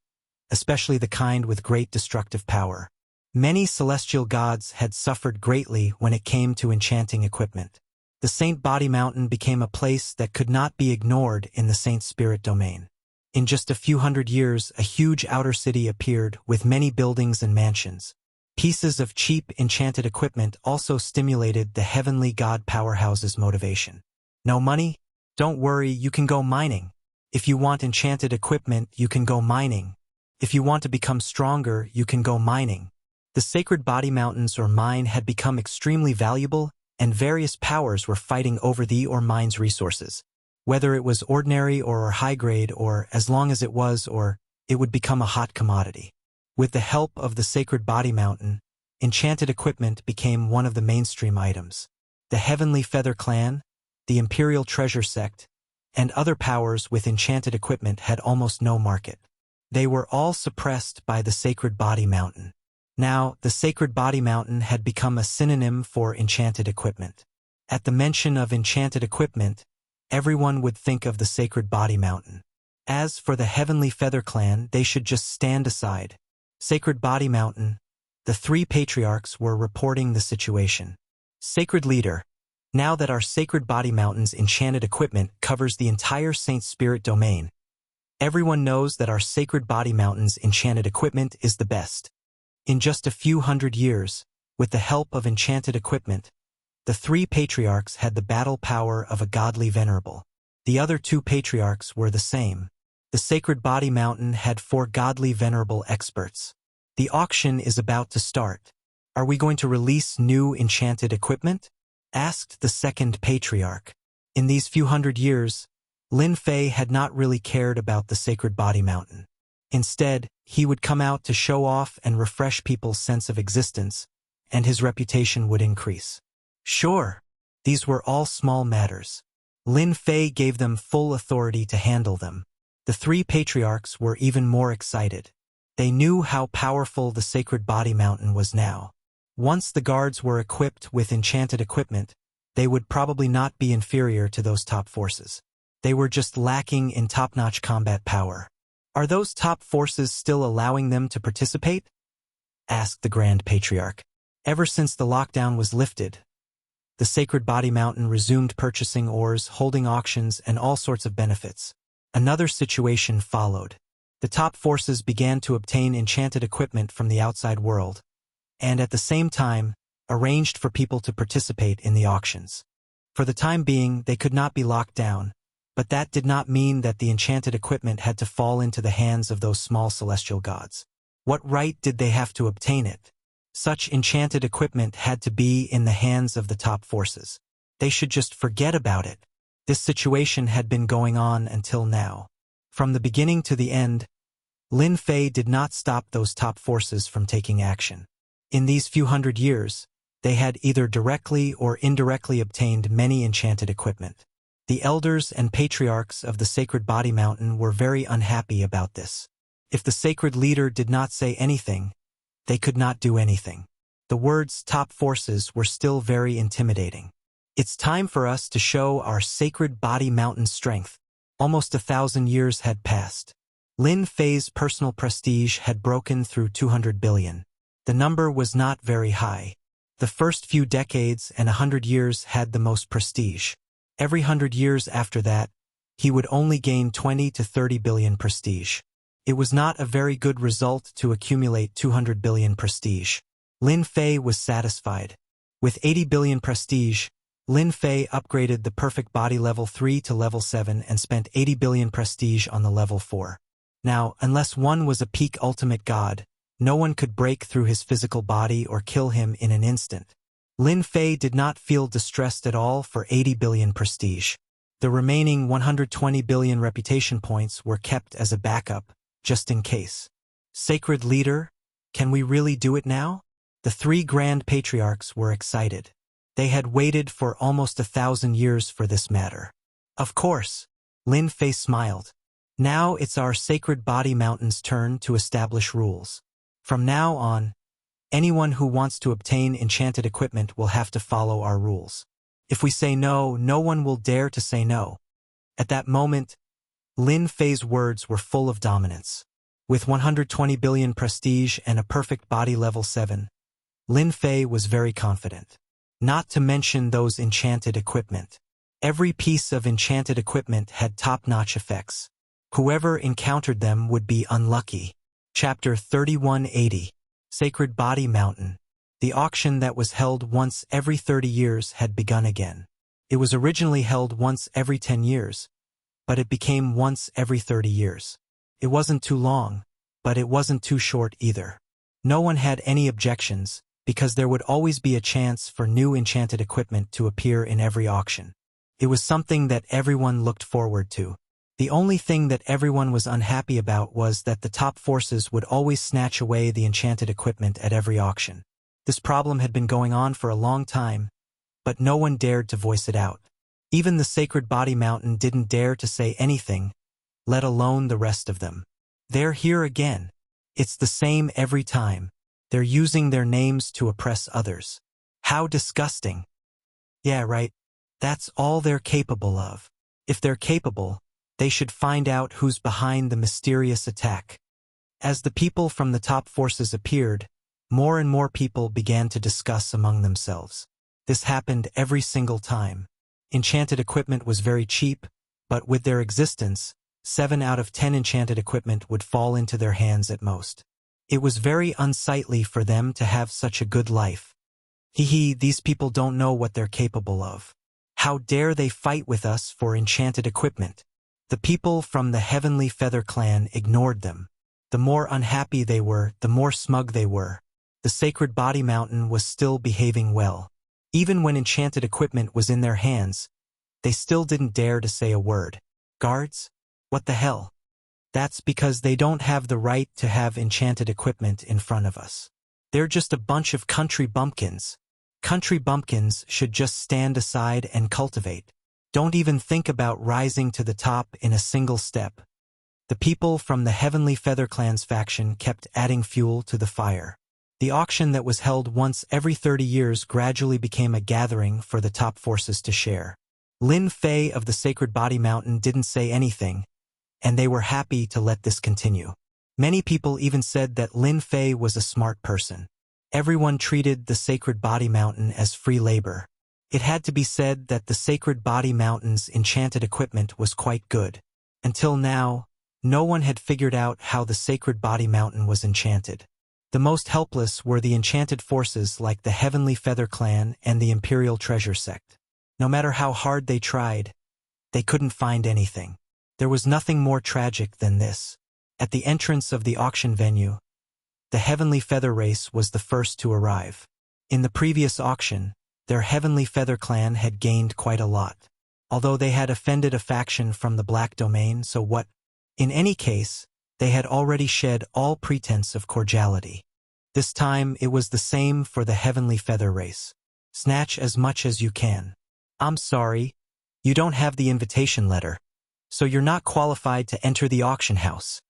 especially the kind with great destructive power. Many celestial gods had suffered greatly when it came to enchanting equipment. The Saint Body Mountain became a place that could not be ignored in the Saint Spirit domain. In just a few hundred years, a huge outer city appeared with many buildings and mansions. Pieces of cheap enchanted equipment also stimulated the heavenly god powerhouse's motivation. No money? Don't worry, you can go mining. If you want enchanted equipment, you can go mining. If you want to become stronger, you can go mining. The Sacred Body Mountains or mine had become extremely valuable, and various powers were fighting over the or mine's resources. Whether it was ordinary or high-grade or as long as it was or, it would become a hot commodity. With the help of the Sacred Body Mountain, enchanted equipment became one of the mainstream items. The Heavenly Feather Clan, the Imperial Treasure Sect, and other powers with enchanted equipment had almost no market. They were all suppressed by the Sacred Body Mountain. Now, the Sacred Body Mountain had become a synonym for enchanted equipment. At the mention of enchanted equipment, everyone would think of the Sacred Body Mountain. As for the Heavenly Feather Clan, they should just stand aside. Sacred Body Mountain, the three patriarchs were reporting the situation. Sacred Leader, now that our Sacred Body Mountain's enchanted equipment covers the entire Saint Spirit domain, everyone knows that our Sacred Body Mountain's enchanted equipment is the best. In just a few hundred years, with the help of enchanted equipment, the three patriarchs had the battle power of a godly venerable. The other two patriarchs were the same. The Sacred Body Mountain had 4 godly venerable experts. The auction is about to start. Are we going to release new enchanted equipment? Asked the second patriarch. In these few hundred years, Lin Fei had not really cared about the Sacred Body Mountain. Instead, he would come out to show off and refresh people's sense of existence, and his reputation would increase. Sure, these were all small matters. Lin Fei gave them full authority to handle them. The three patriarchs were even more excited. They knew how powerful the Sacred Body Mountain was now. Once the guards were equipped with enchanted equipment, they would probably not be inferior to those top forces. They were just lacking in top-notch combat power. Are those top forces still allowing them to participate? Asked the Grand Patriarch. Ever since the lockdown was lifted, the Sacred Body Mountain resumed purchasing ores, holding auctions, and all sorts of benefits. Another situation followed. The top forces began to obtain enchanted equipment from the outside world, and at the same time, arranged for people to participate in the auctions. For the time being, they could not be locked down, but that did not mean that the enchanted equipment had to fall into the hands of those small celestial gods. What right did they have to obtain it? Such enchanted equipment had to be in the hands of the top forces. They should just forget about it. This situation had been going on until now. From the beginning to the end, Lin Fei did not stop those top forces from taking action. In these few hundred years, they had either directly or indirectly obtained many enchanted equipment. The elders and patriarchs of the Sacred Body Mountain were very unhappy about this. If the sacred leader did not say anything, they could not do anything. The words top forces were still very intimidating. It's time for us to show our Sacred Body Mountain strength. Almost 1,000 years had passed. Lin Fei's personal prestige had broken through 200 billion. The number was not very high. The first few decades and 100 years had the most prestige. Every 100 years after that, he would only gain 20 to 30 billion prestige. It was not a very good result to accumulate 200 billion prestige. Lin Fei was satisfied. With 80 billion prestige, Lin Fei upgraded the perfect body level 3 to level 7 and spent 80 billion prestige on the level 4. Now, unless one was a peak ultimate god, no one could break through his physical body or kill him in an instant. Lin Fei did not feel distressed at all for 80 billion prestige. The remaining 120 billion reputation points were kept as a backup, just in case. Sacred leader, can we really do it now? The three grand patriarchs were excited. They had waited for almost 1,000 years for this matter. Of course, Lin Fei smiled. Now it's our Sacred Body Mountain's turn to establish rules. From now on, anyone who wants to obtain enchanted equipment will have to follow our rules. If we say no, no one will dare to say no. At that moment, Lin Fei's words were full of dominance. With 120 billion prestige and a perfect body level 7, Lin Fei was very confident. Not to mention those enchanted equipment. Every piece of enchanted equipment had top-notch effects. Whoever encountered them would be unlucky. Chapter 3180. Sacred Body Mountain. The auction that was held once every 30 years had begun again. It was originally held once every 10 years, but it became once every 30 years. It wasn't too long, but it wasn't too short either. No one had any objections, because there would always be a chance for new enchanted equipment to appear in every auction. It was something that everyone looked forward to. The only thing that everyone was unhappy about was that the top forces would always snatch away the enchanted equipment at every auction. This problem had been going on for a long time, but no one dared to voice it out. Even the Sacred Body Mountain didn't dare to say anything, let alone the rest of them. They're here again. It's the same every time. They're using their names to oppress others. How disgusting. Yeah, right. That's all they're capable of. If they're capable, they should find out who's behind the mysterious attack. As the people from the top forces appeared, more and more people began to discuss among themselves. This happened every single time. Enchanted equipment was very cheap, but with their existence, 7 out of 10 enchanted equipment would fall into their hands at most. It was very unsightly for them to have such a good life. These people don't know what they're capable of. How dare they fight with us for enchanted equipment? The people from the Heavenly Feather Clan ignored them. The more unhappy they were, the more smug they were. The Sacred Body Mountain was still behaving well. Even when enchanted equipment was in their hands, they still didn't dare to say a word. Guards? What the hell? That's because they don't have the right to have enchanted equipment in front of us. They're just a bunch of country bumpkins. Country bumpkins should just stand aside and cultivate. Don't even think about rising to the top in a single step. The people from the Heavenly Feather Clan's faction kept adding fuel to the fire. The auction that was held once every 30 years gradually became a gathering for the top forces to share. Lin Fei of the Sacred Body Mountain didn't say anything, and they were happy to let this continue. Many people even said that Lin Fei was a smart person. Everyone treated the Sacred Body Mountain as free labor. It had to be said that the Sacred Body Mountain's enchanted equipment was quite good. Until now, no one had figured out how the Sacred Body Mountain was enchanted. The most helpless were the enchanted forces like the Heavenly Feather Clan and the Imperial Treasure Sect. No matter how hard they tried, they couldn't find anything. There was nothing more tragic than this. At the entrance of the auction venue, the Heavenly Feather race was the first to arrive. In the previous auction, their Heavenly Feather Clan had gained quite a lot. Although they had offended a faction from the Black Domain, so what? In any case, they had already shed all pretense of cordiality. This time it was the same for the Heavenly Feather race. Snatch as much as you can. I'm sorry, you don't have the invitation letter, so you're not qualified to enter the auction house.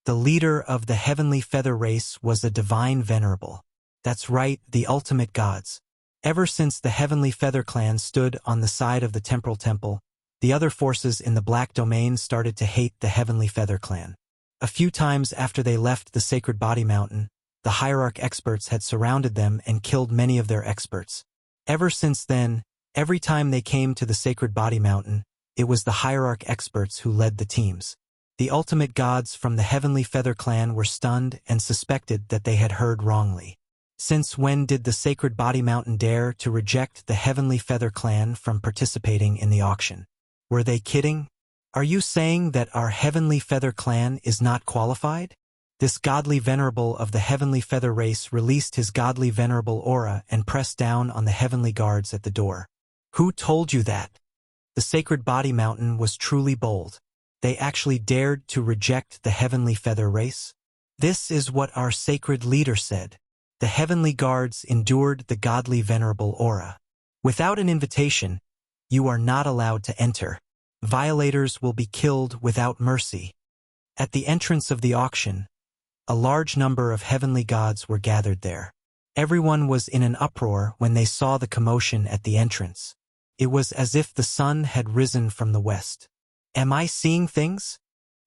The leader of the Heavenly Feather race was a divine venerable. That's right, the ultimate gods. Ever since the Heavenly Feather Clan stood on the side of the Temporal Temple, the other forces in the Black Domain started to hate the Heavenly Feather Clan. A few times after they left the Sacred Body Mountain, the Hierarch experts had surrounded them and killed many of their experts. Ever since then, every time they came to the Sacred Body Mountain, it was the Hierarch experts who led the teams. The ultimate gods from the Heavenly Feather Clan were stunned and suspected that they had heard wrongly. Since when did the Sacred Body Mountain dare to reject the Heavenly Feather Clan from participating in the auction? Were they kidding? Are you saying that our Heavenly Feather Clan is not qualified? This godly venerable of the heavenly feather race released his godly venerable aura and pressed down on the heavenly guards at the door. Who told you that? The sacred body mountain was truly bold. They actually dared to reject the heavenly feather race? This is what our sacred leader said. The heavenly guards endured the godly venerable aura. Without an invitation, you are not allowed to enter. Violators will be killed without mercy. At the entrance of the auction, a large number of heavenly gods were gathered there. Everyone was in an uproar when they saw the commotion at the entrance. It was as if the sun had risen from the west. Am I seeing things?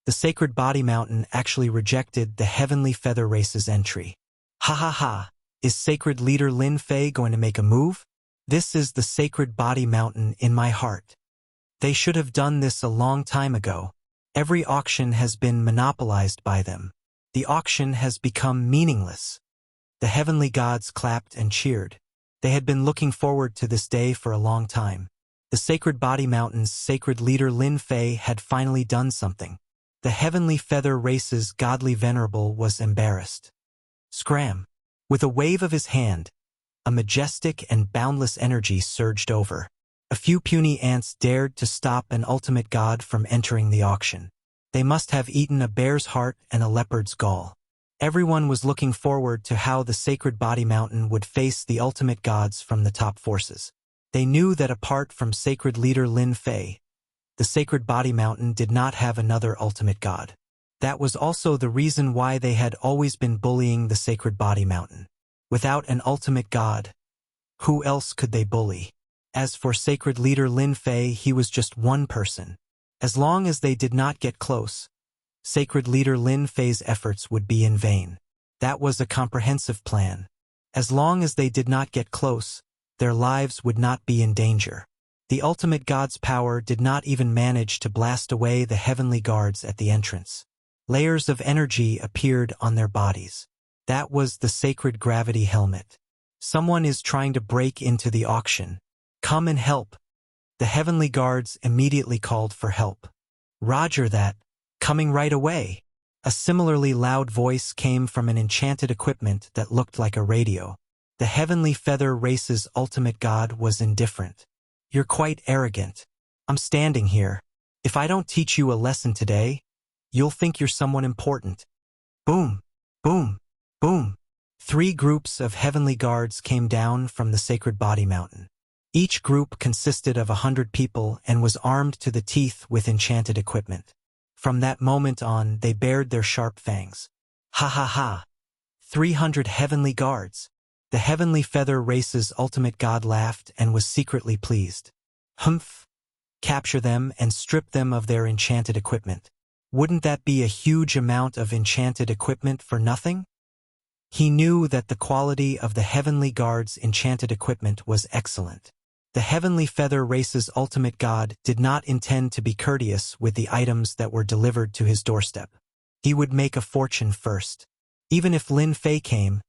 The sacred body mountain actually rejected the heavenly feather race's entry. Ha ha ha, is sacred leader Lin Fei going to make a move? This is the sacred body mountain in my heart. They should have done this a long time ago. Every auction has been monopolized by them. The auction has become meaningless. The heavenly gods clapped and cheered. They had been looking forward to this day for a long time. The sacred body mountain's sacred leader Lin Fei had finally done something. The heavenly feather race's godly venerable was embarrassed. Scram! With a wave of his hand, a majestic and boundless energy surged over. A few puny ants dared to stop an ultimate god from entering the auction. They must have eaten a bear's heart and a leopard's gall. Everyone was looking forward to how the sacred body mountain would face the ultimate gods from the top forces. They knew that apart from sacred leader Lin Fei, the sacred body mountain did not have another ultimate god. That was also the reason why they had always been bullying the sacred body mountain. Without an ultimate god, who else could they bully? As for sacred leader Lin Fei, he was just one person. As long as they did not get close, sacred leader Lin Fei's efforts would be in vain. That was a comprehensive plan. As long as they did not get close, their lives would not be in danger. The ultimate god's power did not even manage to blast away the heavenly guards at the entrance. Layers of energy appeared on their bodies. That was the sacred gravity helmet. Someone is trying to break into the auction. Come and help. The heavenly guards immediately called for help. Roger that. Coming right away. A similarly loud voice came from an enchanted equipment that looked like a radio. The heavenly feather race's ultimate god was indifferent. You're quite arrogant. I'm standing here. If I don't teach you a lesson today, you'll think you're someone important. Boom, boom, boom. 3 groups of heavenly guards came down from the sacred body mountain. Each group consisted of 100 people and was armed to the teeth with enchanted equipment. From that moment on, they bared their sharp fangs. Ha ha ha! 300 heavenly guards! The heavenly feather race's ultimate god laughed and was secretly pleased. Humph! Capture them and strip them of their enchanted equipment. Wouldn't that be a huge amount of enchanted equipment for nothing? He knew that the quality of the heavenly guard's enchanted equipment was excellent. The heavenly feather race's ultimate god did not intend to be courteous with the items that were delivered to his doorstep. He would make a fortune first. Even if Lin Fei came,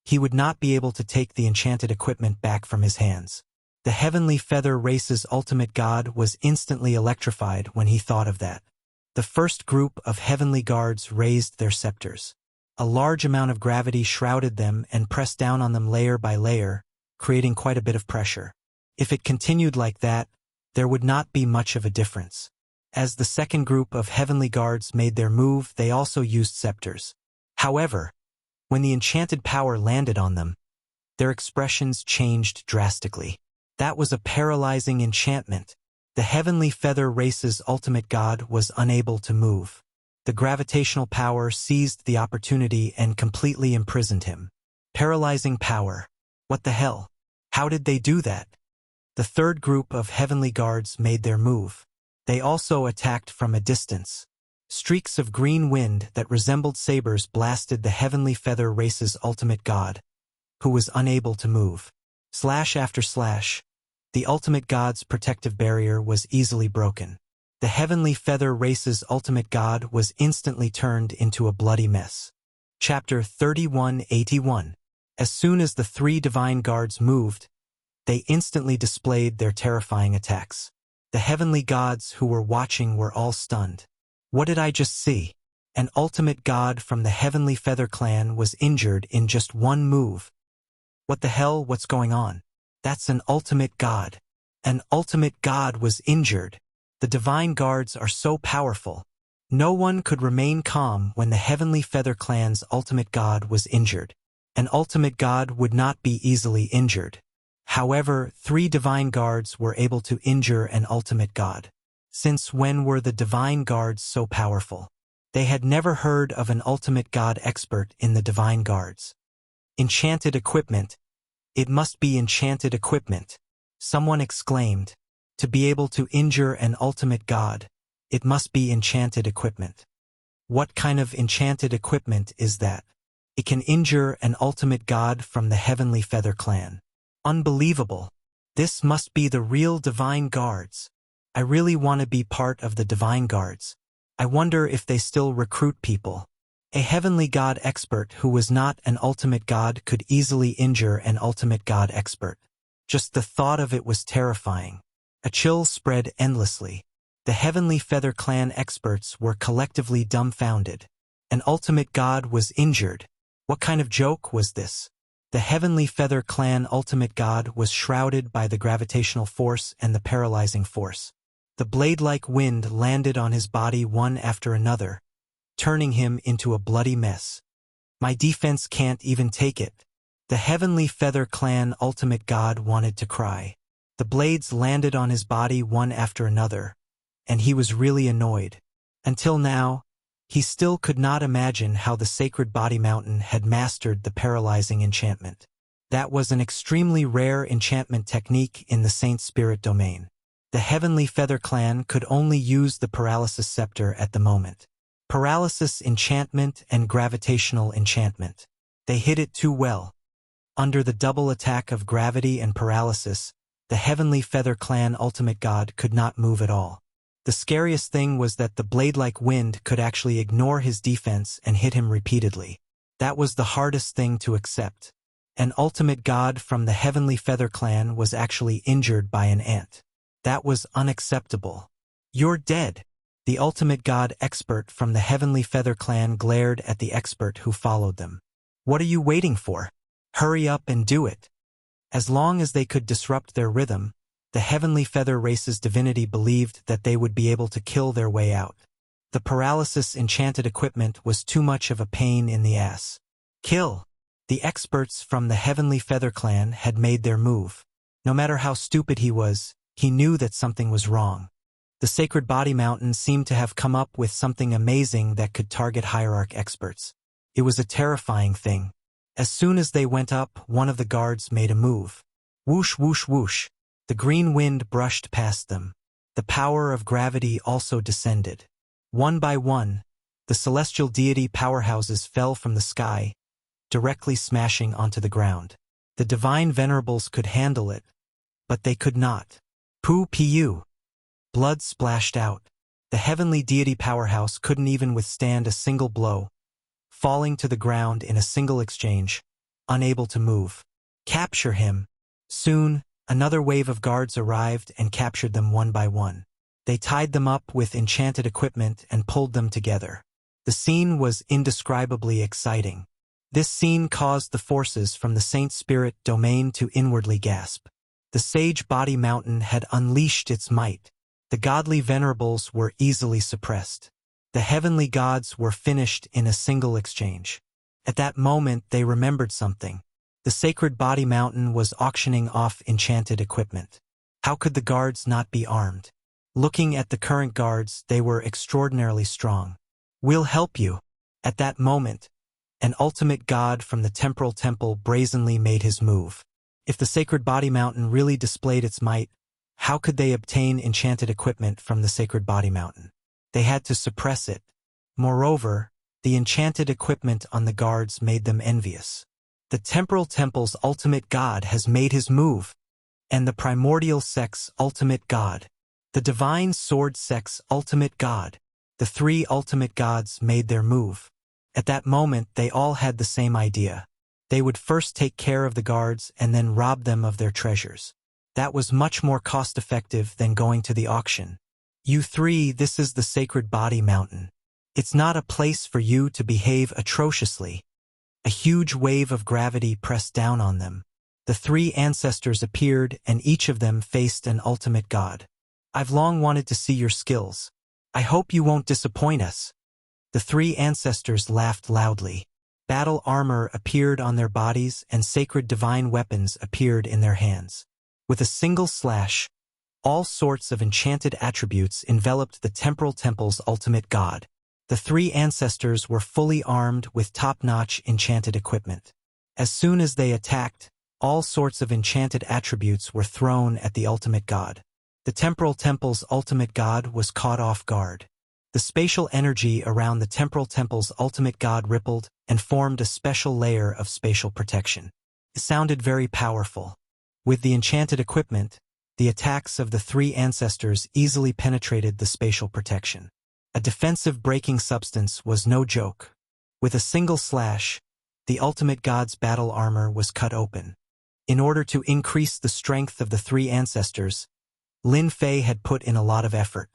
he would not be able to take the enchanted equipment back from his hands. The heavenly feather race's ultimate god was instantly electrified when he thought of that. The first group of heavenly guards raised their scepters. A large amount of gravity shrouded them and pressed down on them layer by layer, creating quite a bit of pressure. If it continued like that, there would not be much of a difference. As the second group of heavenly guards made their move, they also used scepters. However, when the enchanted power landed on them, their expressions changed drastically. That was a paralyzing enchantment. The heavenly feather race's ultimate god was unable to move. The gravitational power seized the opportunity and completely imprisoned him. Paralyzing power. What the hell? How did they do that? The third group of heavenly guards made their move. They also attacked from a distance. Streaks of green wind that resembled sabers blasted the heavenly feather race's ultimate god, who was unable to move. Slash after slash, the ultimate god's protective barrier was easily broken. The heavenly feather race's ultimate god was instantly turned into a bloody mess. Chapter 3181. As soon as the 3 divine guards moved, they instantly displayed their terrifying attacks. The heavenly gods who were watching were all stunned. What did I just see? An ultimate god from the Heavenly Feather clan was injured in just one move. What the hell, what's going on? That's an ultimate god. An ultimate god was injured. The divine guards are so powerful. No one could remain calm when the Heavenly Feather clan's ultimate god was injured. An ultimate god would not be easily injured. However, 3 divine guards were able to injure an ultimate god. Since when were the divine guards so powerful? They had never heard of an ultimate god expert in the divine guards. Enchanted equipment. It must be enchanted equipment. Someone exclaimed. To be able to injure an ultimate god, it must be enchanted equipment. What kind of enchanted equipment is that? It can injure an ultimate god from the Heavenly Feather clan. Unbelievable. This must be the real divine guards. I really want to be part of the divine guards. I wonder if they still recruit people. A heavenly god expert who was not an ultimate god could easily injure an ultimate god expert. Just the thought of it was terrifying. A chill spread endlessly. The Heavenly Feather clan experts were collectively dumbfounded. An ultimate god was injured. What kind of joke was this? The Heavenly Feather clan ultimate god was shrouded by the gravitational force and the paralyzing force. The blade-like wind landed on his body one after another, turning him into a bloody mess. My defense can't even take it. The Heavenly Feather clan ultimate god wanted to cry. The blades landed on his body one after another, and he was really annoyed. Until now, he still could not imagine how the Sacred Body Mountain had mastered the paralyzing enchantment. That was an extremely rare enchantment technique in the Saint Spirit domain. The Heavenly Feather clan could only use the Paralysis Scepter at the moment. Paralysis enchantment and gravitational enchantment. They hit it too well. Under the double attack of gravity and paralysis, the Heavenly Feather clan ultimate god could not move at all. The scariest thing was that the blade-like wind could actually ignore his defense and hit him repeatedly. That was the hardest thing to accept. An ultimate god from the Heavenly Feather clan was actually injured by an ant. That was unacceptable. You're dead. The ultimate god expert from the Heavenly Feather clan glared at the expert who followed them. What are you waiting for? Hurry up and do it. As long as they could disrupt their rhythm, the Heavenly Feather race's divinity believed that they would be able to kill their way out. The paralysis enchanted equipment was too much of a pain in the ass. Kill! The experts from the Heavenly Feather clan had made their move. No matter how stupid he was, he knew that something was wrong. The Sacred Body Mountain seemed to have come up with something amazing that could target hierarch experts. It was a terrifying thing. As soon as they went up, one of the guards made a move. Whoosh, whoosh, whoosh. The green wind brushed past them. The power of gravity also descended. One by one, the celestial deity powerhouses fell from the sky, directly smashing onto the ground. The divine venerables could handle it, but they could not. Poo-pu. Blood splashed out. The heavenly deity powerhouse couldn't even withstand a single blow, falling to the ground in a single exchange, unable to move. Capture him. Soon, another wave of guards arrived and captured them one by one. They tied them up with enchanted equipment and pulled them together. The scene was indescribably exciting. This scene caused the forces from the Saint Spirit domain to inwardly gasp. The Sage Body Mountain had unleashed its might. The godly venerables were easily suppressed. The heavenly gods were finished in a single exchange. At that moment they remembered something. The Sacred Body Mountain was auctioning off enchanted equipment. How could the guards not be armed? Looking at the current guards, they were extraordinarily strong. We'll help you. At that moment, an ultimate god from the temporal temple brazenly made his move. If the Sacred Body Mountain really displayed its might, how could they obtain enchanted equipment from the Sacred Body Mountain? They had to suppress it. Moreover, the enchanted equipment on the guards made them envious. The temporal temple's ultimate god has made his move, and the primordial sect's ultimate god, the divine sword sect's ultimate god, the three ultimate gods made their move. At that moment, they all had the same idea. They would first take care of the guards and then rob them of their treasures. That was much more cost-effective than going to the auction. You three, this is the Sacred Body Mountain. It's not a place for you to behave atrociously. A huge wave of gravity pressed down on them. The three ancestors appeared, and each of them faced an ultimate god. I've long wanted to see your skills. I hope you won't disappoint us. The three ancestors laughed loudly. Battle armor appeared on their bodies, and sacred divine weapons appeared in their hands. With a single slash, all sorts of enchanted attributes enveloped the temporal temple's ultimate god. The three ancestors were fully armed with top-notch enchanted equipment. As soon as they attacked, all sorts of enchanted attributes were thrown at the ultimate god. The temporal temple's ultimate god was caught off guard. The spatial energy around the temporal temple's ultimate god rippled and formed a special layer of spatial protection. It sounded very powerful. With the enchanted equipment, the attacks of the three ancestors easily penetrated the spatial protection. A defensive breaking substance was no joke. With a single slash, the ultimate god's battle armor was cut open. In order to increase the strength of the three ancestors, Lin Fei had put in a lot of effort.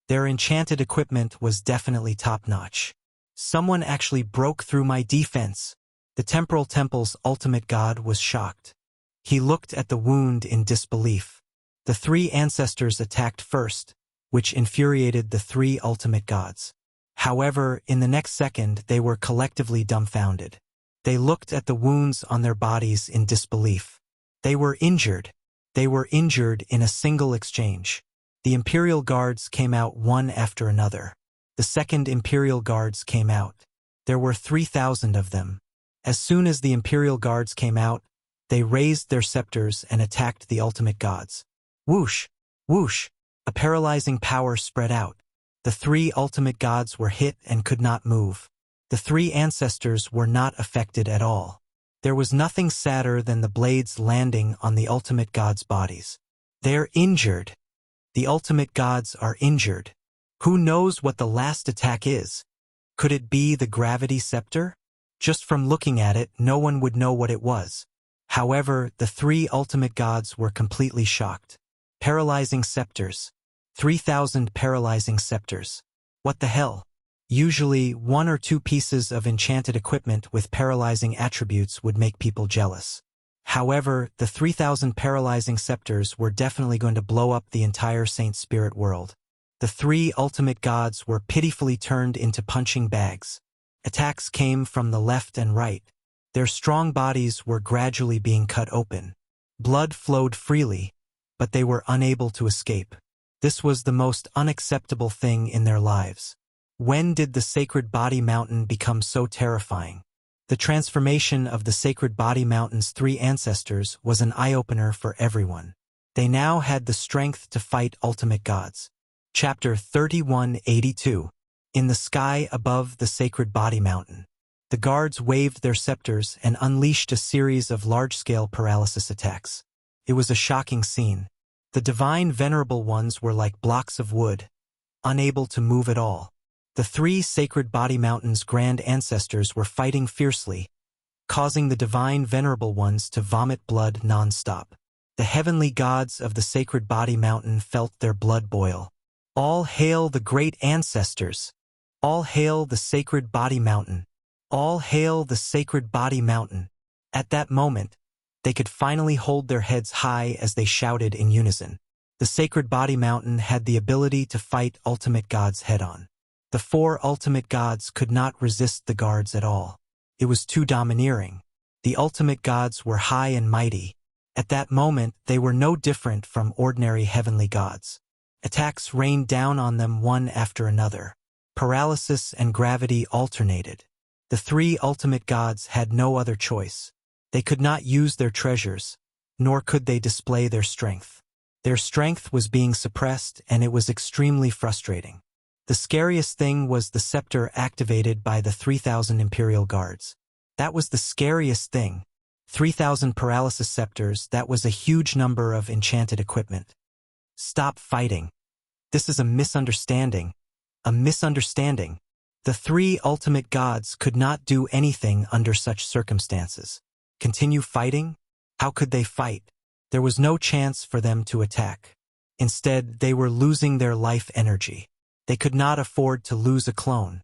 Their enchanted equipment was definitely top-notch. Someone actually broke through my defense. The temporal temple's ultimate god was shocked. He looked at the wound in disbelief. The three ancestors attacked first, which infuriated the three ultimate gods. However, in the next second they were collectively dumbfounded. They looked at the wounds on their bodies in disbelief. They were injured. They were injured in a single exchange. The Imperial Guards came out one after another. The second Imperial Guards came out. There were 3,000 of them. As soon as the Imperial Guards came out, they raised their scepters and attacked the ultimate gods. Whoosh! Whoosh! A paralyzing power spread out. The three ultimate gods were hit and could not move. The three ancestors were not affected at all. There was nothing sadder than the blades landing on the ultimate gods' bodies. They're injured. The ultimate gods are injured. Who knows what the last attack is? Could it be the gravity scepter? Just from looking at it, no one would know what it was. However, the three ultimate gods were completely shocked. Paralyzing scepters. 3,000 paralyzing scepters. What the hell? Usually, one or two pieces of enchanted equipment with paralyzing attributes would make people jealous. However, the 3,000 paralyzing scepters were definitely going to blow up the entire Saint Spirit world. The three ultimate gods were pitifully turned into punching bags. Attacks came from the left and right. Their strong bodies were gradually being cut open. Blood flowed freely, but they were unable to escape. This was the most unacceptable thing in their lives. When did the Sacred Body Mountain become so terrifying? The transformation of the Sacred Body Mountain's three ancestors was an eye-opener for everyone. They now had the strength to fight ultimate gods. Chapter 3182. In the sky above the Sacred Body Mountain, the guards waved their scepters and unleashed a series of large-scale paralysis attacks. It was a shocking scene. The divine venerable ones were like blocks of wood, unable to move at all. The three Sacred Body Mountain's grand ancestors were fighting fiercely, causing the divine venerable ones to vomit blood non-stop. The heavenly gods of the Sacred Body Mountain felt their blood boil. All hail the great ancestors! All hail the Sacred Body Mountain! All hail the Sacred Body Mountain! At that moment, they could finally hold their heads high as they shouted in unison. The Sacred Body Mountain had the ability to fight ultimate gods head-on. The four ultimate gods could not resist the guards at all. It was too domineering. The ultimate gods were high and mighty. At that moment, they were no different from ordinary heavenly gods. Attacks rained down on them one after another. Paralysis and gravity alternated. The three ultimate gods had no other choice. They could not use their treasures, nor could they display their strength. Their strength was being suppressed, and it was extremely frustrating. The scariest thing was the scepter activated by the 3,000 Imperial Guards. That was the scariest thing. 3,000 paralysis scepters, that was a huge number of enchanted equipment. Stop fighting. This is a misunderstanding. A misunderstanding. The three ultimate gods could not do anything under such circumstances. Continue fighting? How could they fight? There was no chance for them to attack. Instead, they were losing their life energy. They could not afford to lose a clone.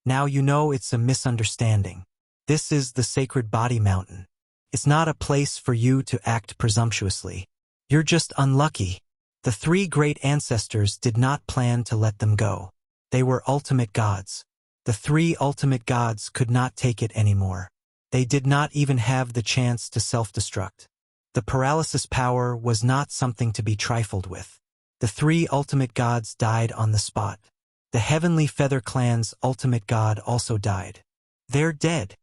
Now you know it's a misunderstanding. This is the Sacred Body Mountain. It's not a place for you to act presumptuously. You're just unlucky. The three great ancestors did not plan to let them go. They were ultimate gods. The three ultimate gods could not take it anymore. They did not even have the chance to self-destruct. The paralysis power was not something to be trifled with. The three ultimate gods died on the spot. The Heavenly Feather Clan's ultimate god also died. They're dead.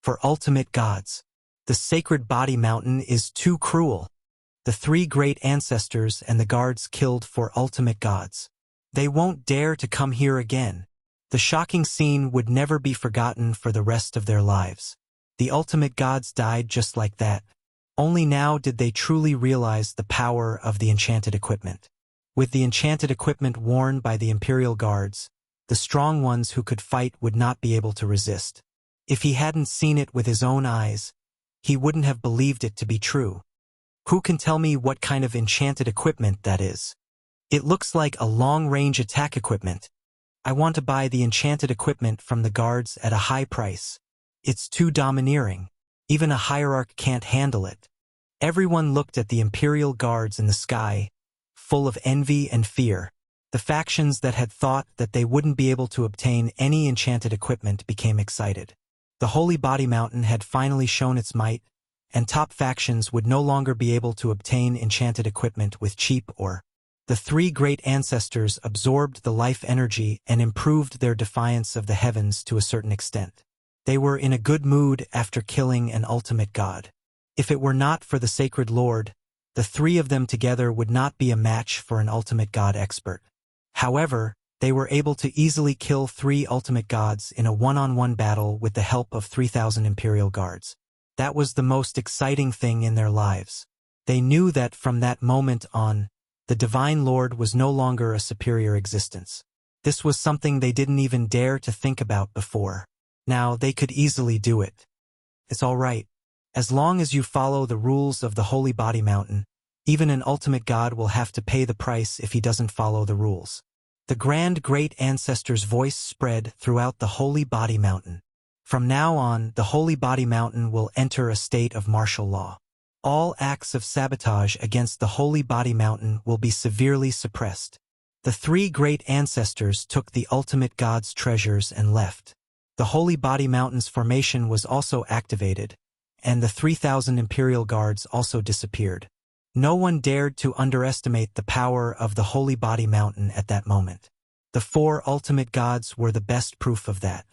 For ultimate gods, the Sacred Body Mountain is too cruel. The three great ancestors and the guards killed for ultimate gods. They won't dare to come here again. The shocking scene would never be forgotten for the rest of their lives. The ultimate gods died just like that. Only now did they truly realize the power of the enchanted equipment. With the enchanted equipment worn by the Imperial Guards, the strong ones who could fight would not be able to resist. If he hadn't seen it with his own eyes, he wouldn't have believed it to be true. Who can tell me what kind of enchanted equipment that is? It looks like a long-range attack equipment. I want to buy the enchanted equipment from the guards at a high price. It's too domineering. Even a hierarch can't handle it. Everyone looked at the Imperial Guards in the sky, full of envy and fear. The factions that had thought that they wouldn't be able to obtain any enchanted equipment became excited. The Holy Body Mountain had finally shown its might, and top factions would no longer be able to obtain enchanted equipment with cheap ore. The three great ancestors absorbed the life energy and improved their defiance of the heavens to a certain extent. They were in a good mood after killing an ultimate god. If it were not for the Sacred Lord, the three of them together would not be a match for an ultimate god expert. However, they were able to easily kill three ultimate gods in a one-on-one battle with the help of 3,000 Imperial Guards. That was the most exciting thing in their lives. They knew that from that moment on, the Divine Lord was no longer a superior existence. This was something they didn't even dare to think about before. Now they could easily do it. It's all right. As long as you follow the rules of the Holy Body Mountain, even an ultimate god will have to pay the price if he doesn't follow the rules. The Grand Great Ancestor's voice spread throughout the Holy Body Mountain. From now on, the Holy Body Mountain will enter a state of martial law. All acts of sabotage against the Holy Body Mountain will be severely suppressed. The three great ancestors took the ultimate god's treasures and left. The Holy Body Mountain's formation was also activated, and the 3,000 Imperial Guards also disappeared. No one dared to underestimate the power of the Holy Body Mountain at that moment. The four ultimate gods were the best proof of that.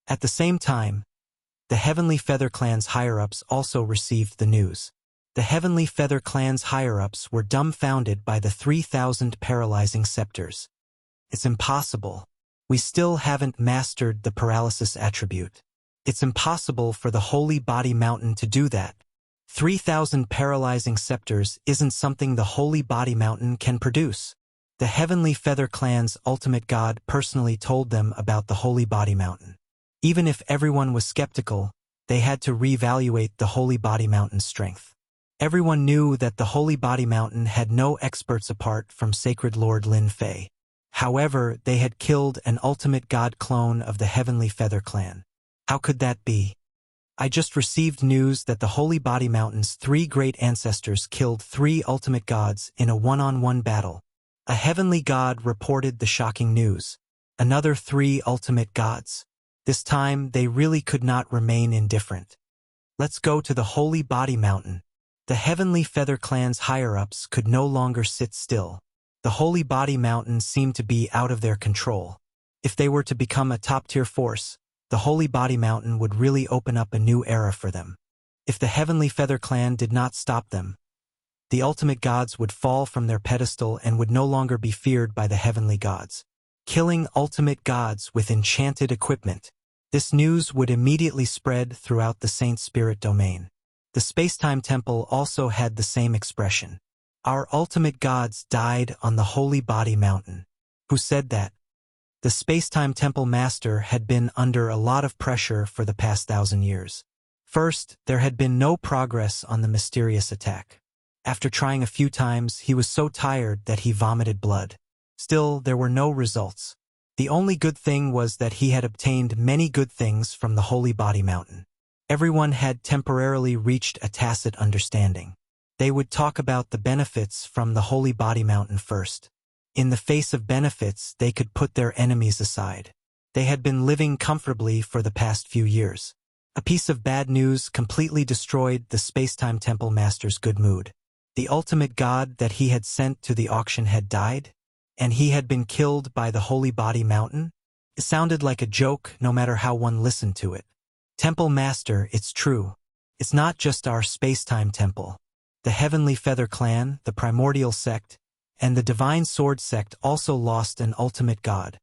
At the same time, the Heavenly Feather Clan's higher-ups also received the news. The Heavenly Feather Clan's higher-ups were dumbfounded by the 3,000 paralyzing scepters. It's impossible. We still haven't mastered the paralysis attribute. It's impossible for the Holy Body Mountain to do that. 3,000 paralyzing scepters isn't something the Holy Body Mountain can produce. The Heavenly Feather Clan's ultimate god personally told them about the Holy Body Mountain. Even if everyone was skeptical, they had to reevaluate the Holy Body Mountain's strength. Everyone knew that the Holy Body Mountain had no experts apart from Sacred Lord Lin Fei. However, they had killed an ultimate god clone of the Heavenly Feather Clan. How could that be? I just received news that the Holy Body Mountain's three great ancestors killed three ultimate gods in a one-on-one battle. A heavenly god reported the shocking news. Another three ultimate gods. This time, they really could not remain indifferent. Let's go to the Holy Body Mountain. The Heavenly Feather Clan's higher-ups could no longer sit still. The Holy Body Mountain seemed to be out of their control. If they were to become a top-tier force, the Holy Body Mountain would really open up a new era for them. If the Heavenly Feather Clan did not stop them, the ultimate gods would fall from their pedestal and would no longer be feared by the heavenly gods. Killing ultimate gods with enchanted equipment. This news would immediately spread throughout the Saint Spirit domain. The Space-Time Temple also had the same expression. Our ultimate gods died on the Holy Body Mountain. Who said that? The Space-Time Temple Master had been under a lot of pressure for the past 1,000 years. First, there had been no progress on the mysterious attack. After trying a few times, he was so tired that he vomited blood. Still, there were no results. The only good thing was that he had obtained many good things from the Holy Body Mountain. Everyone had temporarily reached a tacit understanding. They would talk about the benefits from the Holy Body Mountain first. In the face of benefits, they could put their enemies aside. They had been living comfortably for the past few years. A piece of bad news completely destroyed the Space-Time Temple Master's good mood. The ultimate god that he had sent to the auction had died, and he had been killed by the Holy Body Mountain? It sounded like a joke no matter how one listened to it. Temple Master, it's true. It's not just our Space-Time Temple. The Heavenly Feather Clan, the Primordial Sect, and the Divine Sword Sect also lost an ultimate god.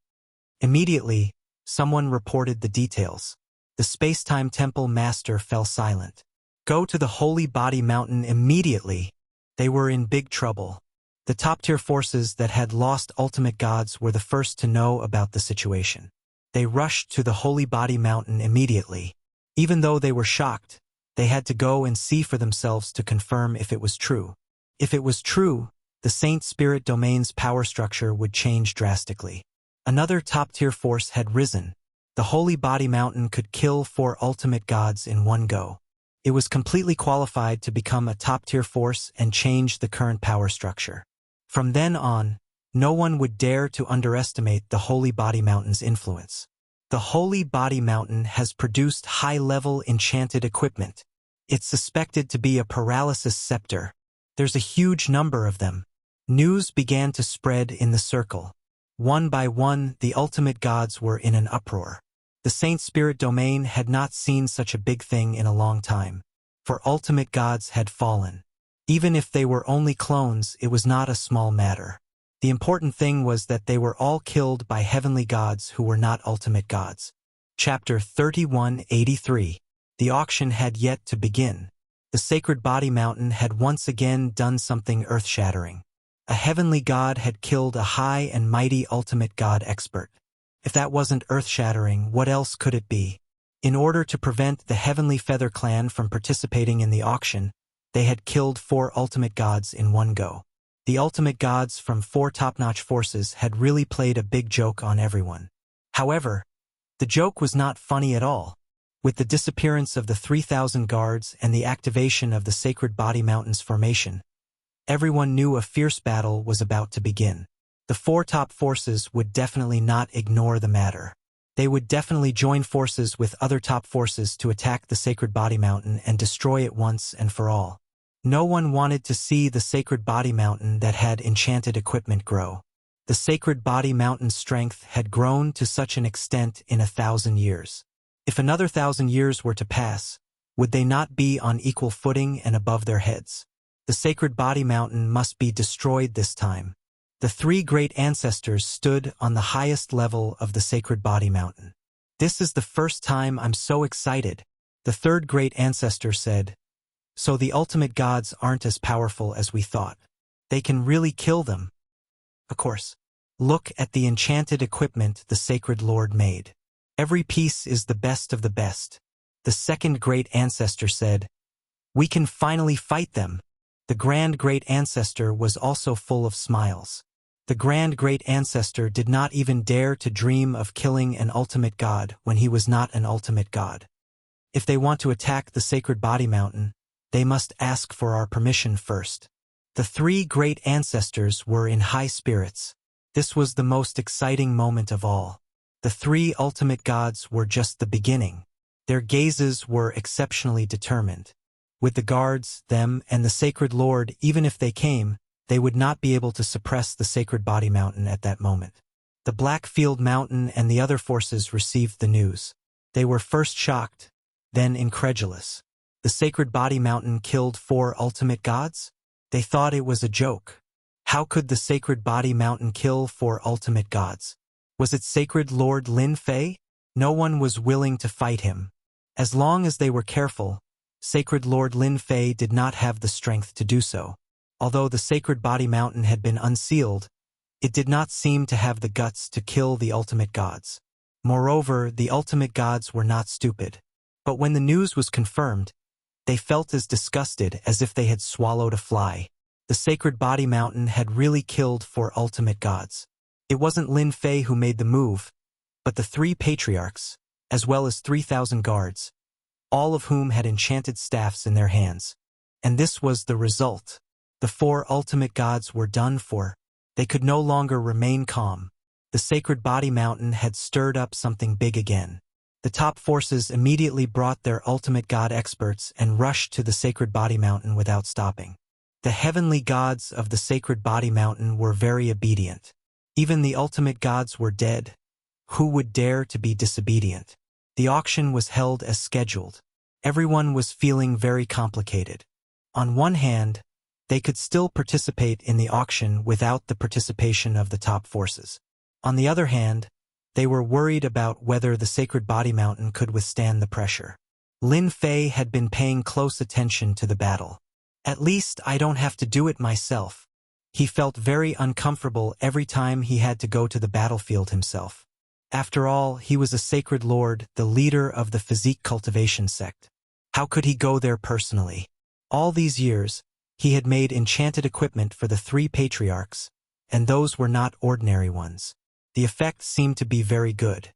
Immediately, someone reported the details. The Space-Time Temple Master fell silent. Go to the Holy Body Mountain immediately. They were in big trouble. The top-tier forces that had lost ultimate gods were the first to know about the situation. They rushed to the Holy Body Mountain immediately. Even though they were shocked, they had to go and see for themselves to confirm if it was true. If it was true, the Saint Spirit Domain's power structure would change drastically. Another top-tier force had risen. The Holy Body Mountain could kill 4 ultimate gods in one go. It was completely qualified to become a top-tier force and change the current power structure. From then on, no one would dare to underestimate the Holy Body Mountain's influence. The Holy Body Mountain has produced high-level enchanted equipment. It's suspected to be a paralysis scepter. There's a huge number of them. News began to spread in the circle. One by one, the ultimate gods were in an uproar. The Saint Spirit Domain had not seen such a big thing in a long time, for ultimate gods had fallen. Even if they were only clones, it was not a small matter. The important thing was that they were all killed by heavenly gods who were not ultimate gods. Chapter 3183. The auction had yet to begin. The Sacred Body Mountain had once again done something earth-shattering. A heavenly god had killed a high and mighty ultimate god expert. If that wasn't earth-shattering, what else could it be? In order to prevent the Heavenly Feather Clan from participating in the auction, they had killed 4 ultimate gods in one go. The ultimate gods from 4 top-notch forces had really played a big joke on everyone. However, the joke was not funny at all. With the disappearance of the 3,000 guards and the activation of the Sacred Body Mountain's formation, everyone knew a fierce battle was about to begin. The 4 top forces would definitely not ignore the matter. They would definitely join forces with other top forces to attack the Sacred Body Mountain and destroy it once and for all. No one wanted to see the Sacred Body Mountain that had enchanted equipment grow. The Sacred Body Mountain's strength had grown to such an extent in 1,000 years. If another 1,000 years were to pass, would they not be on equal footing and above their heads? The Sacred Body Mountain must be destroyed this time. The 3 great ancestors stood on the highest level of the Sacred Body Mountain. This is the first time I'm so excited, the 3rd great ancestor said. So the ultimate gods aren't as powerful as we thought. They can really kill them. Of course. Look at the enchanted equipment the Sacred Lord made. Every piece is the best of the best. The 2nd great ancestor said, we can finally fight them. The Grand Great Ancestor was also full of smiles. The Grand Great Ancestor did not even dare to dream of killing an ultimate god when he was not an ultimate god. If they want to attack the Sacred Body Mountain, they must ask for our permission first. The 3 great ancestors were in high spirits. This was the most exciting moment of all. The 3 ultimate gods were just the beginning. Their gazes were exceptionally determined. With the guards, them, and the Sacred Lord, even if they came, they would not be able to suppress the Sacred Body Mountain at that moment. The Blackfield Mountain and the other forces received the news. They were first shocked, then incredulous. The Sacred Body Mountain killed 4 ultimate gods? They thought it was a joke. How could the Sacred Body Mountain kill 4 ultimate gods? Was it Sacred Lord Lin Fei? No one was willing to fight him. As long as they were careful, Sacred Lord Lin Fei did not have the strength to do so. Although the Sacred Body Mountain had been unsealed, it did not seem to have the guts to kill the ultimate gods. Moreover, the ultimate gods were not stupid. But when the news was confirmed, they felt as disgusted as if they had swallowed a fly. The Sacred Body Mountain had really killed 4 ultimate gods. It wasn't Lin Fei who made the move, but the 3 patriarchs, as well as 3,000 guards, all of whom had enchanted staffs in their hands. And this was the result. The 4 ultimate gods were done for. They could no longer remain calm. The sacred body mountain had stirred up something big again. The top forces immediately brought their ultimate god experts and rushed to the sacred body mountain without stopping. The heavenly gods of the sacred body mountain were very obedient. Even the ultimate gods were dead. Who would dare to be disobedient? The auction was held as scheduled. Everyone was feeling very complicated. On one hand, they could still participate in the auction without the participation of the top forces. On the other hand, they were worried about whether the sacred body mountain could withstand the pressure. Lin Fei had been paying close attention to the battle. At least I don't have to do it myself. He felt very uncomfortable every time he had to go to the battlefield himself. After all, he was a sacred lord, the leader of the physique cultivation sect. How could he go there personally? All these years, he had made enchanted equipment for the 3 patriarchs, and those were not ordinary ones. The effect seemed to be very good.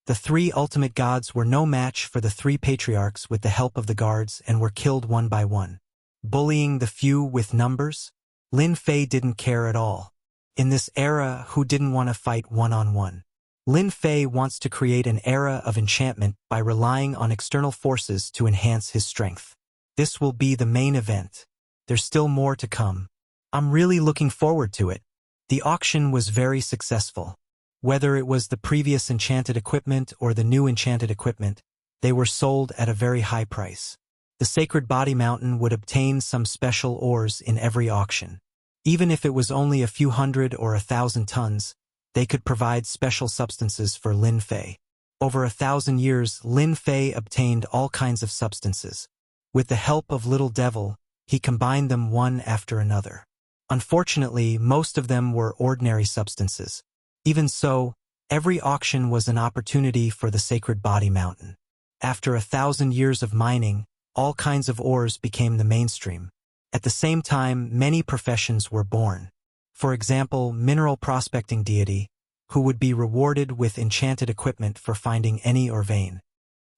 The 3 ultimate gods were no match for the 3 patriarchs with the help of the guards and were killed one by one. Bullying the few with numbers? Lin Fei didn't care at all. In this era, who didn't want to fight one-on-one? Lin Fei wants to create an era of enchantment by relying on external forces to enhance his strength. This will be the main event. There's still more to come. I'm really looking forward to it. The auction was very successful. Whether it was the previous enchanted equipment or the new enchanted equipment, they were sold at a very high price. The sacred body mountain would obtain some special ores in every auction. Even if it was only a few hundred or 1,000 tons, they could provide special substances for Lin Fei. Over 1,000 years, Lin Fei obtained all kinds of substances. With the help of Little Devil, he combined them one after another. Unfortunately, most of them were ordinary substances. Even so, every auction was an opportunity for the sacred body mountain. After 1,000 years of mining, all kinds of ores became the mainstream. At the same time, many professions were born. For example, mineral prospecting deity, who would be rewarded with enchanted equipment for finding any ore vein.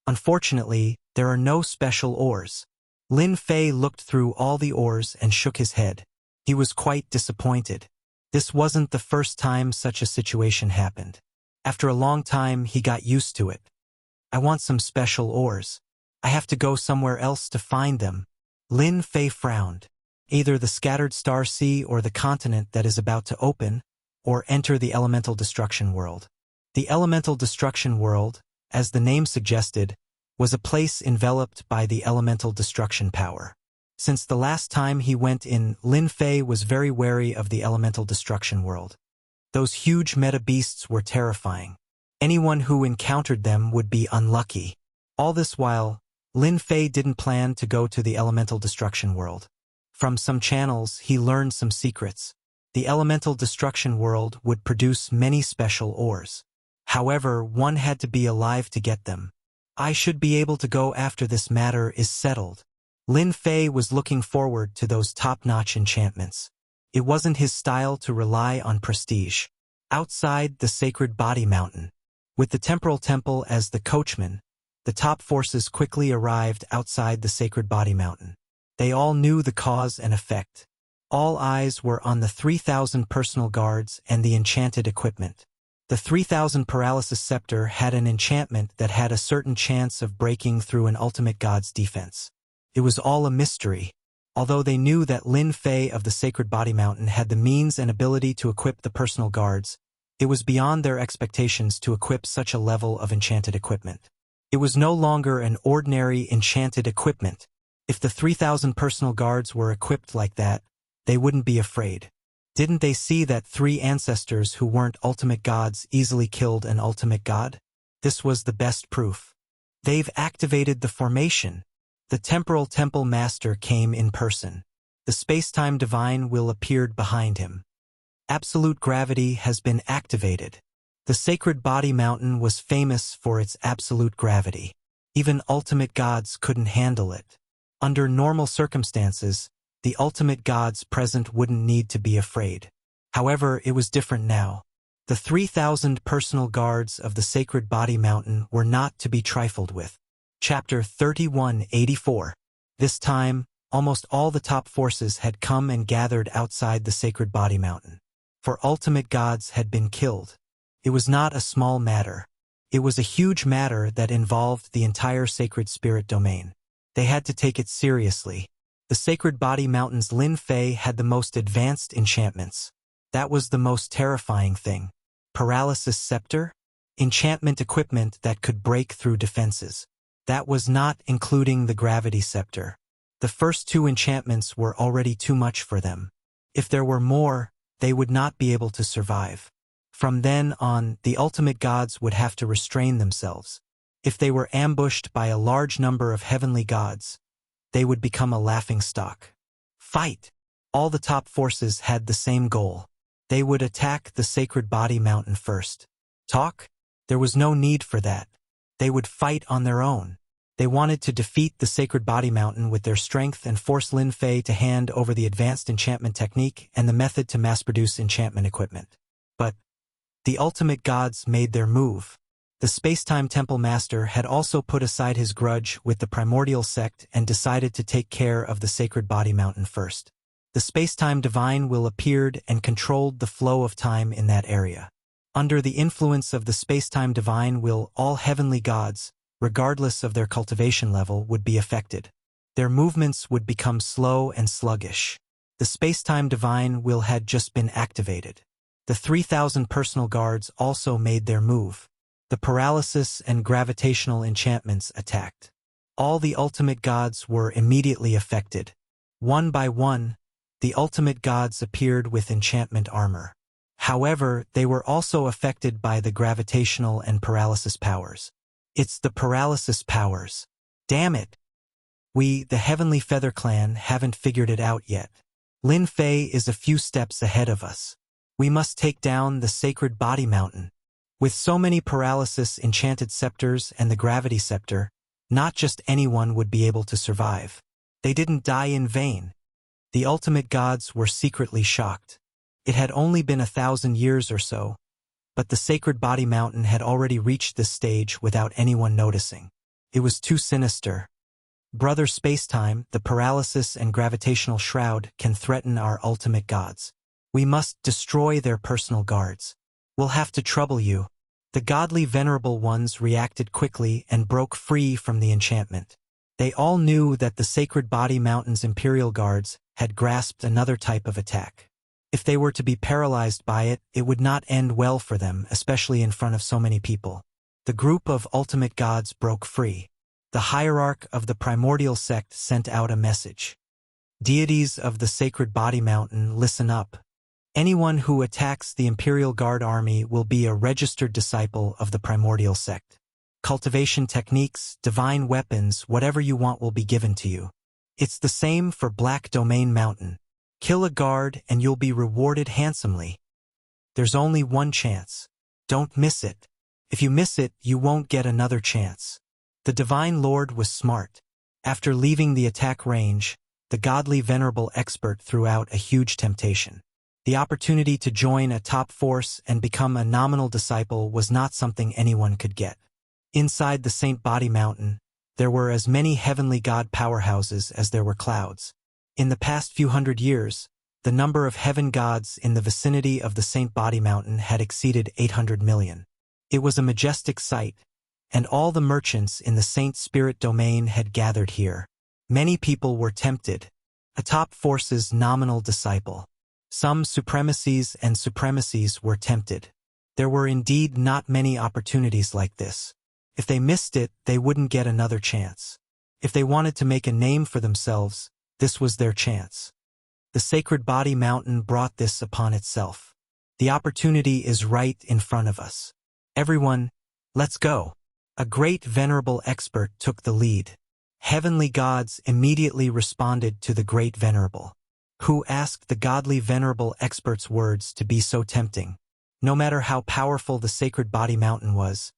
Unfortunately, there are no special ores. Lin Fei looked through all the ores and shook his head. He was quite disappointed. This wasn't the first time such a situation happened. After a long time, he got used to it. I want some special ores. I have to go somewhere else to find them. Lin Fei frowned. Either the scattered star sea or the continent that is about to open, or enter the elemental destruction world. The elemental destruction world, as the name suggested, was a place enveloped by the elemental destruction power. Since the last time he went in, Lin Fei was very wary of the elemental destruction world. Those huge meta-beasts were terrifying. Anyone who encountered them would be unlucky. All this while, Lin Fei didn't plan to go to the elemental destruction world. From some channels, he learned some secrets. The elemental destruction world would produce many special ores. However, one had to be alive to get them. I should be able to go after this matter is settled. Lin Fei was looking forward to those top-notch enchantments. It wasn't his style to rely on prestige. Outside the sacred body mountain, with the temporal temple as the coachman, the top forces quickly arrived outside the sacred body mountain. They all knew the cause and effect. All eyes were on the 3,000 personal guards and the enchanted equipment. The 3,000 paralysis scepter had an enchantment that had a certain chance of breaking through an ultimate god's defense. It was all a mystery. Although they knew that Lin Fei of the Sacred Body Mountain had the means and ability to equip the personal guards, it was beyond their expectations to equip such a level of enchanted equipment. It was no longer an ordinary enchanted equipment. If the 3,000 personal guards were equipped like that, they wouldn't be afraid. Didn't they see that 3 ancestors who weren't ultimate gods easily killed an ultimate god? This was the best proof. They've activated the formation. The temporal temple master came in person. The space-time divine will appeared behind him. Absolute gravity has been activated. The sacred body mountain was famous for its absolute gravity. Even ultimate gods couldn't handle it. Under normal circumstances, the ultimate gods present wouldn't need to be afraid. However, it was different now. The 3,000 personal guards of the Sacred Body Mountain were not to be trifled with. Chapter 3184. This time, almost all the top forces had come and gathered outside the Sacred Body Mountain. For ultimate gods had been killed. It was not a small matter. It was a huge matter that involved the entire sacred spirit domain. They had to take it seriously. The Sacred Body Mountain's Lin Fei had the most advanced enchantments. That was the most terrifying thing. Paralysis Scepter? Enchantment equipment that could break through defenses. That was not including the Gravity Scepter. The first two enchantments were already too much for them. If there were more, they would not be able to survive. From then on, the ultimate gods would have to restrain themselves. If they were ambushed by a large number of heavenly gods, they would become a laughingstock. Fight! All the top forces had the same goal. They would attack the Sacred Body Mountain first. Talk? There was no need for that. They would fight on their own. They wanted to defeat the Sacred Body Mountain with their strength and force Lin Fei to hand over the advanced enchantment technique and the method to mass-produce enchantment equipment. But the ultimate gods made their move. The Space-Time Temple Master had also put aside his grudge with the Primordial Sect and decided to take care of the Sacred Body Mountain first. The Space-Time Divine Will appeared and controlled the flow of time in that area. Under the influence of the Space-Time Divine Will, all heavenly gods, regardless of their cultivation level, would be affected. Their movements would become slow and sluggish. The Space-Time Divine Will had just been activated. The 3,000 personal guards also made their move. The paralysis and gravitational enchantments attacked. All the ultimate gods were immediately affected. One by one, the ultimate gods appeared with enchantment armor. However, they were also affected by the gravitational and paralysis powers. It's the paralysis powers. Damn it! We, the Heavenly Feather Clan, haven't figured it out yet. Lin Fei is a few steps ahead of us. We must take down the Sacred Body Mountain. With so many paralysis enchanted scepters and the Gravity Scepter, not just anyone would be able to survive. They didn't die in vain. The ultimate gods were secretly shocked. It had only been 1,000 years or so, but the Sacred Body Mountain had already reached this stage without anyone noticing. It was too sinister. Brother Spacetime, the paralysis and gravitational shroud can threaten our ultimate gods. We must destroy their personal guards. We'll have to trouble you. The godly venerable ones reacted quickly and broke free from the enchantment. They all knew that the Sacred Body Mountain's Imperial Guards had grasped another type of attack. If they were to be paralyzed by it, it would not end well for them, especially in front of so many people. The group of ultimate gods broke free. The hierarch of the Primordial Sect sent out a message. Deities of the Sacred Body Mountain, listen up. Anyone who attacks the Imperial Guard army will be a registered disciple of the Primordial Sect. Cultivation techniques, divine weapons, whatever you want will be given to you. It's the same for Black Domain Mountain. Kill a guard and you'll be rewarded handsomely. There's only one chance. Don't miss it. If you miss it, you won't get another chance. The Divine Lord was smart. After leaving the attack range, the godly venerable expert threw out a huge temptation. The opportunity to join a top force and become a nominal disciple was not something anyone could get. Inside the Saint Body Mountain, there were as many heavenly god powerhouses as there were clouds. In the past few hundred years, the number of heaven gods in the vicinity of the Saint Body Mountain had exceeded 800 million. It was a majestic sight, and all the merchants in the Saint Spirit domain had gathered here. Many people were tempted. A top force's nominal disciple. Some supremacies and supremacies were tempted. There were indeed not many opportunities like this. If they missed it, they wouldn't get another chance. If they wanted to make a name for themselves, this was their chance. The Sacred Body Mountain brought this upon itself. The opportunity is right in front of us. Everyone, let's go. A great venerable expert took the lead. Heavenly gods immediately responded to the great venerable, who asked the godly venerable expert's words to be so tempting. No matter how powerful the Sacred Body Mountain was,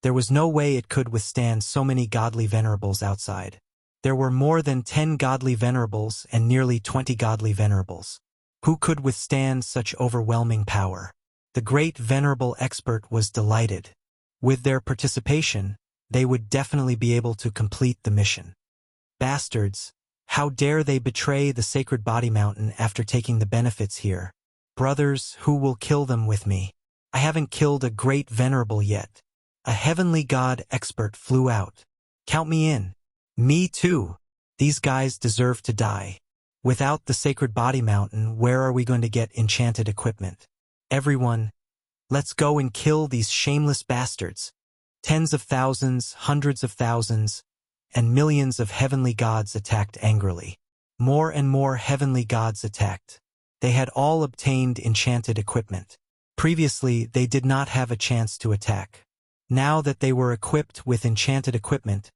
there was no way it could withstand so many godly venerables outside. There were more than 10 godly venerables and nearly 20 godly venerables. Who could withstand such overwhelming power? The great venerable expert was delighted. With their participation, they would definitely be able to complete the mission. Bastards! How dare they betray the sacred body mountain after taking the benefits here? Brothers, who will kill them with me? I haven't killed a great venerable yet. A heavenly god expert flew out. Count me in. Me too. These guys deserve to die. Without the sacred body mountain, where are we going to get enchanted equipment? Everyone, let's go and kill these shameless bastards. Tens of thousands, hundreds of thousands, and millions of heavenly gods attacked angrily. More and more heavenly gods attacked. They had all obtained enchanted equipment. Previously, they did not have a chance to attack. Now that they were equipped with enchanted equipment,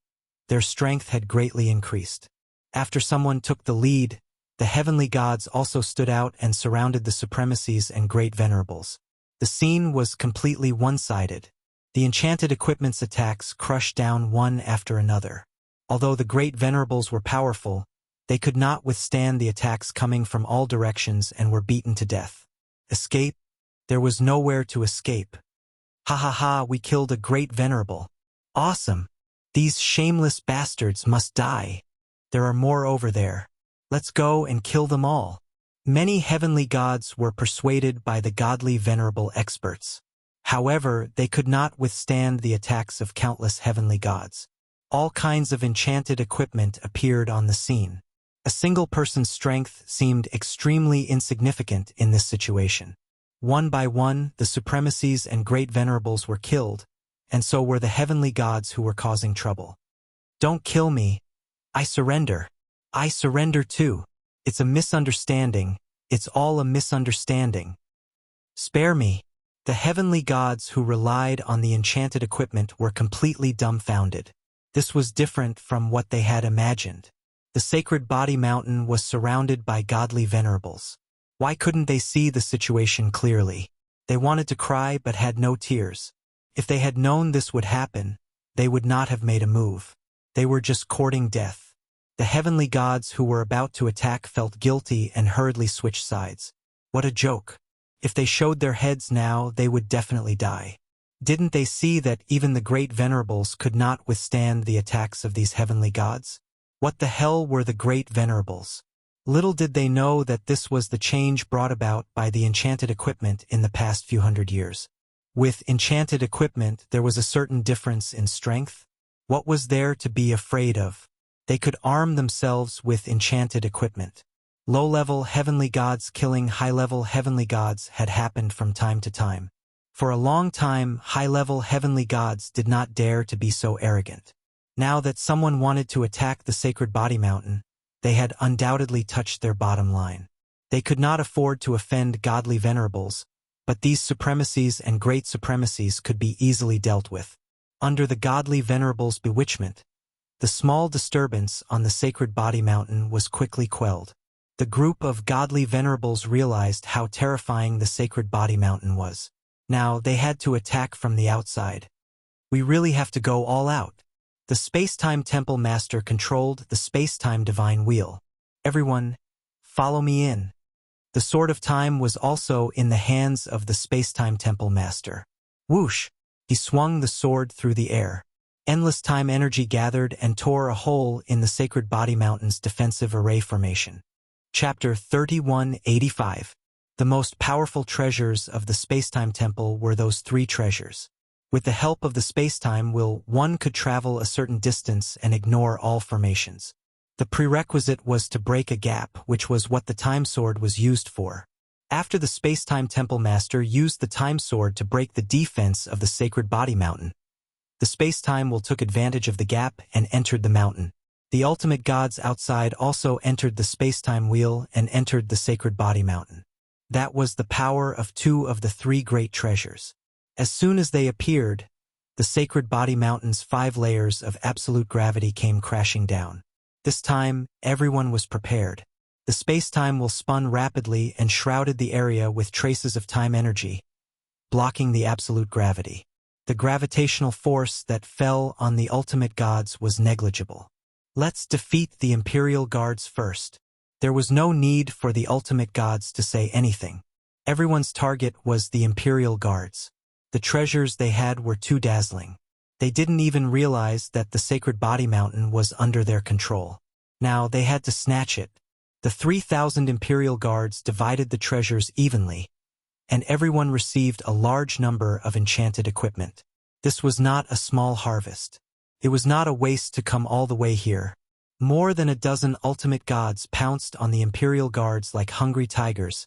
their strength had greatly increased. After someone took the lead, the heavenly gods also stood out and surrounded the supremacies and great venerables. The scene was completely one-sided. The enchanted equipment's attacks crushed down one after another. Although the great venerables were powerful, they could not withstand the attacks coming from all directions and were beaten to death. Escape? There was nowhere to escape. Ha ha ha, we killed a great venerable. Awesome! These shameless bastards must die. There are more over there. Let's go and kill them all. Many heavenly gods were persuaded by the godly venerable experts. However, they could not withstand the attacks of countless heavenly gods. All kinds of enchanted equipment appeared on the scene. A single person's strength seemed extremely insignificant in this situation. One by one, the supremacies and great venerables were killed, and so were the heavenly gods who were causing trouble. Don't kill me. I surrender. I surrender too. It's a misunderstanding. It's all a misunderstanding. Spare me. The heavenly gods who relied on the enchanted equipment were completely dumbfounded. This was different from what they had imagined. The sacred body mountain was surrounded by godly venerables. Why couldn't they see the situation clearly? They wanted to cry but had no tears. If they had known this would happen, they would not have made a move. They were just courting death. The heavenly gods who were about to attack felt guilty and hurriedly switched sides. What a joke. If they showed their heads now, they would definitely die. Didn't they see that even the great venerables could not withstand the attacks of these heavenly gods? What the hell were the great venerables? Little did they know that this was the change brought about by the enchanted equipment in the past few hundred years. With enchanted equipment, there was a certain difference in strength. What was there to be afraid of? They could arm themselves with enchanted equipment. Low-level heavenly gods killing high-level heavenly gods had happened from time to time. For a long time, high-level heavenly gods did not dare to be so arrogant. Now that someone wanted to attack the sacred body mountain, they had undoubtedly touched their bottom line. They could not afford to offend godly venerables, but these supremacies and great supremacies could be easily dealt with. Under the godly venerables' bewitchment, the small disturbance on the sacred body mountain was quickly quelled. The group of godly venerables realized how terrifying the sacred body mountain was. Now they had to attack from the outside. We really have to go all out. The space-time temple master controlled the space-time divine wheel. Everyone, follow me in. The sword of time was also in the hands of the space-time temple master. Whoosh! He swung the sword through the air. Endless time energy gathered and tore a hole in the sacred body mountain's defensive array formation. Chapter 3185. The most powerful treasures of the space-time temple were those three treasures. With the help of the space-time wheel, one could travel a certain distance and ignore all formations. The prerequisite was to break a gap, which was what the time sword was used for. After the space-time temple master used the time sword to break the defense of the sacred body mountain, the space-time wheel took advantage of the gap and entered the mountain. The ultimate gods outside also entered the space-time wheel and entered the sacred body mountain. That was the power of two of the three great treasures. As soon as they appeared, the sacred body mountain's 5 layers of absolute gravity came crashing down. This time, everyone was prepared. The space-time wheel spun rapidly and shrouded the area with traces of time energy, blocking the absolute gravity. The gravitational force that fell on the ultimate gods was negligible. Let's defeat the imperial guards first. There was no need for the ultimate gods to say anything. Everyone's target was the Imperial Guards. The treasures they had were too dazzling. They didn't even realize that the sacred body mountain was under their control. Now they had to snatch it. The 3,000 Imperial Guards divided the treasures evenly, and everyone received a large number of enchanted equipment. This was not a small harvest. It was not a waste to come all the way here. More than a dozen ultimate gods pounced on the Imperial Guards like hungry tigers,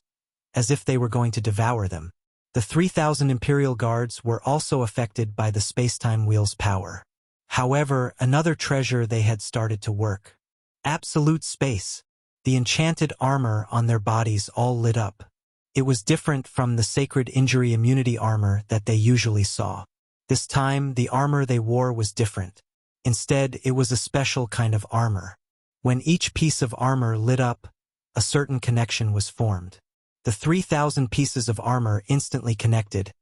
as if they were going to devour them. The 3,000 Imperial Guards were also affected by the space-time wheel's power. However, another treasure they had started to work. Absolute space. The enchanted armor on their bodies all lit up. It was different from the sacred injury immunity armor that they usually saw. This time, the armor they wore was different. Instead, it was a special kind of armor. When each piece of armor lit up, a certain connection was formed. The 3,000 pieces of armor instantly connected,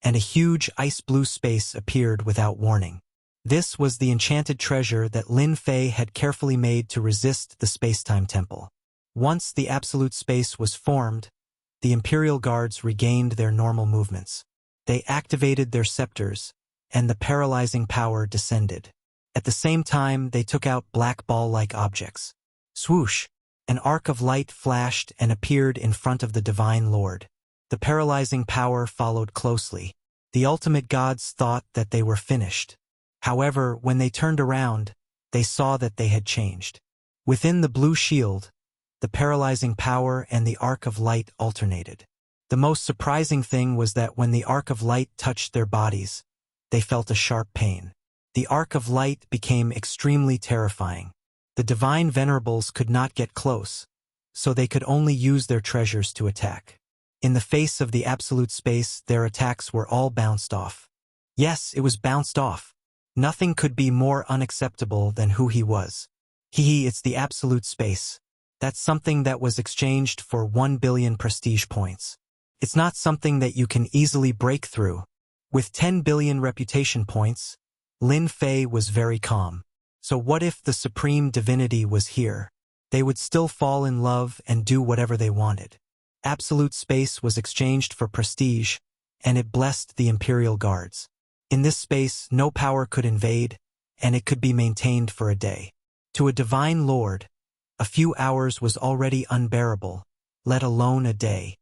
and a huge ice-blue space appeared without warning. This was the enchanted treasure that Lin Fei had carefully made to resist the space-time temple. Once the absolute space was formed, the Imperial Guards regained their normal movements. They activated their scepters, and the paralyzing power descended. At the same time, they took out black ball-like objects. Swoosh! An arc of light flashed and appeared in front of the Divine Lord. The paralyzing power followed closely. The ultimate gods thought that they were finished. However, when they turned around, they saw that they had changed. Within the blue shield, the paralyzing power and the arc of light alternated. The most surprising thing was that when the arc of light touched their bodies, they felt a sharp pain. The arc of light became extremely terrifying. The divine venerables could not get close, so they could only use their treasures to attack. In the face of the absolute space, their attacks were all bounced off. Yes, it was bounced off. Nothing could be more unacceptable than who he was. It's the absolute space. That's something that was exchanged for 1 billion prestige points. It's not something that you can easily break through. With 10 billion reputation points, Lin Fei was very calm. So what if the supreme divinity was here? They would still fall in love and do whatever they wanted. Absolute space was exchanged for prestige, and it blessed the Imperial Guards. In this space, no power could invade, and it could be maintained for a day. To a divine lord, a few hours was already unbearable, let alone a day.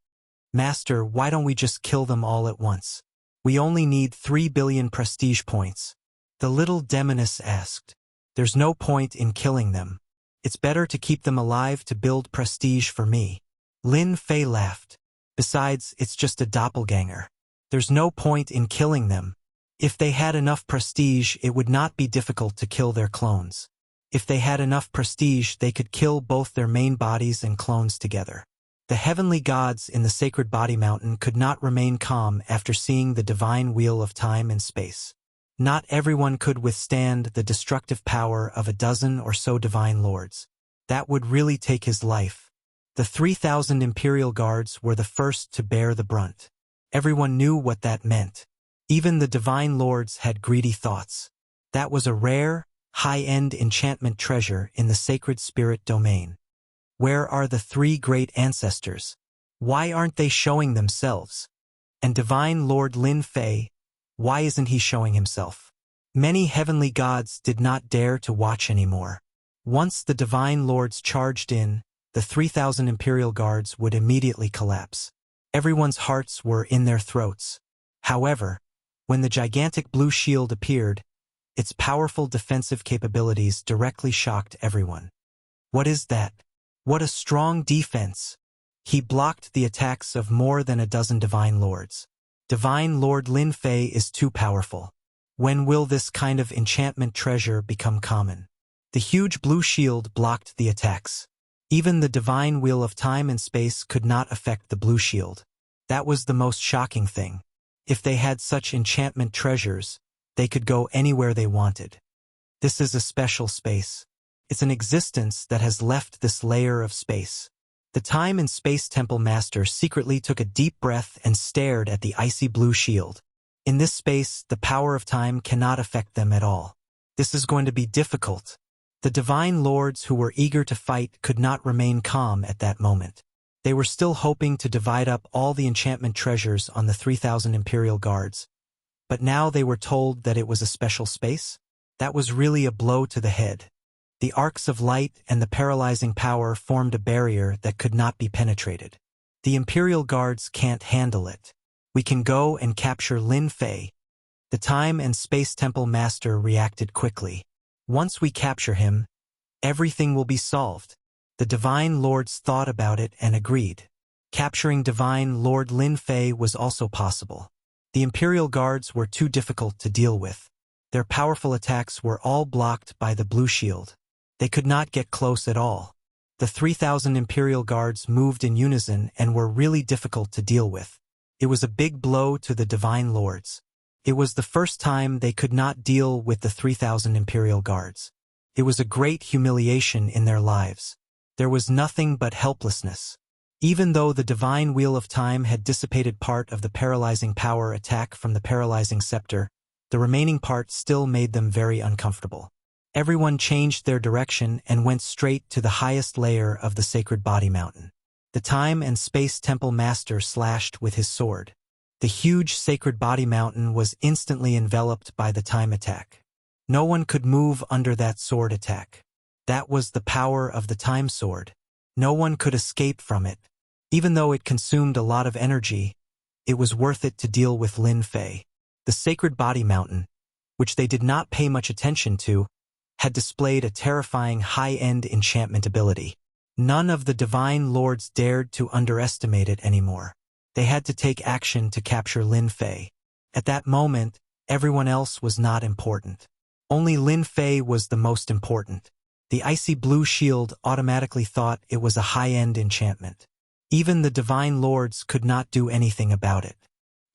Master, why don't we just kill them all at once? We only need 3 billion prestige points. The little demoness asked. There's no point in killing them. It's better to keep them alive to build prestige for me. Lin Fei laughed. Besides, it's just a doppelganger. There's no point in killing them. If they had enough prestige, it would not be difficult to kill their clones. If they had enough prestige, they could kill both their main bodies and clones together. The heavenly gods in the sacred body mountain could not remain calm after seeing the divine wheel of time and space. Not everyone could withstand the destructive power of a dozen or so divine lords. That would really take his life. The 3,000 Imperial Guards were the first to bear the brunt. Everyone knew what that meant. Even the divine lords had greedy thoughts. That was a rare, high-end enchantment treasure in the sacred spirit domain. Where are the 3 great ancestors? Why aren't they showing themselves? And Divine Lord Lin Fei, why isn't he showing himself? Many heavenly gods did not dare to watch anymore. Once the divine lords charged in, the 3,000 Imperial Guards would immediately collapse. Everyone's hearts were in their throats. However, when the gigantic blue shield appeared, its powerful defensive capabilities directly shocked everyone. What is that? What a strong defense! He blocked the attacks of more than a dozen divine lords. Divine Lord Lin Fei is too powerful. When will this kind of enchantment treasure become common? The huge blue shield blocked the attacks. Even the divine wheel of time and space could not affect the blue shield. That was the most shocking thing. If they had such enchantment treasures, they could go anywhere they wanted. This is a special space. It's an existence that has left this layer of space. The Time and Space Temple Master secretly took a deep breath and stared at the icy blue shield. In this space, the power of time cannot affect them at all. This is going to be difficult. The divine lords who were eager to fight could not remain calm at that moment. They were still hoping to divide up all the enchantment treasures on the 3,000 Imperial Guards. But now they were told that it was a special space? That was really a blow to the head. The arcs of light and the paralyzing power formed a barrier that could not be penetrated. The Imperial Guards can't handle it. We can go and capture Lin Fei. The Time and Space Temple Master reacted quickly. Once we capture him, everything will be solved. The Divine Lords thought about it and agreed. Capturing Divine Lord Lin Fei was also possible. The Imperial Guards were too difficult to deal with. Their powerful attacks were all blocked by the blue shield. They could not get close at all. The 3,000 Imperial Guards moved in unison and were really difficult to deal with. It was a big blow to the Divine Lords. It was the first time they could not deal with the 3,000 Imperial Guards. It was a great humiliation in their lives. There was nothing but helplessness. Even though the Divine Wheel of Time had dissipated part of the paralyzing power attack from the paralyzing scepter, the remaining part still made them very uncomfortable. Everyone changed their direction and went straight to the highest layer of the Sacred Body Mountain. The Time and Space Temple Master slashed with his sword. The huge Sacred Body Mountain was instantly enveloped by the time attack. No one could move under that sword attack. That was the power of the Time Sword. No one could escape from it. Even though it consumed a lot of energy, it was worth it to deal with Lin Fei. The Sacred Body Mountain, which they did not pay much attention to, had displayed a terrifying high-end enchantment ability. None of the Divine Lords dared to underestimate it anymore. They had to take action to capture Lin Fei. At that moment, everyone else was not important. Only Lin Fei was the most important. The icy blue shield automatically thought it was a high-end enchantment. Even the Divine Lords could not do anything about it.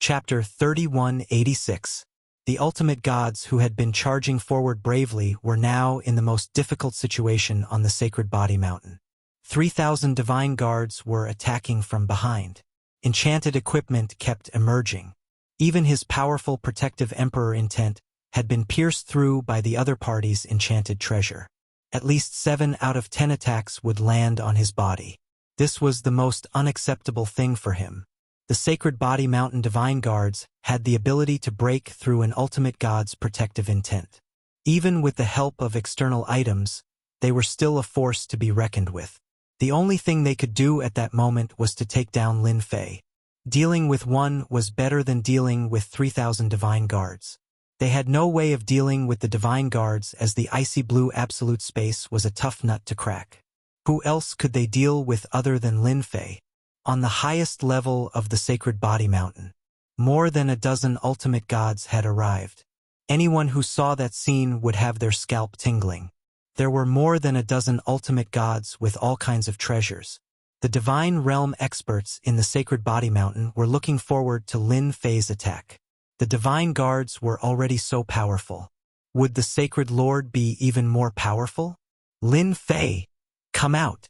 Chapter 3186. The ultimate gods who had been charging forward bravely were now in the most difficult situation on the Sacred Body Mountain. 3,000 divine guards were attacking from behind. Enchanted equipment kept emerging. Even his powerful protective emperor intent had been pierced through by the other party's enchanted treasure. At least 7 out of 10 attacks would land on his body. This was the most unacceptable thing for him. The Sacred Body Mountain Divine Guards had the ability to break through an ultimate god's protective intent. Even with the help of external items, they were still a force to be reckoned with. The only thing they could do at that moment was to take down Lin Fei. Dealing with one was better than dealing with 3,000 Divine Guards. They had no way of dealing with the Divine Guards as the icy blue absolute space was a tough nut to crack. Who else could they deal with other than Lin Fei? On the highest level of the Sacred Body Mountain, more than a dozen ultimate gods had arrived. Anyone who saw that scene would have their scalp tingling. There were more than a dozen ultimate gods with all kinds of treasures. The Divine Realm experts in the Sacred Body Mountain were looking forward to Lin Fei's attack. The Divine Guards were already so powerful. Would the Sacred Lord be even more powerful? Lin Fei, come out.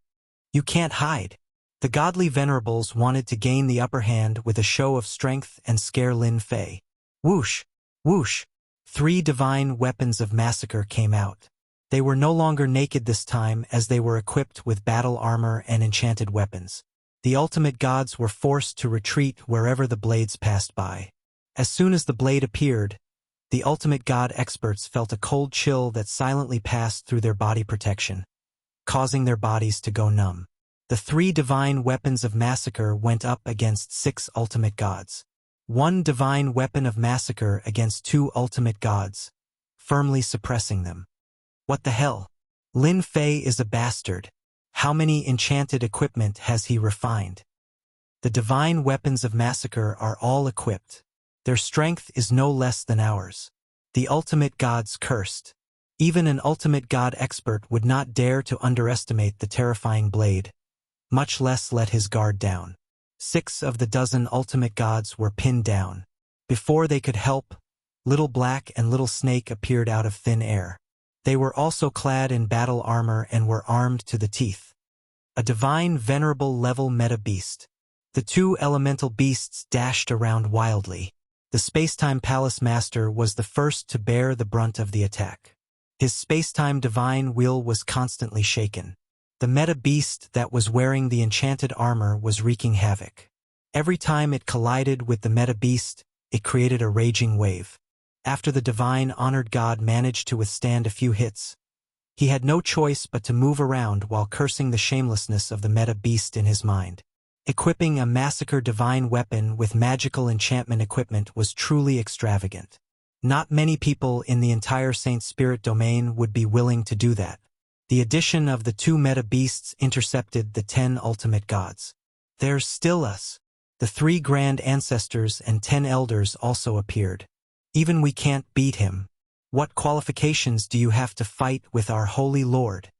You can't hide. The godly venerables wanted to gain the upper hand with a show of strength and scare Lin Fei. Whoosh! Whoosh! 3 divine weapons of massacre came out. They were no longer naked this time as they were equipped with battle armor and enchanted weapons. The ultimate gods were forced to retreat wherever the blades passed by. As soon as the blade appeared, the ultimate god experts felt a cold chill that silently passed through their body protection, causing their bodies to go numb. The 3 divine weapons of massacre went up against 6 ultimate gods. 1 divine weapon of massacre against 2 ultimate gods, firmly suppressing them. What the hell? Lin Fei is a bastard. How many enchanted equipment has he refined? The divine weapons of massacre are all equipped. Their strength is no less than ours. The ultimate gods cursed. Even an ultimate god expert would not dare to underestimate the terrifying blade, much less let his guard down. 6 of the dozen ultimate gods were pinned down. Before they could help, Little Black and Little Snake appeared out of thin air. They were also clad in battle armor and were armed to the teeth. A divine venerable level meta beast. The 2 elemental beasts dashed around wildly. The Spacetime Palace Master was the first to bear the brunt of the attack. His spacetime divine will was constantly shaken. The meta beast that was wearing the enchanted armor was wreaking havoc. Every time it collided with the meta beast, it created a raging wave. After the divine-honored god managed to withstand a few hits, he had no choice but to move around while cursing the shamelessness of the meta beast in his mind. Equipping a massacre divine weapon with magical enchantment equipment was truly extravagant. Not many people in the entire Saint Spirit domain would be willing to do that. The addition of the 2 meta beasts intercepted the 10 ultimate gods. There's still us. The 3 grand ancestors and 10 elders also appeared. Even we can't beat him. What qualifications do you have to fight with our holy lord?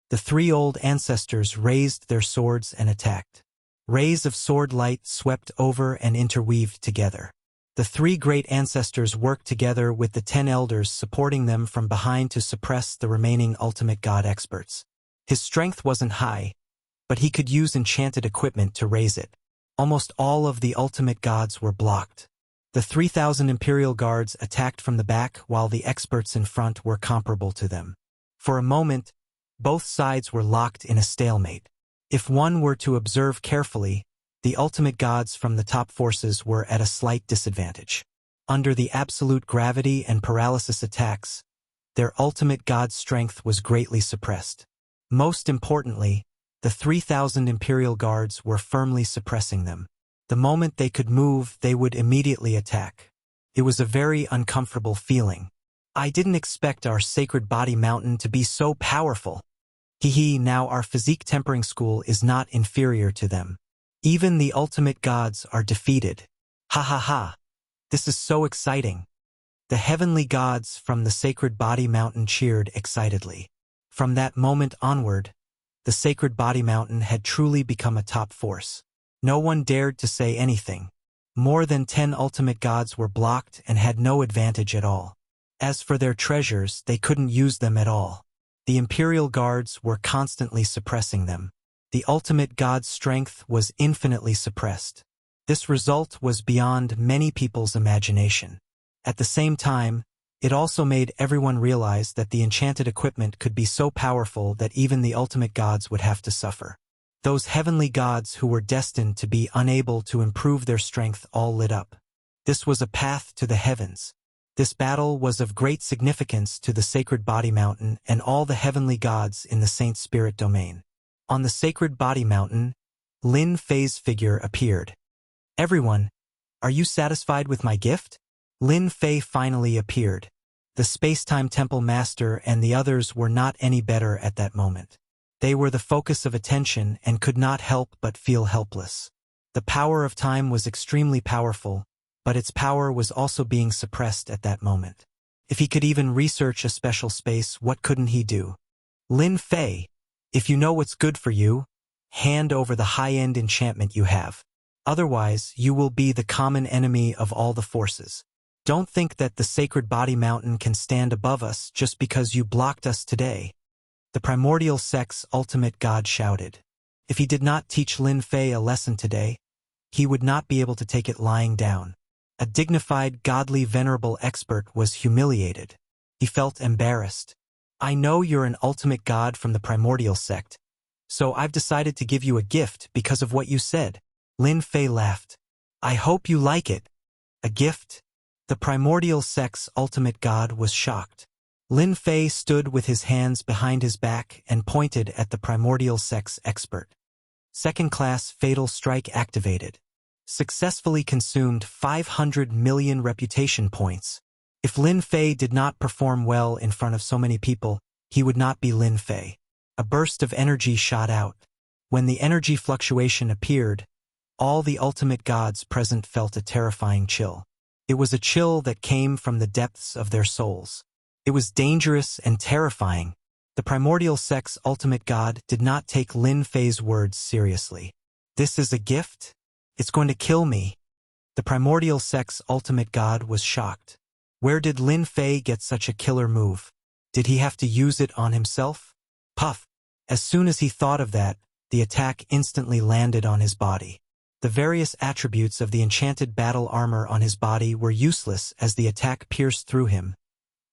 The 3 old ancestors raised their swords and attacked. Rays of sword light swept over and interweaved together. The 3 great ancestors worked together with the 10 elders, supporting them from behind to suppress the remaining ultimate god experts. His strength wasn't high, but he could use enchanted equipment to raise it. Almost all of the ultimate gods were blocked. The 3,000 Imperial Guards attacked from the back while the experts in front were comparable to them. For a moment, both sides were locked in a stalemate. If one were to observe carefully, the ultimate gods from the top forces were at a slight disadvantage. Under the absolute gravity and paralysis attacks, their ultimate god's strength was greatly suppressed. Most importantly, the 3,000 Imperial Guards were firmly suppressing them. The moment they could move, they would immediately attack. It was a very uncomfortable feeling. I didn't expect our sacred body mountain to be so powerful. Now our physique tempering school is not inferior to them. Even the ultimate gods are defeated. Ha ha ha. This is so exciting. The heavenly gods from the sacred body mountain cheered excitedly. From that moment onward, the sacred body mountain had truly become a top force. No one dared to say anything. More than 10 ultimate gods were blocked and had no advantage at all. As for their treasures, they couldn't use them at all. The Imperial Guards were constantly suppressing them. The ultimate god's strength was infinitely suppressed. This result was beyond many people's imagination. At the same time, it also made everyone realize that the enchanted equipment could be so powerful that even the ultimate gods would have to suffer. Those heavenly gods who were destined to be unable to improve their strength all lit up. This was a path to the heavens. This battle was of great significance to the sacred body mountain and all the heavenly gods in the Saint Spirit domain. On the sacred body mountain, Lin Fei's figure appeared. Everyone, are you satisfied with my gift? Lin Fei finally appeared. The space-time temple master and the others were not any better at that moment. They were the focus of attention and could not help but feel helpless. The power of time was extremely powerful, but its power was also being suppressed at that moment. If he could even research a special space, what couldn't he do? Lin Fei, if you know what's good for you, hand over the high-end enchantment you have. Otherwise, you will be the common enemy of all the forces. Don't think that the sacred body mountain can stand above us just because you blocked us today. The primordial sex ultimate god shouted. If he did not teach Lin Fei a lesson today, he would not be able to take it lying down. A dignified, godly, venerable expert was humiliated. He felt embarrassed. I know you're an ultimate god from the primordial sect, so I've decided to give you a gift because of what you said. Lin Fei laughed. I hope you like it. A gift? The primordial sex ultimate god was shocked. Lin Fei stood with his hands behind his back and pointed at the primordial sex expert. Second class fatal strike activated. Successfully consumed 500 million reputation points. If Lin Fei did not perform well in front of so many people, he would not be Lin Fei. A burst of energy shot out. When the energy fluctuation appeared, all the ultimate gods present felt a terrifying chill. It was a chill that came from the depths of their souls. It was dangerous and terrifying. The primordial sex ultimate god did not take Lin Fei's words seriously. This is a gift? It's going to kill me. The primordial sex ultimate god was shocked. Where did Lin Fei get such a killer move? Did he have to use it on himself? Puff! As soon as he thought of that, the attack instantly landed on his body. The various attributes of the enchanted battle armor on his body were useless as the attack pierced through him,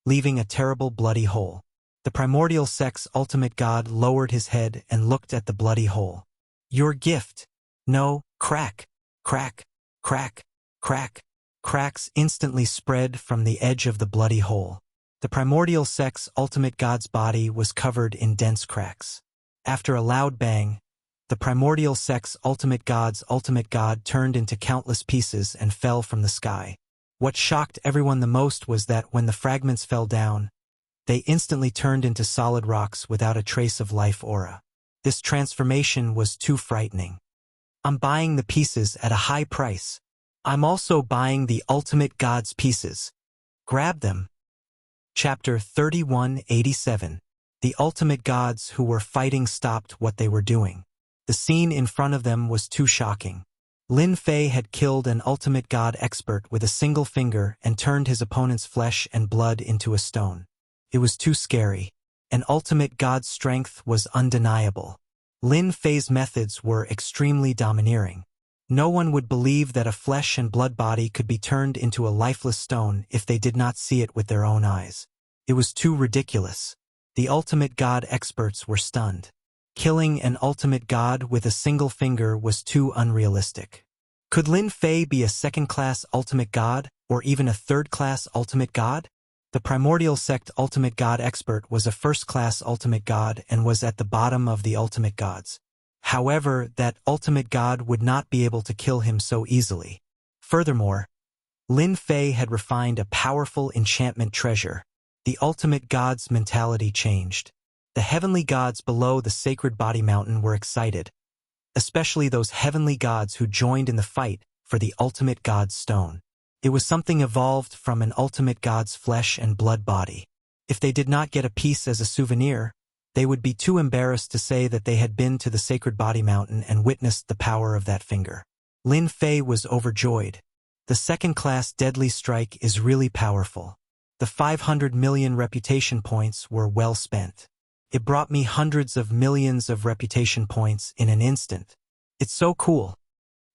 leaving a terrible bloody hole. The primordial sect's ultimate god lowered his head and looked at the bloody hole. Your gift. No, crack, crack, crack, crack. Cracks instantly spread from the edge of the bloody hole. The primordial sect's ultimate god's body was covered in dense cracks. After a loud bang, the primordial sect's ultimate god's ultimate god turned into countless pieces and fell from the sky. What shocked everyone the most was that when the fragments fell down, they instantly turned into solid rocks without a trace of life aura. This transformation was too frightening. I'm buying the pieces at a high price. I'm also buying the ultimate god's pieces. Grab them. Chapter 3187. The ultimate gods who were fighting stopped what they were doing. The scene in front of them was too shocking. Lin Fei had killed an ultimate god expert with a single finger and turned his opponent's flesh and blood into a stone. It was too scary. An ultimate god's strength was undeniable. Lin Fei's methods were extremely domineering. No one would believe that a flesh and blood body could be turned into a lifeless stone if they did not see it with their own eyes. It was too ridiculous. The ultimate god experts were stunned. Killing an ultimate god with a single finger was too unrealistic. Could Lin Fei be a second-class ultimate god, or even a third-class ultimate god? The primordial sect ultimate god expert was a first-class ultimate god and was at the bottom of the ultimate gods. However, that ultimate god would not be able to kill him so easily. Furthermore, Lin Fei had refined a powerful enchantment treasure. The ultimate god's mentality changed. The heavenly gods below the sacred body mountain were excited, especially those heavenly gods who joined in the fight for the ultimate god's stone. It was something evolved from an ultimate god's flesh and blood body. If they did not get a piece as a souvenir, they would be too embarrassed to say that they had been to the sacred body mountain and witnessed the power of that finger. Lin Fei was overjoyed. The second-class deadly strike is really powerful. The 500 million reputation points were well spent. It brought me hundreds of millions of reputation points in an instant. It's so cool.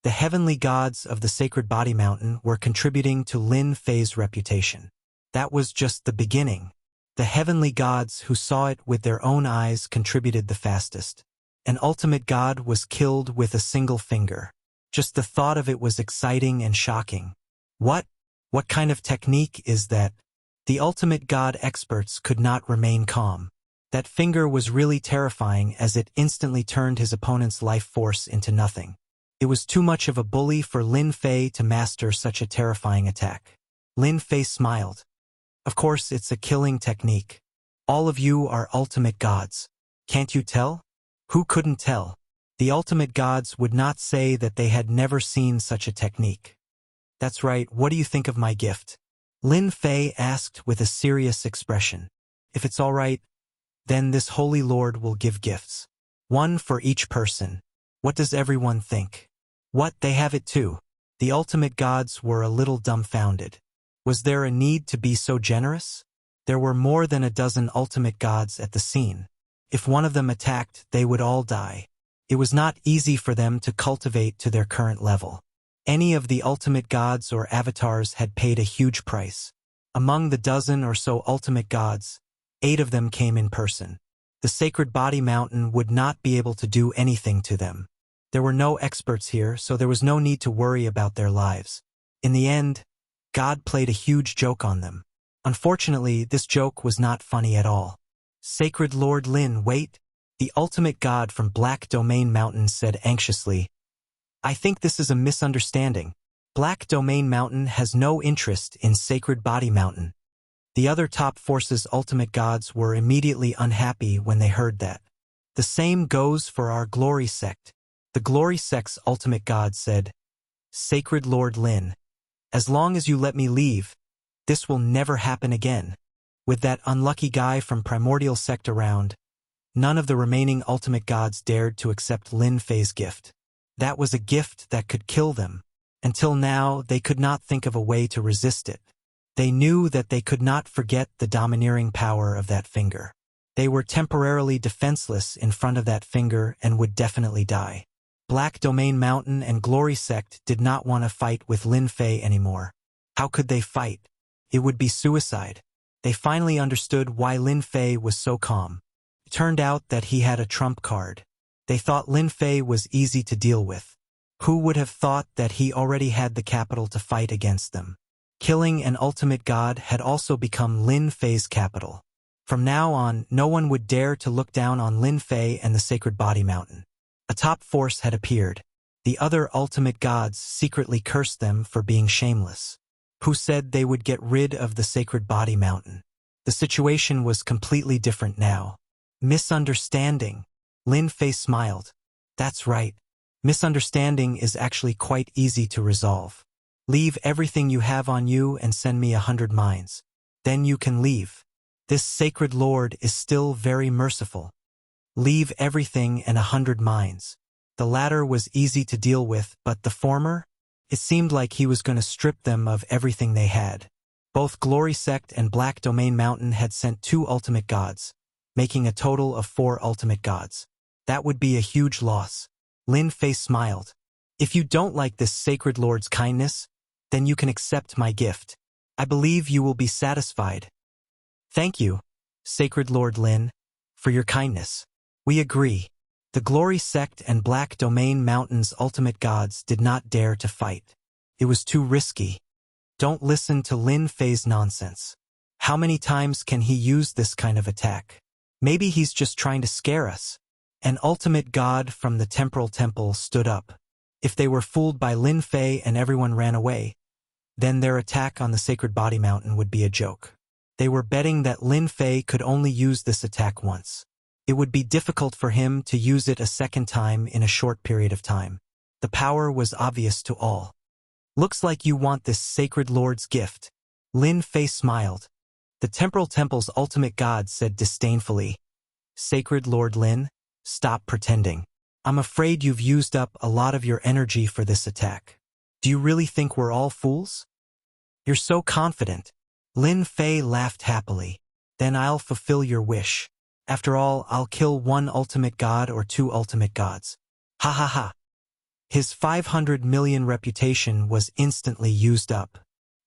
The heavenly gods of the sacred body mountain were contributing to Lin Fei's reputation. That was just the beginning. The heavenly gods who saw it with their own eyes contributed the fastest. An ultimate god was killed with a single finger. Just the thought of it was exciting and shocking. What kind of technique is that? The ultimate god experts could not remain calm. That finger was really terrifying as it instantly turned his opponent's life force into nothing. It was too much of a bully for Lin Fei to master such a terrifying attack. Lin Fei smiled. Of course, it's a killing technique. All of you are ultimate gods. Can't you tell? Who couldn't tell? The ultimate gods would not say that they had never seen such a technique. That's right, what do you think of my gift? Lin Fei asked with a serious expression. If it's all right, then this holy lord will give gifts. One for each person. What does everyone think? What, they have it too? The ultimate gods were a little dumbfounded. Was there a need to be so generous? There were more than a dozen ultimate gods at the scene. If one of them attacked, they would all die. It was not easy for them to cultivate to their current level. Any of the ultimate gods or avatars had paid a huge price. Among the dozen or so ultimate gods, 8 of them came in person. The sacred body mountain would not be able to do anything to them. There were no experts here, so there was no need to worry about their lives. In the end, God played a huge joke on them. Unfortunately, this joke was not funny at all. Sacred Lord Lin, wait. The ultimate god from Black Domain Mountain said anxiously, I think this is a misunderstanding. Black Domain Mountain has no interest in Sacred Body Mountain. The other top forces ultimate gods were immediately unhappy when they heard that. The same goes for our Glory Sect. The Glory Sect's ultimate god said, Sacred Lord Lin, as long as you let me leave, this will never happen again. With that unlucky guy from Primordial Sect around, none of the remaining ultimate gods dared to accept Lin Fei's gift. That was a gift that could kill them. Until now, they could not think of a way to resist it. They knew that they could not forget the domineering power of that finger. They were temporarily defenseless in front of that finger and would definitely die. Black Domain Mountain and Glory Sect did not want to fight with Lin Fei anymore. How could they fight? It would be suicide. They finally understood why Lin Fei was so calm. It turned out that he had a trump card. They thought Lin Fei was easy to deal with. Who would have thought that he already had the capital to fight against them? Killing an ultimate god had also become Lin Fei's capital. From now on, no one would dare to look down on Lin Fei and the Sacred Body Mountain. A top force had appeared. The other ultimate gods secretly cursed them for being shameless. Who said they would get rid of the Sacred Body Mountain? The situation was completely different now. Misunderstanding. Lin Fei smiled. That's right. Misunderstanding is actually quite easy to resolve. Leave everything you have on you and send me 100 mines. Then you can leave. This sacred lord is still very merciful. Leave everything and 100 mines. The latter was easy to deal with, but the former? It seemed like he was going to strip them of everything they had. Both Glory Sect and Black Domain Mountain had sent 2 ultimate gods, making a total of 4 ultimate gods. That would be a huge loss. Lin Fei smiled. If you don't like this sacred lord's kindness, then you can accept my gift. I believe you will be satisfied. Thank you, Sacred Lord Lin, for your kindness. We agree. The Glory Sect and Black Domain Mountain's ultimate gods did not dare to fight. It was too risky. Don't listen to Lin Fei's nonsense. How many times can he use this kind of attack? Maybe he's just trying to scare us. An ultimate god from the Temporal Temple stood up. If they were fooled by Lin Fei and everyone ran away, then their attack on the Sacred Body Mountain would be a joke. They were betting that Lin Fei could only use this attack once. It would be difficult for him to use it a second time in a short period of time. The power was obvious to all. Looks like you want this sacred lord's gift. Lin Fei smiled. The Temporal Temple's ultimate god said disdainfully, Sacred Lord Lin, stop pretending. I'm afraid you've used up a lot of your energy for this attack. Do you really think we're all fools? You're so confident. Lin Fei laughed happily. Then I'll fulfill your wish. After all, I'll kill 1 ultimate god or 2 ultimate gods. Ha ha ha. His 500 million reputation was instantly used up.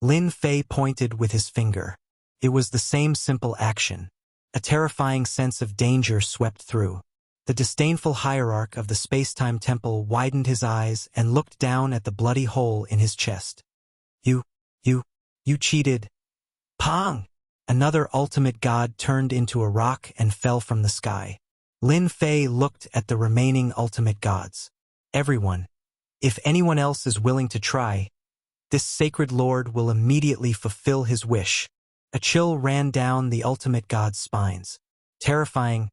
Lin Fei pointed with his finger. It was the same simple action. A terrifying sense of danger swept through. The disdainful hierarch of the space-time temple widened his eyes and looked down at the bloody hole in his chest. You cheated. Pong! Another ultimate god turned into a rock and fell from the sky. Lin Fei looked at the remaining ultimate gods. Everyone. If anyone else is willing to try, this sacred lord will immediately fulfill his wish. A chill ran down the ultimate god's spines. Terrifying.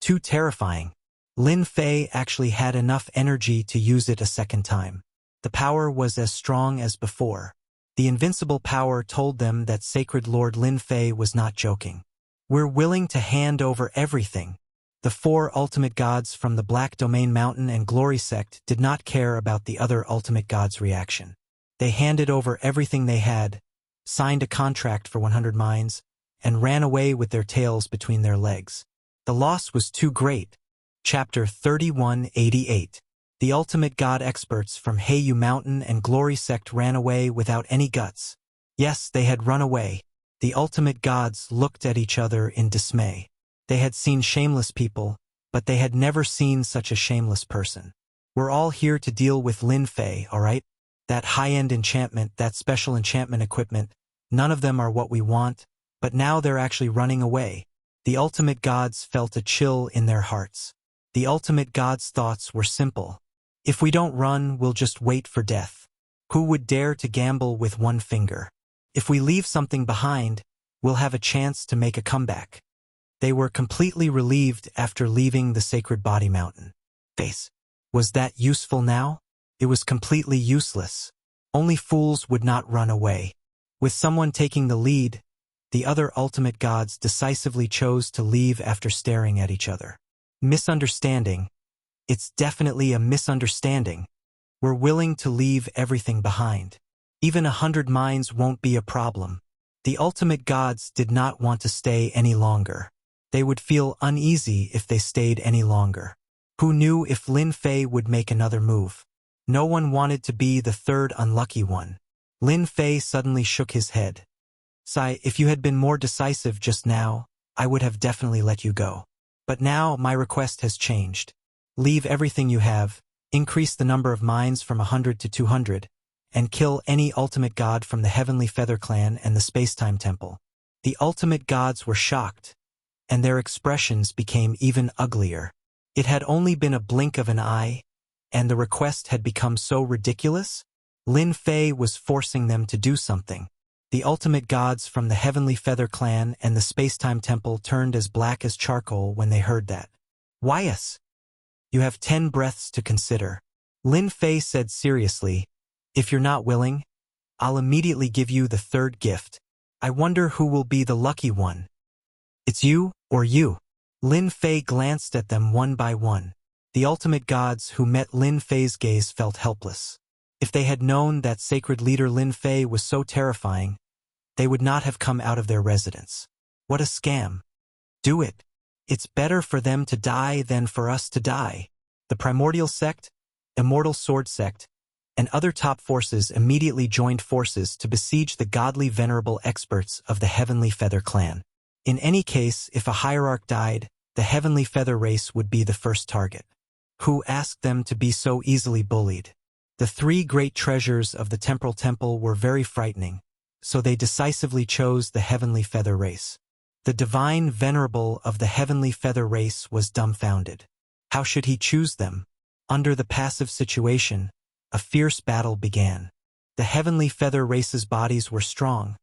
Too terrifying. Lin Fei actually had enough energy to use it a second time. The power was as strong as before. The invincible power told them that Sacred Lord Lin Fei was not joking. We're willing to hand over everything. The 4 ultimate gods from the Black Domain Mountain and Glory Sect did not care about the other ultimate gods' reaction. They handed over everything they had, signed a contract for 100 mines, and ran away with their tails between their legs. The loss was too great. Chapter 3188. The ultimate god experts from Heiyu Mountain and Glory Sect ran away without any guts. Yes, they had run away. The ultimate gods looked at each other in dismay. They had seen shameless people, but they had never seen such a shameless person. We're all here to deal with Lin Fei, all right? That high-end enchantment, that special enchantment equipment, none of them are what we want, but now they're actually running away. The ultimate gods felt a chill in their hearts. The ultimate gods' thoughts were simple. If we don't run, we'll just wait for death. Who would dare to gamble with 1 finger? If we leave something behind, we'll have a chance to make a comeback. They were completely relieved after leaving the Sacred Body Mountain. Face. Was that useful now? It was completely useless. Only fools would not run away. With someone taking the lead, the other ultimate gods decisively chose to leave after staring at each other. Misunderstanding. It's definitely a misunderstanding. We're willing to leave everything behind. Even 100 mines won't be a problem. The ultimate gods did not want to stay any longer. They would feel uneasy if they stayed any longer. Who knew if Lin Fei would make another move? No one wanted to be the 3rd unlucky one. Lin Fei suddenly shook his head. Sai, if you had been more decisive just now, I would have definitely let you go. But now my request has changed. Leave everything you have, increase the number of mines from 100 to 200, and kill any ultimate god from the Heavenly Feather Clan and the Space-Time Temple. The ultimate gods were shocked, and their expressions became even uglier. It had only been a blink of an eye, and the request had become so ridiculous. Lin Fei was forcing them to do something. The ultimate gods from the Heavenly Feather Clan and the Space-Time Temple turned as black as charcoal when they heard that. Why yes? You have 10 breaths to consider. Lin Fei said seriously, if you're not willing, I'll immediately give you the third gift. I wonder who will be the lucky one. It's you or you. Lin Fei glanced at them one by one. The ultimate gods who met Lin Fei's gaze felt helpless. If they had known that sacred leader Lin Fei was so terrifying, they would not have come out of their residence. What a scam. Do it. It's better for them to die than for us to die. The Primordial Sect, Immortal Sword Sect, and other top forces immediately joined forces to besiege the godly venerable experts of the Heavenly Feather Clan. In any case, if a hierarch died, the Heavenly Feather race would be the first target. Who asked them to be so easily bullied? The 3 great treasures of the Temporal Temple were very frightening, so they decisively chose the Heavenly Feather race. The divine venerable of the Heavenly Feather race was dumbfounded. How should he choose them? Under the passive situation, a fierce battle began. The Heavenly Feather race's bodies were strong,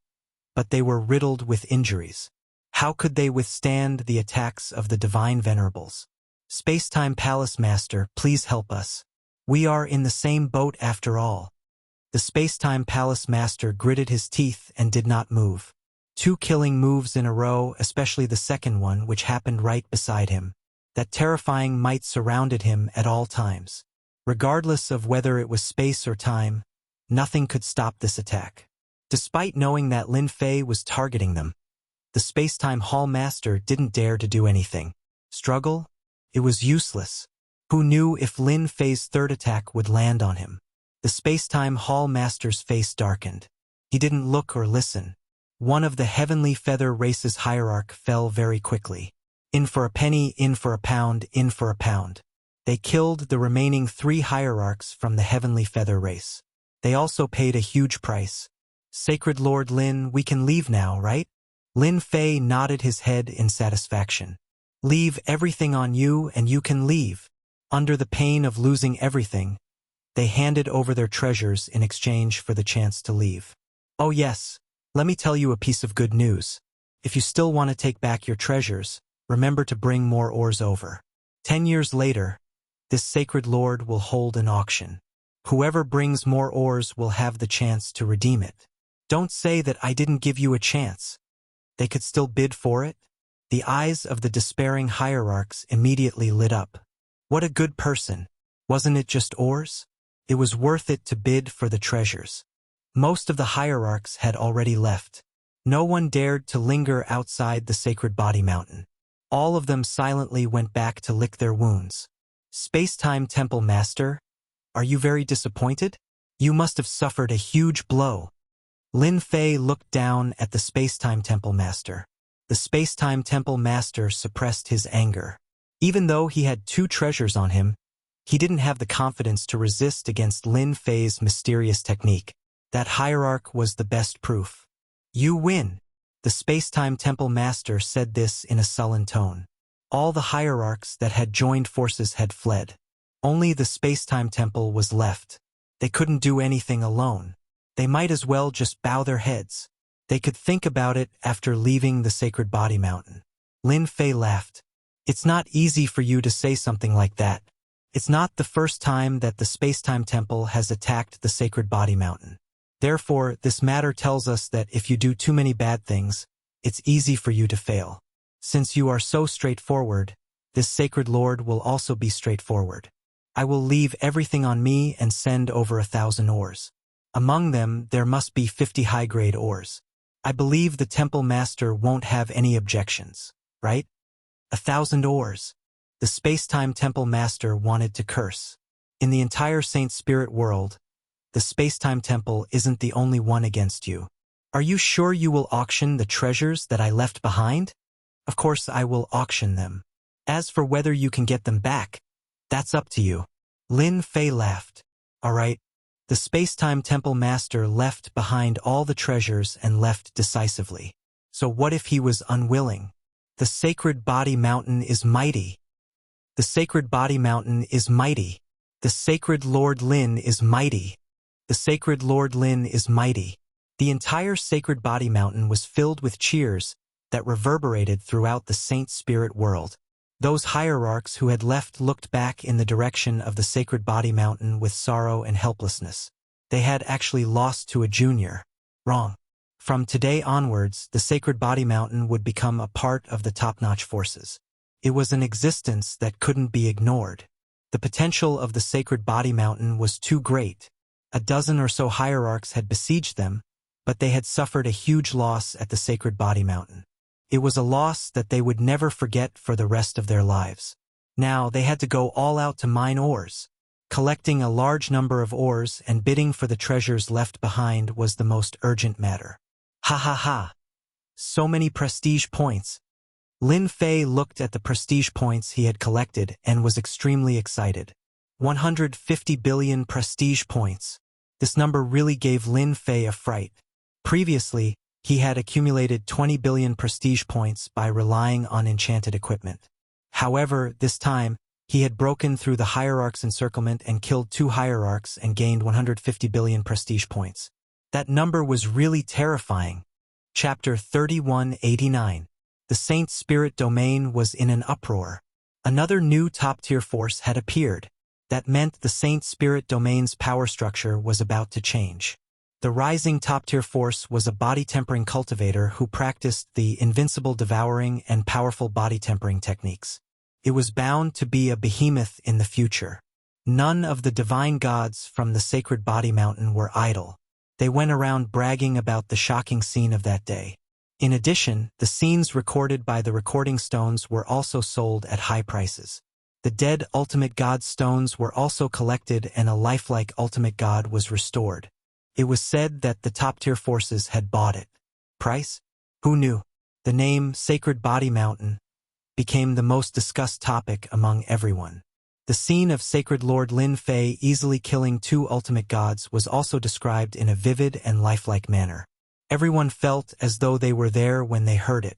but they were riddled with injuries. How could they withstand the attacks of the divine venerables? Space-Time Palace Master, please help us. We are in the same boat after all. The Space-Time Palace Master gritted his teeth and did not move. 2 killing moves in a row, especially the second one which happened right beside him. That terrifying might surrounded him at all times. Regardless of whether it was space or time, nothing could stop this attack. Despite knowing that Lin Fei was targeting them, the Space-Time Hall Master didn't dare to do anything. Struggle? It was useless. Who knew if Lin Fei's third attack would land on him? The Space-Time Hall Master's face darkened. He didn't look or listen. One of the Heavenly Feather race's hierarch fell very quickly. In for a penny, in for a pound, in for a pound. They killed the remaining 3 hierarchs from the Heavenly Feather race. They also paid a huge price. Sacred Lord Lin, we can leave now, right? Lin Fei nodded his head in satisfaction. Leave everything on you and you can leave. Under the pain of losing everything, they handed over their treasures in exchange for the chance to leave. Oh yes, let me tell you a piece of good news. If you still want to take back your treasures, remember to bring more ores over. 10 years later, this sacred lord will hold an auction. Whoever brings more ores will have the chance to redeem it. Don't say that I didn't give you a chance. They could still bid for it? The eyes of the despairing hierarchs immediately lit up. What a good person. Wasn't it just ores? It was worth it to bid for the treasures. Most of the hierarchs had already left. No one dared to linger outside the sacred body mountain. All of them silently went back to lick their wounds. Space-Time Temple Master, are you very disappointed? You must have suffered a huge blow. Lin Fei looked down at the Space-Time Temple Master. The Space-Time Temple Master suppressed his anger. Even though he had 2 treasures on him, he didn't have the confidence to resist against Lin Fei's mysterious technique. That hierarch was the best proof. You win. The Space-Time Temple Master said this in a sullen tone. All the hierarchs that had joined forces had fled. Only the Space-Time Temple was left. They couldn't do anything alone. They might as well just bow their heads. They could think about it after leaving the Sacred Body Mountain. Lin Fei laughed. It's not easy for you to say something like that. It's not the first time that the Space-Time Temple has attacked the Sacred Body Mountain. Therefore, this matter tells us that if you do too many bad things, it's easy for you to fail. Since you are so straightforward, this Sacred Lord will also be straightforward. I will leave everything on me and send over 1,000 ores. Among them, there must be 50 high-grade ores. I believe the Temple Master won't have any objections, right? 1,000 ores. The Space-Time Temple Master wanted to curse. In the entire Saint Spirit world, the Space-Time Temple isn't the only one against you. Are you sure you will auction the treasures that I left behind? Of course I will auction them. As for whether you can get them back, that's up to you. Lin Fei laughed. All right. The space-time temple master left behind all the treasures and left decisively. So what if he was unwilling? The sacred body mountain is mighty. The sacred body mountain is mighty. The sacred Lord Lin is mighty. The sacred Lord Lin is mighty. The entire sacred body mountain was filled with cheers that reverberated throughout the saint spirit world. Those hierarchs who had left looked back in the direction of the sacred body mountain with sorrow and helplessness. They had actually lost to a junior. Wrong. From today onwards, the sacred body mountain would become a part of the top-notch forces. It was an existence that couldn't be ignored. The potential of the sacred body mountain was too great. A dozen or so hierarchs had besieged them, but they had suffered a huge loss at the sacred body mountain. It was a loss that they would never forget for the rest of their lives. Now they had to go all out to mine ores. Collecting a large number of ores and bidding for the treasures left behind was the most urgent matter. Ha ha ha! So many prestige points. Lin Fei looked at the prestige points he had collected and was extremely excited. 150 billion prestige points. This number really gave Lin Fei a fright. Previously, he had accumulated 20 billion prestige points by relying on enchanted equipment. However, this time, he had broken through the hierarch's encirclement and killed 2 hierarchs and gained 150 billion prestige points. That number was really terrifying. Chapter 3189. The Saint Spirit Domain was in an uproar. Another new top-tier force had appeared. That meant the Saint Spirit Domain's power structure was about to change. The rising top-tier force was a body-tempering cultivator who practiced the invincible devouring and powerful body-tempering techniques. It was bound to be a behemoth in the future. None of the divine gods from the sacred body mountain were idle. They went around bragging about the shocking scene of that day. In addition, the scenes recorded by the recording stones were also sold at high prices. The dead ultimate god stones were also collected and a lifelike ultimate god was restored. It was said that the top-tier forces had bought it. Price? Who knew? The name Sacred Body Mountain became the most discussed topic among everyone. The scene of Sacred Lord Lin Fei easily killing 2 ultimate gods was also described in a vivid and lifelike manner. Everyone felt as though they were there when they heard it.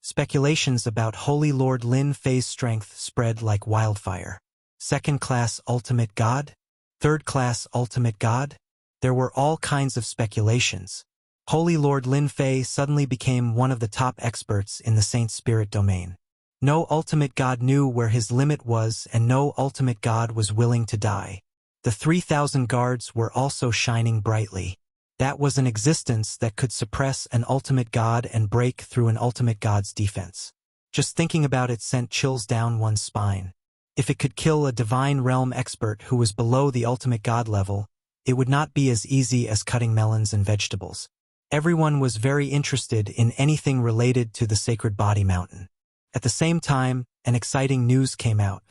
Speculations about Holy Lord Lin Fei's strength spread like wildfire. Second-class ultimate god? Third-class ultimate god? There were all kinds of speculations. Holy Lord Lin Fei suddenly became one of the top experts in the Saint Spirit domain. No ultimate god knew where his limit was and no ultimate god was willing to die. The 3,000 guards were also shining brightly. That was an existence that could suppress an ultimate god and break through an ultimate god's defense. Just thinking about it sent chills down one's spine. If it could kill a divine realm expert who was below the ultimate god level, it would not be as easy as cutting melons and vegetables. Everyone was very interested in anything related to the sacred body mountain. At the same time, an exciting news came out.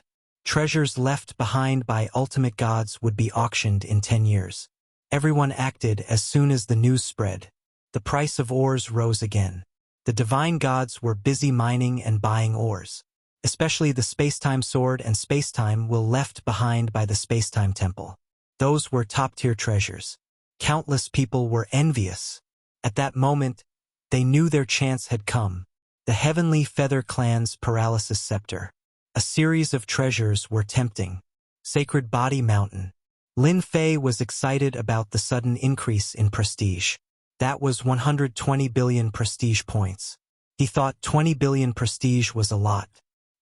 Treasures left behind by ultimate gods would be auctioned in 10 years. Everyone acted as soon as the news spread. The price of ores rose again. The divine gods were busy mining and buying ores. Especially the Spacetime Sword and Spacetime Will left behind by the Spacetime Temple. Those were top-tier treasures. Countless people were envious. At that moment, they knew their chance had come. The Heavenly Feather Clan's Paralysis Scepter. A series of treasures were tempting. Sacred Body Mountain. Lin Fei was excited about the sudden increase in prestige. That was 120 billion prestige points. He thought 20 billion prestige was a lot.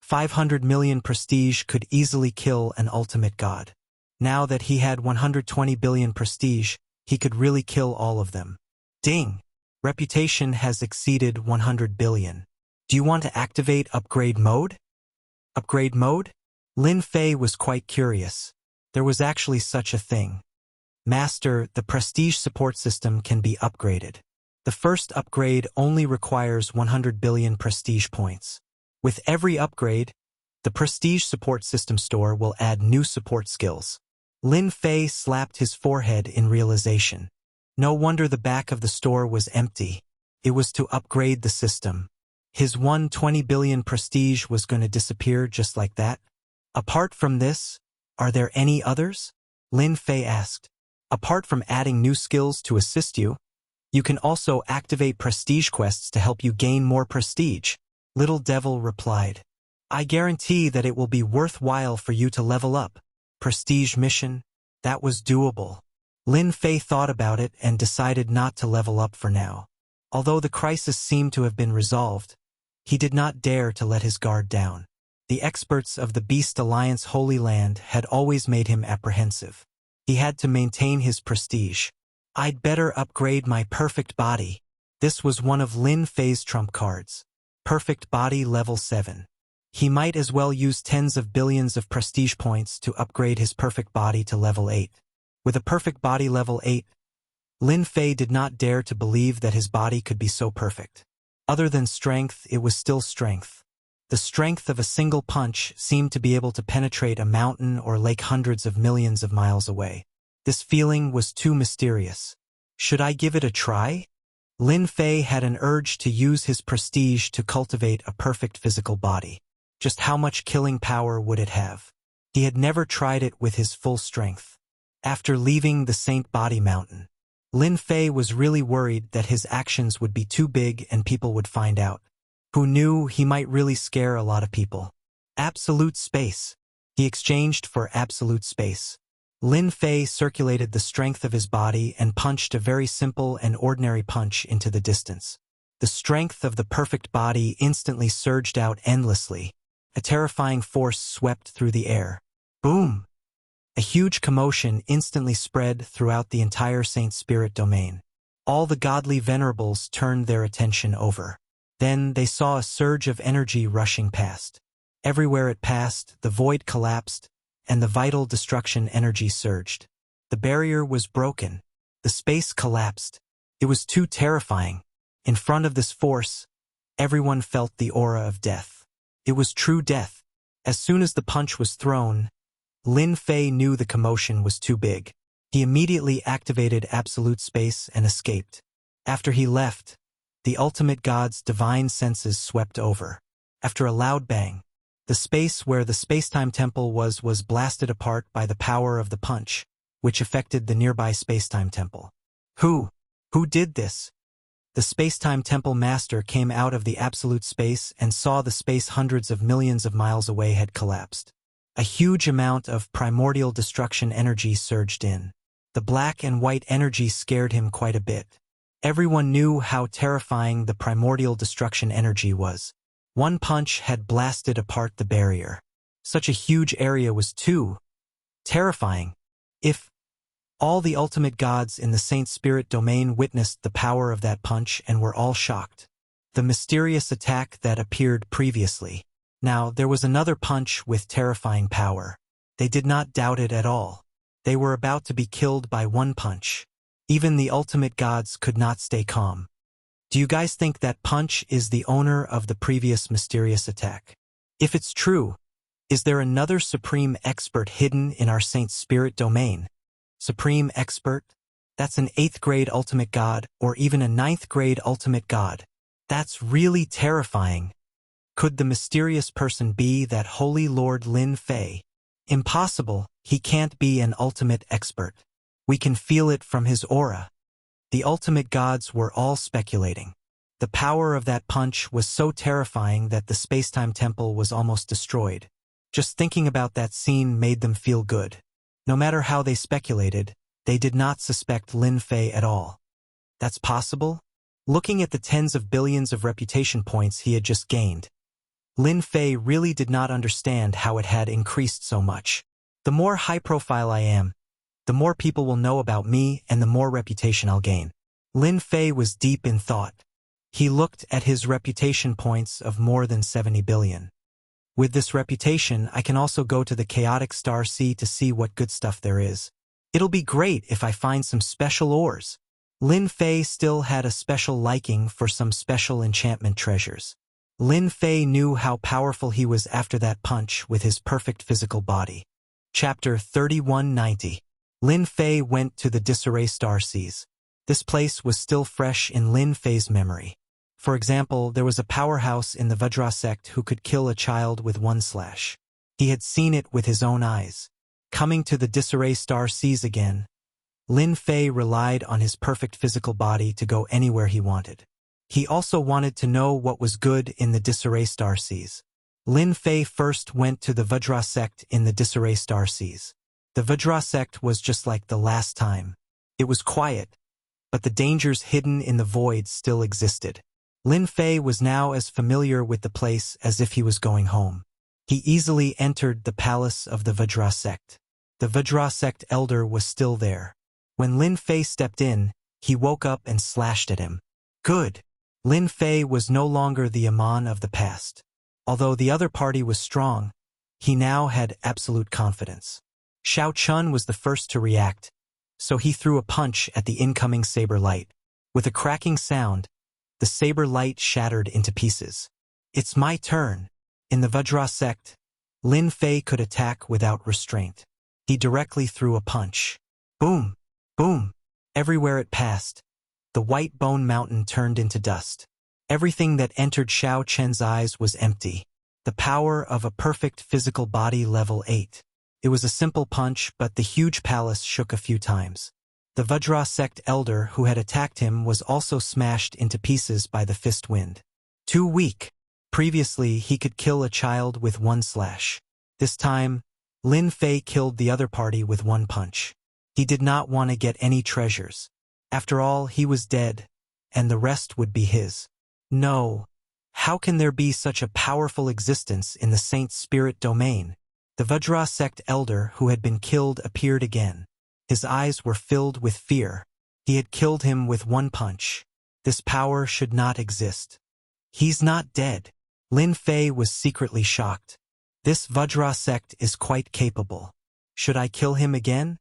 500 million prestige could easily kill an ultimate god. Now that he had 120 billion prestige, he could really kill all of them. Ding! Reputation has exceeded 100 billion. Do you want to activate upgrade mode? Upgrade mode? Lin Fei was quite curious. There was actually such a thing. Master, the prestige support system can be upgraded. The first upgrade only requires 100 billion prestige points. With every upgrade, the prestige support system store will add new support skills. Lin Fei slapped his forehead in realization. No wonder the back of the store was empty. It was to upgrade the system. His 120 billion prestige was going to disappear just like that? Apart from this, are there any others? Lin Fei asked. Apart from adding new skills to assist you, you can also activate prestige quests to help you gain more prestige. Little Devil replied. I guarantee that it will be worthwhile for you to level up. Prestige mission? That was doable. Lin Fei thought about it and decided not to level up for now. Although the crisis seemed to have been resolved, he did not dare to let his guard down. The experts of the Beast Alliance Holy Land had always made him apprehensive. He had to maintain his prestige. I'd better upgrade my perfect body. This was one of Lin Fei's trump cards. Perfect body level 7. He might as well use tens of billions of prestige points to upgrade his perfect body to level 8. With a perfect body level 8, Lin Fei did not dare to believe that his body could be so perfect. Other than strength, it was still strength. The strength of a single punch seemed to be able to penetrate a mountain or lake hundreds of millions of miles away. This feeling was too mysterious. Should I give it a try? Lin Fei had an urge to use his prestige to cultivate a perfect physical body. Just how much killing power would it have? He had never tried it with his full strength. After leaving the Saint Body Mountain, Lin Fei was really worried that his actions would be too big and people would find out. Who knew, he might really scare a lot of people. Absolute space. He exchanged for absolute space. Lin Fei circulated the strength of his body and punched a very simple and ordinary punch into the distance. The strength of the perfect body instantly surged out endlessly. A terrifying force swept through the air. Boom! A huge commotion instantly spread throughout the entire Saint Spirit domain. All the godly venerables turned their attention over. Then they saw a surge of energy rushing past. Everywhere it passed, the void collapsed, and the vital destruction energy surged. The barrier was broken. The space collapsed. It was too terrifying. In front of this force, everyone felt the aura of death. It was true death. As soon as the punch was thrown, Lin Fei knew the commotion was too big. He immediately activated absolute space and escaped. After he left, the ultimate god's divine senses swept over. After a loud bang, the space where the spacetime temple was blasted apart by the power of the punch, which affected the nearby spacetime temple. Who did this? The spacetime temple master came out of the absolute space and saw the space hundreds of millions of miles away had collapsed. A huge amount of primordial destruction energy surged in. The black and white energy scared him quite a bit. Everyone knew how terrifying the primordial destruction energy was. One punch had blasted apart the barrier. Such a huge area was too terrifying. If all the ultimate gods in the Saint Spirit domain witnessed the power of that punch and were all shocked. The mysterious attack that appeared previously. Now, there was another punch with terrifying power. They did not doubt it at all. They were about to be killed by one punch. Even the ultimate gods could not stay calm. Do you guys think that punch is the owner of the previous mysterious attack? If it's true, is there another supreme expert hidden in our Saint Spirit domain? Supreme expert? That's an 8th grade ultimate god, or even a 9th grade ultimate god. That's really terrifying. Could the mysterious person be that Holy Lord Lin Fei? Impossible, he can't be an ultimate expert. We can feel it from his aura. The ultimate gods were all speculating. The power of that punch was so terrifying that the spacetime temple was almost destroyed. Just thinking about that scene made them feel good. No matter how they speculated, they did not suspect Lin Fei at all. That's possible? Looking at the tens of billions of reputation points he had just gained, Lin Fei really did not understand how it had increased so much. The more high-profile I am, the more people will know about me and the more reputation I'll gain. Lin Fei was deep in thought. He looked at his reputation points of more than 70 billion. With this reputation, I can also go to the chaotic star sea to see what good stuff there is. It'll be great if I find some special ores. Lin Fei still had a special liking for some special enchantment treasures. Lin Fei knew how powerful he was after that punch with his perfect physical body. Chapter 3190. Lin Fei went to the disarray star seas. This place was still fresh in Lin Fei's memory. For example, there was a powerhouse in the Vajra sect who could kill a child with one slash. He had seen it with his own eyes. Coming to the disarray star seas again, Lin Fei relied on his perfect physical body to go anywhere he wanted. He also wanted to know what was good in the disarray star seas. Lin Fei first went to the Vajra sect in the disarray star seas. The Vajra sect was just like the last time. It was quiet, but the dangers hidden in the void still existed. Lin Fei was now as familiar with the place as if he was going home. He easily entered the palace of the Vajra sect. The Vajra sect elder was still there. When Lin Fei stepped in, he woke up and slashed at him. Good. Lin Fei was no longer the Aman of the past. Although the other party was strong, he now had absolute confidence. Xiao Chun was the first to react, so he threw a punch at the incoming saber light. With a cracking sound, the saber light shattered into pieces. It's my turn. In the Vajra sect, Lin Fei could attack without restraint. He directly threw a punch. Boom! Boom! Everywhere it passed, the white bone mountain turned into dust. Everything that entered Xiao Chen's eyes was empty. The power of a perfect physical body level 8. It was a simple punch, but the huge palace shook a few times. The Vajra sect elder who had attacked him was also smashed into pieces by the fist wind. Too weak. Previously, he could kill a child with one slash. This time, Lin Fei killed the other party with one punch. He did not want to get any treasures. After all, he was dead, and the rest would be his. No. How can there be such a powerful existence in the Saint Spirit domain? The Vajra sect elder who had been killed appeared again. His eyes were filled with fear. He had killed him with one punch. This power should not exist. He's not dead. Lin Fei was secretly shocked. This Vajra sect is quite capable. Should I kill him again?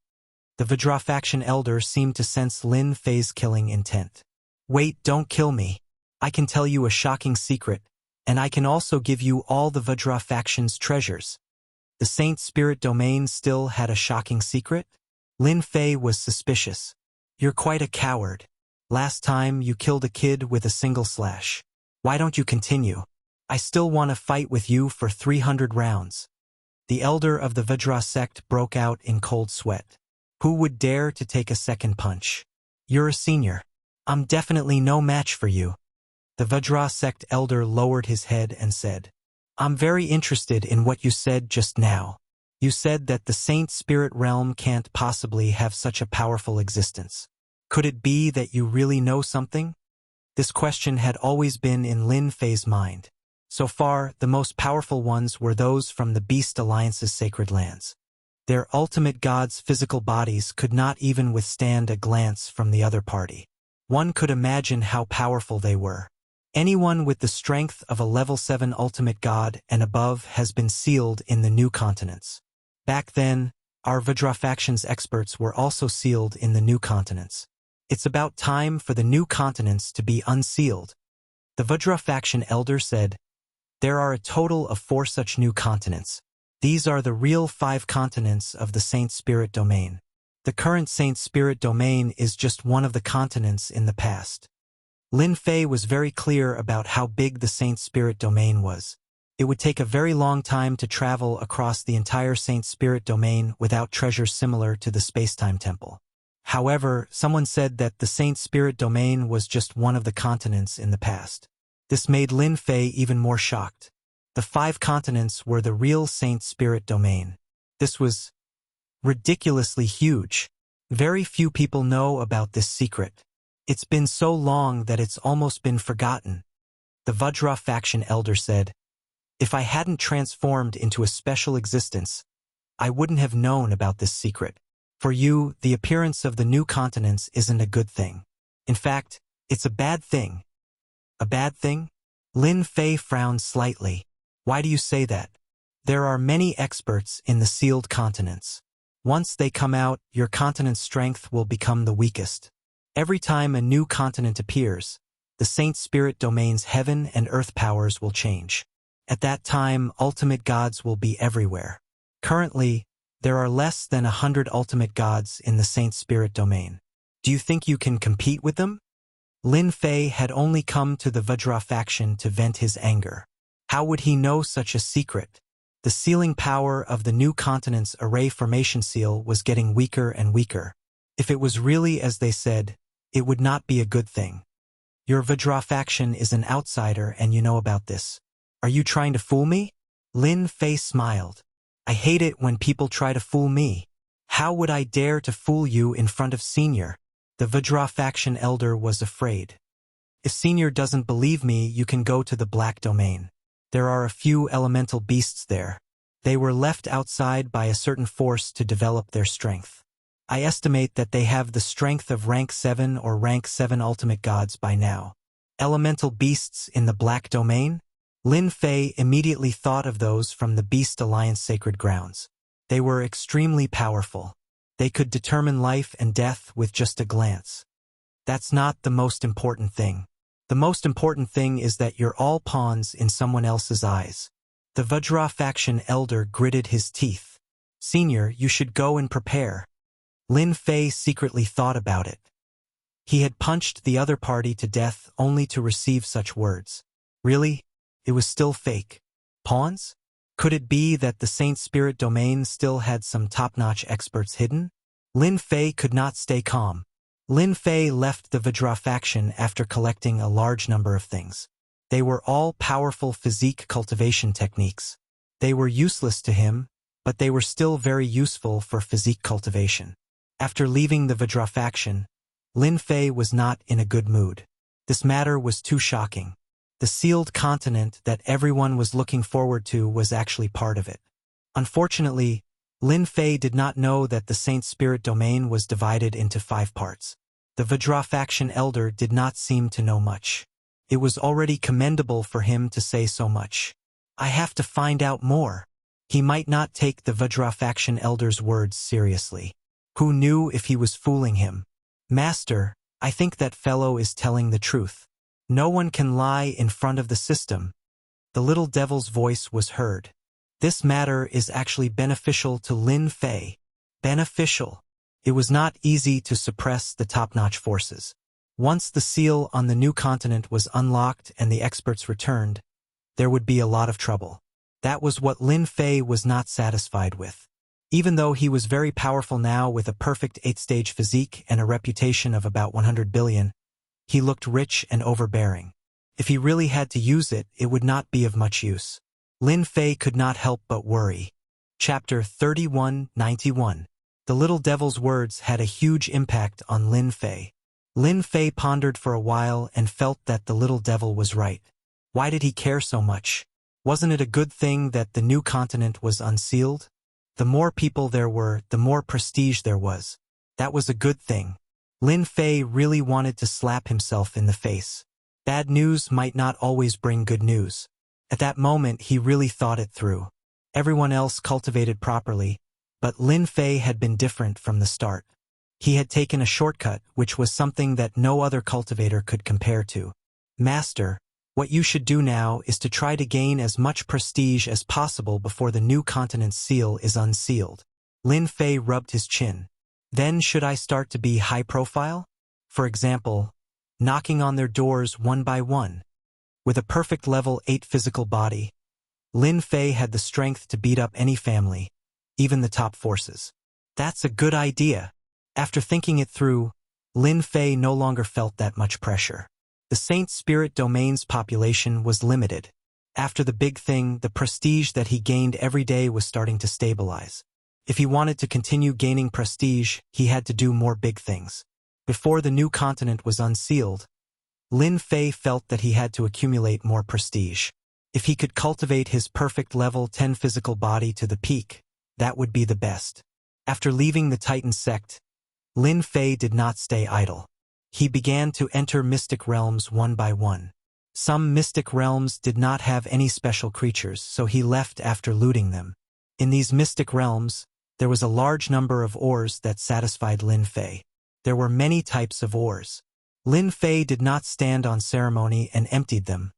The Vajra faction elder seemed to sense Lin Fei's killing intent. Wait, don't kill me. I can tell you a shocking secret, and I can also give you all the Vajra faction's treasures. The Saint Spirit domain still had a shocking secret? Lin Fei was suspicious. You're quite a coward. Last time you killed a kid with a single slash. Why don't you continue? I still want to fight with you for 300 rounds. The elder of the Vajra sect broke out in cold sweat. Who would dare to take a second punch? You're a senior. I'm definitely no match for you. The Vajra sect elder lowered his head and said, I'm very interested in what you said just now. You said that the Saint Spirit realm can't possibly have such a powerful existence. Could it be that you really know something? This question had always been in Lin Fei's mind. So far, the most powerful ones were those from the Beast Alliance's sacred lands. Their ultimate gods' physical bodies could not even withstand a glance from the other party. One could imagine how powerful they were. Anyone with the strength of a level 7 ultimate god and above has been sealed in the new continents. Back then, our Vajra faction's experts were also sealed in the new continents. It's about time for the new continents to be unsealed. The Vajra faction elder said, there are a total of 4 such new continents. These are the real 5 continents of the Saint Spirit domain. The current Saint Spirit domain is just one of the continents in the past. Lin Fei was very clear about how big the Saint Spirit domain was. It would take a very long time to travel across the entire Saint Spirit domain without treasures similar to the Spacetime Temple. However, someone said that the Saint Spirit domain was just one of the continents in the past. This made Lin Fei even more shocked. The 5 continents were the real Saint Spirit domain. This was ridiculously huge. Very few people know about this secret. It's been so long that it's almost been forgotten. The Vajra faction elder said, if I hadn't transformed into a special existence, I wouldn't have known about this secret. For you, the appearance of the new continents isn't a good thing. In fact, it's a bad thing. A bad thing? Lin Fei frowned slightly. Why do you say that? There are many experts in the sealed continents. Once they come out, your continent's strength will become the weakest. Every time a new continent appears, the Saint Spirit domain's heaven and earth powers will change. At that time, ultimate gods will be everywhere. Currently, there are less than 100 ultimate gods in the Saint Spirit domain. Do you think you can compete with them? Lin Fei had only come to the Vajra faction to vent his anger. How would he know such a secret? The sealing power of the new continent's array formation seal was getting weaker and weaker. If it was really as they said, it would not be a good thing. Your Vajra faction is an outsider and you know about this. Are you trying to fool me? Lin Fei smiled. I hate it when people try to fool me. How would I dare to fool you in front of Senior? The Vajra faction elder was afraid. If Senior doesn't believe me, you can go to the Black Domain. There are a few elemental beasts there. They were left outside by a certain force to develop their strength. I estimate that they have the strength of rank 7 or rank 7 ultimate gods by now. Elemental beasts in the Black Domain? Lin Fei immediately thought of those from the Beast Alliance sacred grounds. They were extremely powerful. They could determine life and death with just a glance. That's not the most important thing. The most important thing is that you're all pawns in someone else's eyes. The Vajra faction elder gritted his teeth. Senior, you should go and prepare. Lin Fei secretly thought about it. He had punched the other party to death only to receive such words. Really? It was still fake. Pawns? Could it be that the Saint Spirit domain still had some top-notch experts hidden? Lin Fei could not stay calm. Lin Fei left the Vajra faction after collecting a large number of things. They were all powerful physique cultivation techniques. They were useless to him, but they were still very useful for physique cultivation. After leaving the Vajra faction, Lin Fei was not in a good mood. This matter was too shocking. The sealed continent that everyone was looking forward to was actually part of it. Unfortunately, Lin Fei did not know that the Saint Spirit domain was divided into 5 parts. The Vajra faction elder did not seem to know much. It was already commendable for him to say so much. I have to find out more. He might not take the Vajra faction elder's words seriously. Who knew if he was fooling him? Master, I think that fellow is telling the truth. No one can lie in front of the system. The little devil's voice was heard. This matter is actually beneficial to Lin Fei. Beneficial. It was not easy to suppress the top-notch forces. Once the seal on the new continent was unlocked and the experts returned, there would be a lot of trouble. That was what Lin Fei was not satisfied with. Even though he was very powerful now with a perfect 8-stage physique and a reputation of about 100 billion, he looked rich and overbearing. If he really had to use it, it would not be of much use. Lin Fei could not help but worry. Chapter 3191. The little devil's words had a huge impact on Lin Fei. Lin Fei pondered for a while and felt that the little devil was right. Why did he care so much? Wasn't it a good thing that the new continent was unsealed? The more people there were, the more prestige there was. That was a good thing. Lin Fei really wanted to slap himself in the face. Bad news might not always bring good news. At that moment he really thought it through. Everyone else cultivated properly, but Lin Fei had been different from the start. He had taken a shortcut, which was something that no other cultivator could compare to. Master, what you should do now is to try to gain as much prestige as possible before the new continent's seal is unsealed. Lin Fei rubbed his chin. Then should I start to be high profile? For example, knocking on their doors one by one. With a perfect level 8 physical body, Lin Fei had the strength to beat up any family, even the top forces. That's a good idea. After thinking it through, Lin Fei no longer felt that much pressure. The Saint Spirit domain's population was limited. After the big thing, the prestige that he gained every day was starting to stabilize. If he wanted to continue gaining prestige, he had to do more big things. Before the new continent was unsealed, Lin Fei felt that he had to accumulate more prestige. If he could cultivate his perfect level 10 physical body to the peak, that would be the best. After leaving the Titan sect, Lin Fei did not stay idle. He began to enter mystic realms one by one. Some mystic realms did not have any special creatures, so he left after looting them. In these mystic realms, there was a large number of ores that satisfied Lin Fei. There were many types of ores. Lin Fei did not stand on ceremony and emptied them,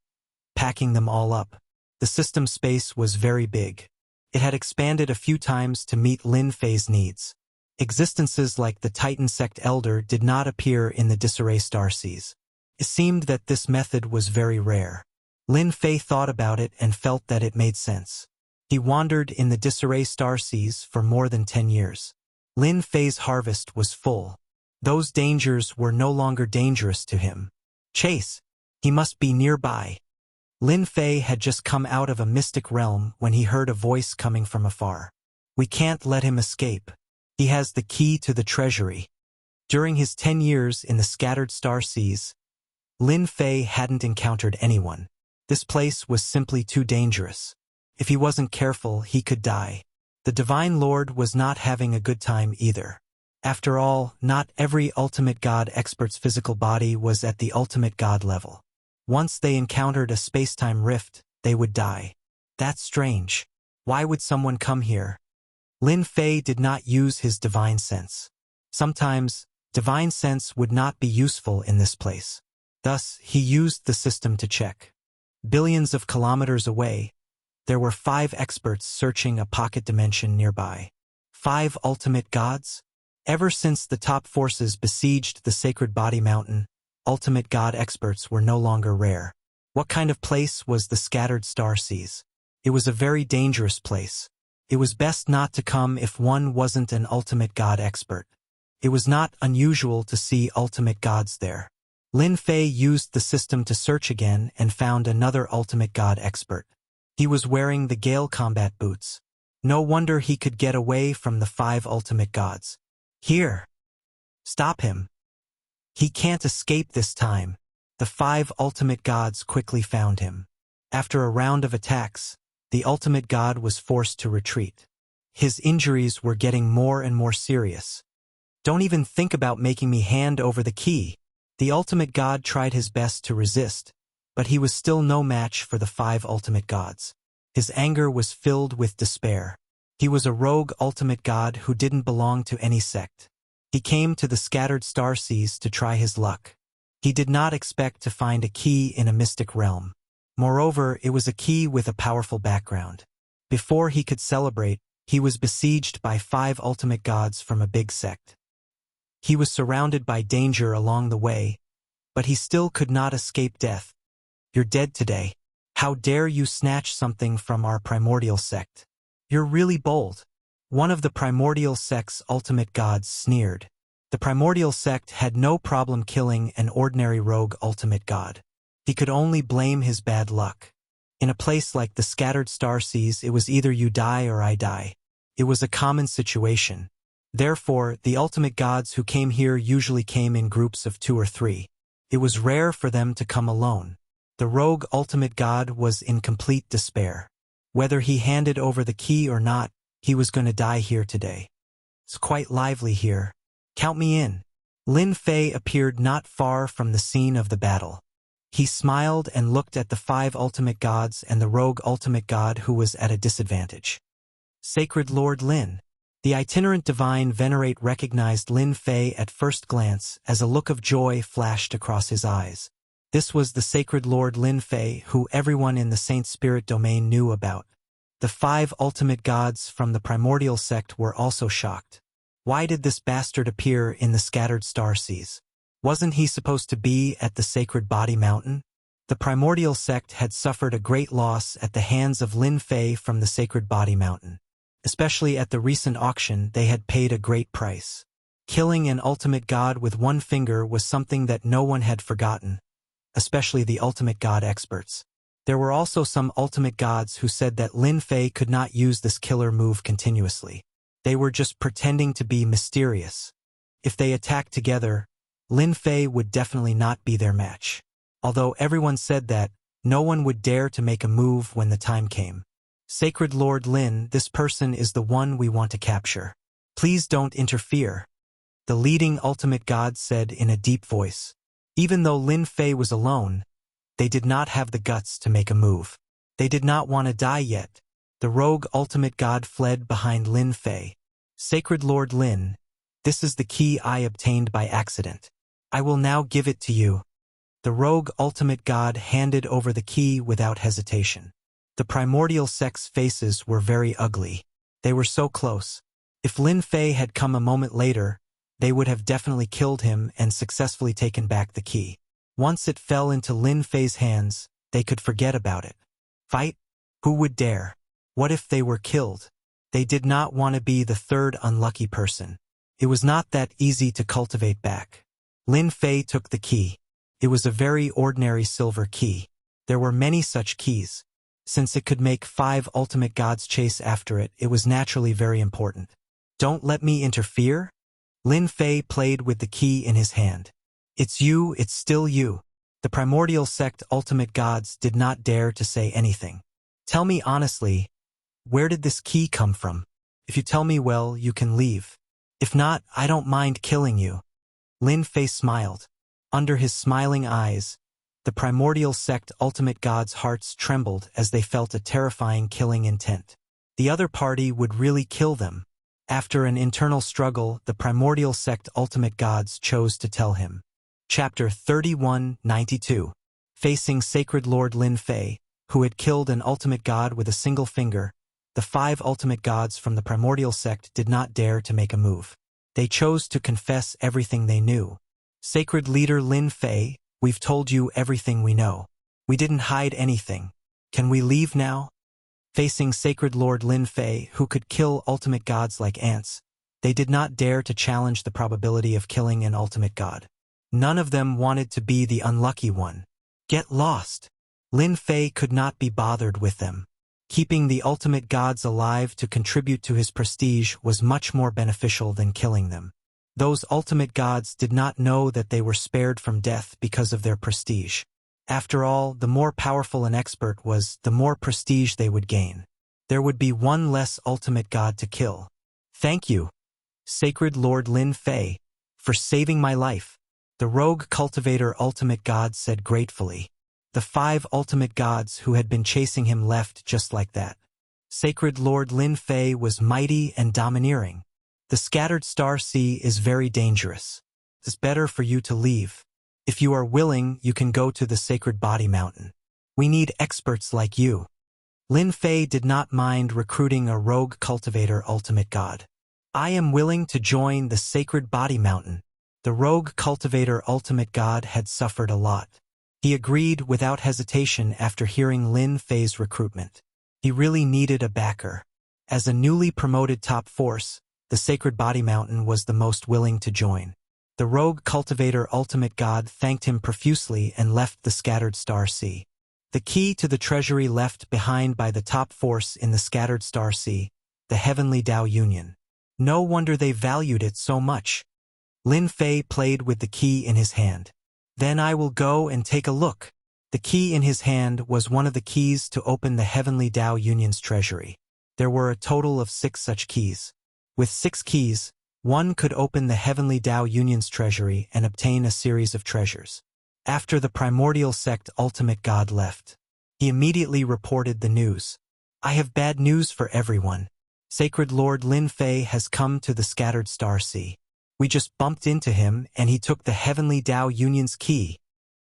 packing them all up. The system space was very big. It had expanded a few times to meet Lin Fei's needs. Existences like the Titan sect elder did not appear in the disarray starseas. It seemed that this method was very rare. Lin Fei thought about it and felt that it made sense. He wandered in the disarray starseas for more than 10 years. Lin Fei's harvest was full. Those dangers were no longer dangerous to him. Chase! He must be nearby. Lin Fei had just come out of a mystic realm when he heard a voice coming from afar. We can't let him escape. He has the key to the treasury. During his 10 years in the scattered starseas, Lin Fei hadn't encountered anyone. This place was simply too dangerous. If he wasn't careful, he could die. The Divine Lord was not having a good time either. After all, not every ultimate god expert's physical body was at the ultimate god level. Once they encountered a space-time rift, they would die. That's strange. Why would someone come here? Lin Fei did not use his divine sense. Sometimes, divine sense would not be useful in this place. Thus, he used the system to check. Billions of kilometers away, there were 5 experts searching a pocket dimension nearby. 5 ultimate gods? Ever since the top forces besieged the sacred body mountain, ultimate god experts were no longer rare. What kind of place was the scattered starseas? It was a very dangerous place. It was best not to come if one wasn't an ultimate god expert. It was not unusual to see ultimate gods there. Lin Fei used the system to search again and found another ultimate god expert. He was wearing the Gale combat boots. No wonder he could get away from the 5 ultimate gods. Here! Stop him! He can't escape this time. The 5 ultimate gods quickly found him. After a round of attacks, the ultimate god was forced to retreat. His injuries were getting more and more serious. Don't even think about making me hand over the key. The ultimate god tried his best to resist, but he was still no match for the 5 ultimate gods. His anger was filled with despair. He was a rogue ultimate god who didn't belong to any sect. He came to the scattered starseas to try his luck. He did not expect to find a key in a mystic realm. Moreover, it was a key with a powerful background. Before he could celebrate, he was besieged by 5 ultimate gods from a big sect. He was surrounded by danger along the way, but he still could not escape death. You're dead today. How dare you snatch something from our primordial sect? You're really bold. One of the primordial sect's ultimate gods sneered. The primordial sect had no problem killing an ordinary rogue ultimate god. He could only blame his bad luck. In a place like the scattered starseas, it was either you die or I die. It was a common situation. Therefore, the ultimate gods who came here usually came in groups of 2 or 3. It was rare for them to come alone. The rogue ultimate god was in complete despair. Whether he handed over the key or not, he was going to die here today. It's quite lively here. Count me in. Lin Fei appeared not far from the scene of the battle. He smiled and looked at the 5 ultimate gods and the rogue ultimate god who was at a disadvantage. Sacred Lord Lin. The itinerant divine venerate recognized Lin Fei at first glance as a look of joy flashed across his eyes. This was the sacred Lord Lin Fei who everyone in the Saint Spirit domain knew about. The 5 ultimate gods from the primordial sect were also shocked. Why did this bastard appear in the scattered starseas? Wasn't he supposed to be at the sacred body mountain? The primordial sect had suffered a great loss at the hands of Lin Fei from the sacred body mountain. Especially at the recent auction, they had paid a great price. Killing an ultimate god with one finger was something that no one had forgotten, especially the ultimate god experts. There were also some ultimate gods who said that Lin Fei could not use this killer move continuously. They were just pretending to be mysterious. If they attacked together, Lin Fei would definitely not be their match. Although everyone said that, no one would dare to make a move when the time came. Sacred Lord Lin, this person is the one we want to capture. Please don't interfere. The leading ultimate god said in a deep voice. Even though Lin Fei was alone, they did not have the guts to make a move. They did not want to die yet. The rogue ultimate god fled behind Lin Fei. Sacred Lord Lin, this is the key I obtained by accident. I will now give it to you. The rogue ultimate god handed over the key without hesitation. The primordial sect's faces were very ugly. They were so close. If Lin Fei had come a moment later, they would have definitely killed him and successfully taken back the key. Once it fell into Lin Fei's hands, they could forget about it. Fight? Who would dare? What if they were killed? They did not want to be the third unlucky person. It was not that easy to cultivate back. Lin Fei took the key. It was a very ordinary silver key. There were many such keys. Since it could make 5 ultimate gods chase after it, it was naturally very important. Don't let me interfere? Lin Fei played with the key in his hand. It's you, it's still you. The primordial sect ultimate gods did not dare to say anything. Tell me honestly, where did this key come from? If you tell me well, you can leave. If not, I don't mind killing you. Lin Fei smiled. Under his smiling eyes, the primordial sect ultimate gods' hearts trembled as they felt a terrifying killing intent. The other party would really kill them. After an internal struggle, the primordial sect ultimate gods chose to tell him. Chapter 3192. Facing Sacred Lord Lin Fei, who had killed an ultimate god with a single finger, the 5 ultimate gods from the primordial sect did not dare to make a move. They chose to confess everything they knew. Sacred Leader Lin Fei, we've told you everything we know. We didn't hide anything. Can we leave now? Facing Sacred Lord Lin Fei, who could kill ultimate gods like ants, they did not dare to challenge the probability of killing an ultimate god. None of them wanted to be the unlucky one. Get lost. Lin Fei could not be bothered with them. Keeping the ultimate gods alive to contribute to his prestige was much more beneficial than killing them. Those ultimate gods did not know that they were spared from death because of their prestige. After all, the more powerful an expert was, the more prestige they would gain. There would be one less ultimate god to kill. Thank you, Sacred Lord Lin Fei, for saving my life. The rogue cultivator ultimate god said gratefully. The 5 ultimate gods who had been chasing him left just like that. Sacred Lord Lin Fei was mighty and domineering. The scattered star sea is very dangerous. It's better for you to leave. If you are willing, you can go to the Sacred Body Mountain. We need experts like you. Lin Fei did not mind recruiting a rogue cultivator ultimate god. I am willing to join the Sacred Body Mountain. The rogue cultivator ultimate god had suffered a lot. He agreed without hesitation after hearing Lin Fei's recruitment. He really needed a backer. As a newly promoted top force, the Sacred Body Mountain was the most willing to join. The rogue cultivator ultimate god thanked him profusely and left the scattered star sea. The key to the treasury left behind by the top force in the scattered star sea, the Heavenly Tao Union. No wonder they valued it so much. Lin Fei played with the key in his hand. Then I will go and take a look. The key in his hand was one of the keys to open the Heavenly Tao Union's treasury. There were a total of 6 such keys. With 6 keys, one could open the Heavenly Tao Union's treasury and obtain a series of treasures. After the primordial sect ultimate god left, he immediately reported the news. I have bad news for everyone. Sacred Lord Lin Fei has come to the scattered star sea. We just bumped into him and he took the Heavenly Tao Union's key.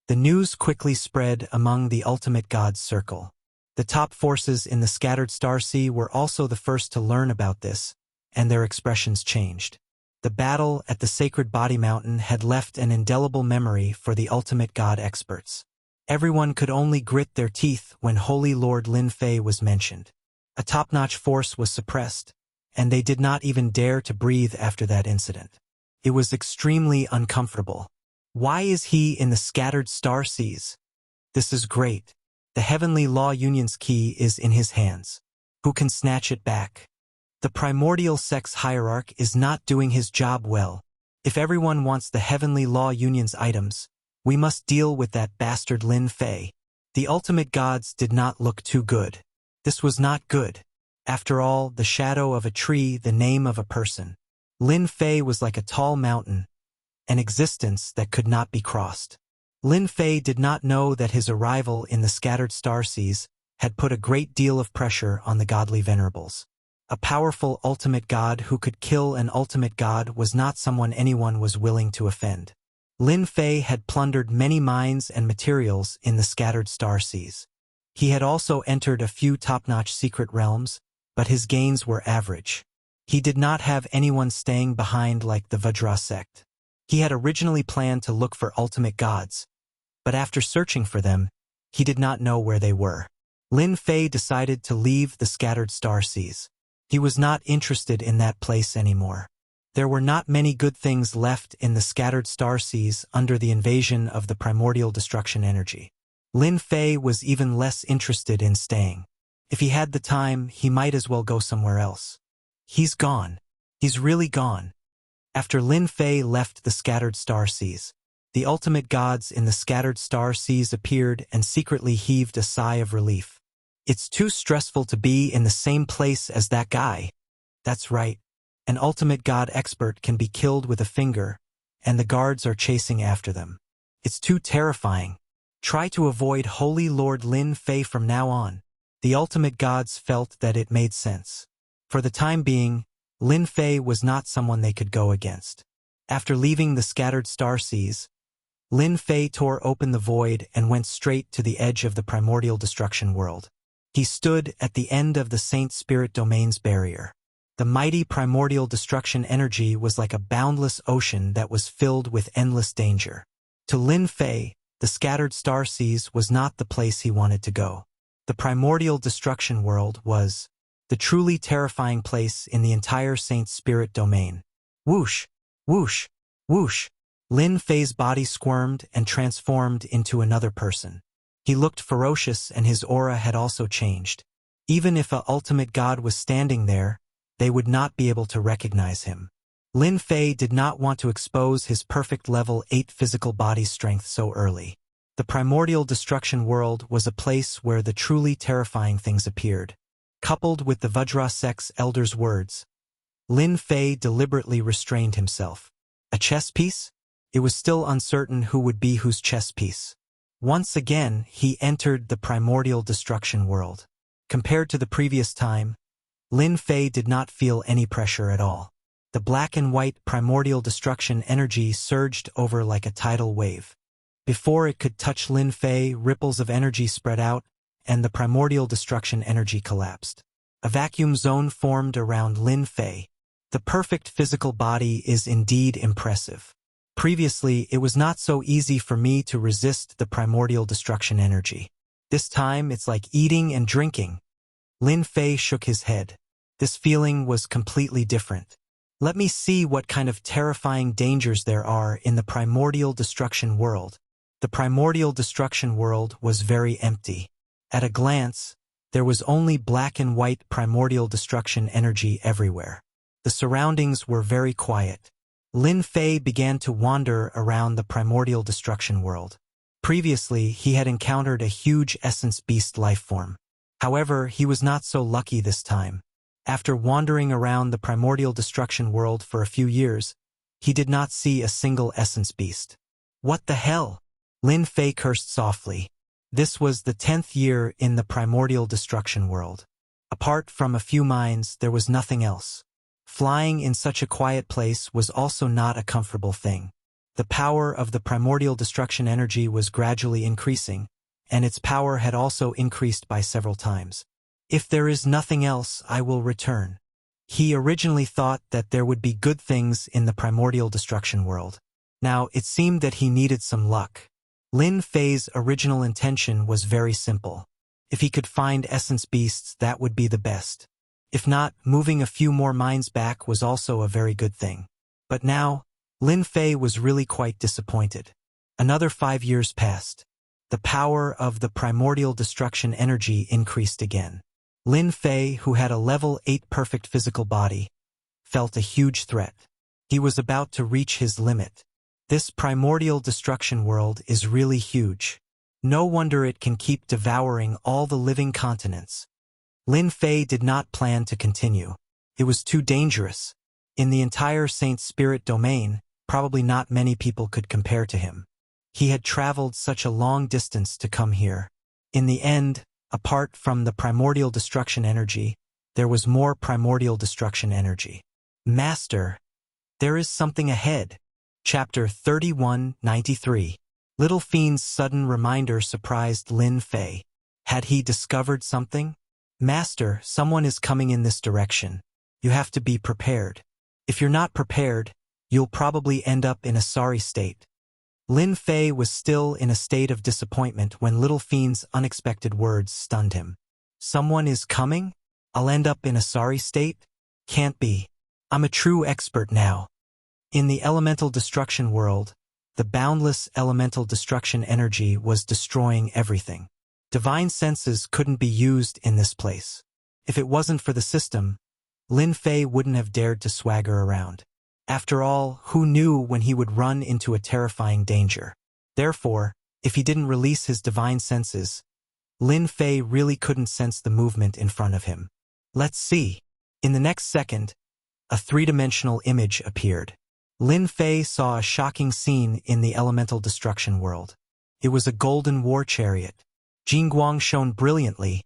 The news quickly spread among the ultimate god's circle. The top forces in the scattered star sea were also the first to learn about this, and their expressions changed. The battle at the Sacred Body Mountain had left an indelible memory for the ultimate god experts. Everyone could only grit their teeth when Holy Lord Lin Fei was mentioned. A top-notch force was suppressed, and they did not even dare to breathe after that incident. It was extremely uncomfortable. Why is he in the scattered star seas? This is great. The Heavenly Law Union's key is in his hands. Who can snatch it back? The primordial sex hierarch is not doing his job well. If everyone wants the Heavenly Law Union's items, we must deal with that bastard Lin Fei. The ultimate gods did not look too good. This was not good. After all, the shadow of a tree, the name of a person. Lin Fei was like a tall mountain, an existence that could not be crossed. Lin Fei did not know that his arrival in the scattered star seas had put a great deal of pressure on the godly venerables. A powerful ultimate god who could kill an ultimate god was not someone anyone was willing to offend. Lin Fei had plundered many mines and materials in the scattered star seas. He had also entered a few top-notch secret realms, but his gains were average. He did not have anyone staying behind like the Vajra sect. He had originally planned to look for ultimate gods, but after searching for them, he did not know where they were. Lin Fei decided to leave the scattered star seas. He was not interested in that place anymore. There were not many good things left in the scattered star seas under the invasion of the primordial destruction energy. Lin Fei was even less interested in staying. If he had the time, he might as well go somewhere else. He's gone. He's really gone. After Lin Fei left the scattered star seas, the ultimate gods in the scattered star seas appeared and secretly heaved a sigh of relief. It's too stressful to be in the same place as that guy. That's right. An ultimate god expert can be killed with a finger, and the guards are chasing after them. It's too terrifying. Try to avoid Holy Lord Lin Fei from now on. The ultimate gods felt that it made sense. For the time being, Lin Fei was not someone they could go against. After leaving the scattered star seas, Lin Fei tore open the void and went straight to the edge of the primordial destruction world. He stood at the end of the Saint Spirit Domain's barrier. The mighty primordial destruction energy was like a boundless ocean that was filled with endless danger. To Lin Fei, the scattered star seas was not the place he wanted to go. The primordial destruction world was the truly terrifying place in the entire Saint Spirit Domain. Whoosh! Whoosh! Whoosh! Lin Fei's body squirmed and transformed into another person. He looked ferocious and his aura had also changed. Even if an ultimate god was standing there, they would not be able to recognize him. Lin Fei did not want to expose his perfect level 8 physical body strength so early. The primordial destruction world was a place where the truly terrifying things appeared. Coupled with the Vajra sect's elder's words, Lin Fei deliberately restrained himself. A chess piece? It was still uncertain who would be whose chess piece. Once again, he entered the primordial destruction world. Compared to the previous time, Lin Fei did not feel any pressure at all. The black and white primordial destruction energy surged over like a tidal wave. Before it could touch Lin Fei, ripples of energy spread out, and the primordial destruction energy collapsed. A vacuum zone formed around Lin Fei. The perfect physical body is indeed impressive. Previously, it was not so easy for me to resist the primordial destruction energy. This time, it's like eating and drinking. Lin Fei shook his head. This feeling was completely different. Let me see what kind of terrifying dangers there are in the primordial destruction world. The primordial destruction world was very empty. At a glance, there was only black and white primordial destruction energy everywhere. The surroundings were very quiet. Lin Fei began to wander around the primordial destruction world. Previously, he had encountered a huge essence beast life form. However, he was not so lucky this time. After wandering around the primordial destruction world for a few years, he did not see a single essence beast. What the hell? Lin Fei cursed softly. This was the 10th year in the primordial destruction world. Apart from a few mines, there was nothing else. Flying in such a quiet place was also not a comfortable thing. The power of the primordial destruction energy was gradually increasing, and its power had also increased by several times. If there is nothing else, I will return. He originally thought that there would be good things in the primordial destruction world. Now, it seemed that he needed some luck. Lin Fei's original intention was very simple. If he could find essence beasts, that would be the best. If not, moving a few more mines back was also a very good thing. But now, Lin Fei was really quite disappointed. Another 5 years passed. The power of the primordial destruction energy increased again. Lin Fei, who had a level 8 perfect physical body, felt a huge threat. He was about to reach his limit. This primordial destruction world is really huge. No wonder it can keep devouring all the living continents. Lin Fei did not plan to continue. It was too dangerous. In the entire Saint Spirit Domain, probably not many people could compare to him. He had traveled such a long distance to come here. In the end, apart from the primordial destruction energy, there was more primordial destruction energy. Master, there is something ahead. Chapter 3193. Little Fiend's sudden reminder surprised Lin Fei. Had he discovered something? Master, someone is coming in this direction. You have to be prepared. If you're not prepared, you'll probably end up in a sorry state. Lin Fei was still in a state of disappointment when Little Fiend's unexpected words stunned him. Someone is coming? I'll end up in a sorry state? Can't be. I'm a true expert now. In the elemental destruction world, the boundless elemental destruction energy was destroying everything. Divine senses couldn't be used in this place. If it wasn't for the system, Lin Fei wouldn't have dared to swagger around. After all, who knew when he would run into a terrifying danger? Therefore, if he didn't release his divine senses, Lin Fei really couldn't sense the movement in front of him. Let's see. In the next second, a three-dimensional image appeared. Lin Fei saw a shocking scene in the elemental destruction world. It was a golden war chariot. Jingguang shone brilliantly,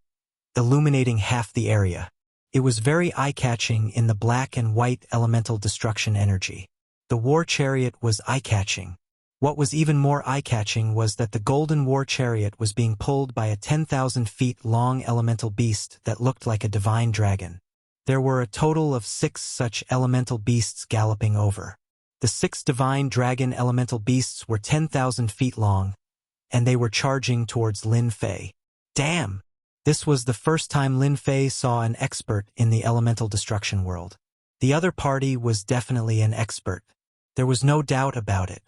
illuminating half the area. It was very eye-catching in the black and white elemental destruction energy. The war chariot was eye-catching. What was even more eye-catching was that the golden war chariot was being pulled by a 10,000 feet long elemental beast that looked like a divine dragon. There were a total of 6 such elemental beasts galloping over. The 6 divine dragon elemental beasts were 10,000 feet long, and they were charging towards Lin Fei. Damn! This was the first time Lin Fei saw an expert in the elemental destruction world. The other party was definitely an expert. There was no doubt about it.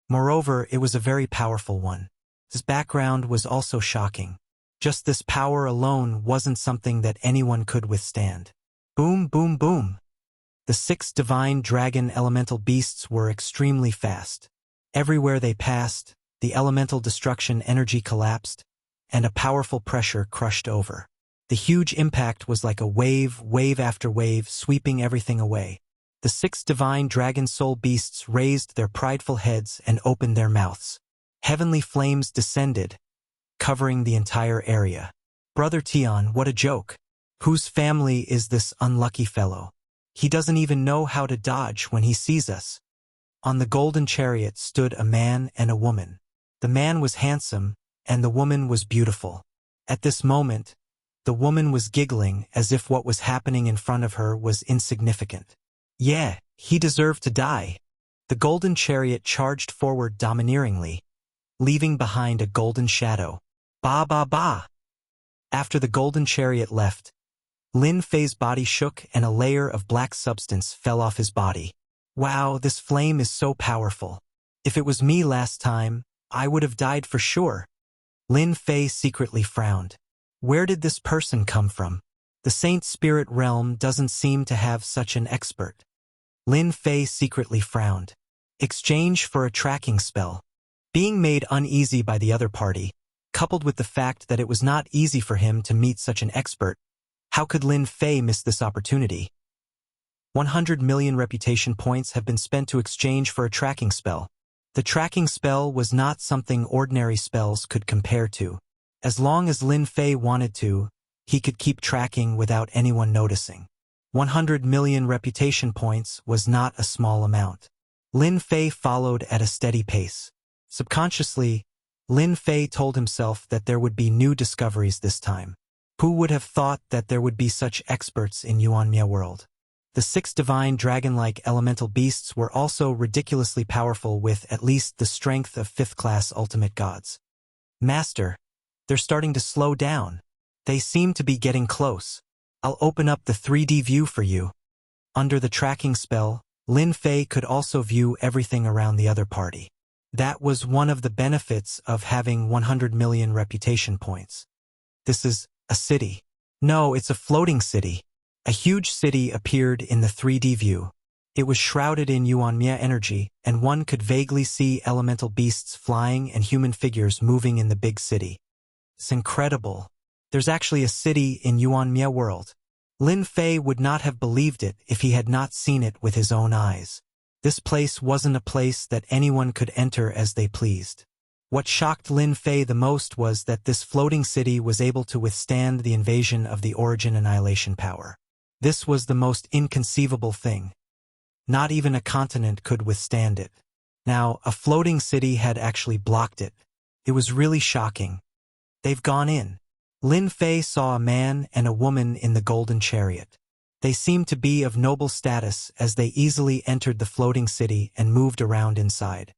Moreover, it was a very powerful one. His background was also shocking. Just this power alone wasn't something that anyone could withstand. Boom, boom, boom. The 6 divine dragon elemental beasts were extremely fast. Everywhere they passed, the elemental destruction energy collapsed, and a powerful pressure crushed over. The huge impact was like a wave after wave, sweeping everything away. The 6 divine dragon soul beasts raised their prideful heads and opened their mouths. Heavenly flames descended, covering the entire area. Brother Tian, what a joke. Whose family is this unlucky fellow? He doesn't even know how to dodge when he sees us. On the golden chariot stood a man and a woman. The man was handsome, and the woman was beautiful. At this moment, the woman was giggling as if what was happening in front of her was insignificant. Yeah, he deserved to die. The golden chariot charged forward domineeringly, leaving behind a golden shadow. Ba ba ba! After the golden chariot left, Lin Fei's body shook and a layer of black substance fell off his body. Wow, this flame is so powerful. If it was me last time, I would have died for sure. Lin Fei secretly frowned. Where did this person come from? The Saint Spirit realm doesn't seem to have such an expert. Lin Fei secretly frowned. Exchange for a tracking spell. Being made uneasy by the other party, coupled with the fact that it was not easy for him to meet such an expert, how could Lin Fei miss this opportunity? 100 million reputation points have been spent to exchange for a tracking spell. The tracking spell was not something ordinary spells could compare to. As long as Lin Fei wanted to, he could keep tracking without anyone noticing. 100 million reputation points was not a small amount. Lin Fei followed at a steady pace. Subconsciously, Lin Fei told himself that there would be new discoveries this time. Who would have thought that there would be such experts in Yuanmia world? The 6 divine dragon-like elemental beasts were also ridiculously powerful with at least the strength of 5th-class ultimate gods. Master, they're starting to slow down. They seem to be getting close. I'll open up the 3D view for you. Under the tracking spell, Lin Fei could also view everything around the other party. That was one of the benefits of having 100 million reputation points. This is a city. No, it's a floating city. A huge city appeared in the 3D view. It was shrouded in Yuanmia energy, and one could vaguely see elemental beasts flying and human figures moving in the big city. It's incredible. There's actually a city in Yuanmia world. Lin Fei would not have believed it if he had not seen it with his own eyes. This place wasn't a place that anyone could enter as they pleased. What shocked Lin Fei the most was that this floating city was able to withstand the invasion of the Origin Annihilation power. This was the most inconceivable thing. Not even a continent could withstand it. Now, a floating city had actually blocked it. It was really shocking. They've gone in. Lin Fei saw a man and a woman in the golden chariot. They seemed to be of noble status as they easily entered the floating city and moved around inside.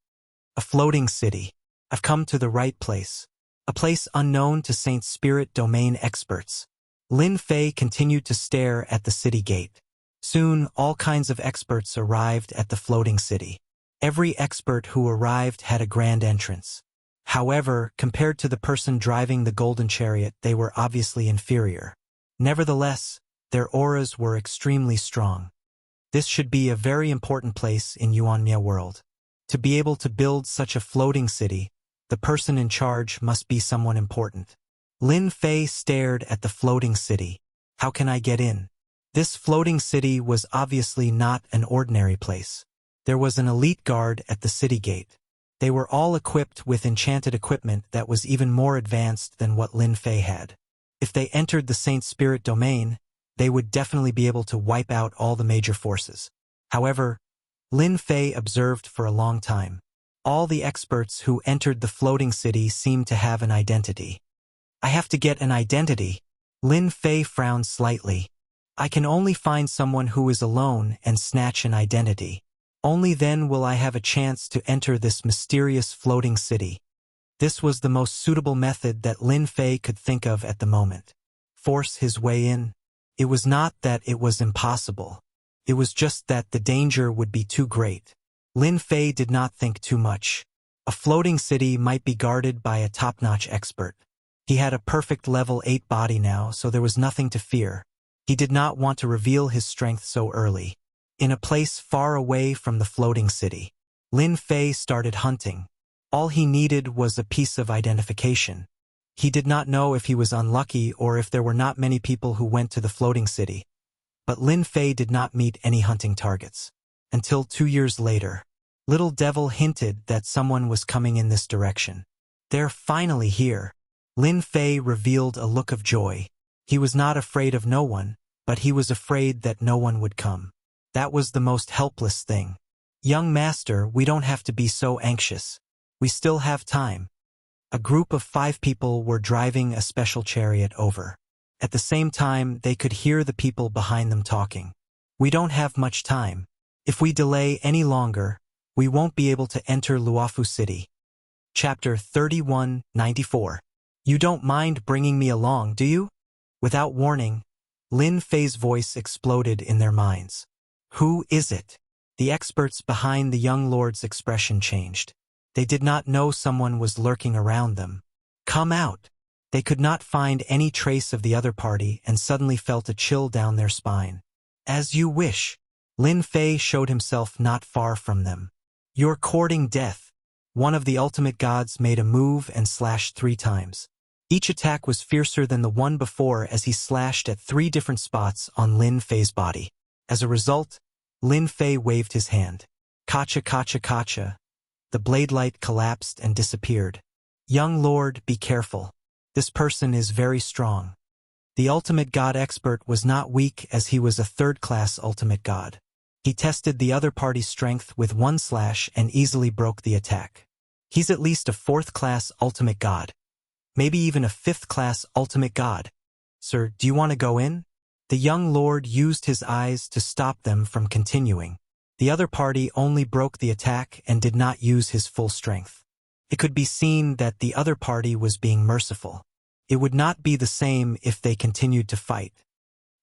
A floating city. I've come to the right place. A place unknown to Saint Spirit domain experts. Lin Fei continued to stare at the city gate. Soon, all kinds of experts arrived at the floating city. Every expert who arrived had a grand entrance. However, compared to the person driving the golden chariot, they were obviously inferior. Nevertheless, their auras were extremely strong. This should be a very important place in Yuanmia world. To be able to build such a floating city, the person in charge must be someone important. Lin Fei stared at the floating city. How can I get in? This floating city was obviously not an ordinary place. There was an elite guard at the city gate. They were all equipped with enchanted equipment that was even more advanced than what Lin Fei had. If they entered the Saint Spirit domain, they would definitely be able to wipe out all the major forces. However, Lin Fei observed for a long time. All the experts who entered the floating city seemed to have an identity. I have to get an identity. Lin Fei frowned slightly. I can only find someone who is alone and snatch an identity. Only then will I have a chance to enter this mysterious floating city. This was the most suitable method that Lin Fei could think of at the moment. Force his way in. It was not that it was impossible. It was just that the danger would be too great. Lin Fei did not think too much. A floating city might be guarded by a top-notch expert. He had a perfect level 8 body now, so there was nothing to fear. He did not want to reveal his strength so early. In a place far away from the floating city, Lin Fei started hunting. All he needed was a piece of identification. He did not know if he was unlucky or if there were not many people who went to the floating city. But Lin Fei did not meet any hunting targets. Until 2 years later, Little Devil hinted that someone was coming in this direction. They're finally here. Lin Fei revealed a look of joy. He was not afraid of no one, but he was afraid that no one would come. That was the most helpless thing. Young master, we don't have to be so anxious. We still have time. A group of 5 people were driving a special chariot over. At the same time, they could hear the people behind them talking. We don't have much time. If we delay any longer, we won't be able to enter Luofu City. Chapter 3194. You don't mind bringing me along, do you? Without warning, Lin Fei's voice exploded in their minds. Who is it? The experts behind the young lord's expression changed. They did not know someone was lurking around them. Come out! They could not find any trace of the other party and suddenly felt a chill down their spine. As you wish. Lin Fei showed himself not far from them. You're courting death. One of the ultimate gods made a move and slashed 3 times. Each attack was fiercer than the one before as he slashed at 3 different spots on Lin Fei's body. As a result, Lin Fei waved his hand. Kacha kacha kacha. The blade light collapsed and disappeared. Young lord, be careful. This person is very strong. The ultimate god expert was not weak as he was a 3rd-class ultimate god. He tested the other party's strength with 1 slash and easily broke the attack. He's at least a 4th-class ultimate god. Maybe even a 5th-class ultimate god. Sir, do you want to go in? The young lord used his eyes to stop them from continuing. The other party only broke the attack and did not use his full strength. It could be seen that the other party was being merciful. It would not be the same if they continued to fight.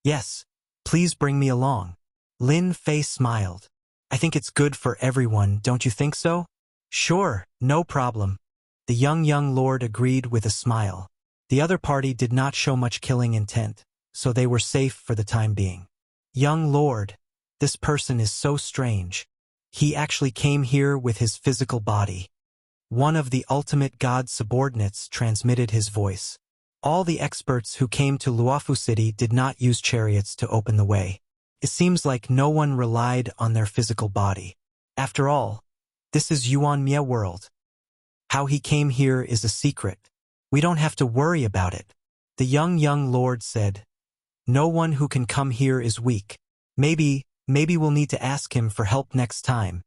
Yes, please bring me along. Lin Fei smiled. I think it's good for everyone, don't you think so? Sure, no problem. The young lord agreed with a smile. The other party did not show much killing intent, so they were safe for the time being. Young lord, this person is so strange. He actually came here with his physical body. One of the ultimate god subordinates transmitted his voice. All the experts who came to Luofu City did not use chariots to open the way. It seems like no one relied on their physical body. After all, this is Yuanmia world. How he came here is a secret. We don't have to worry about it. The young lord said. No one who can come here is weak. Maybe we'll need to ask him for help next time.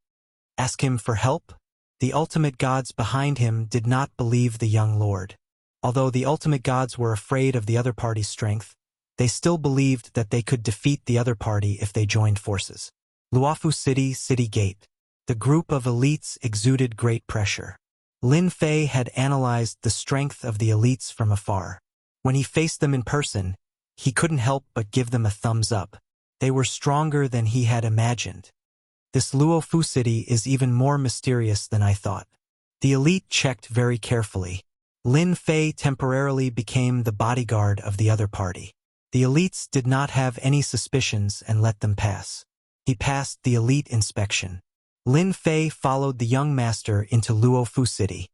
Ask him for help? The ultimate gods behind him did not believe the young lord. Although the ultimate gods were afraid of the other party's strength, they still believed that they could defeat the other party if they joined forces. Luofu City, City Gate. The group of elites exuded great pressure. Lin Fei had analyzed the strength of the elites from afar. When he faced them in person, he couldn't help but give them a thumbs up. They were stronger than he had imagined. This Luofu City is even more mysterious than I thought. The elite checked very carefully. Lin Fei temporarily became the bodyguard of the other party. The elites did not have any suspicions and let them pass. He passed the elite inspection. Lin Fei followed the young master into Luofu City.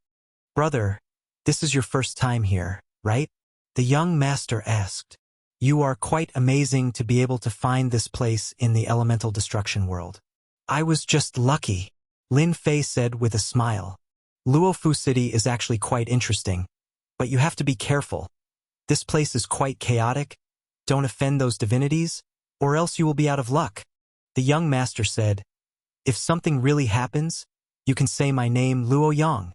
"Brother, this is your first time here, right?" the young master asked. "You are quite amazing to be able to find this place in the elemental destruction world." "I was just lucky," Lin Fei said with a smile. "Luofu City is actually quite interesting, but you have to be careful. This place is quite chaotic. Don't offend those divinities, or else you will be out of luck." The young master said, "If something really happens, you can say my name Luoyang."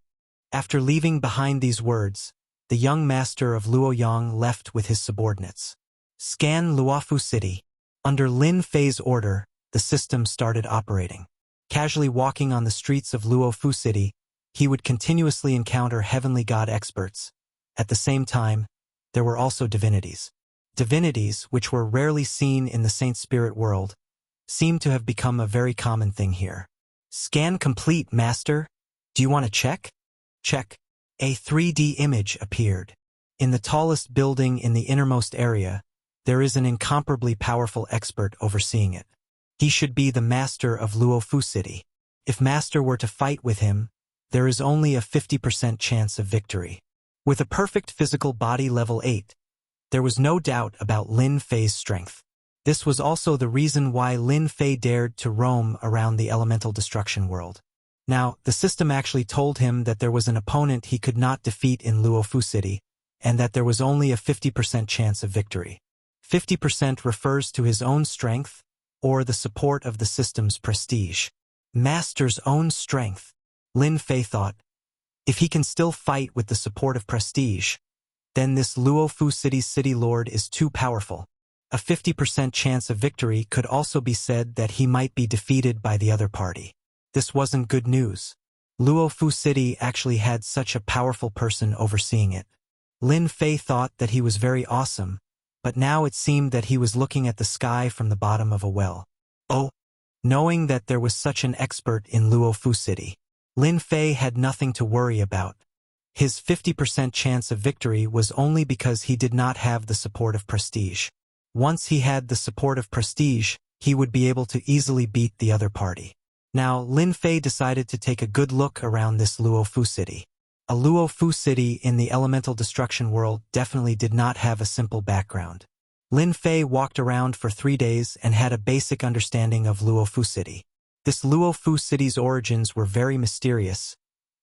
After leaving behind these words, the young master of Luoyang left with his subordinates. Scan Luofu City. Under Lin Fei's order, the system started operating. Casually walking on the streets of Luofu City, he would continuously encounter heavenly god experts. At the same time, there were also divinities. Divinities, which were rarely seen in the Saint Spirit world, seemed to have become a very common thing here. "Scan complete, master. Do you want to check?" "Check." A 3D image appeared. In the tallest building in the innermost area, there is an incomparably powerful expert overseeing it. He should be the master of Luofu City. If master were to fight with him, there is only a 50% chance of victory. With a perfect physical body level 8, there was no doubt about Lin Fei's strength. This was also the reason why Lin Fei dared to roam around the elemental destruction world. Now, the system actually told him that there was an opponent he could not defeat in Luofu City, and that there was only a 50% chance of victory. 50% refers to his own strength, or the support of the system's prestige. Master's own strength, Lin Fei thought. If he can still fight with the support of prestige, then this Luofu City's city lord is too powerful. A 50% chance of victory could also be said that he might be defeated by the other party. This wasn't good news. Luofu City actually had such a powerful person overseeing it. Lin Fei thought that he was very awesome, but now it seemed that he was looking at the sky from the bottom of a well. Oh! Knowing that there was such an expert in Luofu City, Lin Fei had nothing to worry about. His 50% chance of victory was only because he did not have the support of prestige. Once he had the support of prestige, he would be able to easily beat the other party. Now, Lin Fei decided to take a good look around this Luofu City. A Luofu City in the elemental destruction world definitely did not have a simple background. Lin Fei walked around for 3 days and had a basic understanding of Luofu City. This Luofu City's origins were very mysterious,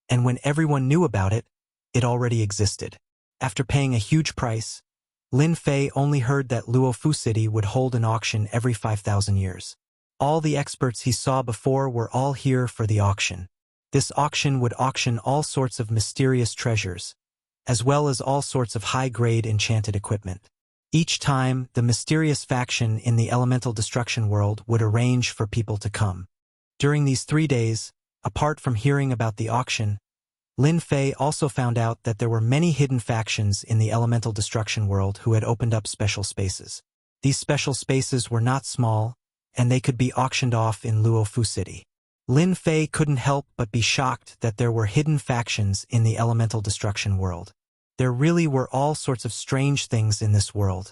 and when everyone knew about it, it already existed. After paying a huge price, Lin Fei only heard that Luofu City would hold an auction every 5,000 years. All the experts he saw before were all here for the auction. This auction would auction all sorts of mysterious treasures, as well as all sorts of high-grade enchanted equipment. Each time, the mysterious faction in the elemental destruction world would arrange for people to come. During these 3 days, apart from hearing about the auction, Lin Fei also found out that there were many hidden factions in the elemental destruction world who had opened up special spaces. These special spaces were not small, and they could be auctioned off in Luofu City. Lin Fei couldn't help but be shocked that there were hidden factions in the elemental destruction world. There really were all sorts of strange things in this world.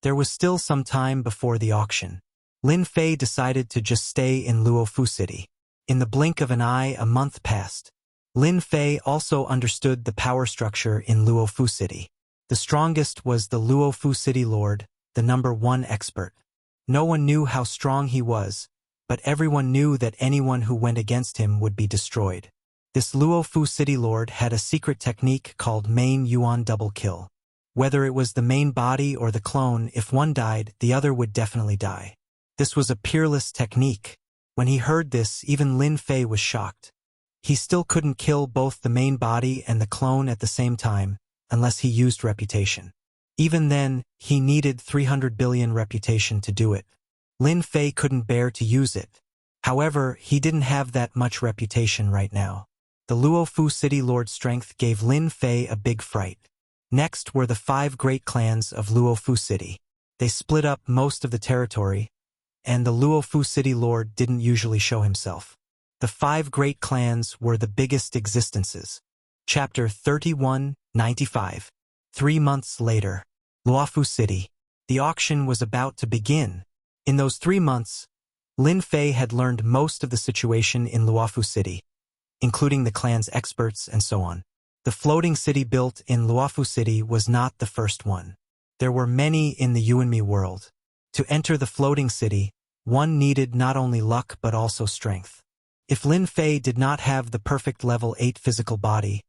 There was still some time before the auction. Lin Fei decided to just stay in Luofu City. In the blink of an eye, a month passed. Lin Fei also understood the power structure in Luofu City. The strongest was the Luofu City Lord, the #1 expert. No one knew how strong he was, but everyone knew that anyone who went against him would be destroyed. This Luofu City Lord had a secret technique called Main Yuan Double Kill. Whether it was the main body or the clone, if one died, the other would definitely die. This was a peerless technique. When he heard this, even Lin Fei was shocked. He still couldn't kill both the main body and the clone at the same time, unless he used reputation. Even then, he needed 300 billion reputation to do it. Lin Fei couldn't bear to use it. However, he didn't have that much reputation right now. The Luofu City Lord's strength gave Lin Fei a big fright. Next were the 5 great clans of Luofu City. They split up most of the territory, and the Luofu City Lord didn't usually show himself. The 5 great clans were the biggest existences. Chapter 3195. 3 months later. Luofu City. The auction was about to begin. In those 3 months, Lin Fei had learned most of the situation in Luofu City, including the clan's experts and so on. The floating city built in Luofu City was not the first one. There were many in the You and Me world. To enter the floating city, one needed not only luck but also strength. If Lin Fei did not have the perfect level 8 physical body,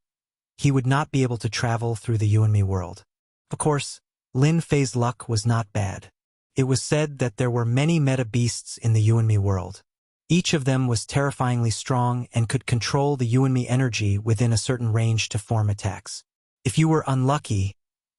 he would not be able to travel through the You and Me world. Of course, Lin Fei's luck was not bad. It was said that there were many meta beasts in the You and Me world. Each of them was terrifyingly strong and could control the You and Me energy within a certain range to form attacks. If you were unlucky,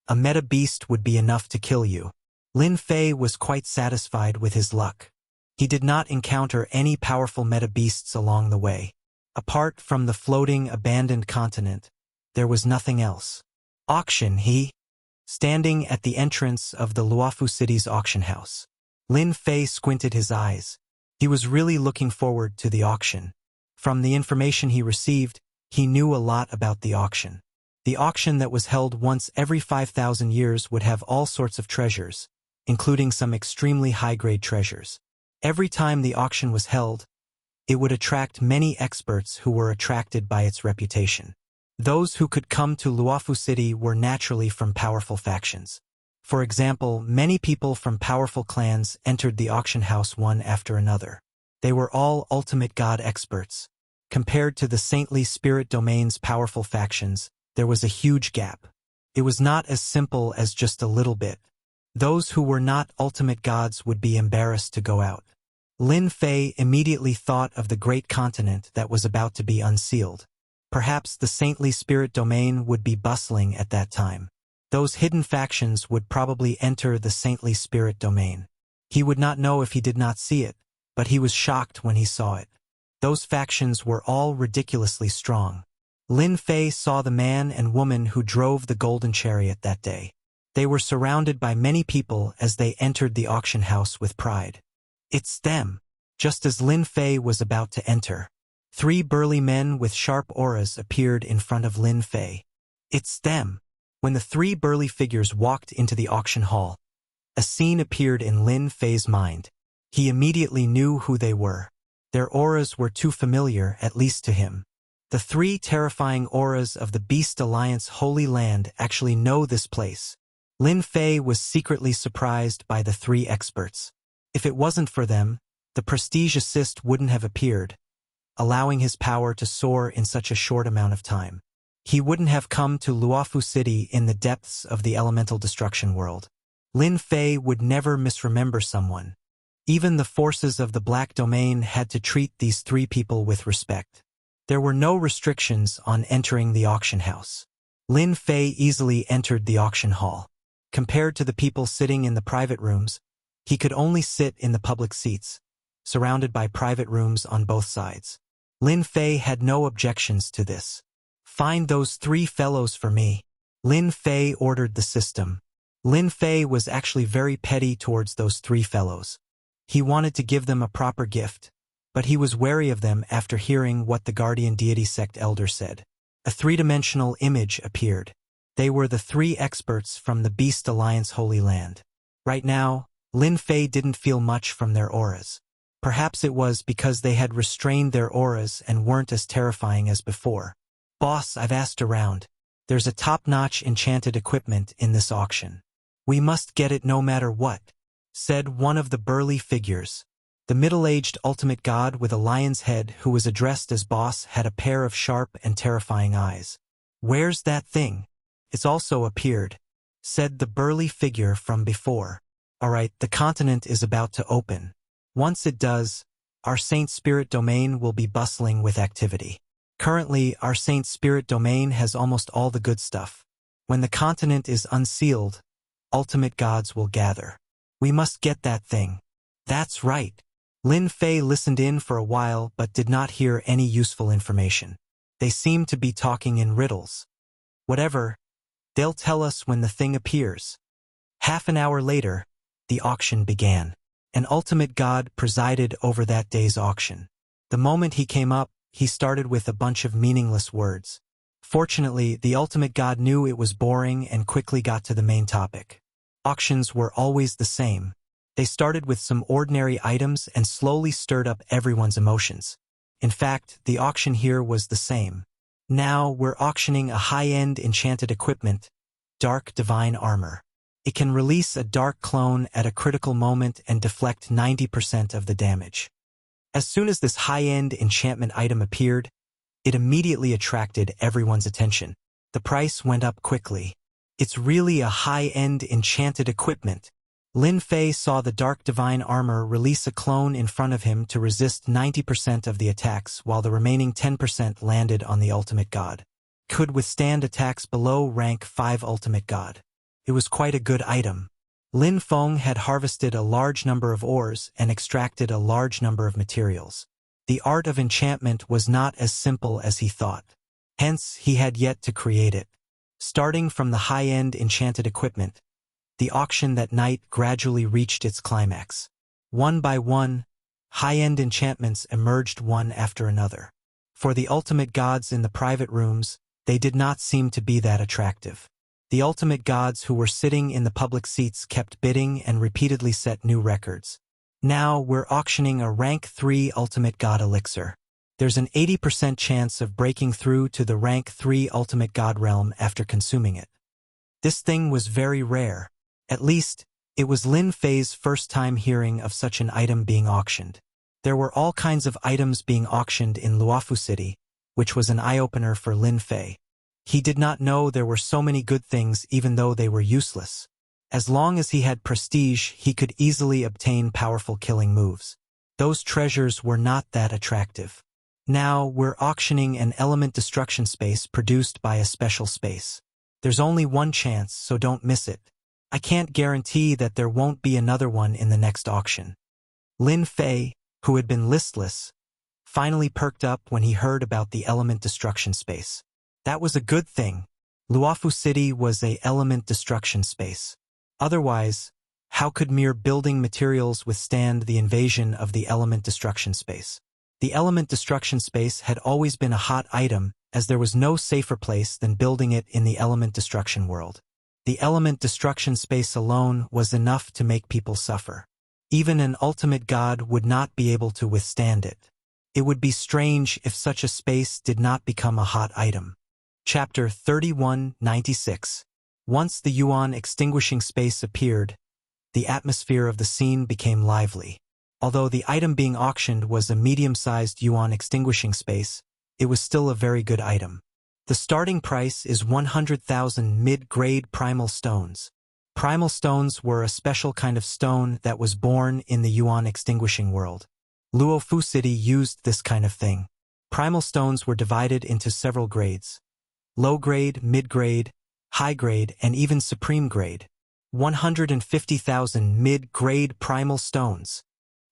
a meta beast would be enough to kill you. Lin Fei was quite satisfied with his luck. He did not encounter any powerful meta beasts along the way. Apart from the floating, abandoned continent, there was nothing else. Auction, standing at the entrance of the Luofu City's auction house. Lin Fei squinted his eyes. He was really looking forward to the auction. From the information he received, he knew a lot about the auction. The auction that was held once every 5,000 years would have all sorts of treasures, including some extremely high-grade treasures. Every time the auction was held, it would attract many experts who were attracted by its reputation. Those who could come to Luofu City were naturally from powerful factions. For example, many people from powerful clans entered the auction house one after another. They were all ultimate god experts. Compared to the saintly spirit domain's powerful factions, there was a huge gap. It was not as simple as just a little bit. Those who were not ultimate gods would be embarrassed to go out. Lin Fei immediately thought of the great continent that was about to be unsealed. Perhaps the saintly spirit domain would be bustling at that time. Those hidden factions would probably enter the saintly spirit domain. He would not know if he did not see it, but he was shocked when he saw it. Those factions were all ridiculously strong. Lin Fei saw the man and woman who drove the golden chariot that day. They were surrounded by many people as they entered the auction house with pride. It's them! Just as Lin Fei was about to enter, 3 burly men with sharp auras appeared in front of Lin Fei. It's them! When the 3 burly figures walked into the auction hall, a scene appeared in Lin Fei's mind. He immediately knew who they were. Their auras were too familiar, at least to him. The 3 terrifying auras of the Beast Alliance Holy Land actually know this place. Lin Fei was secretly surprised by the 3 experts. If it wasn't for them, the prestige assist wouldn't have appeared, allowing his power to soar in such a short amount of time. He wouldn't have come to Luofu City in the depths of the elemental destruction world. Lin Fei would never misremember someone. Even the forces of the Black Domain had to treat these 3 people with respect. There were no restrictions on entering the auction house. Lin Fei easily entered the auction hall. Compared to the people sitting in the private rooms, he could only sit in the public seats, surrounded by private rooms on both sides. Lin Fei had no objections to this. Find those 3 fellows for me. Lin Fei ordered the system. Lin Fei was actually very petty towards those 3 fellows. He wanted to give them a proper gift, but he was wary of them after hearing what the Guardian Deity Sect elder said. A 3-dimensional image appeared. They were the 3 experts from the Beast Alliance Holy Land. Right now, Lin Fei didn't feel much from their auras. Perhaps it was because they had restrained their auras and weren't as terrifying as before. Boss, I've asked around. There's a top-notch enchanted equipment in this auction. We must get it no matter what, said one of the burly figures. The middle-aged ultimate god with a lion's head who was addressed as boss had a pair of sharp and terrifying eyes. Where's that thing? It's also appeared, said the burly figure from before. Alright, the continent is about to open. Once it does, our Saint Spirit domain will be bustling with activity. Currently, our Saint Spirit domain has almost all the good stuff. When the continent is unsealed, ultimate gods will gather. We must get that thing. That's right. Lin Fei listened in for a while but did not hear any useful information. They seemed to be talking in riddles. Whatever, they'll tell us when the thing appears. Half an hour later, the auction began. An ultimate god presided over that day's auction. The moment he came up, he started with a bunch of meaningless words. Fortunately, the ultimate god knew it was boring and quickly got to the main topic. Auctions were always the same. They started with some ordinary items and slowly stirred up everyone's emotions. In fact, the auction here was the same. Now we're auctioning a high-end enchanted equipment, Dark Divine Armor. It can release a dark clone at a critical moment and deflect 90% of the damage. As soon as this high-end enchantment item appeared, it immediately attracted everyone's attention. The price went up quickly. It's really a high-end enchanted equipment. Lin Fei saw the Dark Divine Armor release a clone in front of him to resist 90% of the attacks while the remaining 10% landed on the ultimate god. Could withstand attacks below rank 5 ultimate god. It was quite a good item. Lin Feng had harvested a large number of ores and extracted a large number of materials. The art of enchantment was not as simple as he thought. Hence, he had yet to create it. Starting from the high-end enchanted equipment, the auction that night gradually reached its climax. One by one, high-end enchantments emerged one after another. For the ultimate gods in the private rooms, they did not seem to be that attractive. The ultimate gods who were sitting in the public seats kept bidding and repeatedly set new records. Now we're auctioning a rank 3 ultimate god elixir. There's an 80% chance of breaking through to the rank 3 ultimate god realm after consuming it. This thing was very rare. At least, it was Lin Fei's first time hearing of such an item being auctioned. There were all kinds of items being auctioned in Luofu City, which was an eye-opener for Lin Fei. He did not know there were so many good things even though they were useless. As long as he had prestige, he could easily obtain powerful killing moves. Those treasures were not that attractive. Now, we're auctioning an element destruction space produced by a special space. There's only one chance, so don't miss it. I can't guarantee that there won't be another one in the next auction. Lin Fei, who had been listless, finally perked up when he heard about the element destruction space. That was a good thing. Luofu City was an element destruction space. Otherwise, how could mere building materials withstand the invasion of the element destruction space? The element destruction space had always been a hot item, as there was no safer place than building it in the element destruction world. The element destruction space alone was enough to make people suffer. Even an ultimate god would not be able to withstand it. It would be strange if such a space did not become a hot item. Chapter 3196. Once the yuan extinguishing space appeared, the atmosphere of the scene became lively. Although the item being auctioned was a medium-sized yuan extinguishing space, it was still a very good item. The starting price is 100,000 mid-grade primal stones. Primal stones were a special kind of stone that was born in the yuan extinguishing world. Luofu City used this kind of thing. Primal stones were divided into several grades. Low grade, mid-grade, high grade, and even supreme grade. 150,000 mid-grade primal stones.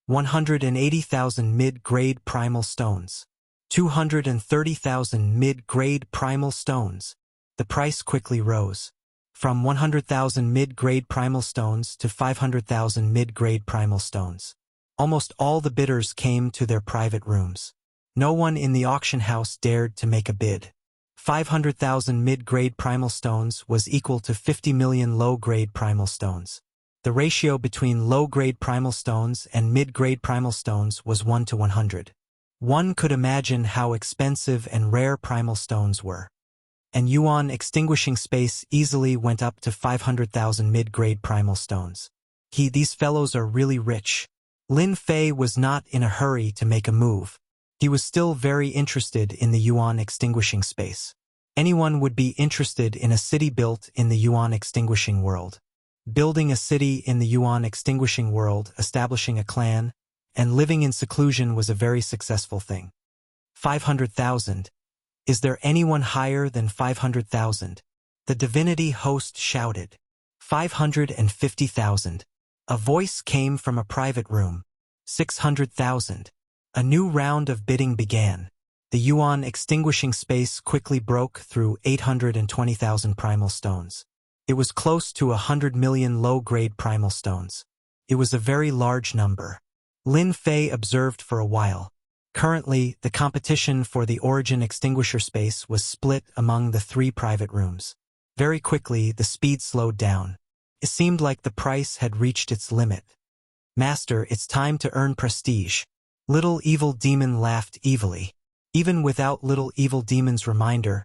180,000 mid-grade primal stones. 230,000 mid-grade primal stones. The price quickly rose. From 100,000 mid-grade primal stones to 500,000 mid-grade primal stones. Almost all the bidders came to their private rooms. No one in the auction house dared to make a bid. 500,000 mid-grade primal stones was equal to 50 million low-grade primal stones. The ratio between low-grade primal stones and mid-grade primal stones was 1 to 100. One could imagine how expensive and rare primal stones were. And yuan extinguishing space easily went up to 500,000 mid-grade primal stones. These fellows are really rich. Lin Fei was not in a hurry to make a move. He was still very interested in the yuan extinguishing space. Anyone would be interested in a city built in the yuan extinguishing world. Building a city in the yuan extinguishing world, establishing a clan, and living in seclusion was a very successful thing. 500,000. Is there anyone higher than 500,000? The divinity host shouted. 550,000. A voice came from a private room. 600,000. A new round of bidding began. The yuan extinguishing space quickly broke through 820,000 primal stones. It was close to 100 million low-grade primal stones. It was a very large number. Lin Fei observed for a while. Currently, the competition for the origin extinguisher space was split among the 3 private rooms. Very quickly, the speed slowed down. It seemed like the price had reached its limit. Master, it's time to earn prestige. Little Evil Demon laughed evilly. Even without Little Evil Demon's reminder,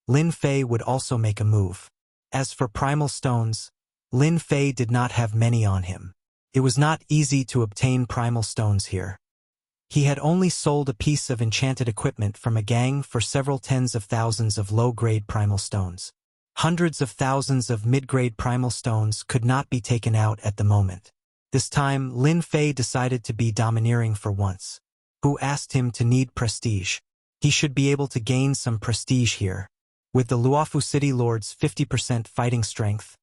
Lin Fei would also make a move. As for primal stones, Lin Fei did not have many on him. It was not easy to obtain primal stones here. He had only sold a piece of enchanted equipment from a gang for several tens of thousands of low-grade primal stones. Hundreds of thousands of mid-grade primal stones could not be taken out at the moment. This time, Lin Fei decided to be domineering for once. Who asked him to need prestige? He should be able to gain some prestige here. With the Luofu City Lord's 50% fighting strength,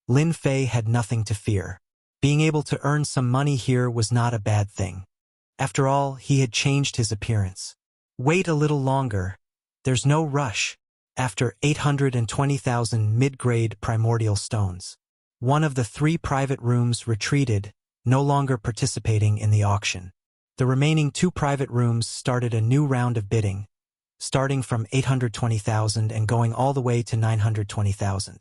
Lin Fei had nothing to fear. Being able to earn some money here was not a bad thing. After all, he had changed his appearance. Wait a little longer. There's no rush. After 820,000 mid-grade primordial stones, one of the 3 private rooms retreated, no longer participating in the auction. The remaining 2 private rooms started a new round of bidding, starting from 820,000 and going all the way to 920,000.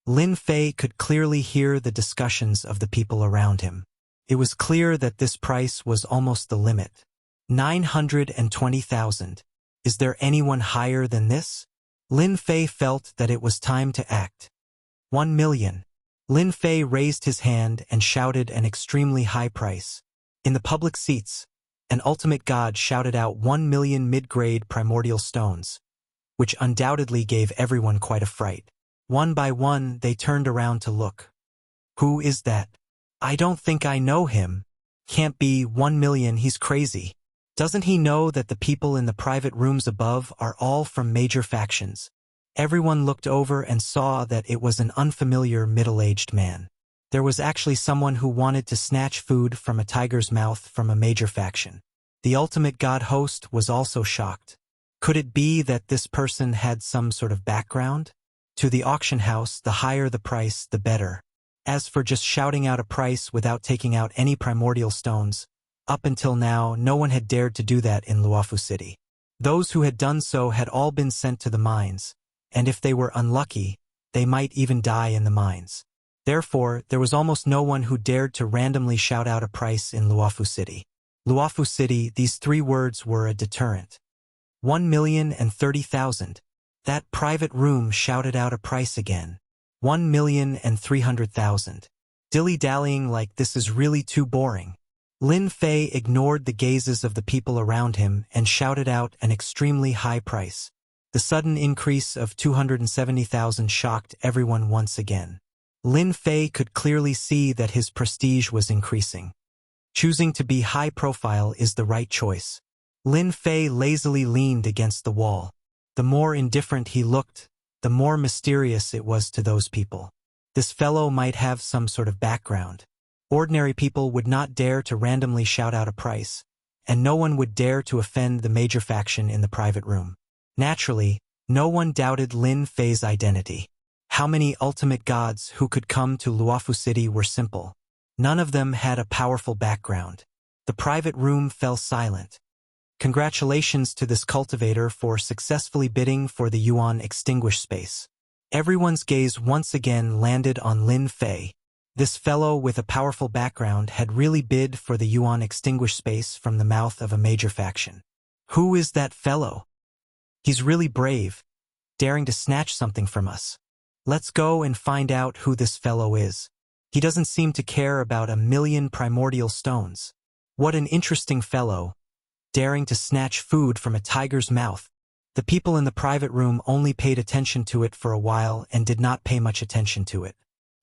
Lin Fei could clearly hear the discussions of the people around him. It was clear that this price was almost the limit. 920,000. Is there anyone higher than this? Lin Fei felt that it was time to act. 1 million. Lin Fei raised his hand and shouted an extremely high price. In the public seats, an ultimate god shouted out 1 million mid-grade primordial stones, which undoubtedly gave everyone quite a fright. One by one, they turned around to look. Who is that? I don't think I know him. Can't be 1 million, he's crazy. Doesn't he know that the people in the private rooms above are all from major factions? Everyone looked over and saw that it was an unfamiliar middle-aged man. There was actually someone who wanted to snatch food from a tiger's mouth from a major faction. The ultimate god host was also shocked. Could it be that this person had some sort of background? To the auction house, the higher the price, the better. As for just shouting out a price without taking out any primordial stones, up until now, no one had dared to do that in Luofu City. Those who had done so had all been sent to the mines, and if they were unlucky, they might even die in the mines. Therefore, there was almost no one who dared to randomly shout out a price in Luofu City. Luofu City, these 3 words were a deterrent. 1,030,000. That private room shouted out a price again. 1,300,000. Dilly-dallying like this is really too boring. Lin Fei ignored the gazes of the people around him and shouted out an extremely high price. The sudden increase of 270,000 shocked everyone once again. Lin Fei could clearly see that his prestige was increasing. Choosing to be high profile is the right choice. Lin Fei lazily leaned against the wall. The more indifferent he looked, the more mysterious it was to those people. This fellow might have some sort of background. Ordinary people would not dare to randomly shout out a price, and no one would dare to offend the major faction in the private room. Naturally, no one doubted Lin Fei's identity. How many ultimate gods who could come to Luofu City were simple. None of them had a powerful background. The private room fell silent. Congratulations to this cultivator for successfully bidding for the yuan extinguish space. Everyone's gaze once again landed on Lin Fei. This fellow with a powerful background had really bid for the yuan extinguish space from the mouth of a major faction. Who is that fellow? He's really brave, daring to snatch something from us. Let's go and find out who this fellow is. He doesn't seem to care about 1 million primordial stones. What an interesting fellow, daring to snatch food from a tiger's mouth. The people in the private room only paid attention to it for a while and did not pay much attention to it.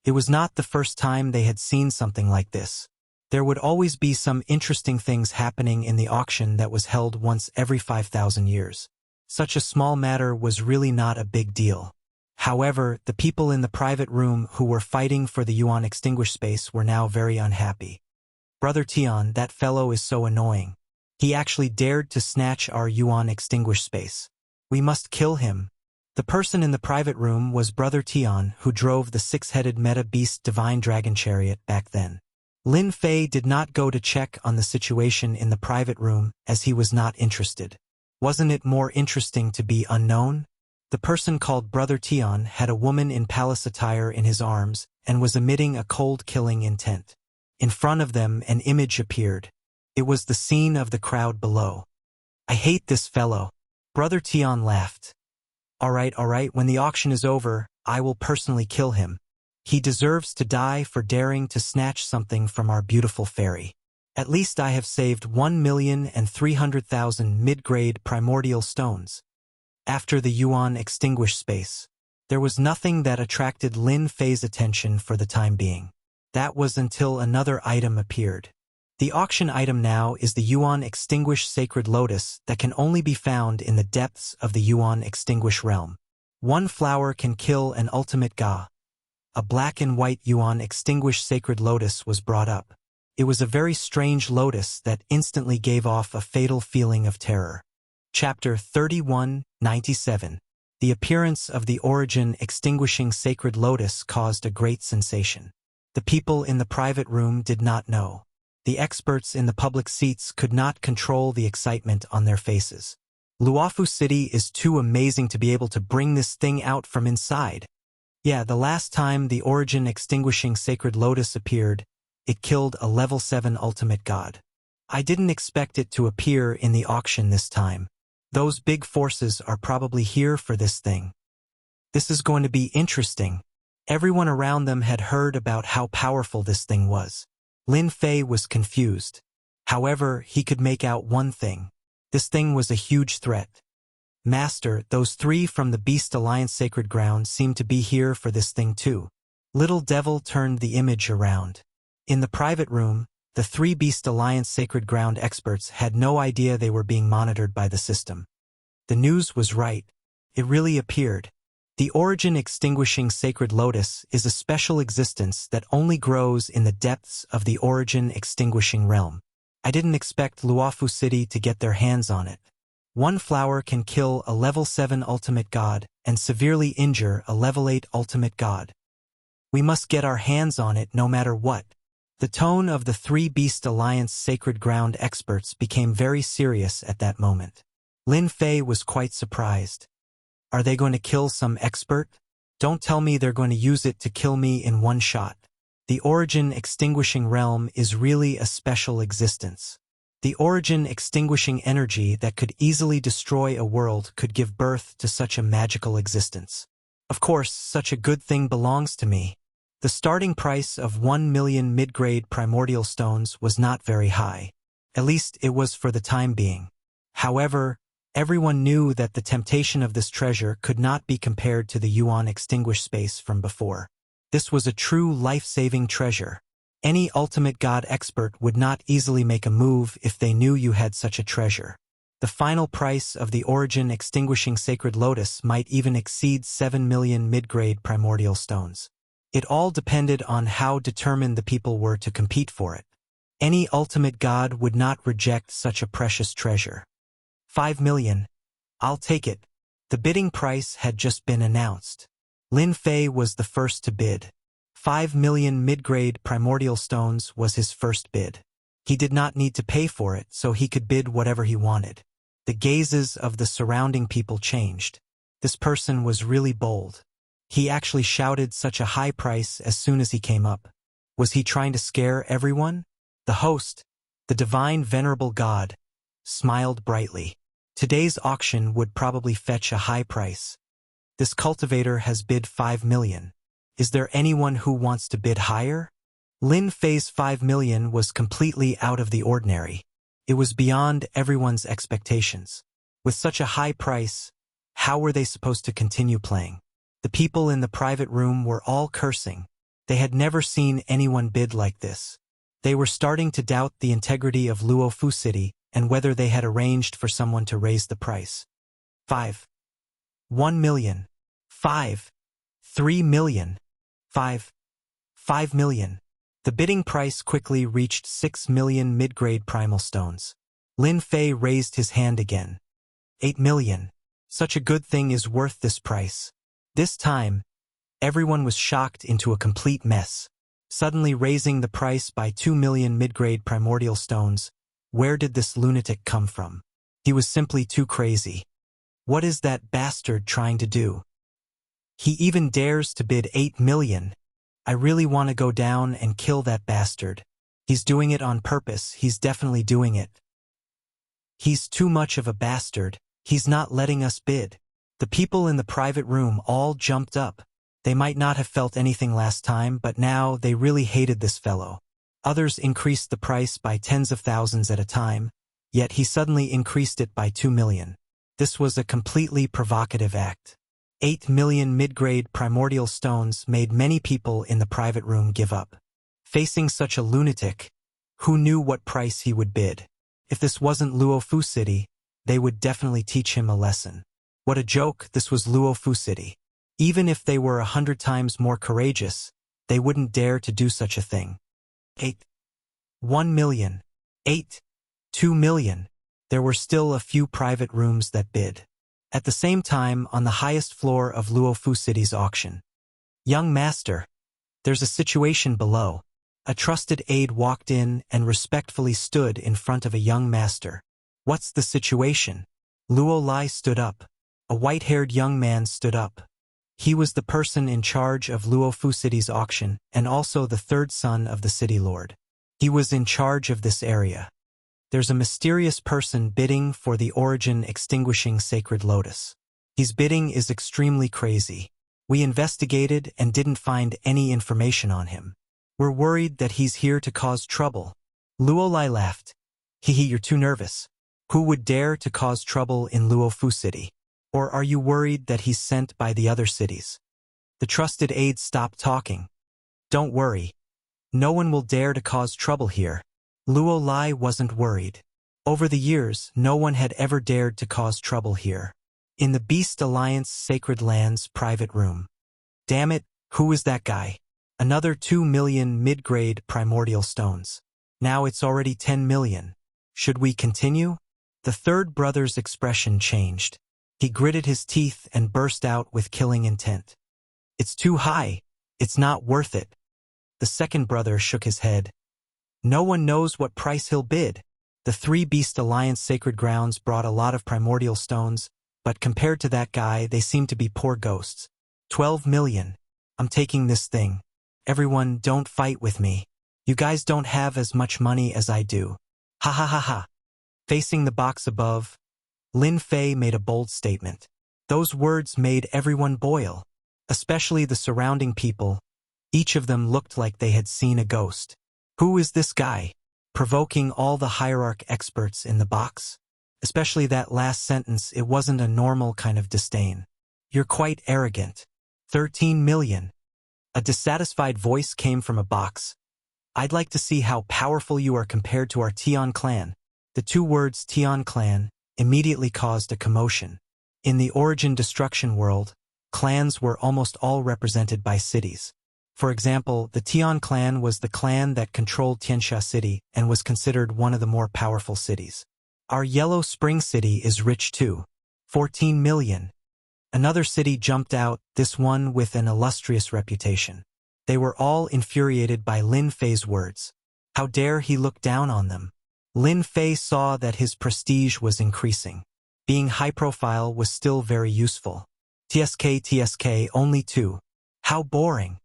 It was not the first time they had seen something like this. There would always be some interesting things happening in the auction that was held once every 5,000 years. Such a small matter was really not a big deal. However, the people in the private room who were fighting for the yuan extinguish space were now very unhappy. Brother Tian, that fellow is so annoying. He actually dared to snatch our yuan extinguish space. We must kill him. The person in the private room was Brother Tian, who drove the six-headed meta-beast divine dragon chariot back then. Lin Fei did not go to check on the situation in the private room as he was not interested. Wasn't it more interesting to be unknown? The person called Brother Tian had a woman in palace attire in his arms and was emitting a cold-killing intent. In front of them an image appeared. It was the scene of the crowd below. I hate this fellow. Brother Tian laughed. All right, when the auction is over, I will personally kill him. He deserves to die for daring to snatch something from our beautiful fairy. At least I have saved 1,300,000 mid-grade primordial stones. After the yuan extinguish space, there was nothing that attracted Lin Fei's attention for the time being. That was until another item appeared. The auction item now is the yuan extinguish sacred lotus that can only be found in the depths of the yuan extinguish realm. One flower can kill an ultimate ga. A black and white yuan extinguish sacred lotus was brought up. It was a very strange lotus that instantly gave off a fatal feeling of terror. Chapter 31:97. The appearance of the origin extinguishing sacred lotus caused a great sensation. The people in the private room did not know. The experts in the public seats could not control the excitement on their faces. Luofu City is too amazing to be able to bring this thing out from inside. Yeah, the last time the origin extinguishing sacred lotus appeared, it killed a level 7 ultimate god. I didn't expect it to appear in the auction this time. Those big forces are probably here for this thing. This is going to be interesting. Everyone around them had heard about how powerful this thing was. Lin Fei was confused. However, he could make out one thing. This thing was a huge threat. Master, those three from the Beast Alliance Sacred Ground seem to be here for this thing too. Little Devil turned the image around. In the private room, the three Beast Alliance Sacred Ground experts had no idea they were being monitored by the system. The news was right. It really appeared. The origin extinguishing sacred lotus is a special existence that only grows in the depths of the origin extinguishing realm. I didn't expect Luofu City to get their hands on it. One flower can kill a level 7 ultimate god and severely injure a level 8 ultimate god. We must get our hands on it no matter what. The tone of the three Beast Alliance Sacred Ground experts became very serious at that moment. Lin Fei was quite surprised. Are they going to kill some expert? Don't tell me they're going to use it to kill me in one shot. The origin extinguishing realm is really a special existence. The origin extinguishing energy that could easily destroy a world could give birth to such a magical existence. Of course, such a good thing belongs to me. The starting price of 1 million mid-grade primordial stones was not very high. At least it was for the time being. However, everyone knew that the temptation of this treasure could not be compared to the yuan extinguish space from before. This was a true life-saving treasure. Any ultimate god expert would not easily make a move if they knew you had such a treasure. The final price of the origin extinguishing sacred lotus might even exceed 7 million mid-grade primordial stones. It all depended on how determined the people were to compete for it. Any ultimate god would not reject such a precious treasure. 5 million. I'll take it. The bidding price had just been announced. Lin Fei was the first to bid. 5 million mid-grade primordial stones was his first bid. He did not need to pay for it, so he could bid whatever he wanted. The gazes of the surrounding people changed. This person was really bold. He actually shouted such a high price as soon as he came up. Was he trying to scare everyone? The host, the divine venerable god, smiled brightly. Today's auction would probably fetch a high price. This cultivator has bid 5 million. Is there anyone who wants to bid higher? Lin Fei's 5 million was completely out of the ordinary. It was beyond everyone's expectations. With such a high price, how were they supposed to continue playing? The people in the private room were all cursing. They had never seen anyone bid like this. They were starting to doubt the integrity of Luofu City and whether they had arranged for someone to raise the price. 5. 1 million. 5. 3 million. 5 million. The bidding price quickly reached 6 million mid-grade primal stones. Lin Fei raised his hand again. 8 million. Such a good thing is worth this price. This time, everyone was shocked into a complete mess. Suddenly raising the price by 2 million mid-grade primordial stones. Where did this lunatic come from? He was simply too crazy. What is that bastard trying to do? He even dares to bid 8 million. I really want to go down and kill that bastard. He's doing it on purpose, he's definitely doing it. He's too much of a bastard, he's not letting us bid. The people in the private room all jumped up. They might not have felt anything last time, but now they really hated this fellow. Others increased the price by tens of thousands at a time, yet he suddenly increased it by 2 million. This was a completely provocative act. 8 million mid-grade primordial stones made many people in the private room give up. Facing such a lunatic, who knew what price he would bid? If this wasn't Luofu City, they would definitely teach him a lesson. What a joke, this was Luofu City. Even if they were 100 times more courageous, they wouldn't dare to do such a thing. 1 million. 2 million. There were still a few private rooms that bid. At the same time, on the highest floor of Luofu City's auction. Young master, there's a situation below. A trusted aide walked in and respectfully stood in front of a young master. What's the situation? Luo Lai stood up. A white-haired young man stood up. He was the person in charge of Luofu City's auction and also the third son of the city lord. He was in charge of this area. There's a mysterious person bidding for the origin extinguishing sacred lotus. His bidding is extremely crazy. We investigated and didn't find any information on him. We're worried that he's here to cause trouble. Luo Lai laughed. Hehe, you're too nervous. Who would dare to cause trouble in Luofu City? Or are you worried that he's sent by the other cities? The trusted aide stopped talking. Don't worry. No one will dare to cause trouble here. Luo Lai wasn't worried. Over the years, no one had ever dared to cause trouble here. In the Beast Alliance Sacred Lands private room. Damn it, who is that guy? Another 2 million mid-grade primordial stones. Now it's already 10 million. Should we continue? The third brother's expression changed. He gritted his teeth and burst out with killing intent. It's too high. It's not worth it. The second brother shook his head. No one knows what price he'll bid. The 3 Beast Alliance Sacred Grounds brought a lot of primordial stones, but compared to that guy, they seem to be poor ghosts. 12 million. I'm taking this thing. Everyone, don't fight with me. You guys don't have as much money as I do. Ha ha ha ha. Facing the box above, Lin Fei made a bold statement. Those words made everyone boil, especially the surrounding people. Each of them looked like they had seen a ghost. Who is this guy? Provoking all the hierarch experts in the box? Especially that last sentence, it wasn't a normal kind of disdain. You're quite arrogant. 13 million. A dissatisfied voice came from a box. I'd like to see how powerful you are compared to our Tian clan. The 2 words Tian clan immediately caused a commotion. In the Origin Destruction world, clans were almost all represented by cities. For example, the Tian clan was the clan that controlled Tianxia City and was considered one of the more powerful cities. Our Yellow Spring City is rich too. 14 million. Another city jumped out, this one with an illustrious reputation. They were all infuriated by Lin Fei's words. How dare he look down on them? Lin Fei saw that his prestige was increasing. Being high profile was still very useful. TSK, only 2. How boring.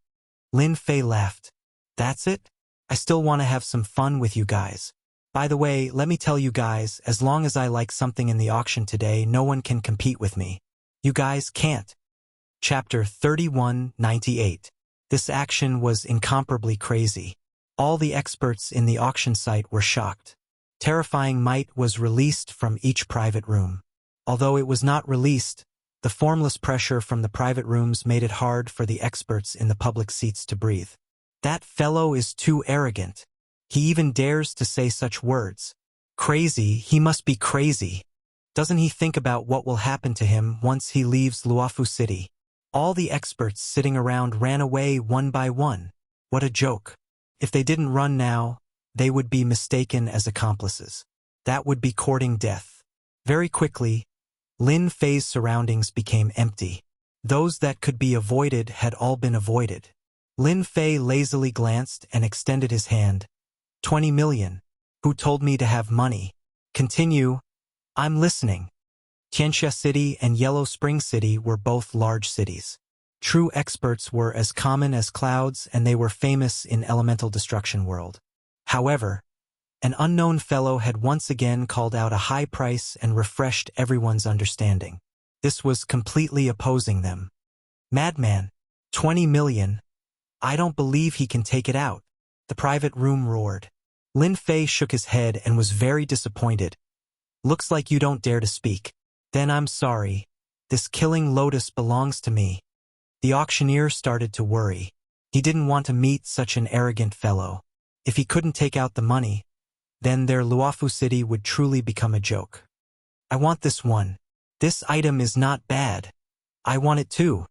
Lin Fei laughed. That's it? I still want to have some fun with you guys. By the way, let me tell you guys, as long as I like something in the auction today, no one can compete with me. You guys can't. Chapter 3198. This action was incomparably crazy. All the experts in the auction site were shocked. Terrifying might was released from each private room. Although it was not released, the formless pressure from the private rooms made it hard for the experts in the public seats to breathe. That fellow is too arrogant. He even dares to say such words. Crazy, he must be crazy. Doesn't he think about what will happen to him once he leaves Luofu City? All the experts sitting around ran away one by one. What a joke. If they didn't run now, they would be mistaken as accomplices. That would be courting death. Very quickly, Lin Fei's surroundings became empty. Those that could be avoided had all been avoided. Lin Fei lazily glanced and extended his hand. 20 million. Who told me to have money? Continue. I'm listening. Tianxia City and Yellow Spring City were both large cities. True experts were as common as clouds, and they were famous in elemental destruction world. However, an unknown fellow had once again called out a high price and refreshed everyone's understanding. This was completely opposing them. Madman, 20 million. I don't believe he can take it out. The private room roared. Lin Fei shook his head and was very disappointed. Looks like you don't dare to speak. Then I'm sorry. This killing lotus belongs to me. The auctioneer started to worry. He didn't want to meet such an arrogant fellow. If he couldn't take out the money, then their Luofu city would truly become a joke. I want this one. This item is not bad. I want it too.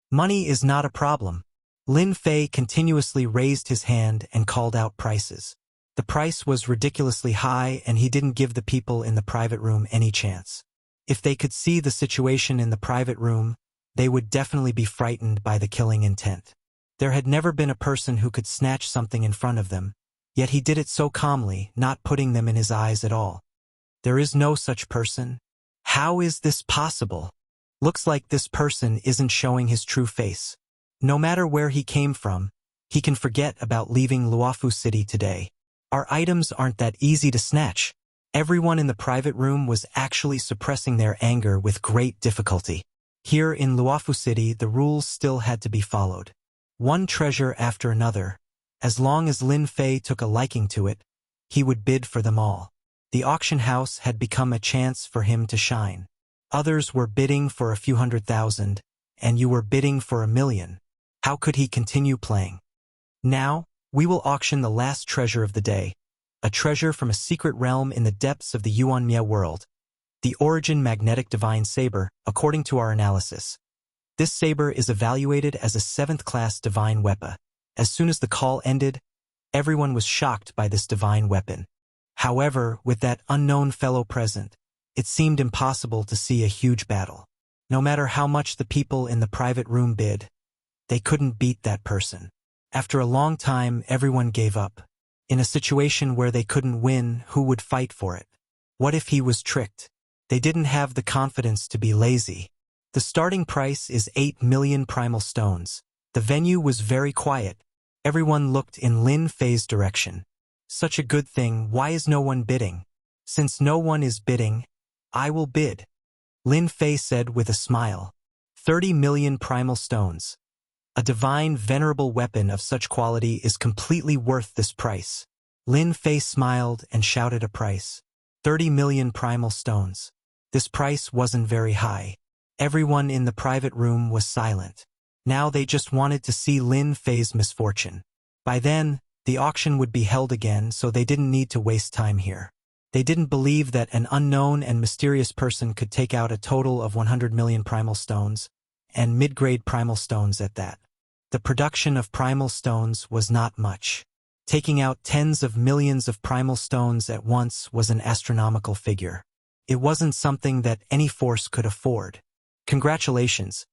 Money is not a problem. Lin Fei continuously raised his hand and called out prices. The price was ridiculously high, and he didn't give the people in the private room any chance. If they could see the situation in the private room, they would definitely be frightened by the killing intent. There had never been a person who could snatch something in front of them, yet he did it so calmly, not putting them in his eyes at all. There is no such person. How is this possible? Looks like this person isn't showing his true face. No matter where he came from, he can forget about leaving Luofu City today. Our items aren't that easy to snatch. Everyone in the private room was actually suppressing their anger with great difficulty. Here in Luofu City, the rules still had to be followed. One treasure after another. As long as Lin Fei took a liking to it, he would bid for them all. The auction house had become a chance for him to shine. Others were bidding for a few 100,000, and you were bidding for 1 million. How could he continue playing? Now, we will auction the last treasure of the day, a treasure from a secret realm in the depths of the Yuanmie world, the Origin Magnetic Divine Saber, according to our analysis. This saber is evaluated as a 7th-class divine weapon. As soon as the call ended, everyone was shocked by this divine weapon. However, with that unknown fellow present, it seemed impossible to see a huge battle. No matter how much the people in the private room bid, they couldn't beat that person. After a long time, everyone gave up. In a situation where they couldn't win, who would fight for it? What if he was tricked? They didn't have the confidence to be lazy. The starting price is 8 million primal stones. The venue was very quiet. Everyone looked in Lin Fei's direction. Such a good thing, why is no one bidding? Since no one is bidding, I will bid. Lin Fei said with a smile. 30 million primal stones. A divine venerable weapon of such quality is completely worth this price. Lin Fei smiled and shouted a price. 30 million primal stones. This price wasn't very high. Everyone in the private room was silent. Now they just wanted to see Lin Fei's misfortune. By then, the auction would be held again, so they didn't need to waste time here. They didn't believe that an unknown and mysterious person could take out a total of 100 million primal stones, and mid-grade primal stones at that. The production of primal stones was not much. Taking out tens of millions of primal stones at once was an astronomical figure. It wasn't something that any force could afford. Congratulations.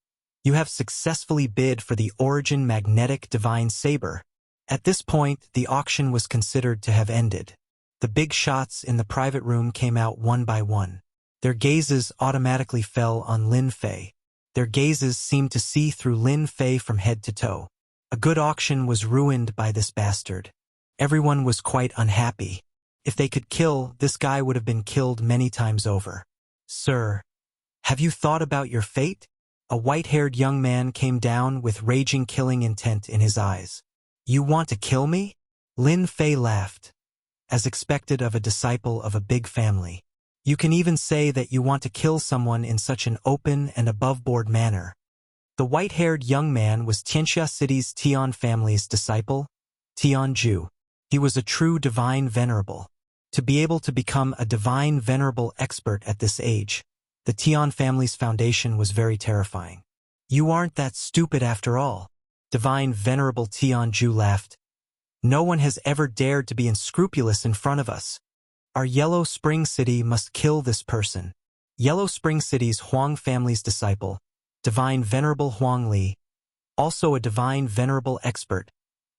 You have successfully bid for the Origin Magnetic Divine Saber. At this point, the auction was considered to have ended. The big shots in the private room came out one by one. Their gazes automatically fell on Lin Fei. Their gazes seemed to see through Lin Fei from head to toe. A good auction was ruined by this bastard. Everyone was quite unhappy. If they could kill, this guy would have been killed many times over. Sir, have you thought about your fate? A white-haired young man came down with raging killing intent in his eyes. You want to kill me? Lin Fei laughed. As expected of a disciple of a big family. You can even say that you want to kill someone in such an open and above-board manner. The white-haired young man was Tianxia City's Tian family's disciple, Tian Ju. He was a true divine venerable. To be able to become a divine venerable expert at this age, the Tian family's foundation was very terrifying. You aren't that stupid after all. Divine Venerable Tianju laughed. No one has ever dared to be unscrupulous in front of us. Our Yellow Spring City must kill this person. Yellow Spring City's Huang family's disciple, Divine Venerable Huang Li, also a Divine Venerable expert,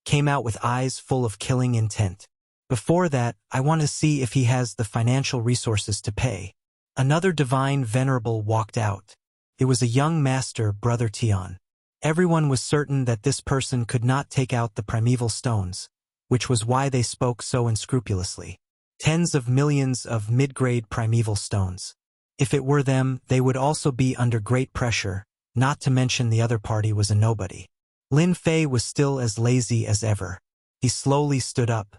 came out with eyes full of killing intent. Before that, I want to see if he has the financial resources to pay. Another Divine Venerable walked out. It was a young master, Brother Tian. Everyone was certain that this person could not take out the primeval stones, which was why they spoke so unscrupulously. Tens of millions of mid-grade primeval stones. If it were them, they would also be under great pressure, not to mention the other party was a nobody. Lin Fei was still as lazy as ever. He slowly stood up.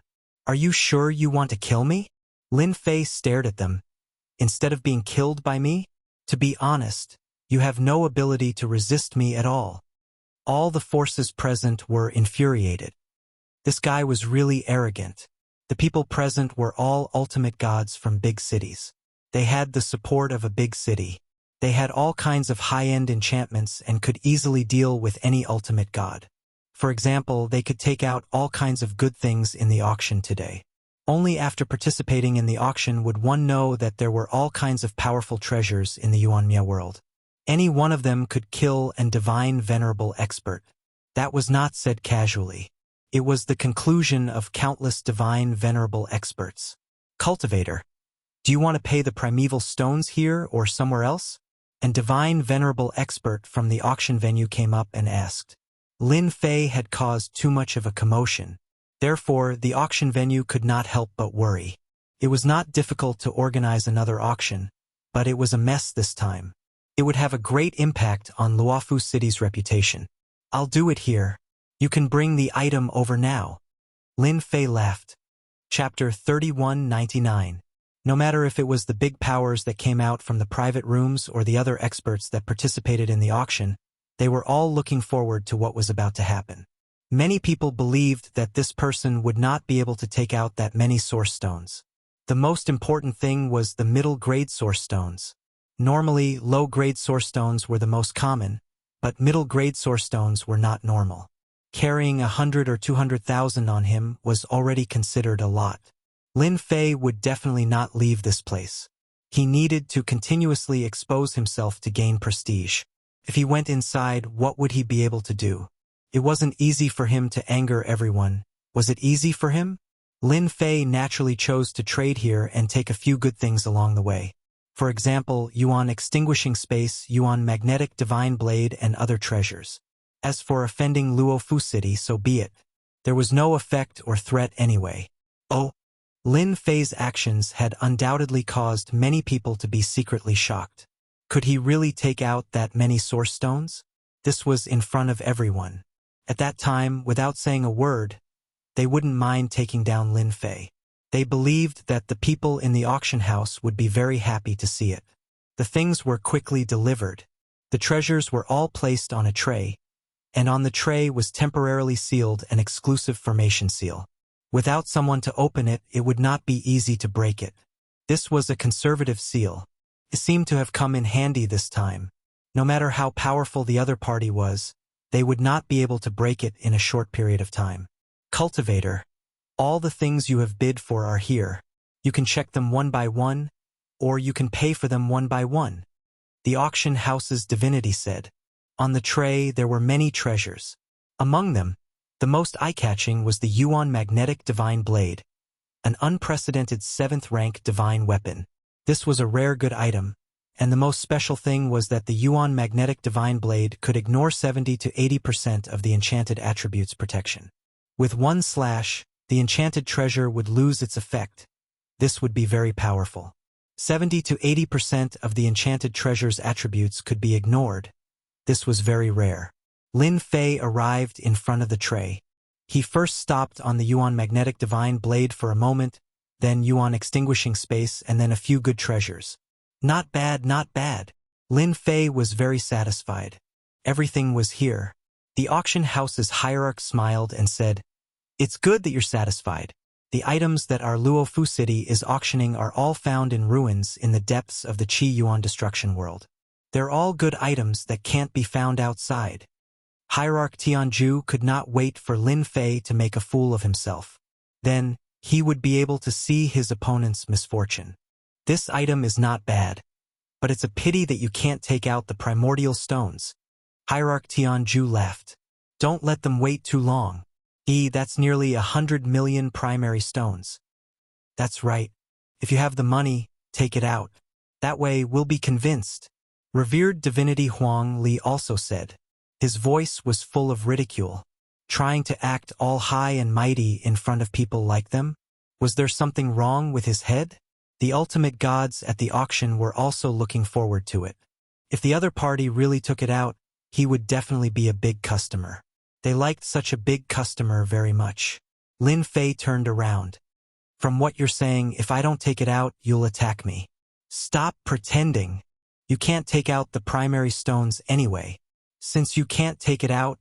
Are you sure you want to kill me? Lin Fei stared at them. Instead of being killed by me? To be honest, you have no ability to resist me at all. All the forces present were infuriated. This guy was really arrogant. The people present were all ultimate gods from big cities. They had the support of a big city. They had all kinds of high-end enchantments and could easily deal with any ultimate god. For example, they could take out all kinds of good things in the auction today. Only after participating in the auction would one know that there were all kinds of powerful treasures in the Yuanmia world. Any one of them could kill a Divine Venerable expert. That was not said casually. It was the conclusion of countless Divine Venerable experts. Cultivator, do you want to pay the primeval stones here or somewhere else? A Divine Venerable expert from the auction venue came up and asked. Lin Fei had caused too much of a commotion. Therefore, the auction venue could not help but worry. It was not difficult to organize another auction, but it was a mess this time. It would have a great impact on Luofu City's reputation. I'll do it here. You can bring the item over now. Lin Fei laughed. Chapter 3199. No matter if it was the big powers that came out from the private rooms or the other experts that participated in the auction, they were all looking forward to what was about to happen. Many people believed that this person would not be able to take out that many source stones. The most important thing was the middle-grade source stones. Normally, low-grade source stones were the most common, but middle-grade source stones were not normal. Carrying 100 or 200,000 on him was already considered a lot. Lin Fei would definitely not leave this place. He needed to continuously expose himself to gain prestige. If he went inside, what would he be able to do? It wasn't easy for him to anger everyone. Was it easy for him? Lin Fei naturally chose to trade here and take a few good things along the way. For example, Yuan Extinguishing Space, Yuan Magnetic Divine Blade, and other treasures. As for offending Luofu City, so be it. There was no effect or threat anyway. Oh! Lin Fei's actions had undoubtedly caused many people to be secretly shocked. Could he really take out that many source stones? This was in front of everyone. At that time, without saying a word, they wouldn't mind taking down Lin Fei. They believed that the people in the auction house would be very happy to see it. The things were quickly delivered. The treasures were all placed on a tray, and on the tray was temporarily sealed an exclusive formation seal. Without someone to open it, it would not be easy to break it. This was a conservative seal. It seemed to have come in handy this time. No matter how powerful the other party was, they would not be able to break it in a short period of time. Cultivator, all the things you have bid for are here. You can check them one by one, or you can pay for them one by one. The auction house's divinity said. On the tray there were many treasures. Among them, the most eye-catching was the Yuan Magnetic Divine Blade, an unprecedented 7th-rank divine weapon. This was a rare good item, and the most special thing was that the Yuan Magnetic Divine Blade could ignore 70 to 80% of the enchanted attribute's protection. With one slash, the enchanted treasure would lose its effect. This would be very powerful. 70 to 80% of the enchanted treasure's attributes could be ignored. This was very rare. Lin Fei arrived in front of the tray. He first stopped on the Yuan Magnetic Divine Blade for a moment, then Yuan Extinguishing Space, and then a few good treasures. Not bad, not bad. Lin Fei was very satisfied. Everything was here. The auction house's hierarch smiled and said, "It's good that you're satisfied. The items that our Luofu City is auctioning are all found in ruins in the depths of the Qi Yuan destruction world. They're all good items that can't be found outside. Hierarch Tianju could not wait for Lin Fei to make a fool of himself. Then, he would be able to see his opponent's misfortune. This item is not bad, but it's a pity that you can't take out the primordial stones. Hierarch Tianju laughed. Don't let them wait too long. That's nearly 100 million primary stones. That's right. If you have the money, take it out. That way we'll be convinced. Revered divinity Huang Li also said. His voice was full of ridicule. Trying to act all high and mighty in front of people like them? Was there something wrong with his head? The ultimate gods at the auction were also looking forward to it. If the other party really took it out, he would definitely be a big customer. They liked such a big customer very much. Lin Fei turned around. From what you're saying, if I don't take it out, you'll attack me. Stop pretending. You can't take out the primary stones anyway. Since you can't take it out,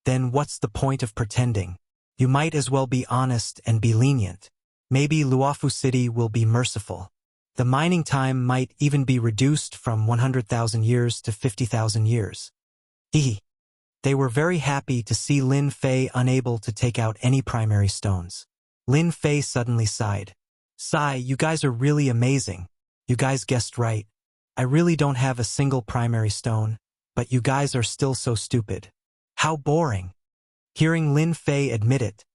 then what's the point of pretending? You might as well be honest and be lenient. Maybe Luofu City will be merciful. The mining time might even be reduced from 100,000 years to 50,000 years. They were very happy to see Lin Fei unable to take out any primary stones. Lin Fei suddenly sighed. Sigh, you guys are really amazing. You guys guessed right. I really don't have a single primary stone, but you guys are still so stupid. How boring. Hearing Lin Fei admit it,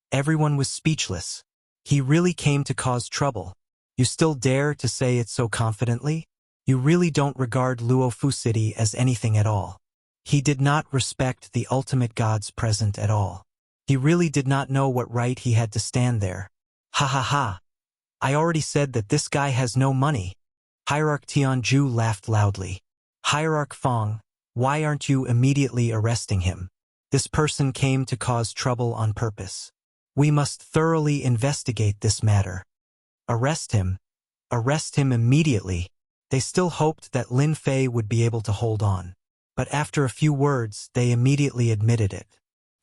everyone was speechless. He really came to cause trouble. You still dare to say it so confidently? You really don't regard Luofu City as anything at all. He did not respect the ultimate gods present at all. He really did not know what right he had to stand there. Ha ha ha. I already said that this guy has no money. Hierarch Tianju laughed loudly. Hierarch Fong, why aren't you immediately arresting him? This person came to cause trouble on purpose. We must thoroughly investigate this matter. Arrest him. Arrest him immediately. They still hoped that Lin Fei would be able to hold on. But after a few words, they immediately admitted it.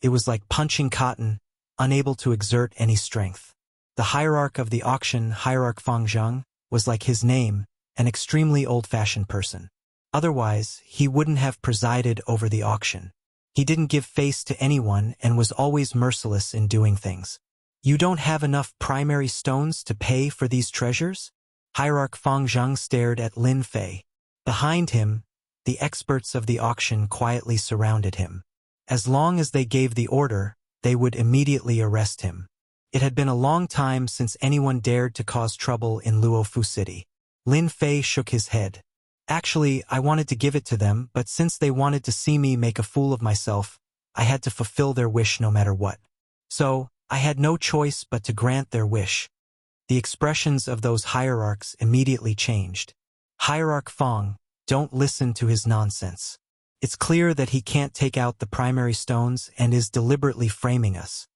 It was like punching cotton, unable to exert any strength. The hierarch of the auction, Hierarch Fang Zhang, was like his name, an extremely old-fashioned person. Otherwise, he wouldn't have presided over the auction. He didn't give face to anyone and was always merciless in doing things. You don't have enough primary stones to pay for these treasures? Hierarch Fang Zhang stared at Lin Fei. Behind him, the experts of the auction quietly surrounded him. As long as they gave the order, they would immediately arrest him. It had been a long time since anyone dared to cause trouble in Luofu City. Lin Fei shook his head. Actually, I wanted to give it to them, but since they wanted to see me make a fool of myself, I had to fulfill their wish no matter what. So, I had no choice but to grant their wish. The expressions of those hierarchs immediately changed. Hierarch Fong, don't listen to his nonsense. It's clear that he can't take out the primary stones and is deliberately framing us.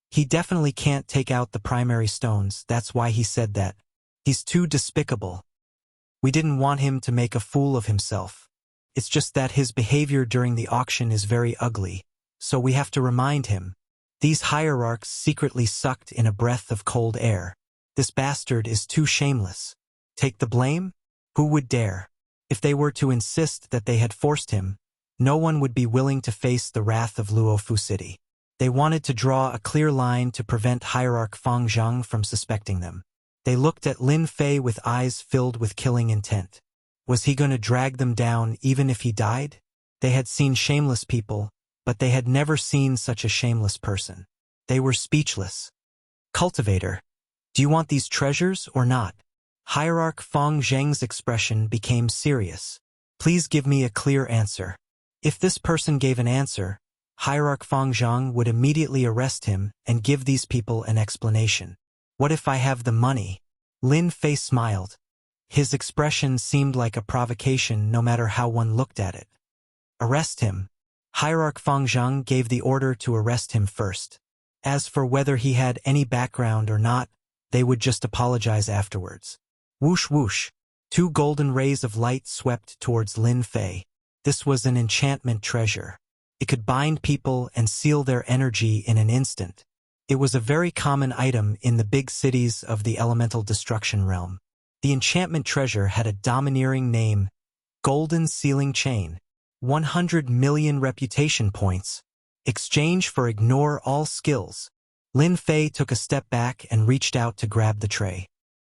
He definitely can't take out the primary stones, that's why he said that. He's too despicable. We didn't want him to make a fool of himself. It's just that his behavior during the auction is very ugly, so we have to remind him. These hierarchs secretly sucked in a breath of cold air. This bastard is too shameless. Take the blame? Who would dare? If they were to insist that they had forced him, no one would be willing to face the wrath of Luofu City. They wanted to draw a clear line to prevent Hierarch Fang Zhang from suspecting them. They looked at Lin Fei with eyes filled with killing intent. Was he going to drag them down even if he died? They had seen shameless people, but they had never seen such a shameless person. They were speechless. Cultivator, do you want these treasures or not? Hierarch Fang Zhang's expression became serious. Please give me a clear answer. If this person gave an answer, Hierarch Fang Zhang would immediately arrest him and give these people an explanation. What if I have the money? Lin Fei smiled. His expression seemed like a provocation no matter how one looked at it. Arrest him. Hierarch Fang Zhang gave the order to arrest him first. As for whether he had any background or not, they would just apologize afterwards. Whoosh whoosh. 2 golden rays of light swept towards Lin Fei. This was an enchantment treasure. It could bind people and seal their energy in an instant. It was a very common item in the big cities of the elemental destruction realm. The enchantment treasure had a domineering name, golden sealing chain, 100 million reputation points, exchange for ignore all skills. Lin Fei took a step back and reached out to grab the tray.